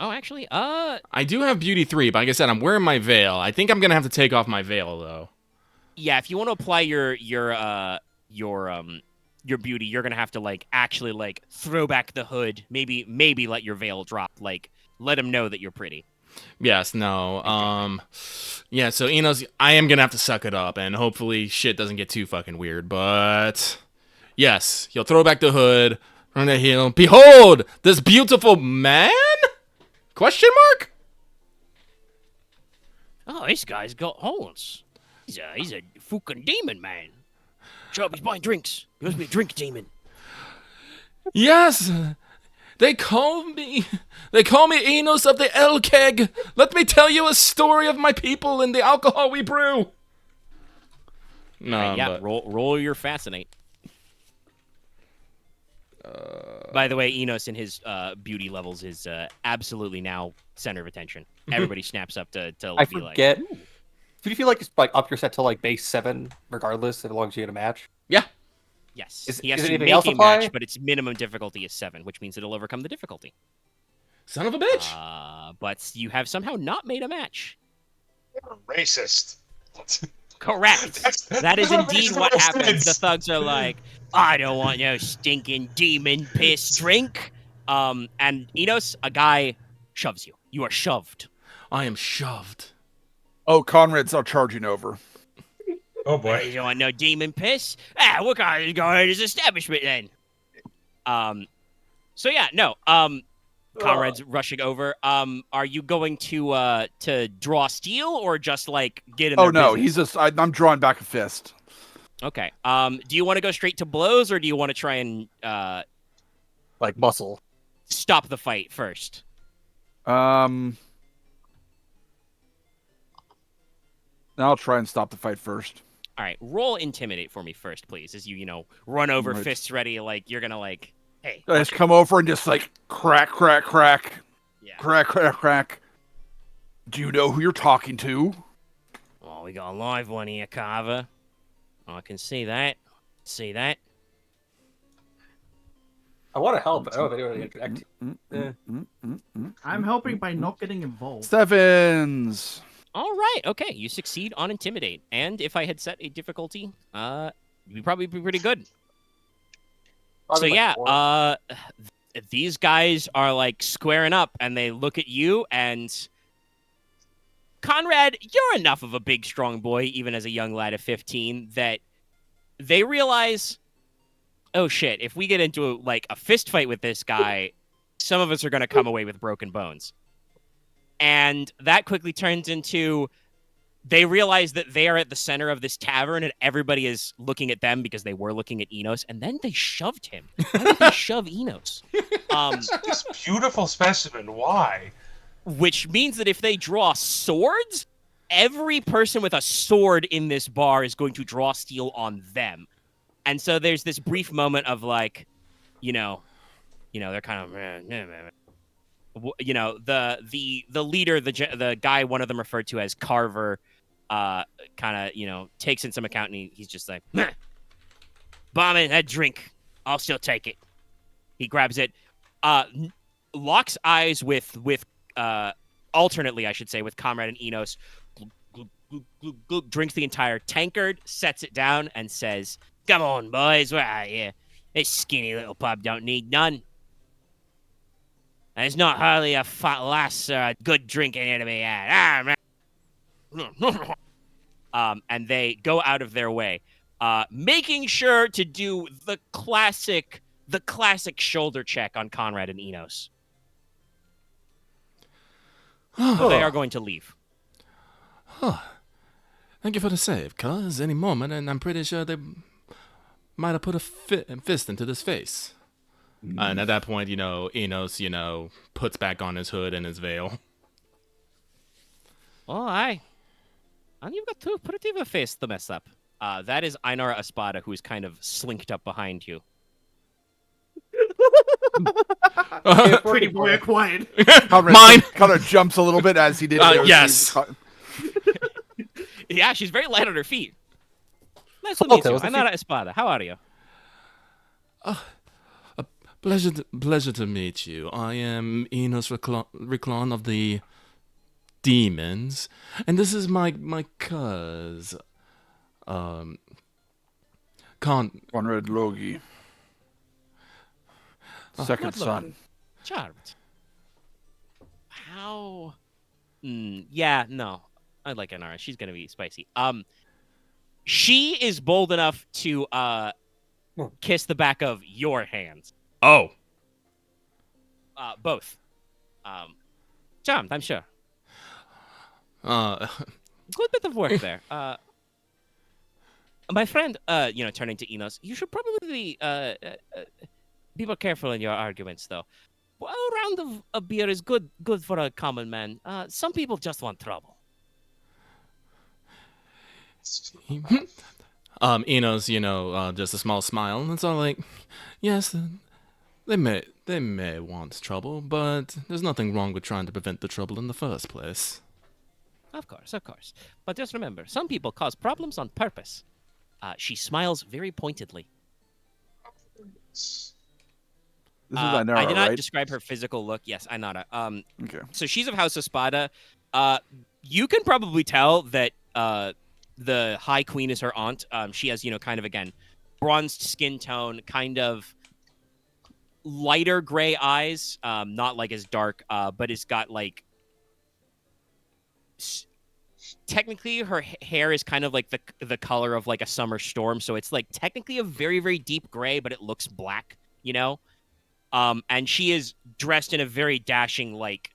Oh, actually, I do have beauty 3, but like I said, I'm wearing my veil. I think I'm gonna have to take off my veil though. yeah, if you want to apply your beauty, you're gonna have to like actually like throw back the hood, maybe let your veil drop, like let him know that you're pretty. Yes, no. Yeah, so Inos, I am gonna have to suck it up, and hopefully shit doesn't get too fucking weird. But yes, he'll throw back the hood, run the heel. Behold, this beautiful man? Question mark? Oh, this guy's got horns. He's a fucking demon, man. Shut up, he's buying drinks. He must be a drink demon. Yes. They call me Inos of the El Keg. Let me tell you a story of my people and the alcohol we brew. No, Right, yeah, but roll your fascinate. By the way, Inos in his beauty levels is absolutely now center of attention. Everybody snaps up to I be forget. like, Do you feel like it's like up your set to like base 7, regardless, as long as you get a match? yeah. yes, he has is to anything make else a apply? match, but its minimum difficulty is 7, which means it'll overcome the difficulty. Son of a bitch. But you have somehow not made a match. You're racist. Correct. That is indeed what happens. The thugs are like, I don't want no stinking demon piss drink. And Inos, a guy shoves you. You are shoved. I am shoved. Oh, Konrad's not charging over. Oh You boy. don't want no demon piss? We're going to go to his establishment then. So yeah, no. Conrad's rushing over. Are you going to draw steel or just like get in? Oh their no, business? he's just. I'm drawing back a fist. Okay. Do you want to go straight to blows or do you want to try and Like muscle. stop the fight first? I'll try and stop the fight first. All right, roll intimidate for me first, please. As you run over, Right. fists ready, like you're gonna like, hey, I just come over and just like crack, crack, crack, yeah. crack, crack, crack. Do you know who you're talking to? Well, we got a live one here, Carver. I can see that. See that? I want to help, but I don't know if anyone can connect. I'm helping by not getting involved. 7s. All right, okay, you succeed on intimidate, and if I had set a difficulty, you'd probably be pretty good. Probably So like yeah, 4. these guys are like squaring up, and they look at you, and Konrad, you're enough of a big, strong boy, even as a young lad of 15, that they realize, oh shit, if we get into like a fist fight with this guy, some of us are going to come away with broken bones. And that quickly turns into, they realize that they are at the center of this tavern and everybody is looking at them because they were looking at Inos, and then they shoved him. Why did they shove Inos? This beautiful specimen. Why? Which means that if they draw swords, every person with a sword in this bar is going to draw steel on them. And so there's this brief moment of like, they're kind of, the leader, the guy one of them referred to as Carver, kind of, takes in some account and he's just like, meh. Bombing that drink. I'll still take it. He grabs it, locks eyes with alternately, I should say, with Konrad and Inos, drinks the entire tankard, sets it down, and says, come on, boys, where are you? This skinny little pub don't need none. There's not hardly a fat lass or a good drink in here to be had. And they go out of their way, making sure to do the classic shoulder check on Konrad and Inos. But they are going to leave. Thank you for the save, cuz any moment, and I'm pretty sure they might have put a fist into this face. And at that point, Inos, puts back on his hood and his veil. Oh, aye. And you've got too pretty of a face to mess up. That is Einar Espada, who is kind of slinked up behind you. Pretty boy acquired. Mine. Conrad jumps a little bit as he did. Yes. Yeah, she's very light on her feet. Nice to meet Okay, you. what's the Einar Espada. How are you? Pleasure to meet you. I am Inos Reclon of the Demons, and this is my cuz, Konrad Logi, second Good son. Charmed. How? Yeah, no. I like Inara. She's gonna be spicy. She is bold enough to kiss the back of your hands. Oh. Both. Charmed, I'm sure. Good bit of work there. My friend, turning to Inos, you should probably be more careful in your arguments, though. Well, a round of beer is good for a common man. Some people just want trouble. Inos, just a small smile, and it's all like, yes, they may want trouble, but there's nothing wrong with trying to prevent the trouble in the first place. Of course. But just remember, some people cause problems on purpose. She smiles very pointedly. This is Ainara, I did not right? describe her physical look. Yes, Ainara. Okay. So she's of House Espada. You can probably tell that the High Queen is her aunt. She has, kind of, again, bronzed skin tone, kind of lighter gray eyes, not like as dark, but it's got like technically her hair is kind of like the color of like a summer storm, so it's like technically a very, very deep gray, but it looks black, and she is dressed in a very dashing, like,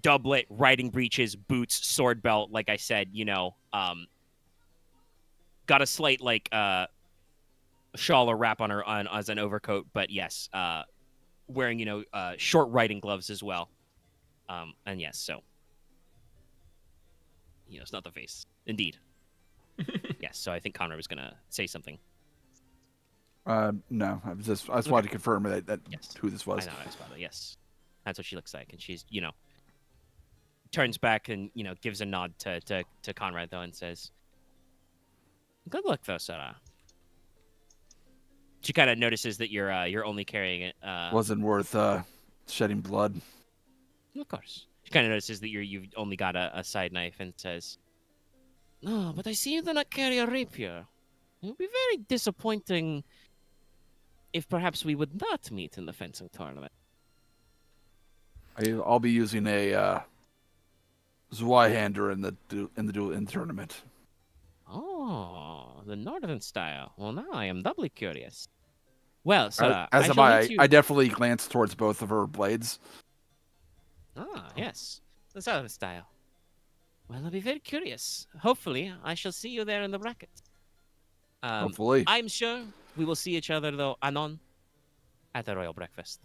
doublet, riding breeches, boots, sword belt, like I said, got a slight like shawl or wrap on her as an overcoat, but yes, wearing short riding gloves as well, and yes, so it's not the face, indeed. Yes, so I think Konrad was gonna say something. No, I just wanted to confirm that Yes. who this was. I know, yes, that's what she looks like, and she's turns back and gives a nod to Konrad though and says, "Good luck though, Sarah." She kind of notices that you're only carrying it. Wasn't worth shedding blood. Of course. She kind of notices that you've only got a side knife and says, "No, but I see you do not carry a rapier. It would be very disappointing if perhaps we would not meet in the fencing tournament." I'll be using a Zweihander in the tournament. Oh, the northern style. Well, now I am doubly curious. Well, Sarah, As I am shall I. meet you... I definitely glanced towards both of her blades. Ah, yes. The southern style. Well, I'll be very curious. Hopefully, I shall see you there in the bracket. Hopefully. I'm sure we will see each other, though, anon, at the royal breakfast.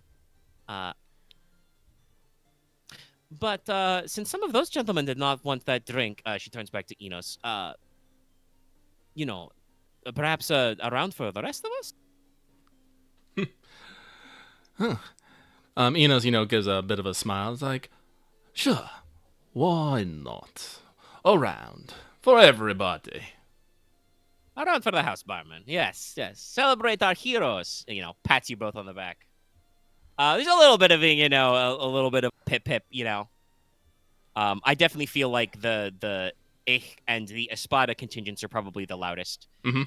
But since some of those gentlemen did not want that drink, she turns back to Inos. Perhaps a round for the rest of us? Inos, gives a bit of a smile. It's like, sure, why not? A round for everybody. A round for the house barman. Yes. Celebrate our heroes. Pats you both on the back. There's a little bit of a little bit of pip. I definitely feel like the Ich and the Espada contingents are probably the loudest. Mm-hmm.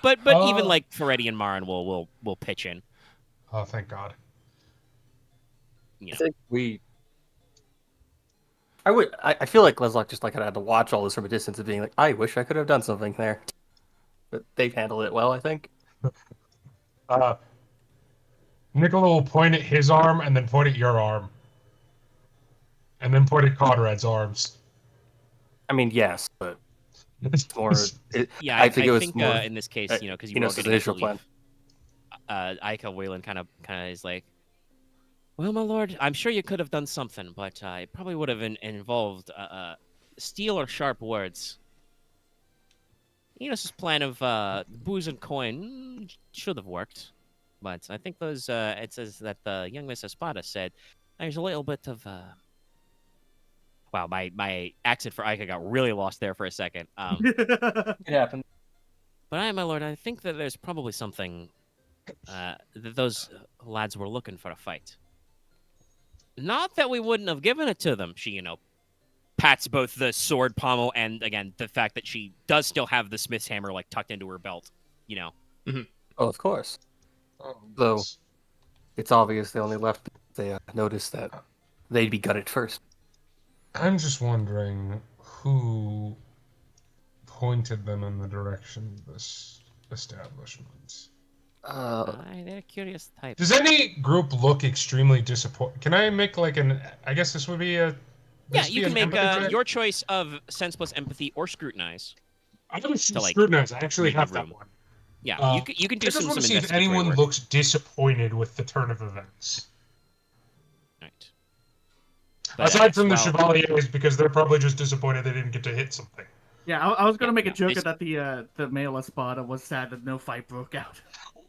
But even like Ferretti and Marin will pitch in. Oh, thank God. I think I feel like Leslok just like had to watch all this from a distance of being like, I wish I could have done something there. But they've handled it well, I think. Nicola will point at his arm and then point at your arm. And then point at Konrad's arms. I mean, yes, but more. Yeah, I think it was more in this case, because you were Inos' getting initial to plan. leave, Ika Wayland kind of is like, well, my lord, I'm sure you could have done something, but it probably would have involved steel or sharp words. Enos' plan of booze and coin should have worked, but I think those. It says that the young Miss Espada said there's a little bit of. Wow, my accent for Ica got really lost there for a second. It happened. But my lord, I think that there's probably something that those lads were looking for a fight. Not that we wouldn't have given it to them. She, pats both the sword pommel and, again, the fact that she does still have the smith's hammer, like, tucked into her belt, Oh, of course. Oh, Though, yes. it's obvious they only left because they noticed that they'd be gutted first. I'm just wondering who pointed them in the direction of this establishment. They're a curious type. Does any group look extremely disappointed? Can I make like an? I guess this would be a. Yeah, this you be can an make empathy check? your choice of sense plus empathy or scrutinize. I would to, like, scrutinize. I actually read the have that room. one. Yeah, you can do I just some want to see if investigatory anyone work. looks disappointed with the turn of events. Right. But, Aside from the well, Chevaliers, because they're probably just disappointed they didn't get to hit something. Yeah, I was gonna make a joke it's- that the male Espada was sad that no fight broke out.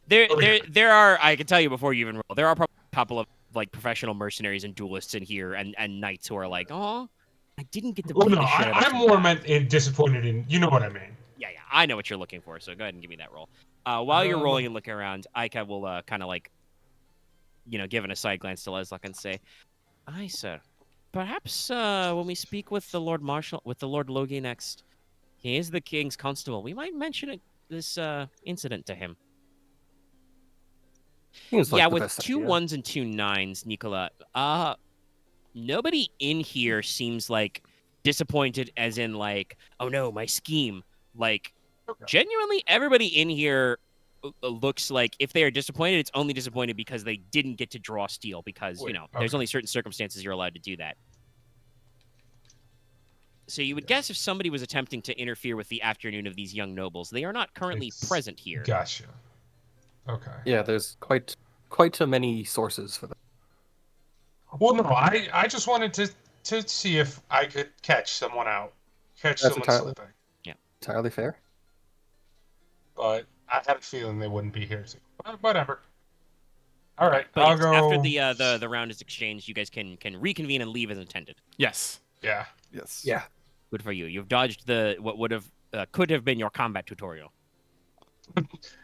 There are. I can tell you before you even roll. There are probably a couple of like professional mercenaries and duelists in here, and knights who are like, oh, I didn't get to beat Well, no, the shit out of I'm some more guy." meant in disappointed in. You know what I mean. Yeah, I know what you're looking for. So go ahead and give me that roll. While you're rolling and looking around, Ica will kind of like, give an aside glance to Leslok and say, "Aye, sir. Perhaps when we speak with the Lord Marshal, with the Lord Logi next, he is the King's constable. We might mention this incident to him." Seems like Yeah, the with best 2 idea. 1s and 2 9s, Nicola. Nobody in here seems like disappointed, as in like, oh no, my scheme. Like, genuinely, everybody in here looks like if they are disappointed, it's only disappointed because they didn't get to draw steel because there's only certain circumstances you're allowed to do that. So you would guess if somebody was attempting to interfere with the afternoon of these young nobles, they are not currently present here. Gotcha. Okay. Yeah, there's quite too many sources for that. Well, no, I just wanted to see if I could catch someone out, catch That's someone entirely- slipping. Entirely fair. But I had a feeling they wouldn't be here. So, whatever. All right, But I'll yes, go. after the round is exchanged, you guys can reconvene and leave as intended. Yes. Yeah. Yes. Yeah. Good for you. You've dodged what would have could have been your combat tutorial.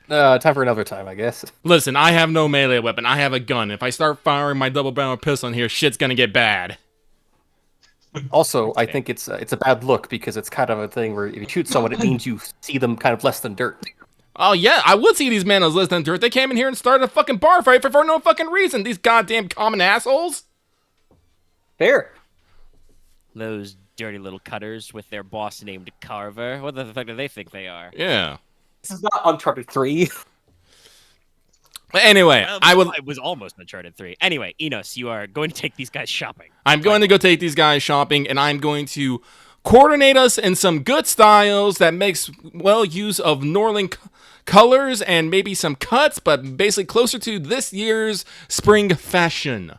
Time for another time, I guess. Listen, I have no melee weapon. I have a gun. If I start firing my double-barrel pistol in here, shit's gonna get bad. Also, I think it's a bad look because it's kind of a thing where if you shoot someone, it means you see them kind of less than dirt. Oh yeah, I would see these men as less than dirt. They came in here and started a fucking bar fight for no fucking reason. These goddamn common assholes. Fair. Those dirty little cutters with their boss named Carver. What the fuck do they think they are? Yeah. This is not Uncharted 3. Anyway, Well, it was almost Uncharted 3. Anyway, Inos, you are going to take these guys shopping. I'm going to go take these guys shopping, and I'm going to coordinate us in some good styles that makes well use of Northern colors and maybe some cuts, but basically closer to this year's spring fashion.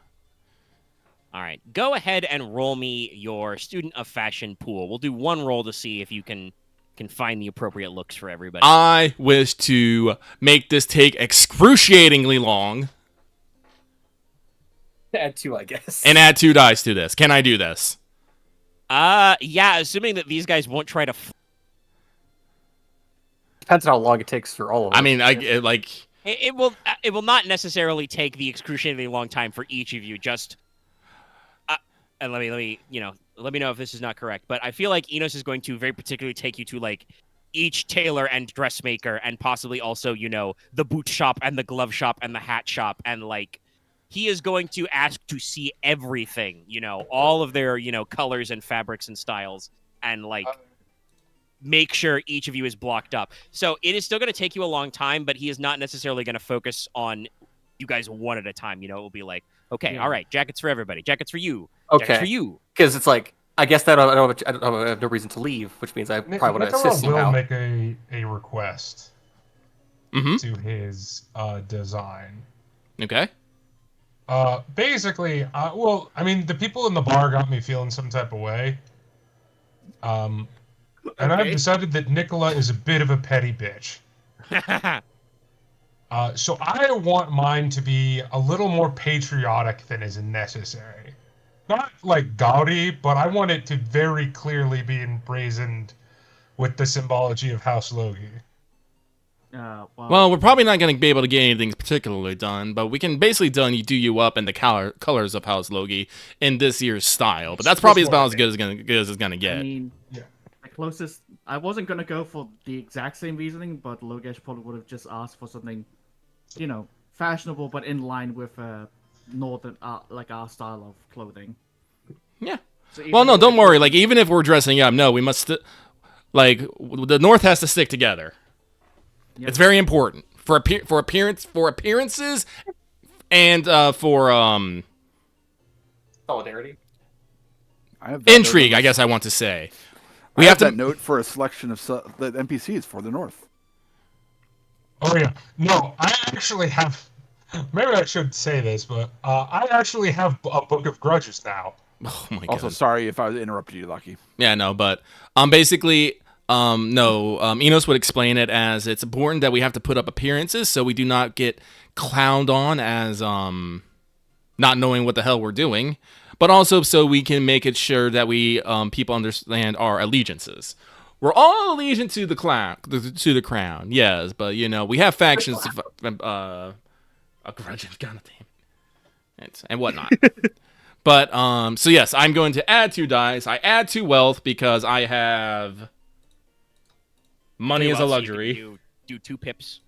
All right, go ahead and roll me your student of fashion pool. We'll do one roll to see if you can find the appropriate looks for everybody. I wish to make this take excruciatingly long. Add 2, I guess. And add 2 dice to this. Can I do this? Yeah, assuming that these guys won't try to. Depends on how long it takes for all of them. I mean, It will not necessarily take the excruciatingly long time for each of you. Just and let me let me know if this is not correct. But I feel like Inos is going to very particularly take you to like each tailor and dressmaker, and possibly also the boot shop and the glove shop and the hat shop, and like he is going to ask to see everything. All of their colors and fabrics and styles, and like make sure each of you is blocked up. So it is still going to take you a long time, but he is not necessarily going to focus on you guys one at a time. It will be like, okay, all right, jackets for everybody, jackets for you, jackets for you. Because it's like, I guess that I have no reason to leave, which means I probably want to assist Nicola will somehow. make a request to his design. Okay. Basically, well, I mean, the people in the bar got me feeling some type of way. And I've Okay. decided that Nicola is a bit of a petty bitch. So I want mine to be a little more patriotic than is necessary. Not like gaudy, but I want it to very clearly be emblazoned with the symbology of House Logi. Well, we're probably not going to be able to get anything particularly done, but we can basically do you up in the colors of House Logi in this year's style. But that's probably about as good as it's gonna get. I mean, Yeah. the closest. I wasn't gonna go for the exact same reasoning, but Logesh probably would have just asked for something, fashionable but in line with northern, like our style of clothing. Yeah. So Well, no, though don't worry. Like, even if we're dressing up, no, we must. The North has to stick together. Yep. It's very important for appearances, and for Solidarity. I have that intrigue. note I on guess I want to say. We have that note for a selection of the NPCs for the North. Oh yeah, no, I actually have. Maybe I should say this, but I actually have a book of grudges now. Oh my god. Also, sorry if I interrupted you, Lucky. Yeah, no, but basically, Inos would explain it as it's important that we have to put up appearances so we do not get clowned on as not knowing what the hell we're doing, but also so we can make it sure that we people understand our allegiances. We're all allegiant to the crown, yes, but we have factions, a grudge, goddamn, and whatnot. But so yes, I'm going to add 2 dice. I add 2 wealth because I have money as a luxury. So you can do 2 pips.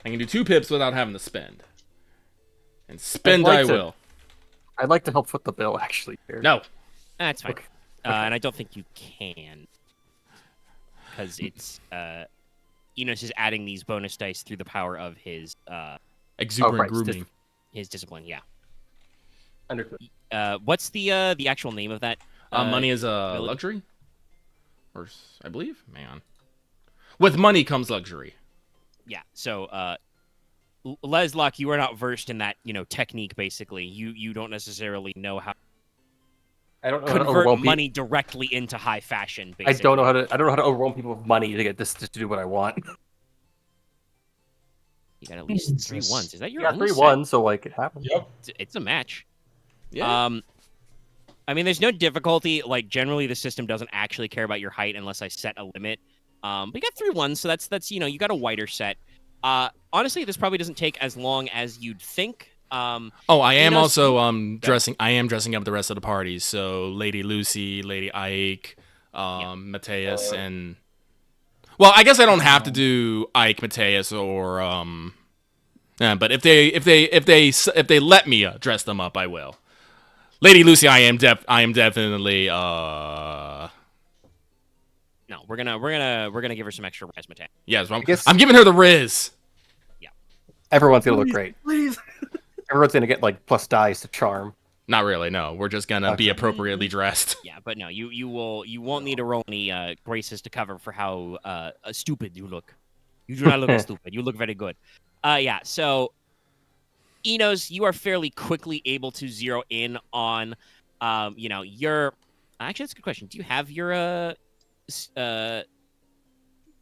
I can do 2 pips without having to spend. And spend I will. I'd like to help foot the bill, actually. Here. No. That's fine. Okay. And I don't think you can. Because it's... Inos is adding these bonus dice through the power of his... exuberant grooming. His discipline, yeah. Understood. What's the actual name of that? Money is a luxury? Or, I believe? Man. With money comes luxury. Yeah, so... Leslok, you are not versed in that, technique, basically. You don't necessarily know how I don't know how to convert overwhelm money directly into high fashion, basically. I don't know how to overwhelm people with money to get this to do what I want. You got at least 3 ones. Is that your Yeah, only 3 set? 1, so it happens. Yep. It's a match. Yeah. I mean, there's no difficulty. Like, generally, the system doesn't actually care about your height unless I set a limit. But you got 3 1s, so that's you got a wider set. Honestly, this probably doesn't take as long as you'd think. I am also dressing. I am dressing up the rest of the parties. So Lady Lucy, Lady Ike, Mateus, and I guess I don't have to do Ike, Mateus, or but if they let me dress them up, I will. Lady Lucy, I am definitely No, we're gonna give her some extra razzmatazz. Yes, I'm giving her the Riz. Everyone's gonna look great. Please. Everyone's gonna get plus dice to charm. Not really. No, we're just gonna be appropriately dressed. Yeah, but no, you won't need to roll any graces to cover for how stupid you look. You do not look stupid. You look very good. Yeah. So, Inos, you are fairly quickly able to zero in on, your. Actually, that's a good question. Do you have your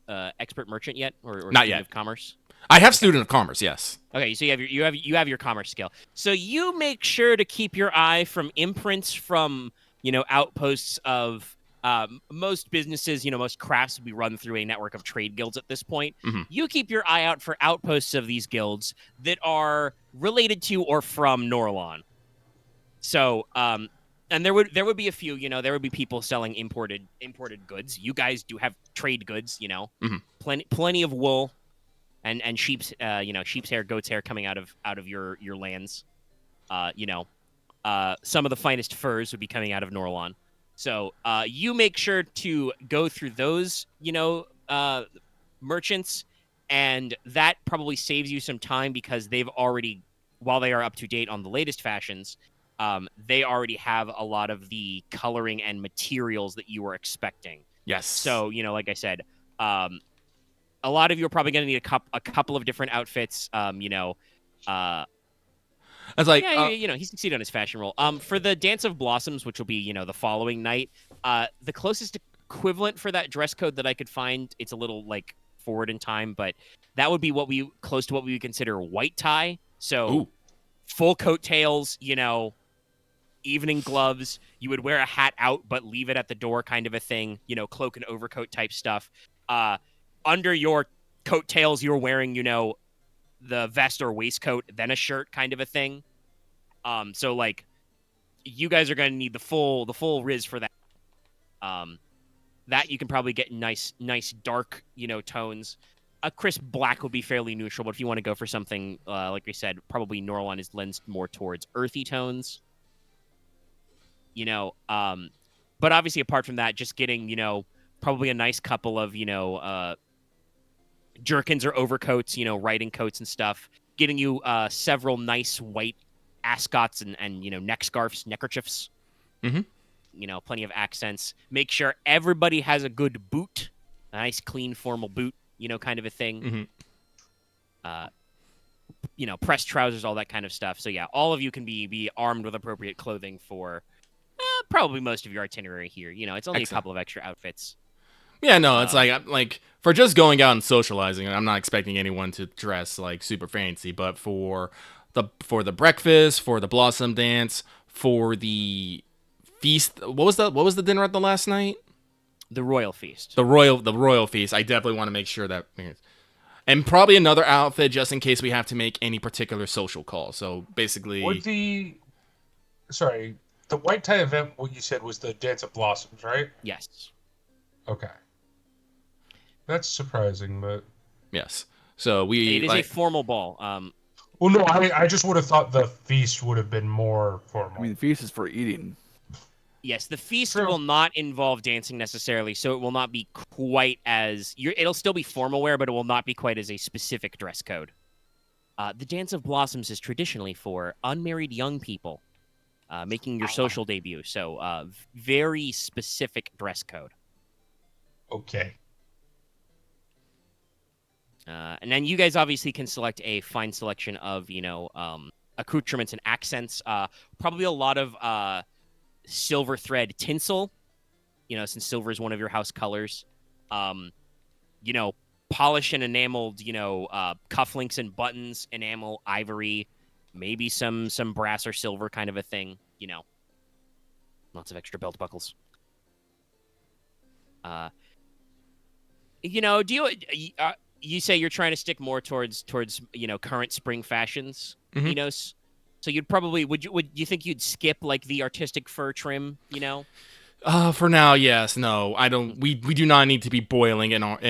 expert merchant yet, or Not student yet. of commerce? I have student of commerce. Yes. Okay, so you have your commerce skill. So you make sure to keep your eye from imprints from outposts of most businesses. Most crafts will be run through a network of trade guilds at this point. Mm-hmm. You keep your eye out for outposts of these guilds that are related to or from Norlon. So and there would be a few. There would be people selling imported goods. You guys do have trade goods. Mm-hmm. Plenty of wool. And sheep's sheep's hair, goat's hair coming out of your lands. Some of the finest furs would be coming out of Norlon. So you make sure to go through those merchants, and that probably saves you some time because they've already, while they are up to date on the latest fashions, they already have a lot of the coloring and materials that you were expecting. Yes. So like I said. A lot of you are probably going to need a couple of different outfits. I was like, Yeah, he succeeded on his fashion role. For the Dance of Blossoms, which will be, the following night, the closest equivalent for that dress code that I could find, it's a little like forward in time, but that would be close to what we would consider white tie. So ooh, full coattails, evening gloves. You would wear a hat out, but leave it at the door, kind of a thing. Cloak and overcoat type stuff. Under your coattails, you're wearing, the vest or waistcoat, then a shirt, kind of a thing. So like, you guys are going to need the full riz for that. That you can probably get nice dark, tones. A crisp black would be fairly neutral, but if you want to go for something, like we said, probably Norlon is lensed more towards earthy tones. But obviously apart from that, just getting, probably a nice couple of, jerkins or overcoats, riding coats and stuff. Getting you several nice white ascots and neck scarves, neckerchiefs. Mhm. Plenty of accents. Make sure everybody has a good boot, a nice clean formal boot, kind of a thing. Pressed trousers, all that kind of stuff. So yeah, all of you can be armed with appropriate clothing for probably most of your itinerary here. It's only Excellent. a couple of extra outfits. Yeah, no, it's like for just going out and socializing, I'm not expecting anyone to dress like super fancy, but for the breakfast, for the blossom dance, for the feast, what was the dinner at the last night? The royal feast. The royal feast. I definitely want to make sure that, and probably another outfit just in case we have to make any particular social call. So basically, the white tie event, what you said was the Dance of Blossoms, right? Yes. Okay. That's surprising, but yes. So it is a formal ball. Well, no, I just would have thought the feast would have been more formal. I mean, the feast is for eating. Yes, the feast will not involve dancing necessarily, so it will not be quite as... It'll still be formal wear, but it will not be quite as a specific dress code. The Dance of Blossoms is traditionally for unmarried young people making your social debut, so very specific dress code. Okay. And then you guys obviously can select a fine selection of, accoutrements and accents. Probably a lot of silver thread tinsel, since silver is one of your house colors. Polished and enameled, cufflinks and buttons, enamel, ivory, maybe some brass or silver kind of a thing, Lots of extra belt buckles. Do you say you're trying to stick more towards current spring fashions, Inos? So you'd probably would you think you'd skip like the artistic fur trim, For now, yes. No, I don't. We do not need to be boiling in our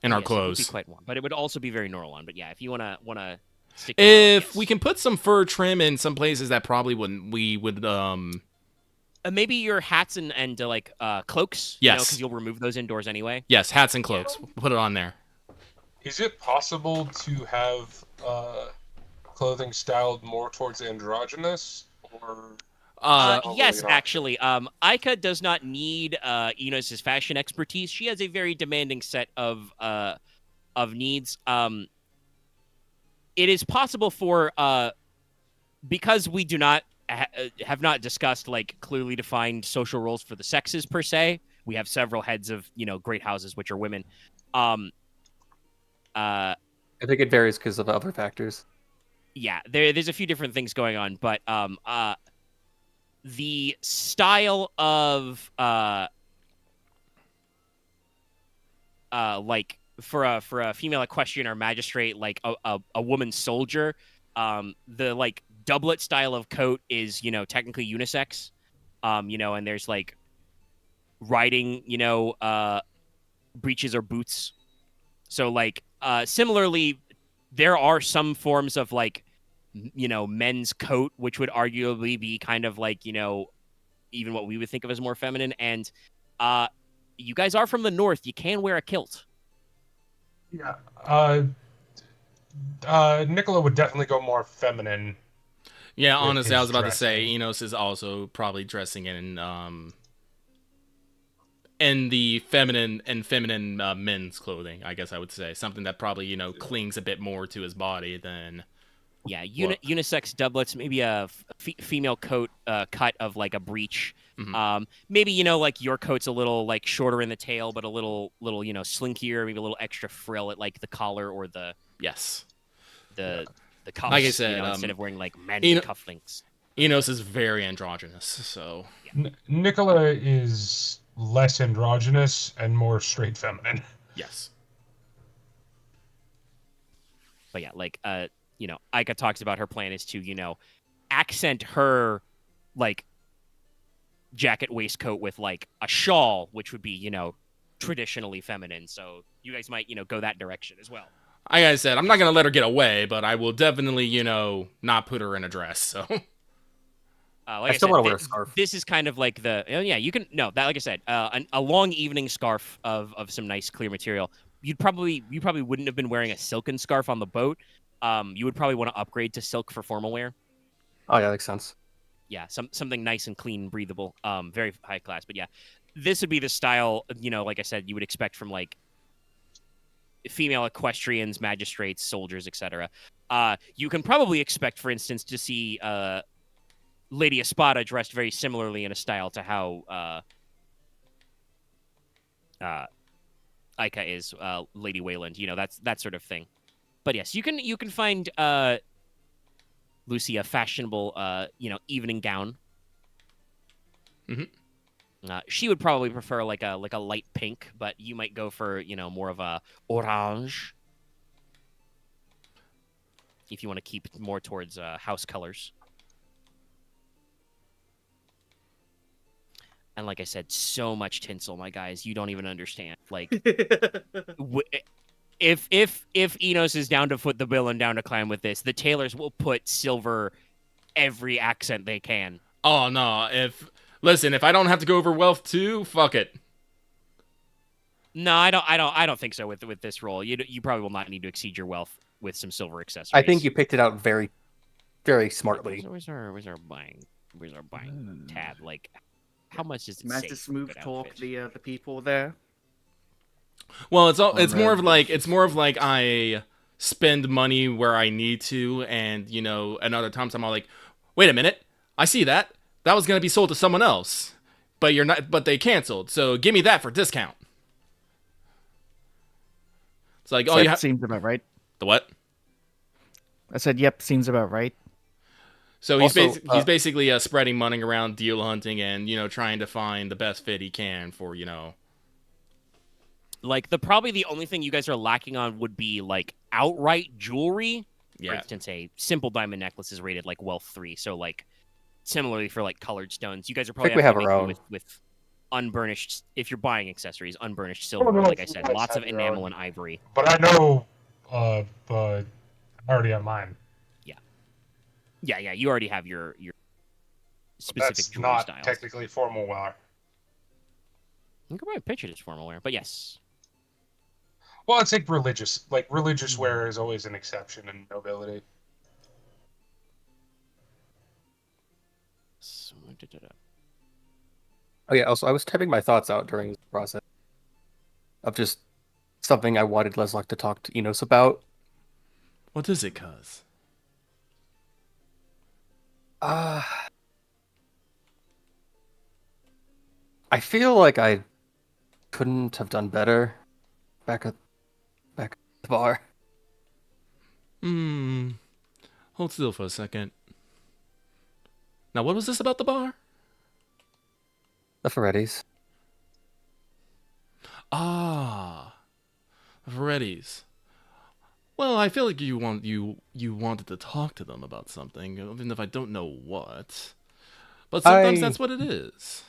our clothes. It would be quite warm, but it would also be very Norlon. But yeah, if you wanna stick. If we can put some fur trim in some places that probably wouldn't, we would maybe your hats and like cloaks. Yes, because you'll remove those indoors anyway. Yes, hats and cloaks. We'll put it on there. Is it possible to have clothing styled more towards androgynous, or? Yes, actually. Aika does not need Enos' fashion expertise. She has a very demanding set of needs. It is possible for because we do not have not discussed like clearly defined social roles for the sexes per se. We have several heads of great houses which are women. I think it varies because of other factors. Yeah, there's a few different things going on, but the style of like for a female equestrian or magistrate, like a woman soldier, the like doublet style of coat is technically unisex, and there's like riding breeches or boots. So like similarly, there are some forms of like men's coat which would arguably be kind of like even what we would think of as more feminine. And you guys are from the north, you can wear a kilt. Yeah. Nicola would definitely go more feminine. Yeah, honestly, I was about to say Inos is also probably dressing in the feminine men's clothing. I guess I would say something that probably clings a bit more to his body than Yeah, What? unisex doublets, maybe a female coat cut of like a breech. Mhm. Maybe like your coat's a little like shorter in the tail, but a little slinkier, maybe a little extra frill at like the collar or the Yes. the Like I cuffs. said, Instead of wearing like manly Eno- cufflinks. Enos is very androgynous, so Nicola is less androgynous and more straight feminine. yes. But yeah, like Aika talks about her plan is to accent her like jacket waistcoat with like a shawl, which would be traditionally feminine. So you guys might go that direction as well. Like I said, I'm not gonna let her get away, but I will definitely, not put her in a dress. So, Like I I still said, want to wear a scarf. this is kind of like you can that like I said, a long evening scarf of some nice clear material. You probably wouldn't have been wearing a silken scarf on the boat. You would probably want to upgrade to silk for formal wear. Oh yeah, makes sense. Yeah, something nice and clean, breathable, very high class. But yeah, this would be the style, like I said, you would expect from like female equestrians, magistrates, soldiers, etc. You can probably expect, for instance, to see Lady Espada dressed very similarly in a style to how Aika is Lady Wayland. That's that sort of thing. But yes, you can find Lucy a fashionable evening gown. Mhm. She would probably prefer like a light pink, but you might go for more of a orange if you want to keep it more towards house colors. And like I said, so much tinsel, my guys, you don't even understand. Like, if Inos is down to foot the bill and down to climb with this, the tailors will put silver every accent they can. Oh no! If I don't have to go over wealth too, fuck it. No, I don't think so with this role. You probably will not need to exceed your wealth with some silver accessories. I think you picked it out very, very smartly. Where's our buying tab? Like, how much is it? Master Smooth talk the people there. Well, it's more of like I spend money where I need to, and and other times I'm all like, wait a minute, I see that was gonna be sold to someone else, but they canceled, so give me that for discount. It's like, oh, Yep, seems about right. The what? I said, yep, seems about right. So Also, he's basically spreading money around, deal hunting, and trying to find the best fit he can for Like probably the only thing you guys are lacking on would be like outright jewelry. Yeah. For instance, a simple diamond necklace is rated like wealth 3. So like similarly for like colored stones, you guys are probably we have to our make own. with unburnished. If you're buying accessories, unburnished silver, like I said, lots of enamel and ivory. But I know, but I already have mine. Yeah. You already have your specific That's jewelry not styles. technically formal wear. You can probably picture it as formal wear, but yes. Well, it's like religious. Like religious wear is always an exception in nobility. Oh yeah. Also, I was typing my thoughts out during this process of just something I wanted Leslok to talk to Enos about. What is it, cuz? I feel like I couldn't have done better back at the bar. Hold still for a second. Now, what was this about the bar? The Ferrettis. Ah, Ferretti's. Well, I feel like you wanted to talk to them about something, even if I don't know what. But sometimes that's what it is.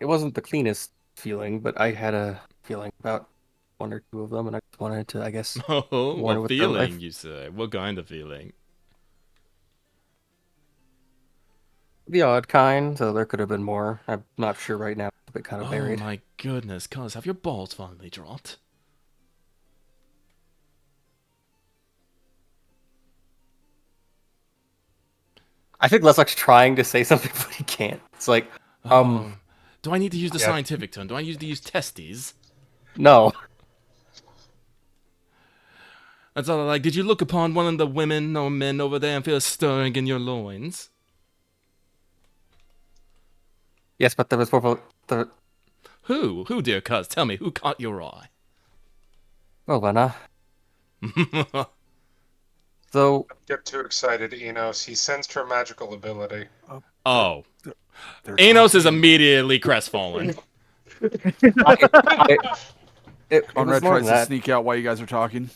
It wasn't the cleanest feeling, but I had a feeling about one or two of them, and I just wanted to, I guess. Oh, wonder what what their feeling, life- you say? What kind of feeling? The odd kind, so there could have been more. I'm not sure right now. It's a bit kind of Oh buried. my goodness, cuz, have your balls finally dropped? I think Leslok's trying to say something, but he can't. It's like, do I need to use the scientific term? Do I need to use testes? No. That's all like, did you look upon one of the women or men over there and feel a stirring in your loins? Yes, but there was more. Who? Who, dear cuz? Tell me, who caught your eye? Well, Lena. So, Don't get too excited, Enos. He sensed her magical ability. Oh. They're Enos is talking. immediately crestfallen. it was Konrad more tries than to that. sneak out while you guys are talking.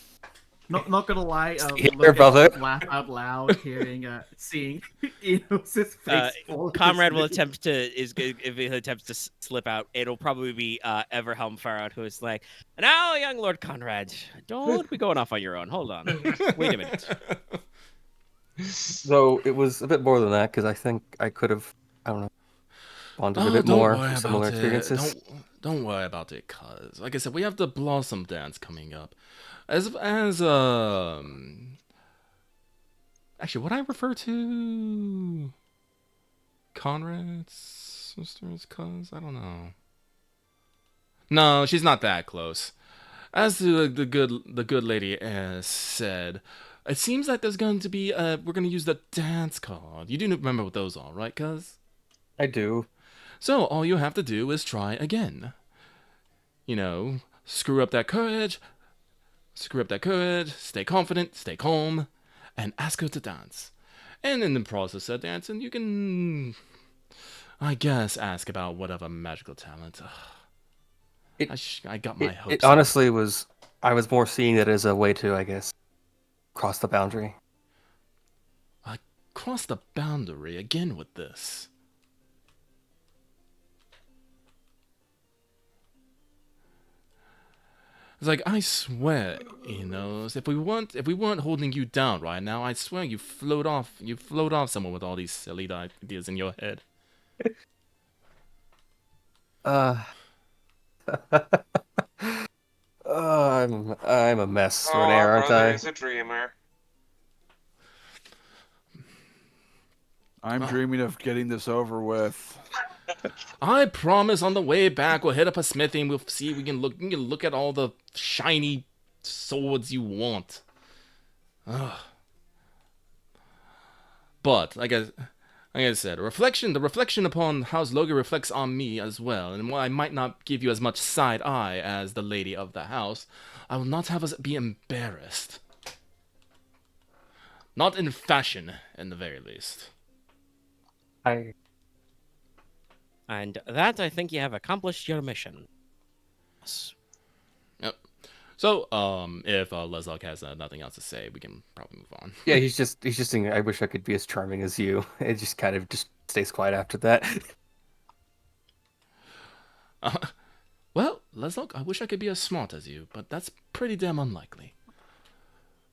Not gonna lie, Here, Logesh brother. just laugh out loud, seeing Enos' face. fall to Conrad his will knees. attempt to if he attempts to slip out, it'll probably be Everhelm Farad who is like, "Now, young Lord Conrad, don't be going off on your own. Hold on, wait a minute." So it was a bit more than that because I think I could have, I don't know, bonded a bit don't more worry from similar about experiences. it. Don't worry about it, cuz. Like I said, we have the Blossom Dance coming up. Actually, would I refer to Conrad's sister as cuz? I don't know. No, she's not that close. As the good lady said, it seems like there's going to be we're going to use the dance card. You do remember what those are, right, cuz? I do. So all you have to do is try again. You know, screw up that courage, stay confident, stay calm, and ask her to dance. And in the process of dancing, you can, I guess, ask about whatever magical talent. I got my hopes It up. honestly was, I was more seeing it as a way to, I guess, cross the boundary. I crossed the boundary again with this. It's like, I swear, if we weren't holding you down right now, I swear you float off somewhere with all these silly ideas in your head. I'm a mess, Oh, Renee, our aren't brother I? is a dreamer. I'm dreaming of getting this over with. I promise on the way back we'll hit up a smithy and we'll see we can look at all the shiny swords you want. Ugh. But like I said, the reflection upon House Logi reflects on me as well, and while I might not give you as much side eye as the lady of the house, I will not have us be embarrassed. Not in fashion, in the very least. And that, I think you have accomplished your mission. Yes. Yep. So, if Leslok has nothing else to say, we can probably move on. Yeah, he's just thinking, I wish I could be as charming as you. It just kind of just stays quiet after that. Well, Leslok, I wish I could be as smart as you, but that's pretty damn unlikely.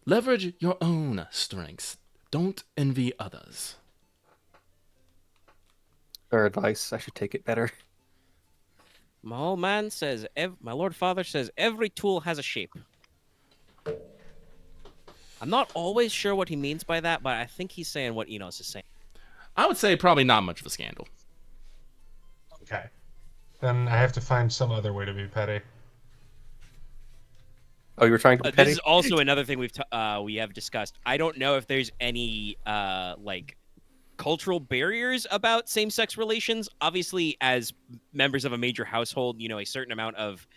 Leverage your own strengths. Don't envy others. Or advice, I should take it better. My old man says, my Lord Father says, every tool has a shape. I'm not always sure what he means by that, but I think he's saying what Inos is saying. I would say probably not much of a scandal. Okay. Then I have to find some other way to be petty. Oh, you were trying to be This petty? is also another thing we have discussed. I don't know if there's any like cultural barriers about same-sex relations. Obviously, as members of a major household, a certain amount of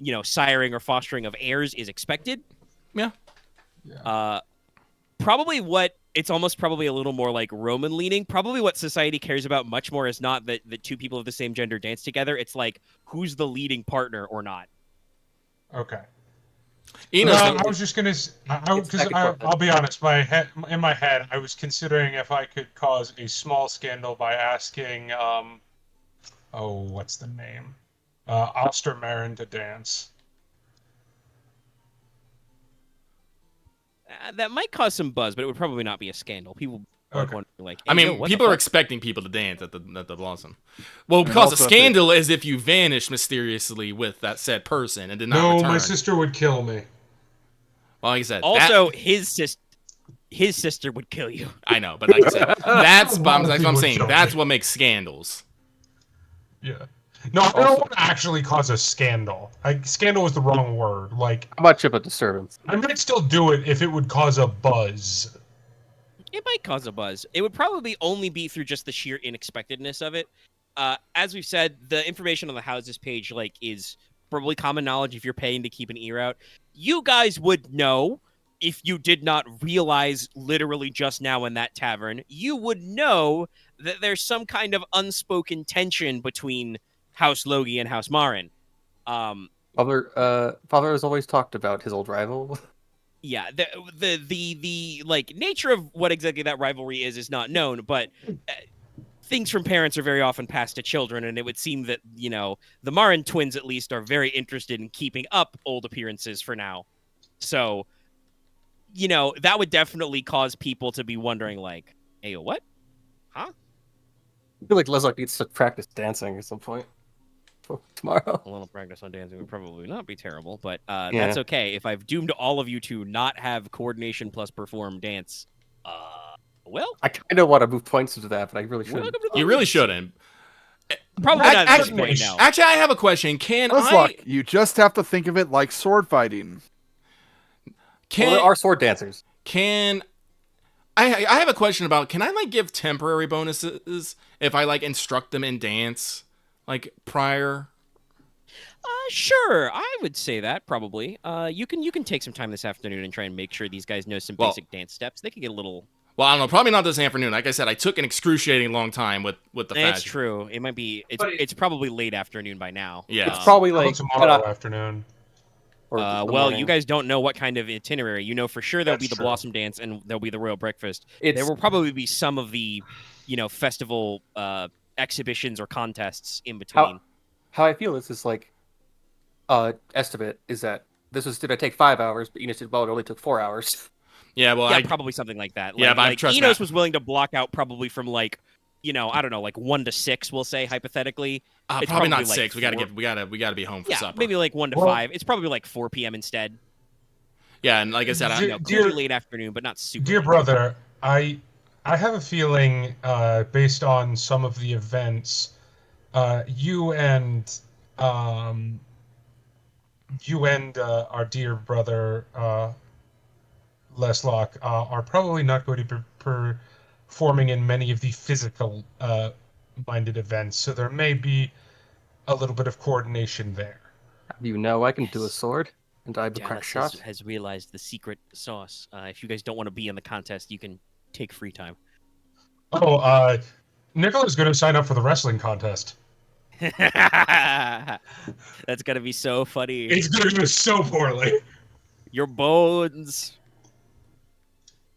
siring or fostering of heirs is expected. Yeah. Probably it's almost probably a little more like Roman leaning. Probably what society cares about much more is not that the two people of the same gender dance together. It's like who's the leading partner or not. Okay. Enos, I was just gonna, because I'll be honest. In my head, I was considering if I could cause a small scandal by asking, what's the name, Ostermarin to dance. That might cause some buzz, but it would probably not be a scandal. People are wondering, like, hey, I mean, what people the are fuck? expecting people to dance at the Blossom. Well, And because a also if scandal is if you vanish mysteriously with that said person and did not No, return. my sister would kill me. Well, like I said, Also, his sister would kill you. I know, but like I said, that's A lot of what people I'm would saying. kill That's me. what makes scandals. Yeah. No, I don't Also- want to actually cause a scandal. Scandal is the wrong word. Like, How much of a disturbance? I might still do it if it would cause a buzz. It might cause a buzz. It would probably only be through just the sheer unexpectedness of it. As we've said, the information on the houses page is probably common knowledge if you're paying to keep an ear out. You guys would know if you did not realize literally just now in that tavern. You would know that there's some kind of unspoken tension between House Logi and House Marin. Father has always talked about his old rival. Yeah, the nature of what exactly that rivalry is not known, but things from parents are very often passed to children, and it would seem that the Marin twins at least are very interested in keeping up old appearances for now. So, that would definitely cause people to be wondering, like, "Hey, what? Huh?" I feel like Leslok needs to practice dancing at some point for tomorrow. A little practice on dancing would probably not be terrible, but Yeah. that's okay. If I've doomed all of you to not have coordination plus perform dance, well, I kind of want to move points into that, but I really shouldn't. welcome to the You really league. shouldn't. Probably not at this point now. Actually, I have a question. Leslok, you just have to think of it like sword fighting. Well, there are sword dancers. I have a question about, can I give temporary bonuses if I instruct them in dance prior? Sure, I would say that probably. You can take some time this afternoon and try and make sure these guys know some basic dance steps. They can get a little. Well, I don't know. Probably not this afternoon. Like I said, I took an excruciating long time with the That's fashion. true. It might be. It's probably late afternoon by now. Yeah, It's probably How about tomorrow afternoon. Or the Well, morning. you guys don't know what kind of itinerary. You know for sure there'll be the Blossom Dance and there'll be the Royal Breakfast. There will probably be some of the, festival exhibitions or contests in between. How I feel is estimate is that this was going to take 5 hours, but Inos said, well, it only took 4 hours. Yeah, well, probably something like that. Yeah, but trust me, Inos was willing to block out probably from I don't know, 1 to 6, we'll say hypothetically. It's probably not 6. 4. We gotta be home for supper. Maybe 1 to 5. It's probably 4 p.m. instead. Yeah, and like I said, clearly late afternoon, but not super. Dear brother, I have a feeling, based on some of the events, you and our dear brother Leslok are probably not going to be performing in many of the physical minded events, so there may be a little bit of coordination there. I can do a sword, and I have a crack shot. Has realized the secret sauce. If you guys don't want to be in the contest, you can take free time. Oh, Nicola's going to sign up for the wrestling contest. That's gonna be so funny. It's going to go so poorly. Your bones.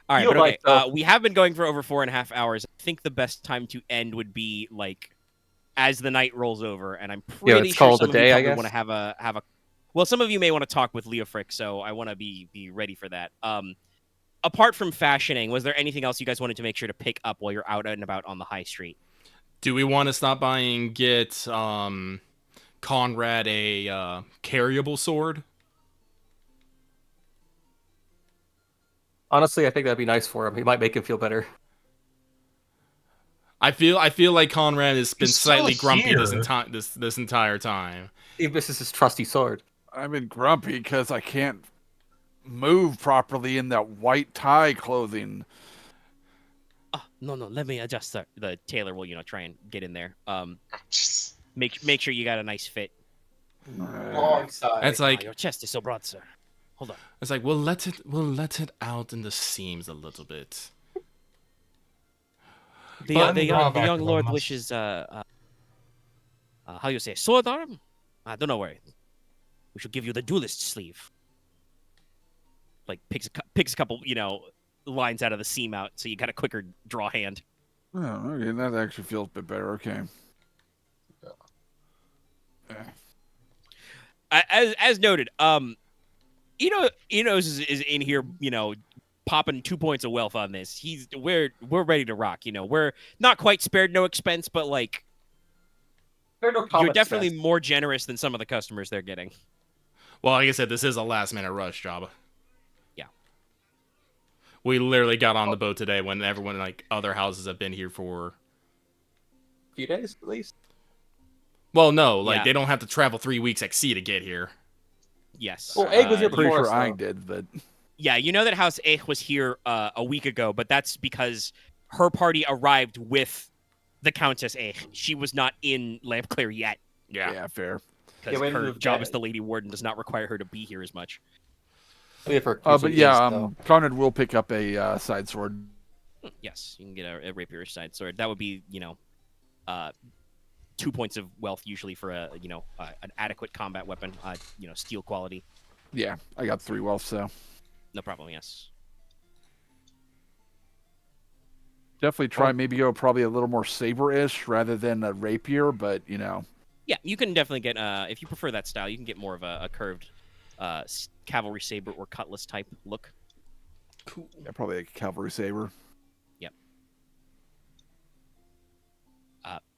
All right, but okay. We have been going for over 4.5 hours. I think the best time to end would be as the night rolls over, and I'm pretty sure some of you probably want to have a. Well, some of you may want to talk with Leofric, so I want to be ready for that. Apart from fashioning, was there anything else you guys wanted to make sure to pick up while you're out and about on the high street? Do we want to stop by and get Konrad a carryable sword? Honestly, I think that'd be nice for him. He might make him feel better. I feel like Konrad has been slightly grumpy here. this entire time. He misses his trusty sword. I've been grumpy because I can't move properly in that white tie clothing. No, let me adjust, sir. The tailor will, try and get in there. Make sure you got a nice fit. Long side. It's like your chest is so broad, sir. Hold on. It's like we'll let it out in the seams a little bit. The young lord wishes how you say sword arm? Don't worry. We should give you the duelist sleeve. Picks a couple, lines out of the seam out, so you got a quicker draw hand. Oh, okay, that actually feels a bit better. Okay. As noted, Inos is in here, popping 2 points of wealth on this. We're ready to rock. We're not quite spared no expense, but you're definitely more generous than some of the customers they're getting. Well, like I said, this is a last minute rush job. Yeah. We literally got on the boat today when everyone other houses have been here for a few days at least. Well, no, like Yeah. they don't have to travel 3 weeks at sea to get here. Yes. Well, Egg was here Pretty before sure us, I though. did, but Yeah, you know that House Eich was here a week ago, but that's because her party arrived with the Countess Eich. She was not in Lampeclair yet. yeah, fair. Because Yeah, we had to her move job that. as the Lady Warden does not require her to be here as much. Yeah, for But accusing yeah, Iz, though. Konrad will pick up a side sword. Yes, you can get a rapier side sword. That would be, 2 points of wealth usually for an adequate combat weapon. Steel quality. Yeah, I got 3 wealth, so No problem. Yes. definitely try maybe go probably a little more saber-ish rather than a rapier, but Yeah, you can definitely get if you prefer that style, you can get more of a curved cavalry saber or cutlass type look. Cool. yeah, probably a cavalry saber.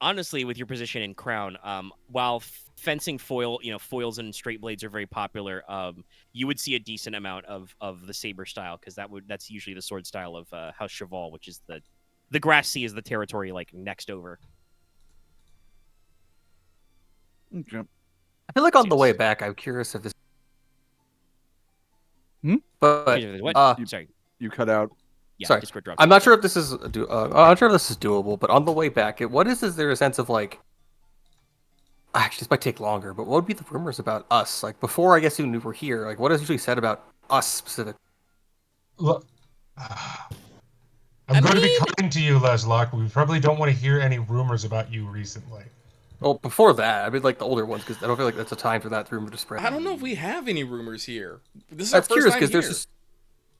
Honestly, with your position in Crown, while fencing foils and straight blades are very popular, you would see a decent amount of the saber style because that's usually the sword style of House Cheval, which is the Grass Sea is the territory like next over. Okay. I feel like on the Yes. way back, I'm curious if this. What? But Sorry. You cut out. Yeah, sorry, Discord dropped. I'm not sure if this is I'm not sure if this is doable. But on the way back, is there a sense of like? Actually, this might take longer. But what would be the rumors about us? Like before, I guess you knew we're here. Like what is usually said about us specific? Look, I'm going to be kind to you, Leslok. We probably don't want to hear any rumors about you recently. Well, before that, I mean like the older ones because I don't feel like that's a time for that rumor to spread. I don't know if we have any rumors here. This is That's our curious first time because here. there's just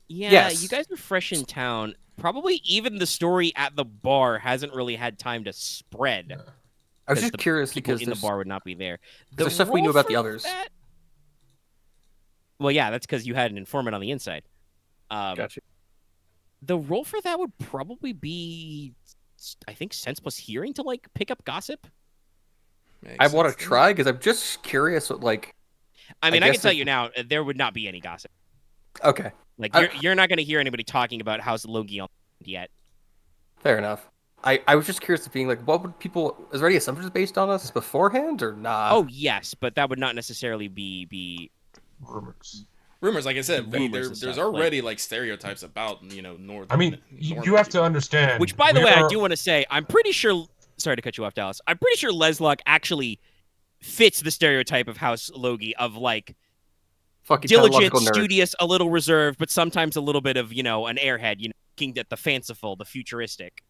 Yeah, Yes. you guys are fresh in town. Probably even the story at the bar hasn't really had time to spread. I was 'cause just the curious people because in the bar would not be there. there's stuff we role knew about the for others. that- Well, yeah, that's because you had an informant on the inside. Gotcha. The role for that would probably be, I think, sense plus hearing to like pick up gossip. Makes I want sense to me. try because I'm just curious what like. I mean, I guess can tell if- you now, there would not be any gossip. Okay, Like I- you're not going to hear anybody talking about House Logi yet. fair enough. I was just curious of being like, what would people? Is there any assumptions based on us beforehand or not? Oh yes, but that would not necessarily be Rumors. Rumors, like I said, Rumors and there's stuff, already like stereotypes about North. I mean, you have to understand. Which, by the way, I we're- do want to say, I'm pretty sure. Sorry to cut you off, Dallas. I'm pretty sure Leslok actually fits the stereotype of House Logi of like Fucking diligent, technological nerd. studious, a little reserved, but sometimes a little bit of an airhead. Looking at the fanciful, the futuristic.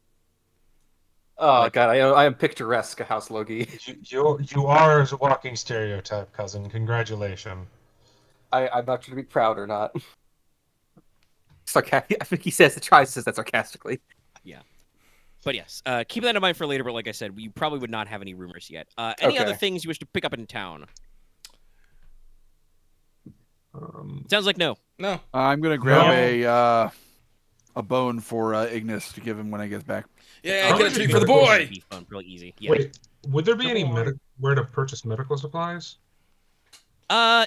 Oh god, I am picturesque, House Logi. You are a walking stereotype, cousin. Congratulations. I'm not sure to be proud or not. I think he says that sarcastically. But yes, keep that in mind for later. But like I said, we probably would not have any rumors yet. Any other Okay. things you wish to pick up in town? Sounds like no. No. I'm gonna grab No. a bone for Ignis to give him when I get back. Yeah, Probably get a treat should for the be boy. Be fun, real easy. Yeah. Wait, would there be any where to purchase medical supplies?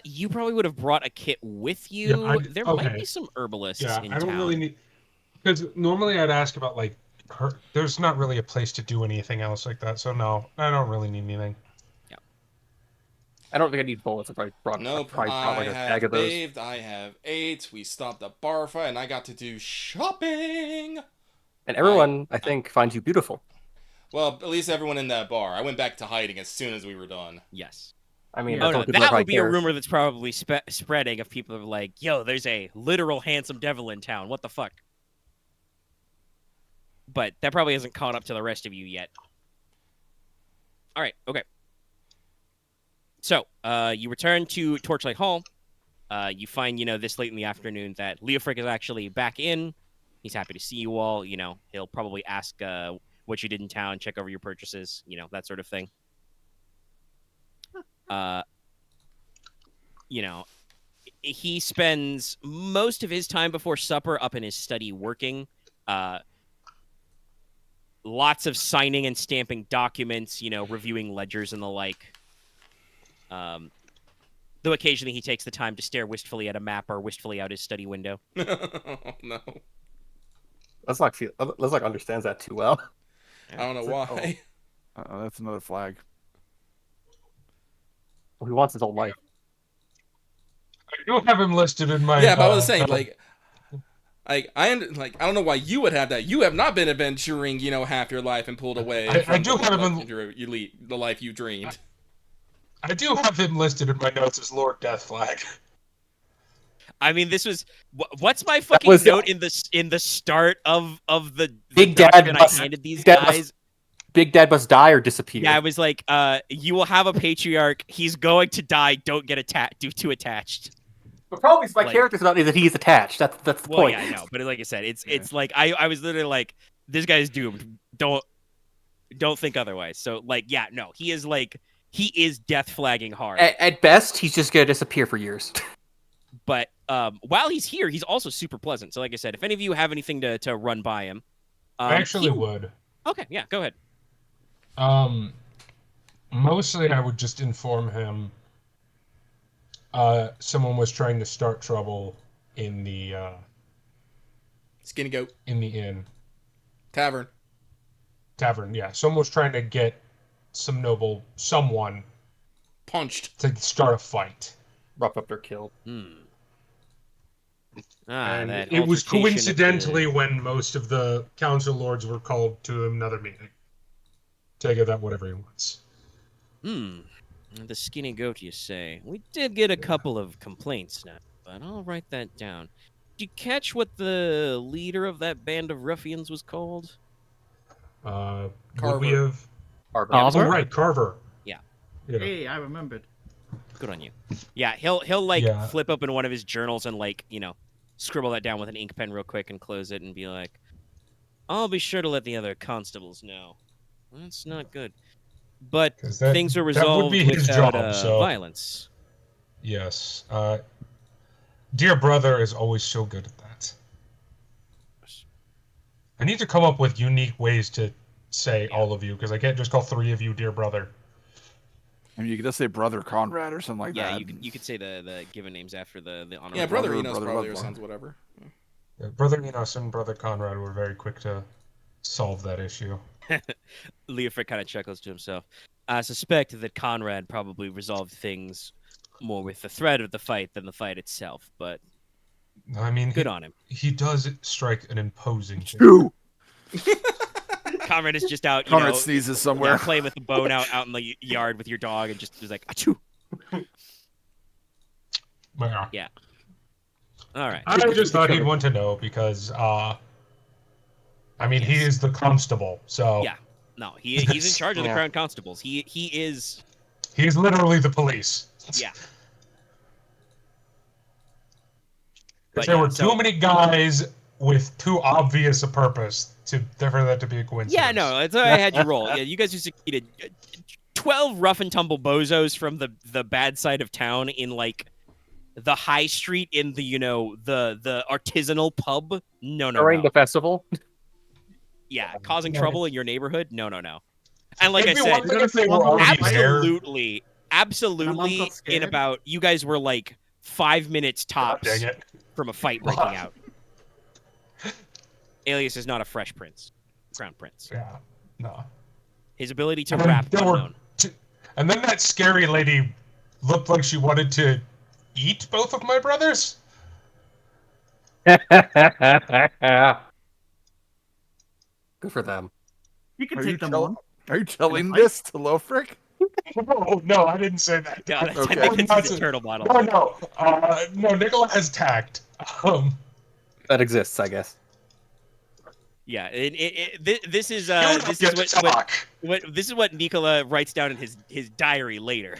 You probably would have brought a kit with you. Yeah, There might okay. be some herbalists Yeah, in I don't town. really need because normally I'd ask about like there's not really a place to do anything else like that. So no, I don't really need anything. I don't think I need bullets. I probably brought Nope. like I a have bag of those. bathed. I have ate. We stopped at bar fight, and I got to do shopping. And everyone, I think, finds you beautiful. Well, at least everyone in that bar. I went back to hiding as soon as we were done. Yes. I mean, Oh, that's no, all people that probably would be care. a rumor that's probably spreading of people are like, yo, there's a literal handsome devil in town. What the fuck? But that probably hasn't caught up to the rest of you yet. All right, okay. So, you return to Torchlight Hall. You find, this late in the afternoon that Leofric is actually back in. He's happy to see you all. He'll probably ask what you did in town, check over your purchases, that sort of thing. He spends most of his time before supper up in his study working. Lots of signing and stamping documents, reviewing ledgers and the like. Though occasionally he takes the time to stare wistfully at a map or wistfully out his study window. No. Leslok understands that too well. I don't know why. That's another flag. Well, he wants his whole life. I do have him listed in my. Yeah, but I was saying, I don't know why you would have that. You have not been adventuring, half your life and pulled away. I do have him the life you dreamed. I do have him listed in my notes as Lord Deathflag. I mean, this was what's my fucking note in the start of the Big Dad I must, handed these Dad guys. Big Dad must die or disappear. Yeah, I was like, you will have a patriarch. He's going to die. Don't get too attached. The problem is my character's about is that he's attached. That's the point. Yeah, I know. But like I said, it's like I was literally like, this guy's doomed. Don't think otherwise. So like, yeah, no, he is death flagging hard. At best, he's just gonna disappear for years. But while he's here, he's also super pleasant. So like I said, if any of you have anything to run by him, I actually would. Okay, yeah, go ahead. Mostly I would just inform him someone was trying to start trouble in the Skinny Goat. In the inn. Tavern, yeah. Someone was trying to get someone punched to start a fight. Rough up their kill. And it was coincidentally when most of the council lords were called to another meeting. Take it that whatever he wants. The skinny goat, you say? We did get a couple of complaints now, but I'll write that down. Did you catch what the leader of that band of ruffians was called? Carver. Carver. Oh, right, Carver. Yeah. Hey, I remembered. Good on you. Yeah, he'll flip open one of his journals and scribble that down with an ink pen real quick and close it and be like, I'll be sure to let the other constables know. That's not good. But things are resolved without violence. Yes. Dear brother is always so good at that. I need to come up with unique ways to say all of you, because I can't just call 3 of you dear brother. I mean, you could just say brother Konrad or something like that. Yeah, you could say the given names after the honor. Yeah, brother Inos probably sounds whatever. Yeah, brother Inos and brother Konrad were very quick to solve that issue. Leofric kind of chuckles to himself. I suspect that Konrad probably resolved things more with the threat of the fight than the fight itself, but I mean, good on him. He does strike an imposing. Konrad is just out. Konrad sneezes somewhere. Playing with the bone out in the yard with your dog, and just like achoo. Yeah. All right. I just thought he'd want to know because, he is the constable, so yeah. No, he's in charge of the crown constables. He is. He's literally the police. Yeah. But there were too many guys with too obvious a purpose for that to be a coincidence. Yeah, no, that's why I had you roll. Yeah, you guys just succeeded. 12 rough and tumble bozos from the bad side of town in the high street in the the artisanal pub. No. During the festival. Yeah, causing trouble in your neighborhood. No. And like I said, absolutely. In about you guys were 5 minutes tops from a fight breaking out. Alias is not a fresh prince, crown prince. Yeah, no. His ability to rap unknown. And then that scary lady looked like she wanted to eat both of my brothers. Good for them. You can take them on. Are you telling this to Leofric? No, I didn't say that. God, I think it's the turtle bottle. No, Nicola has tact. That exists, I guess. Yeah, this is what Nicola writes down in his diary later.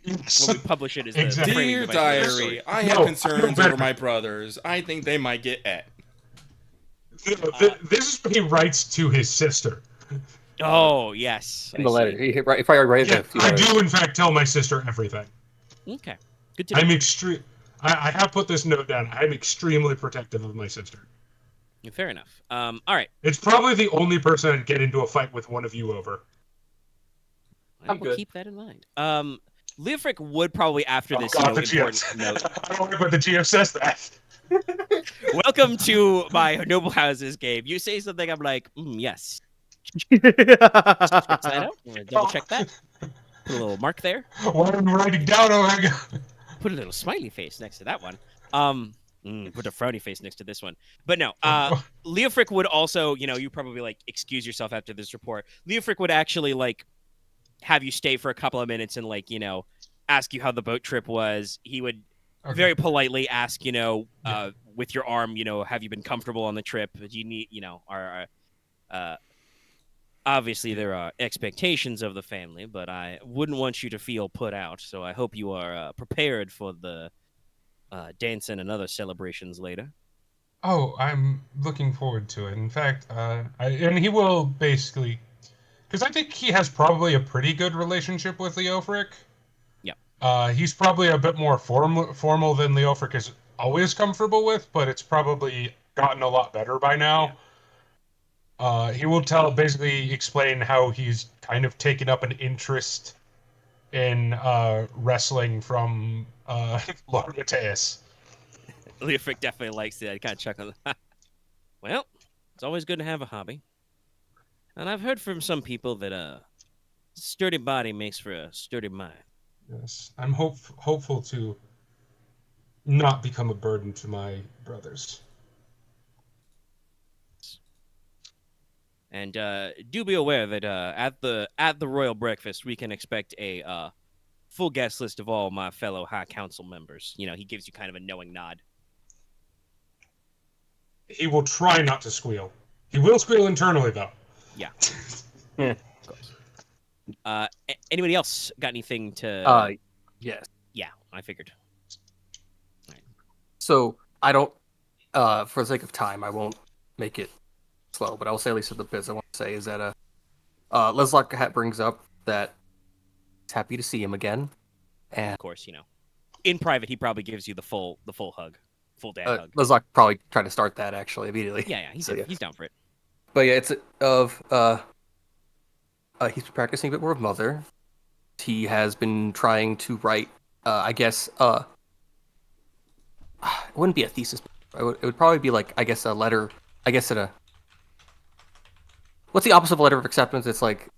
When we publish it as the Dear diary, I have concerns over my brothers. I think they might get et. This is what he writes to his sister. Oh, yes. In the letter. If I write I do, in fact, tell my sister everything. Okay. Good to know. I have put this note down. I'm extremely protective of my sister. Fair enough. All right. It's probably the only person I'd get into a fight with one of you over. I will keep that in mind. Leofric would probably, after this, important note. I don't know, but the GM says that. Welcome to my Noble Houses game. You say something, I'm like, yes. Check that out. Double check that. Put a little mark there. What am I writing down, Omega? Put a little smiley face next to that one. Put a frowny face next to this one. But no, Leofric would also, you probably like excuse yourself after this report. Leofric would actually like have you stay for a couple of minutes and like, ask you how the boat trip was. He would very politely ask, with your arm, have you been comfortable on the trip? Do you need, obviously there are expectations of the family, but I wouldn't want you to feel put out. So I hope you are prepared for the dancing and other celebrations later. Oh, I'm looking forward to it. In fact, and he will basically, because I think he has probably a pretty good relationship with Leofric. Yeah. He's probably a bit more formal than Leofric is always comfortable with, but it's probably gotten a lot better by now. Yeah. He will basically explain how he's kind of taken up an interest in wrestling from Lord Mateus. Leofric definitely likes it. I kind of chuckle. Well, it's always good to have a hobby. And I've heard from some people that a sturdy body makes for a sturdy mind. Yes, I'm hopeful to not become a burden to my brothers. And do be aware that at the royal breakfast we can expect a full guest list of all my fellow High Council members. He gives you kind of a knowing nod. He will try not to squeal. He will squeal internally, though. Yeah. Of course. Anybody else got anything to? Yes. Yeah, I figured. Right. So I don't, for the sake of time, I won't make it slow, but I will say at least the bits I want to say is that Leslok brings up that he's happy to see him again, and of course, in private he probably gives you the full hug. Full dad hug. Leslok probably tried to start that actually immediately. Yeah, he's down for it. But yeah, it's he's been practicing a bit more of Mother. He has been trying to write, it wouldn't be a thesis. It would probably be like, I guess, a letter. I guess what's the opposite of a letter of acceptance? It's like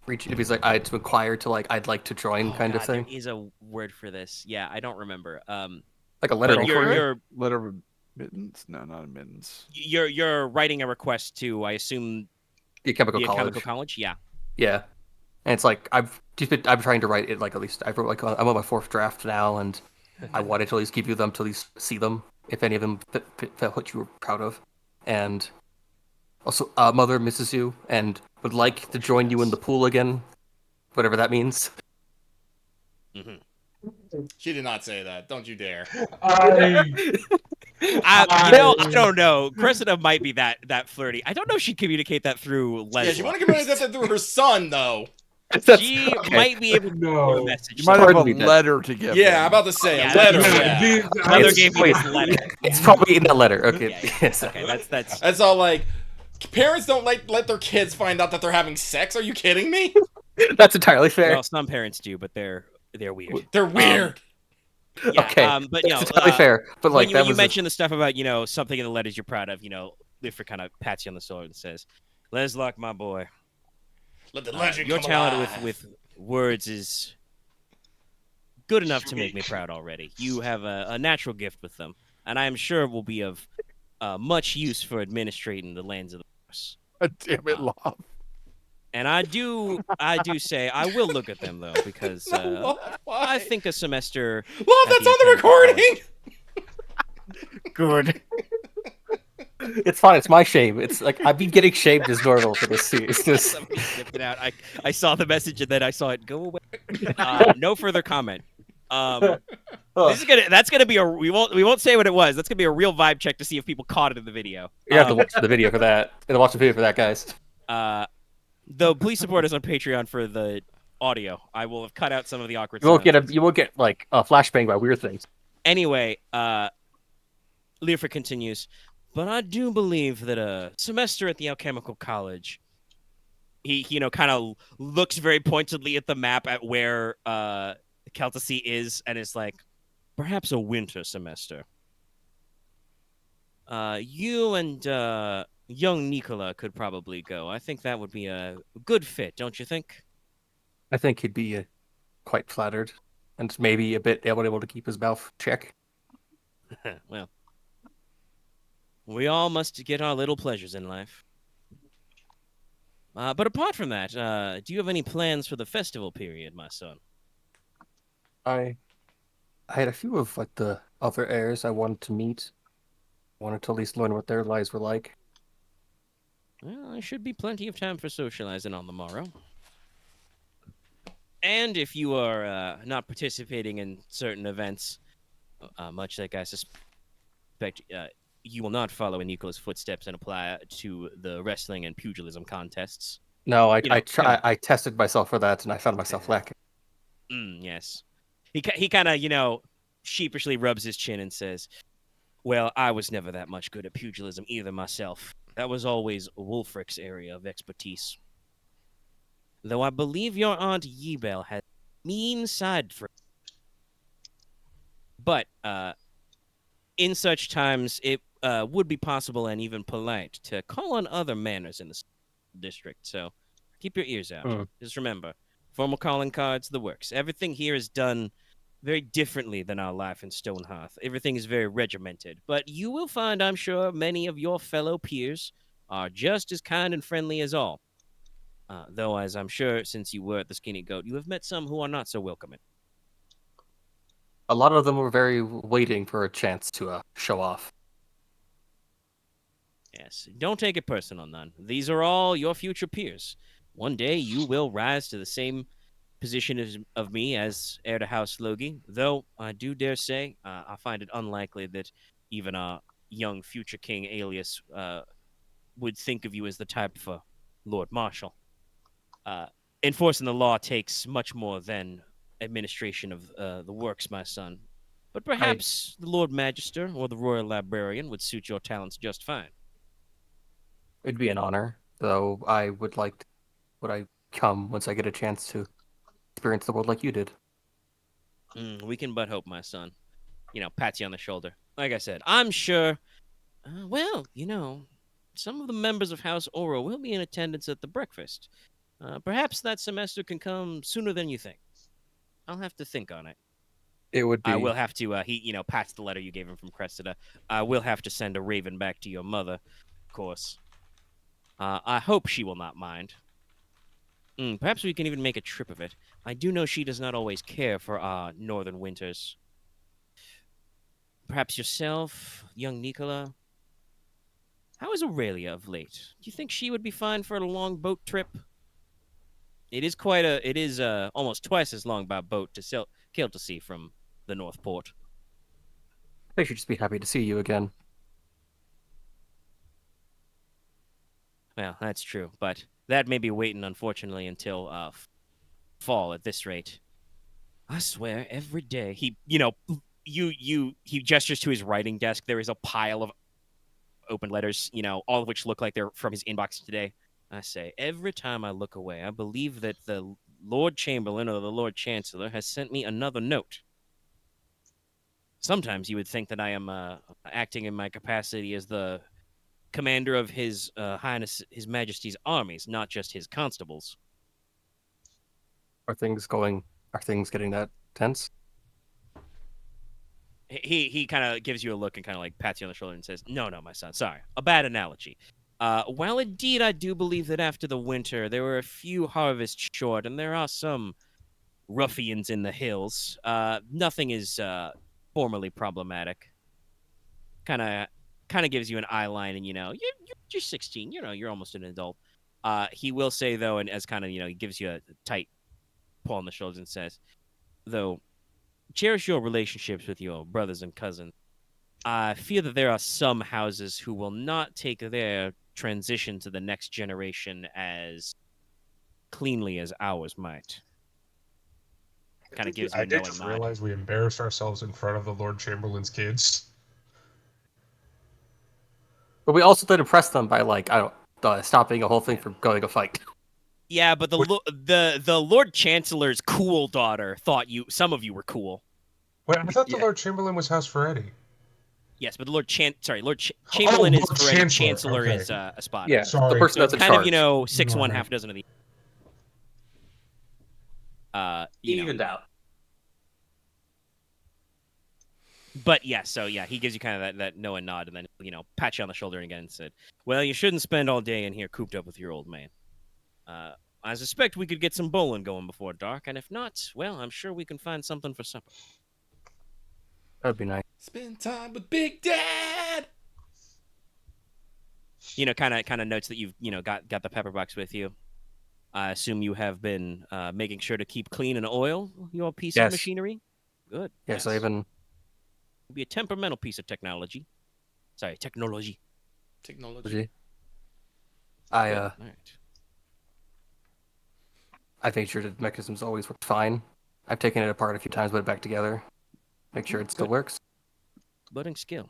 if he's like to inquire to like I'd like to join kind of thing. There is a word for this. Yeah, I don't remember. Like a letter of inquiry? Letter of admittance? No, not admittance. You're writing a request to, I assume, the chemical college. Yeah. Yeah, and it's like I'm trying to write it like at least I'm on my 4th draft now, and I wanted to at least give you them to at least see them if any of them fit what you were proud of, and also Mother misses you and would like to join you in the pool again, whatever that means. Mm-hmm. She did not say that. Don't you dare. I don't know. Cressida might be that flirty. I don't know if she'd communicate that through Leslok. Yeah, she want to communicate that through her son, though. She might be able to give a message. You might have a letter to give. Yeah, I'm about to say a letter. Yeah. Mother gave me this letter. It's probably in that letter. Okay. Yeah. Yes. Okay. That's. That's all. Like, parents don't let their kids find out that they're having sex. Are you kidding me? That's entirely fair. Well, some parents do, but they're weird. They're weird. Yeah, okay, but it's entirely fair. But like when you mentioned the stuff about something in the letters you're proud of, Lifford kind of pats you on the shoulder and says, "Leslok, my boy, let the legend your come talent alive. with words is good enough to make me proud already. You have a natural gift with them, and I am sure will be of much use for administrating the lands of the Force." Damn it, Loth. And I do say I will look at them though, because I think a semester. Loth, that's on the recording. Good. It's fine. It's my shame. It's like I've been getting shamed as normal for this series. Somebody snipped it out. I saw the message and then I saw it go away. No further comment. That's gonna be we won't say what it was. That's gonna be a real vibe check to see if people caught it in the video. You have to watch the video for that. You have to watch the video for that, guys. Though please support us on Patreon for the audio. I will have cut out some of the awkward. You won't get like a flashbang by weird things. Anyway, Leofric continues, but I do believe that a semester at the Alchemical College. He kind of looks very pointedly at the map at where Keltacy is, and is like, perhaps a winter semester. You and young Nicola could probably go. I think that would be a good fit, don't you think? I think he'd be quite flattered, and maybe a bit able to keep his mouth check. Well, we all must get our little pleasures in life. But apart from that, do you have any plans for the festival period, my son? I had a few of like the other heirs I wanted to meet. Wanted to at least learn what their lives were like. Well, there should be plenty of time for socializing on the morrow. And if you are not participating in certain events, much like I suspect you will not follow in Nicola's footsteps and apply to the wrestling and pugilism contests. No, I come I tested myself for that, and I found myself lacking. Yes. He kind of, sheepishly rubs his chin and says, well, I was never that much good at pugilism either myself. That was always Wulfric's area of expertise. Though I believe your Aunt Yebel has a mean side for it. But in such times, it would be possible and even polite to call on other manners in the district. So keep your ears out. Just remember, formal calling cards, the works. Everything here is done very differently than our life in Stonehearth. Everything is very regimented. But you will find, I'm sure, many of your fellow peers are just as kind and friendly as all. Though, as I'm sure, since you were at the Skinny Goat, you have met some who are not so welcoming. A lot of them were very waiting for a chance to show off. Yes, don't take it personal, none. These are all your future peers. One day you will rise to the same position of me as heir to House Logi, though I do dare say I find it unlikely that even a young future king alias would think of you as the type for Lord Marshal. Enforcing the law takes much more than administration of the works, my son. But perhaps the Lord Magister or the Royal Librarian would suit your talents just fine. It'd be an honor, though I would I come once I get a chance to experience the world like you did. We can but hope, my son. Pats you on the shoulder. Like I said, I'm sure, some of the members of House Oro will be in attendance at the breakfast. Perhaps that semester can come sooner than you think. I'll have to think on it. It would be. I will have to, he pats the letter you gave him from Cressida. I will have to send a raven back to your mother, of course. I hope she will not mind. Perhaps we can even make a trip of it. I do know she does not always care for our northern winters. Perhaps yourself, young Nicola. How is Aurelia of late? Do you think she would be fine for a long boat trip? It is almost twice as long by boat to Kiltesea from the North Port. They should just be happy to see you again. Well, that's true, but that may be waiting, unfortunately, until fall at this rate. I swear, every day he gestures to his writing desk. There is a pile of open letters, all of which look like they're from his inbox today. I say, every time I look away, I believe that the Lord Chamberlain or the Lord Chancellor has sent me another note. Sometimes you would think that I am acting in my capacity as the commander of His Highness, His Majesty's armies, not just his constables. Are things getting that tense? He kind of gives you a look and kind of like pats you on the shoulder and says, no, my son, sorry. A bad analogy. While indeed I do believe that after the winter there were a few harvests short and there are some ruffians in the hills, nothing is formally problematic. Kind of gives you an eye line and, you're 16, you're almost an adult. He will say, though, and as kind of, he gives you a tight pull on the shoulders and says, though, cherish your relationships with your brothers and cousins. I fear that there are some houses who will not take their transition to the next generation as cleanly as ours might. Kind of gives you a I did knowing just nod. realize we embarrassed ourselves in front of the Lord Chamberlain's kids. But we also did impress them by stopping a whole thing from going a fight. Yeah, but the Lord Chancellor's cool daughter thought some of you were cool. Wait, I thought the Lord Chamberlain was House Ferretti. Yes, but the Chamberlain is Lord Ferretti. Chancellor, Chancellor okay. is a spot. Yeah, Sorry. the person So that's it's in kind charge. of 6'1", Right. half a dozen of these. You know, Evened out. but yeah, so yeah, he gives you kind of that knowing nod, and then pat you on the shoulder again and said, "Well, you shouldn't spend all day in here cooped up with your old man. I suspect we could get some bowling going before dark, and if not, well, I'm sure we can find something for supper." That'd be nice. Spend time with Big Dad. Kind of notes that you've got the pepper box with you. I assume you have been making sure to keep clean and oil your piece of Yes. machinery. Good. Yes, I even. It'd be a temperamental piece of technology. Sorry, technology. Technology. I Good. All right. I made sure the mechanisms always worked fine. I've taken it apart a few times, put it back together, make sure it still works. Budding skill.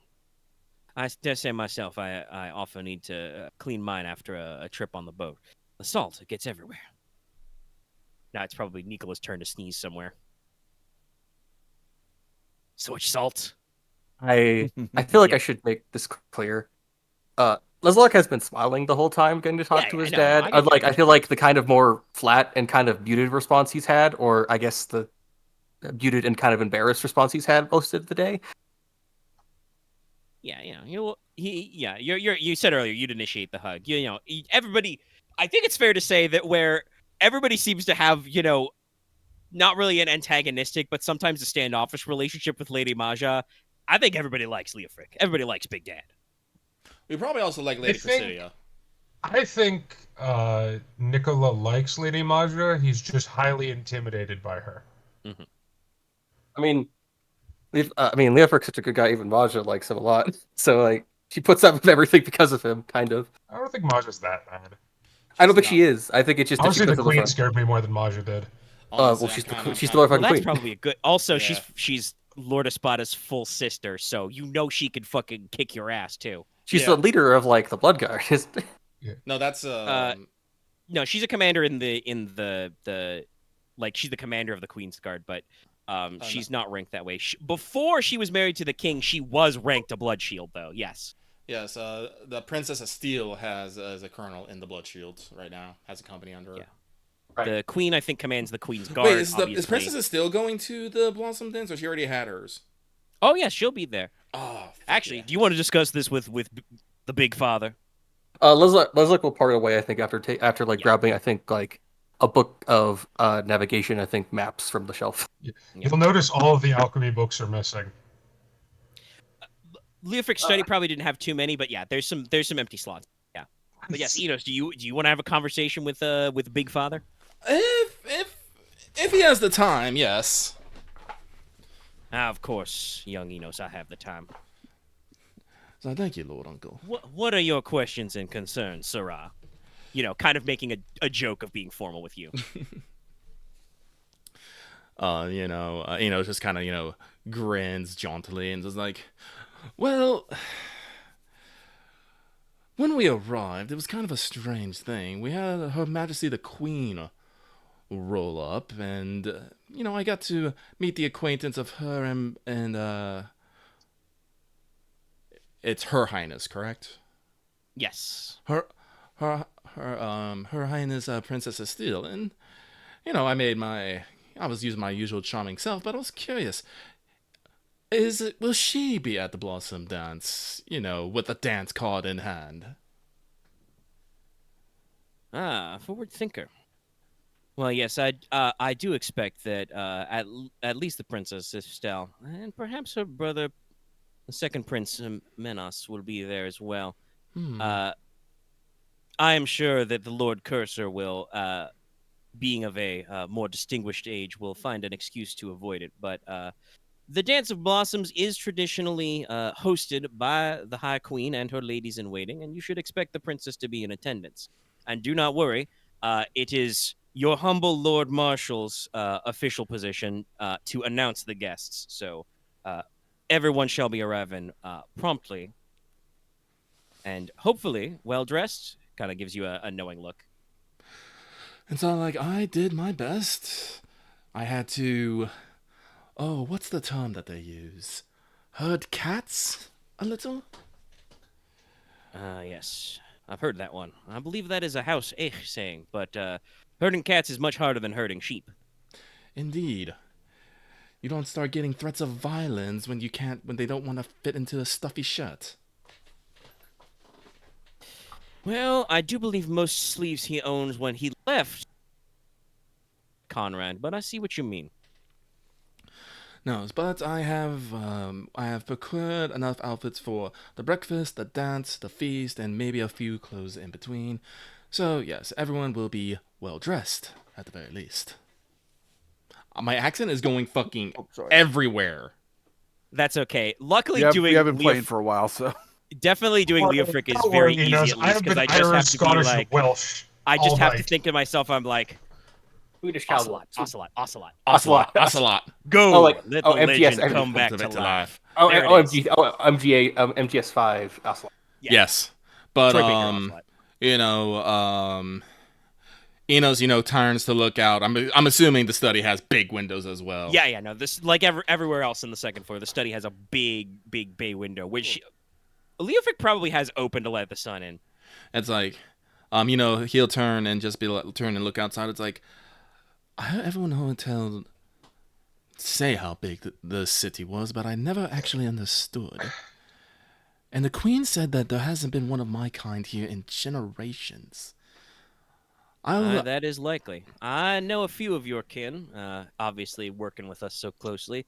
I dare say myself, I often need to clean mine after a trip on the boat. The salt, it gets everywhere. Now it's probably Nicola's turn to sneeze somewhere. So much salt. I feel like I should make this clear. Leslok has been smiling the whole time, getting to talk to his dad. I feel like the kind of more flat and kind of muted response he's had, or I guess the muted and kind of embarrassed response he's had most of the day. Yeah, you said earlier you'd initiate the hug. Everybody. I think it's fair to say that where everybody seems to have, not really an antagonistic, but sometimes a standoffish relationship with Lady Maja, I think everybody likes Leofric. Everybody likes Big Dad. We probably also like Lady Presidia. I think Nicola likes Lady Maja. He's just highly intimidated by her. Mm-hmm. Leofric's such a good guy. Even Maja likes him a lot. So like, she puts up with everything because of him, kind of. I don't think Maja's that bad. I don't think she is. I think it's just. Honestly, the Queen scared me more than Maja did. Honestly, she's the kinda- motherfucking Well, that's queen. probably a good. Also, Yeah. she's Lord Espada's full sister, so she could fucking kick your ass too. She's the leader of like the Blood Guard. No, that's No, she's a commander in the she's the commander of the Queen's Guard, but she's not ranked that way. Before she was married to the king, she was ranked a Blood Shield, though. Yes. Yes, the Princess of Steel has as a colonel in the Blood Shield right now. Has a company under her. Yeah. Right. The Queen, I think, commands the Queen's Guard. Wait, is Princess of Steel going to the Blossom Dance, or she already had hers? Oh yeah, she'll be there. Oh, Actually, do you want to discuss this with the Big Father? Leslok will part away. I think after grabbing I think like a book of navigation. I think maps from the shelf. You'll notice all of the alchemy books are missing. Leofric's study probably didn't have too many, but yeah, there's some empty slots. Yeah, but yes, Inos, do you want to have a conversation with Big Father? If he has the time, yes. Of course, young Inos, I have the time. So thank you, Lord Uncle. What are your questions and concerns, Sirrah? Kind of making a joke of being formal with you. Just kind of, grins jauntily and is like, well, when we arrived, it was kind of a strange thing. We had Her Majesty the Queen roll up, and, I got to meet the acquaintance of her and it's Her Highness, correct? Yes. Her Highness Princess of Steel, and I was using my usual charming self, but I was curious. Will she be at the Blossom Dance? With the dance card in hand. Forward thinker. Well, yes, I do expect that at least the Princess Estelle and perhaps her brother, the second Prince Menos, will be there as well. I am sure that the Lord Cursor will, being of a more distinguished age, will find an excuse to avoid it. But the Dance of Blossoms is traditionally hosted by the High Queen and her ladies-in-waiting, and you should expect the princess to be in attendance. And do not worry, it is your humble Lord Marshal's official position to announce the guests. So everyone shall be arriving promptly and hopefully well-dressed. Kind of gives you a knowing look. And so, I did my best. I had to... Oh, what's the term that they use? Herd cats? A little? Yes. I've heard that one. I believe that is a House saying, but herding cats is much harder than herding sheep. Indeed. You don't start getting threats of violence when they don't want to fit into a stuffy shirt. Well, I do believe most sleeves he owns when he left Konrad, but I see what you mean. No, but I have procured enough outfits for the breakfast, the dance, the feast, and maybe a few clothes in between. So yes, everyone will be well dressed at the very least. My accent is going fucking everywhere. That's okay. Luckily, we haven't playing for a while, so definitely doing Leofric is very easy at least because I just have to be like Welsh. I just have to think to myself. I'm like Swedish Ocelot, cowboy. Ocelot. Ocelot. Go. Let the legend come back to life. MGS 5 Ocelot. Yeah. Yes, but Ocelot. Inos, turns to look out. I'm assuming the study has big windows as well. Yeah, no. This like everywhere else in the second floor, the study has a big bay window, which Leofric probably has open to let the sun in. It's like, he'll turn and just turn and look outside. It's like, I heard everyone in the hotel say how big the city was, but I never actually understood. And the queen said that there hasn't been one of my kind here in generations. That is likely. I know a few of your kin, obviously working with us so closely.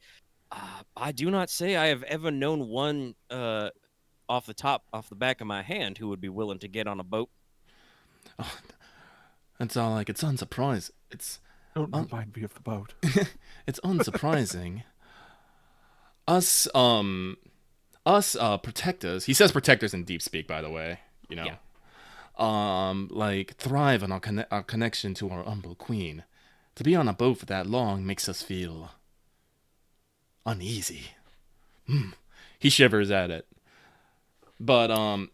I do not say I have ever known one off the back of my hand who would be willing to get on a boat. Oh, that's all like, it's unsurprising. Don't remind me of the boat. It's unsurprising. Us protectors. He says protectors in deep speak, by the way. Yeah. Thrive on our connection to our humble queen. To be on a boat for that long makes us feel uneasy. He shivers at it. But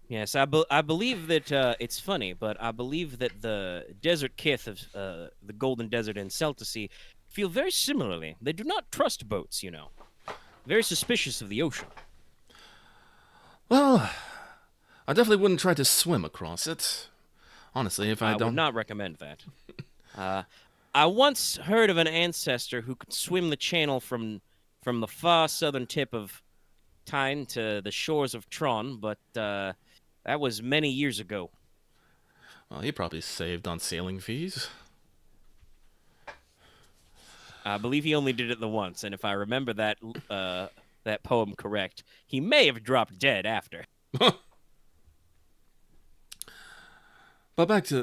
yes, I believe that it's funny, but I believe that the desert kith of the Golden Desert and Celticy feel very similarly. They do not trust boats, Very suspicious of the ocean. Well, I definitely wouldn't try to swim across it. Honestly, if I would not recommend that. I once heard of an ancestor who could swim the channel from the far southern tip of Tyne to the shores of Tron, but that was many years ago. Well, he probably saved on sailing fees. I believe he only did it the once, and if I remember that poem correct, he may have dropped dead after. But back to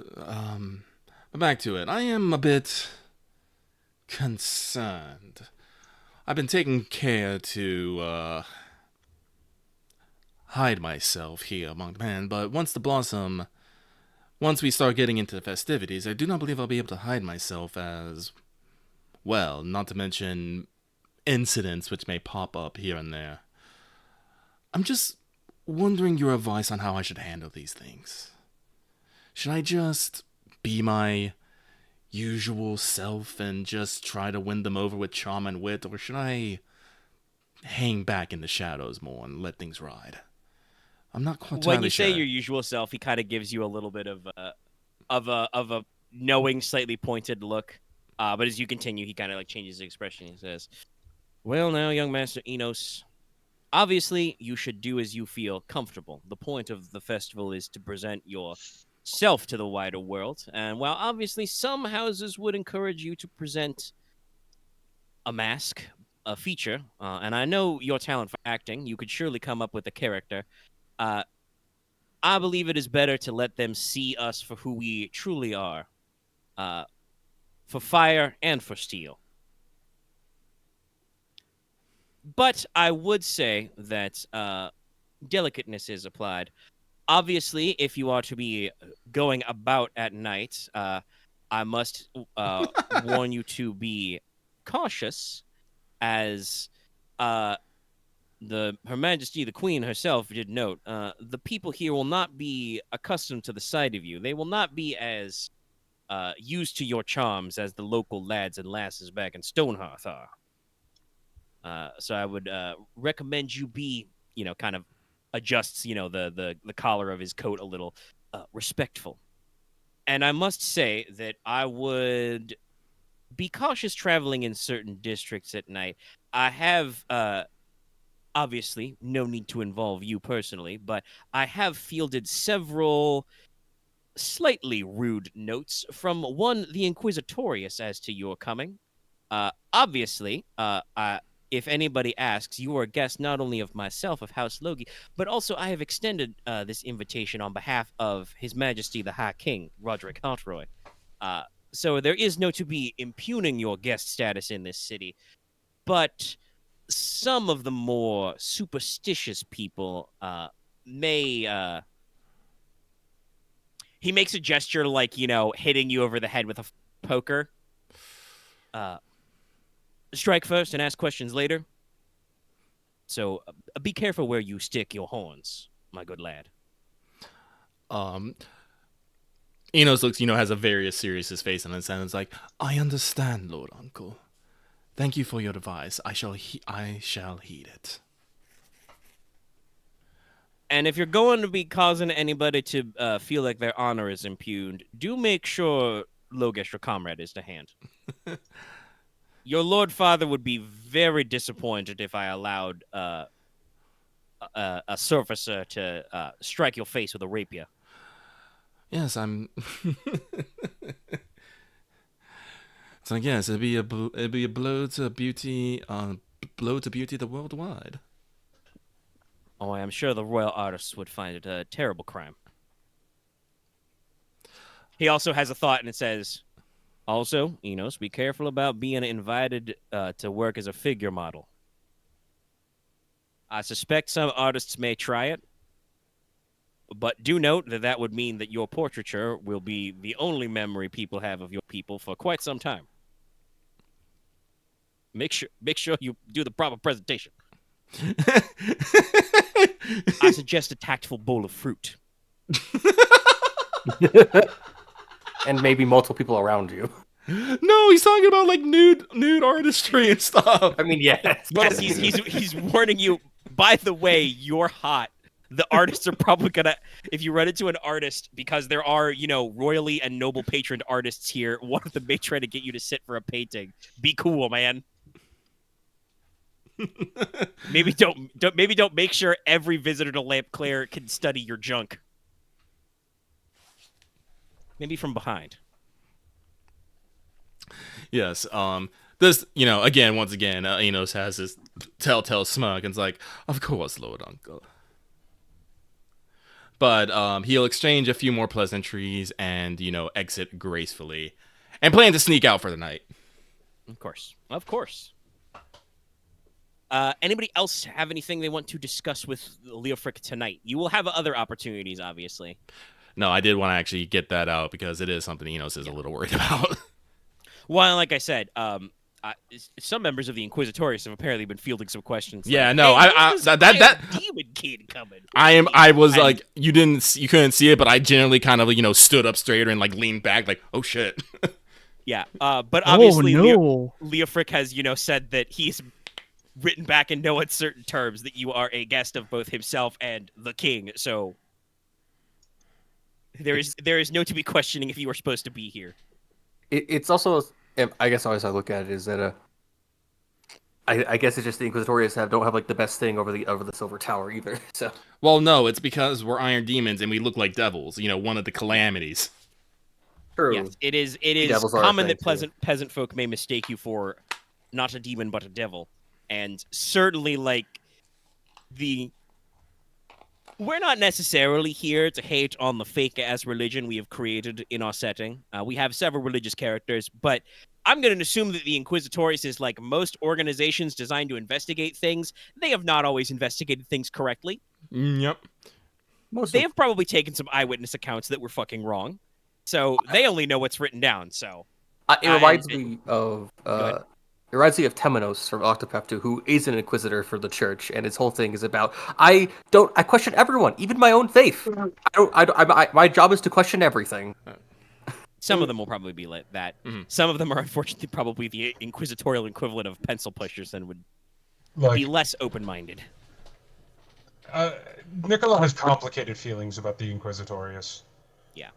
it. I am a bit concerned. I've been taking care to hide myself here among the men, but once we start getting into the festivities, I do not believe I'll be able to hide myself as well, not to mention incidents which may pop up here and there. I'm just wondering your advice on how I should handle these things. Should I just be my usual self and just try to win them over with charm and wit, or should I hang back in the shadows more and let things ride? I'm not quite When you sure. say your usual self, he kind of gives you a little bit of a knowing, slightly pointed look. But as you continue, he kind of changes his expression. He says, "Well, now, young Master Inos, obviously you should do as you feel comfortable. The point of the festival is to present yourself to the wider world. And while obviously some houses would encourage you to present a mask, a feature, and I know your talent for acting, you could surely come up with a character. I believe it is better to let them see us for who we truly are, for fire and for steel. But I would say that delicateness is applied. Obviously, if you are to be going about at night, I must warn you to be cautious, as Her Majesty, the Queen herself, did note, the people here will not be accustomed to the sight of you. They will not be as used to your charms as the local lads and lasses back in Stonehearth are. So I would recommend you be, kind of adjusts, the collar of his coat a little, respectful. And I must say that I would be cautious traveling in certain districts at night. I have obviously no need to involve you personally, but I have fielded several slightly rude notes from one, the Inquisitorius, as to your coming. Obviously, if anybody asks, you are a guest not only of myself, of House Logi, but also I have extended this invitation on behalf of His Majesty the High King, Roderick Hartroy. So there is no to be impugning your guest status in this city, but some of the more superstitious people may... He makes a gesture like, hitting you over the head with a poker. Strike first and ask questions later. So be careful where you stick your horns, my good lad. Inos looks, has a very serious face on his and is like, I understand, Lord Uncle. Thank you for your advice. I shall heed it. And if you're going to be causing anybody to feel like their honor is impugned, do make sure Logesh, your comrade, is to hand. Your Lord Father would be very disappointed if I allowed a surfacer to strike your face with a rapier. Yes, I'm. It's like, yes, it'd be a blow to beauty, the worldwide. Oh, I am sure the royal artists would find it a terrible crime. He also has a thought, and it says, also, Inos, be careful about being invited to work as a figure model. I suspect some artists may try it, but do note that that would mean that your portraiture will be the only memory people have of your people for quite some time. Make sure you do the proper presentation. I suggest a tactful bowl of fruit. And maybe multiple people around you. No, he's talking about like nude artistry and stuff. I mean, yes. Yes, he's warning you. By the way, you're hot. The artists are probably gonna, if you run into an artist, because there are, royally and noble patroned artists here, one of them may try to get you to sit for a painting. Be cool, man. Maybe don't make sure every visitor to Lampeclair can study your junk. Maybe from behind. Yes. This, once again, Inos has this telltale smirk and it's like, of course, Lord Uncle. But he'll exchange a few more pleasantries and, exit gracefully and plan to sneak out for the night. Of course. Anybody else have anything they want to discuss with Leofric tonight? You will have other opportunities, obviously. No, I did want to actually get that out because it is something Inos is a little worried about. Well, like I said, some members of the Inquisitorius have apparently been fielding some questions. Yeah, like, no, hey, that demon kid coming. I was like, you couldn't see it, but I generally kind of stood up straighter and like leaned back, like, oh shit. Yeah, but obviously, no. Leofric has said that he's written back in no uncertain terms that you are a guest of both himself and the king. So there is no to be questioning if you are supposed to be here. It's also, I guess always I look at it is that I guess it's just the Inquisitorius don't have like the best thing over the Silver Tower either. So well, no, it's because we're Iron Demons and we look like devils. One of the calamities. True. Yes, it is common that peasant folk may mistake you for not a demon but a devil, and certainly we're not necessarily here to hate on the fake-ass religion we have created in our setting. We have several religious characters, but I'm going to assume that the Inquisitorius is like most organizations designed to investigate things. They have not always investigated things correctly. Yep. They have probably taken some eyewitness accounts that were fucking wrong. So they only know what's written down, so... It reminds me of... It reminds me of Temenos from Octopeptu, who is an inquisitor for the church, and his whole thing is about I question everyone, even my own faith. My job is to question everything. Some of them will probably be like that. Mm-hmm. Some of them are unfortunately probably the inquisitorial equivalent of pencil pushers and would be less open-minded. Nicola has complicated feelings about the Inquisitorius. Yeah.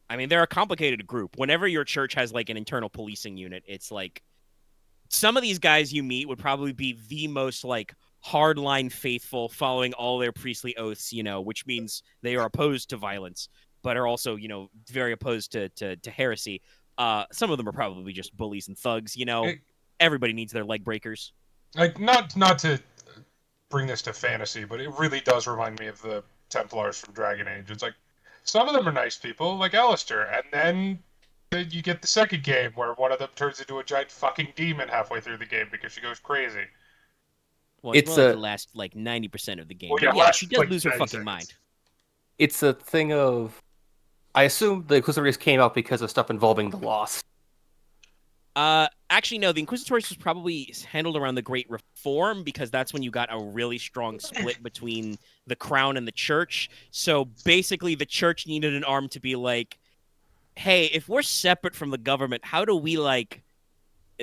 I mean, they're a complicated group. Whenever your church has like an internal policing unit, it's like some of these guys you meet would probably be the most like hardline faithful, following all their priestly oaths, which means they are opposed to violence, but are also, very opposed to heresy. Some of them are probably just bullies and thugs, Everybody needs their leg breakers. Like, not to bring this to fantasy, but it really does remind me of the Templars from Dragon Age. It's like, some of them are nice people, like Alistair, and then you get the second game where one of them turns into a giant fucking demon halfway through the game because she goes crazy. Well, it's more like the last, 90% of the game. Well, But yeah, she does lose her fucking mind. It's a thing of... I assume the Inquisitors came out because of stuff involving the Lost. Actually, no, the Inquisitors was probably handled around the Great Reform, because that's when you got a really strong split between the Crown and the Church. So basically, the Church needed an arm to be like, hey, if we're separate from the government, how do we,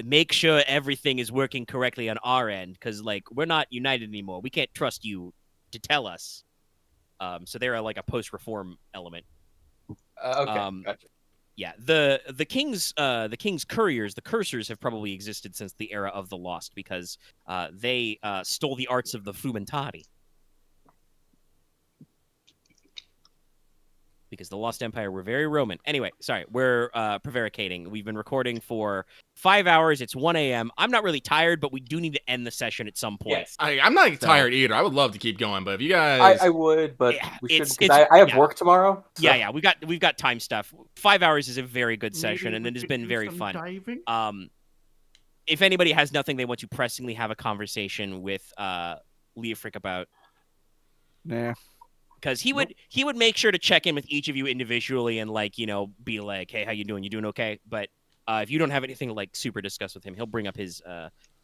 make sure everything is working correctly on our end? Because, we're not united anymore. We can't trust you to tell us. So they're, a post-reform element. Okay, gotcha. Yeah, the king's couriers, the cursors, have probably existed since the era of the Lost, because they stole the arts of the Frumentati. Because the Lost Empire were very Roman. Anyway, sorry, we're prevaricating. We've been recording for 5 hours. It's 1 a.m. I'm not really tired, but we do need to end the session at some point. Yes. I'm not tired either. I would love to keep going, but if you guys... I would, but Yeah, we should, because I have work tomorrow. So. Yeah, we've got time stuff. 5 hours is a very good session, and it has been very fun. Diving? If anybody has nothing they want to pressingly have a conversation with Leofric about... Nah. Because he would make sure to check in with each of you individually and be like, hey, how you doing? You doing okay? But if you don't have anything to super discuss with him, he'll bring up his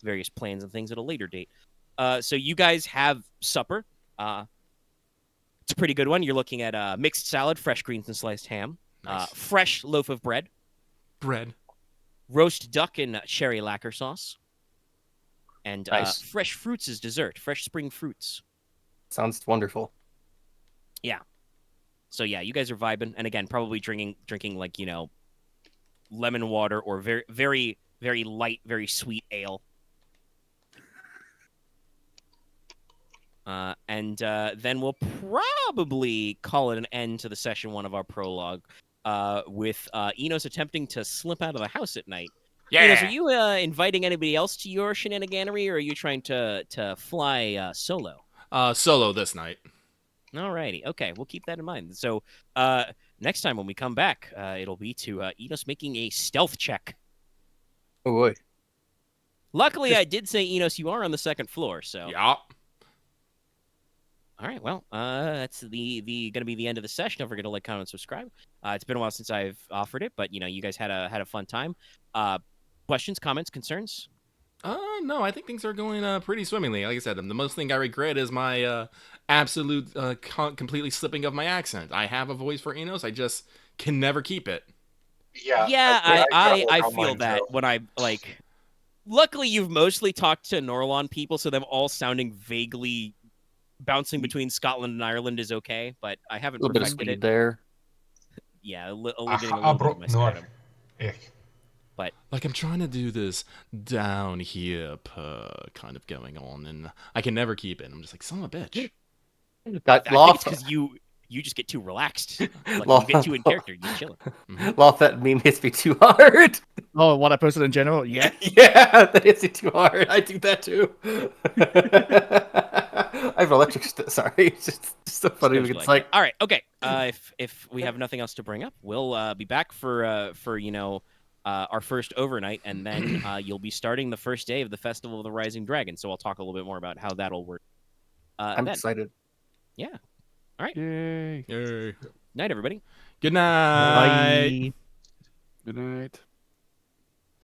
various plans and things at a later date. So you guys have supper. It's a pretty good one. You're looking at mixed salad, fresh greens and sliced ham, Nice. fresh loaf of bread, roast duck in sherry lacquer sauce, and Nice. fresh fruits as dessert. Fresh spring fruits. Sounds wonderful. Yeah. So yeah, you guys are vibing, and again, probably drinking lemon water or very, very, very light, very sweet ale. And then we'll probably call it an end to the session 1 of our prologue, with Inos attempting to slip out of the house at night. Yeah. Inos, are you inviting anybody else to your shenaniganery, or are you trying to fly solo? Solo this night. Alrighty, okay, we'll keep that in mind. So, next time when we come back, it'll be to Enos making a stealth check. Oh boy. Luckily, I did say, Enos, you are on the 2nd floor, so... Yeah. Alright, well, that's the gonna be the end of the session. Don't forget to like, comment, and subscribe. It's been a while since I've offered it, but, you guys had a fun time. Questions, comments, concerns? No, I think things are going pretty swimmingly. Like I said, the most thing I regret is my absolute completely slipping of my accent. I have a voice for Inos, I just can never keep it. Yeah, I feel that too. when I, luckily you've mostly talked to Norlon people, so them all sounding vaguely bouncing between Scotland and Ireland is okay, but I haven't A little bit of perfected speed it. there. Yeah, getting a little bit of my stratum. But like I'm trying to do this down here kind of going on, and I can never keep it. I'm just like, son of a bitch. That I think Loth, it's because you just get too relaxed. You get too in character. You're chilling. Loth, that meme hits me too hard. Oh, what I posted in general? Yeah. Yeah, that hits me too hard. I do that too. I have electric. Sorry, it's just so funny. Especially It's like, all right, okay. If we have nothing else to bring up, we'll be back for our first overnight, and then you'll be starting the first day of the Festival of the Rising Dragon. So I'll talk a little bit more about how that'll work. I'm excited. Yeah. All right. Yay. Yay. Night, everybody. Good night. Bye. Good night.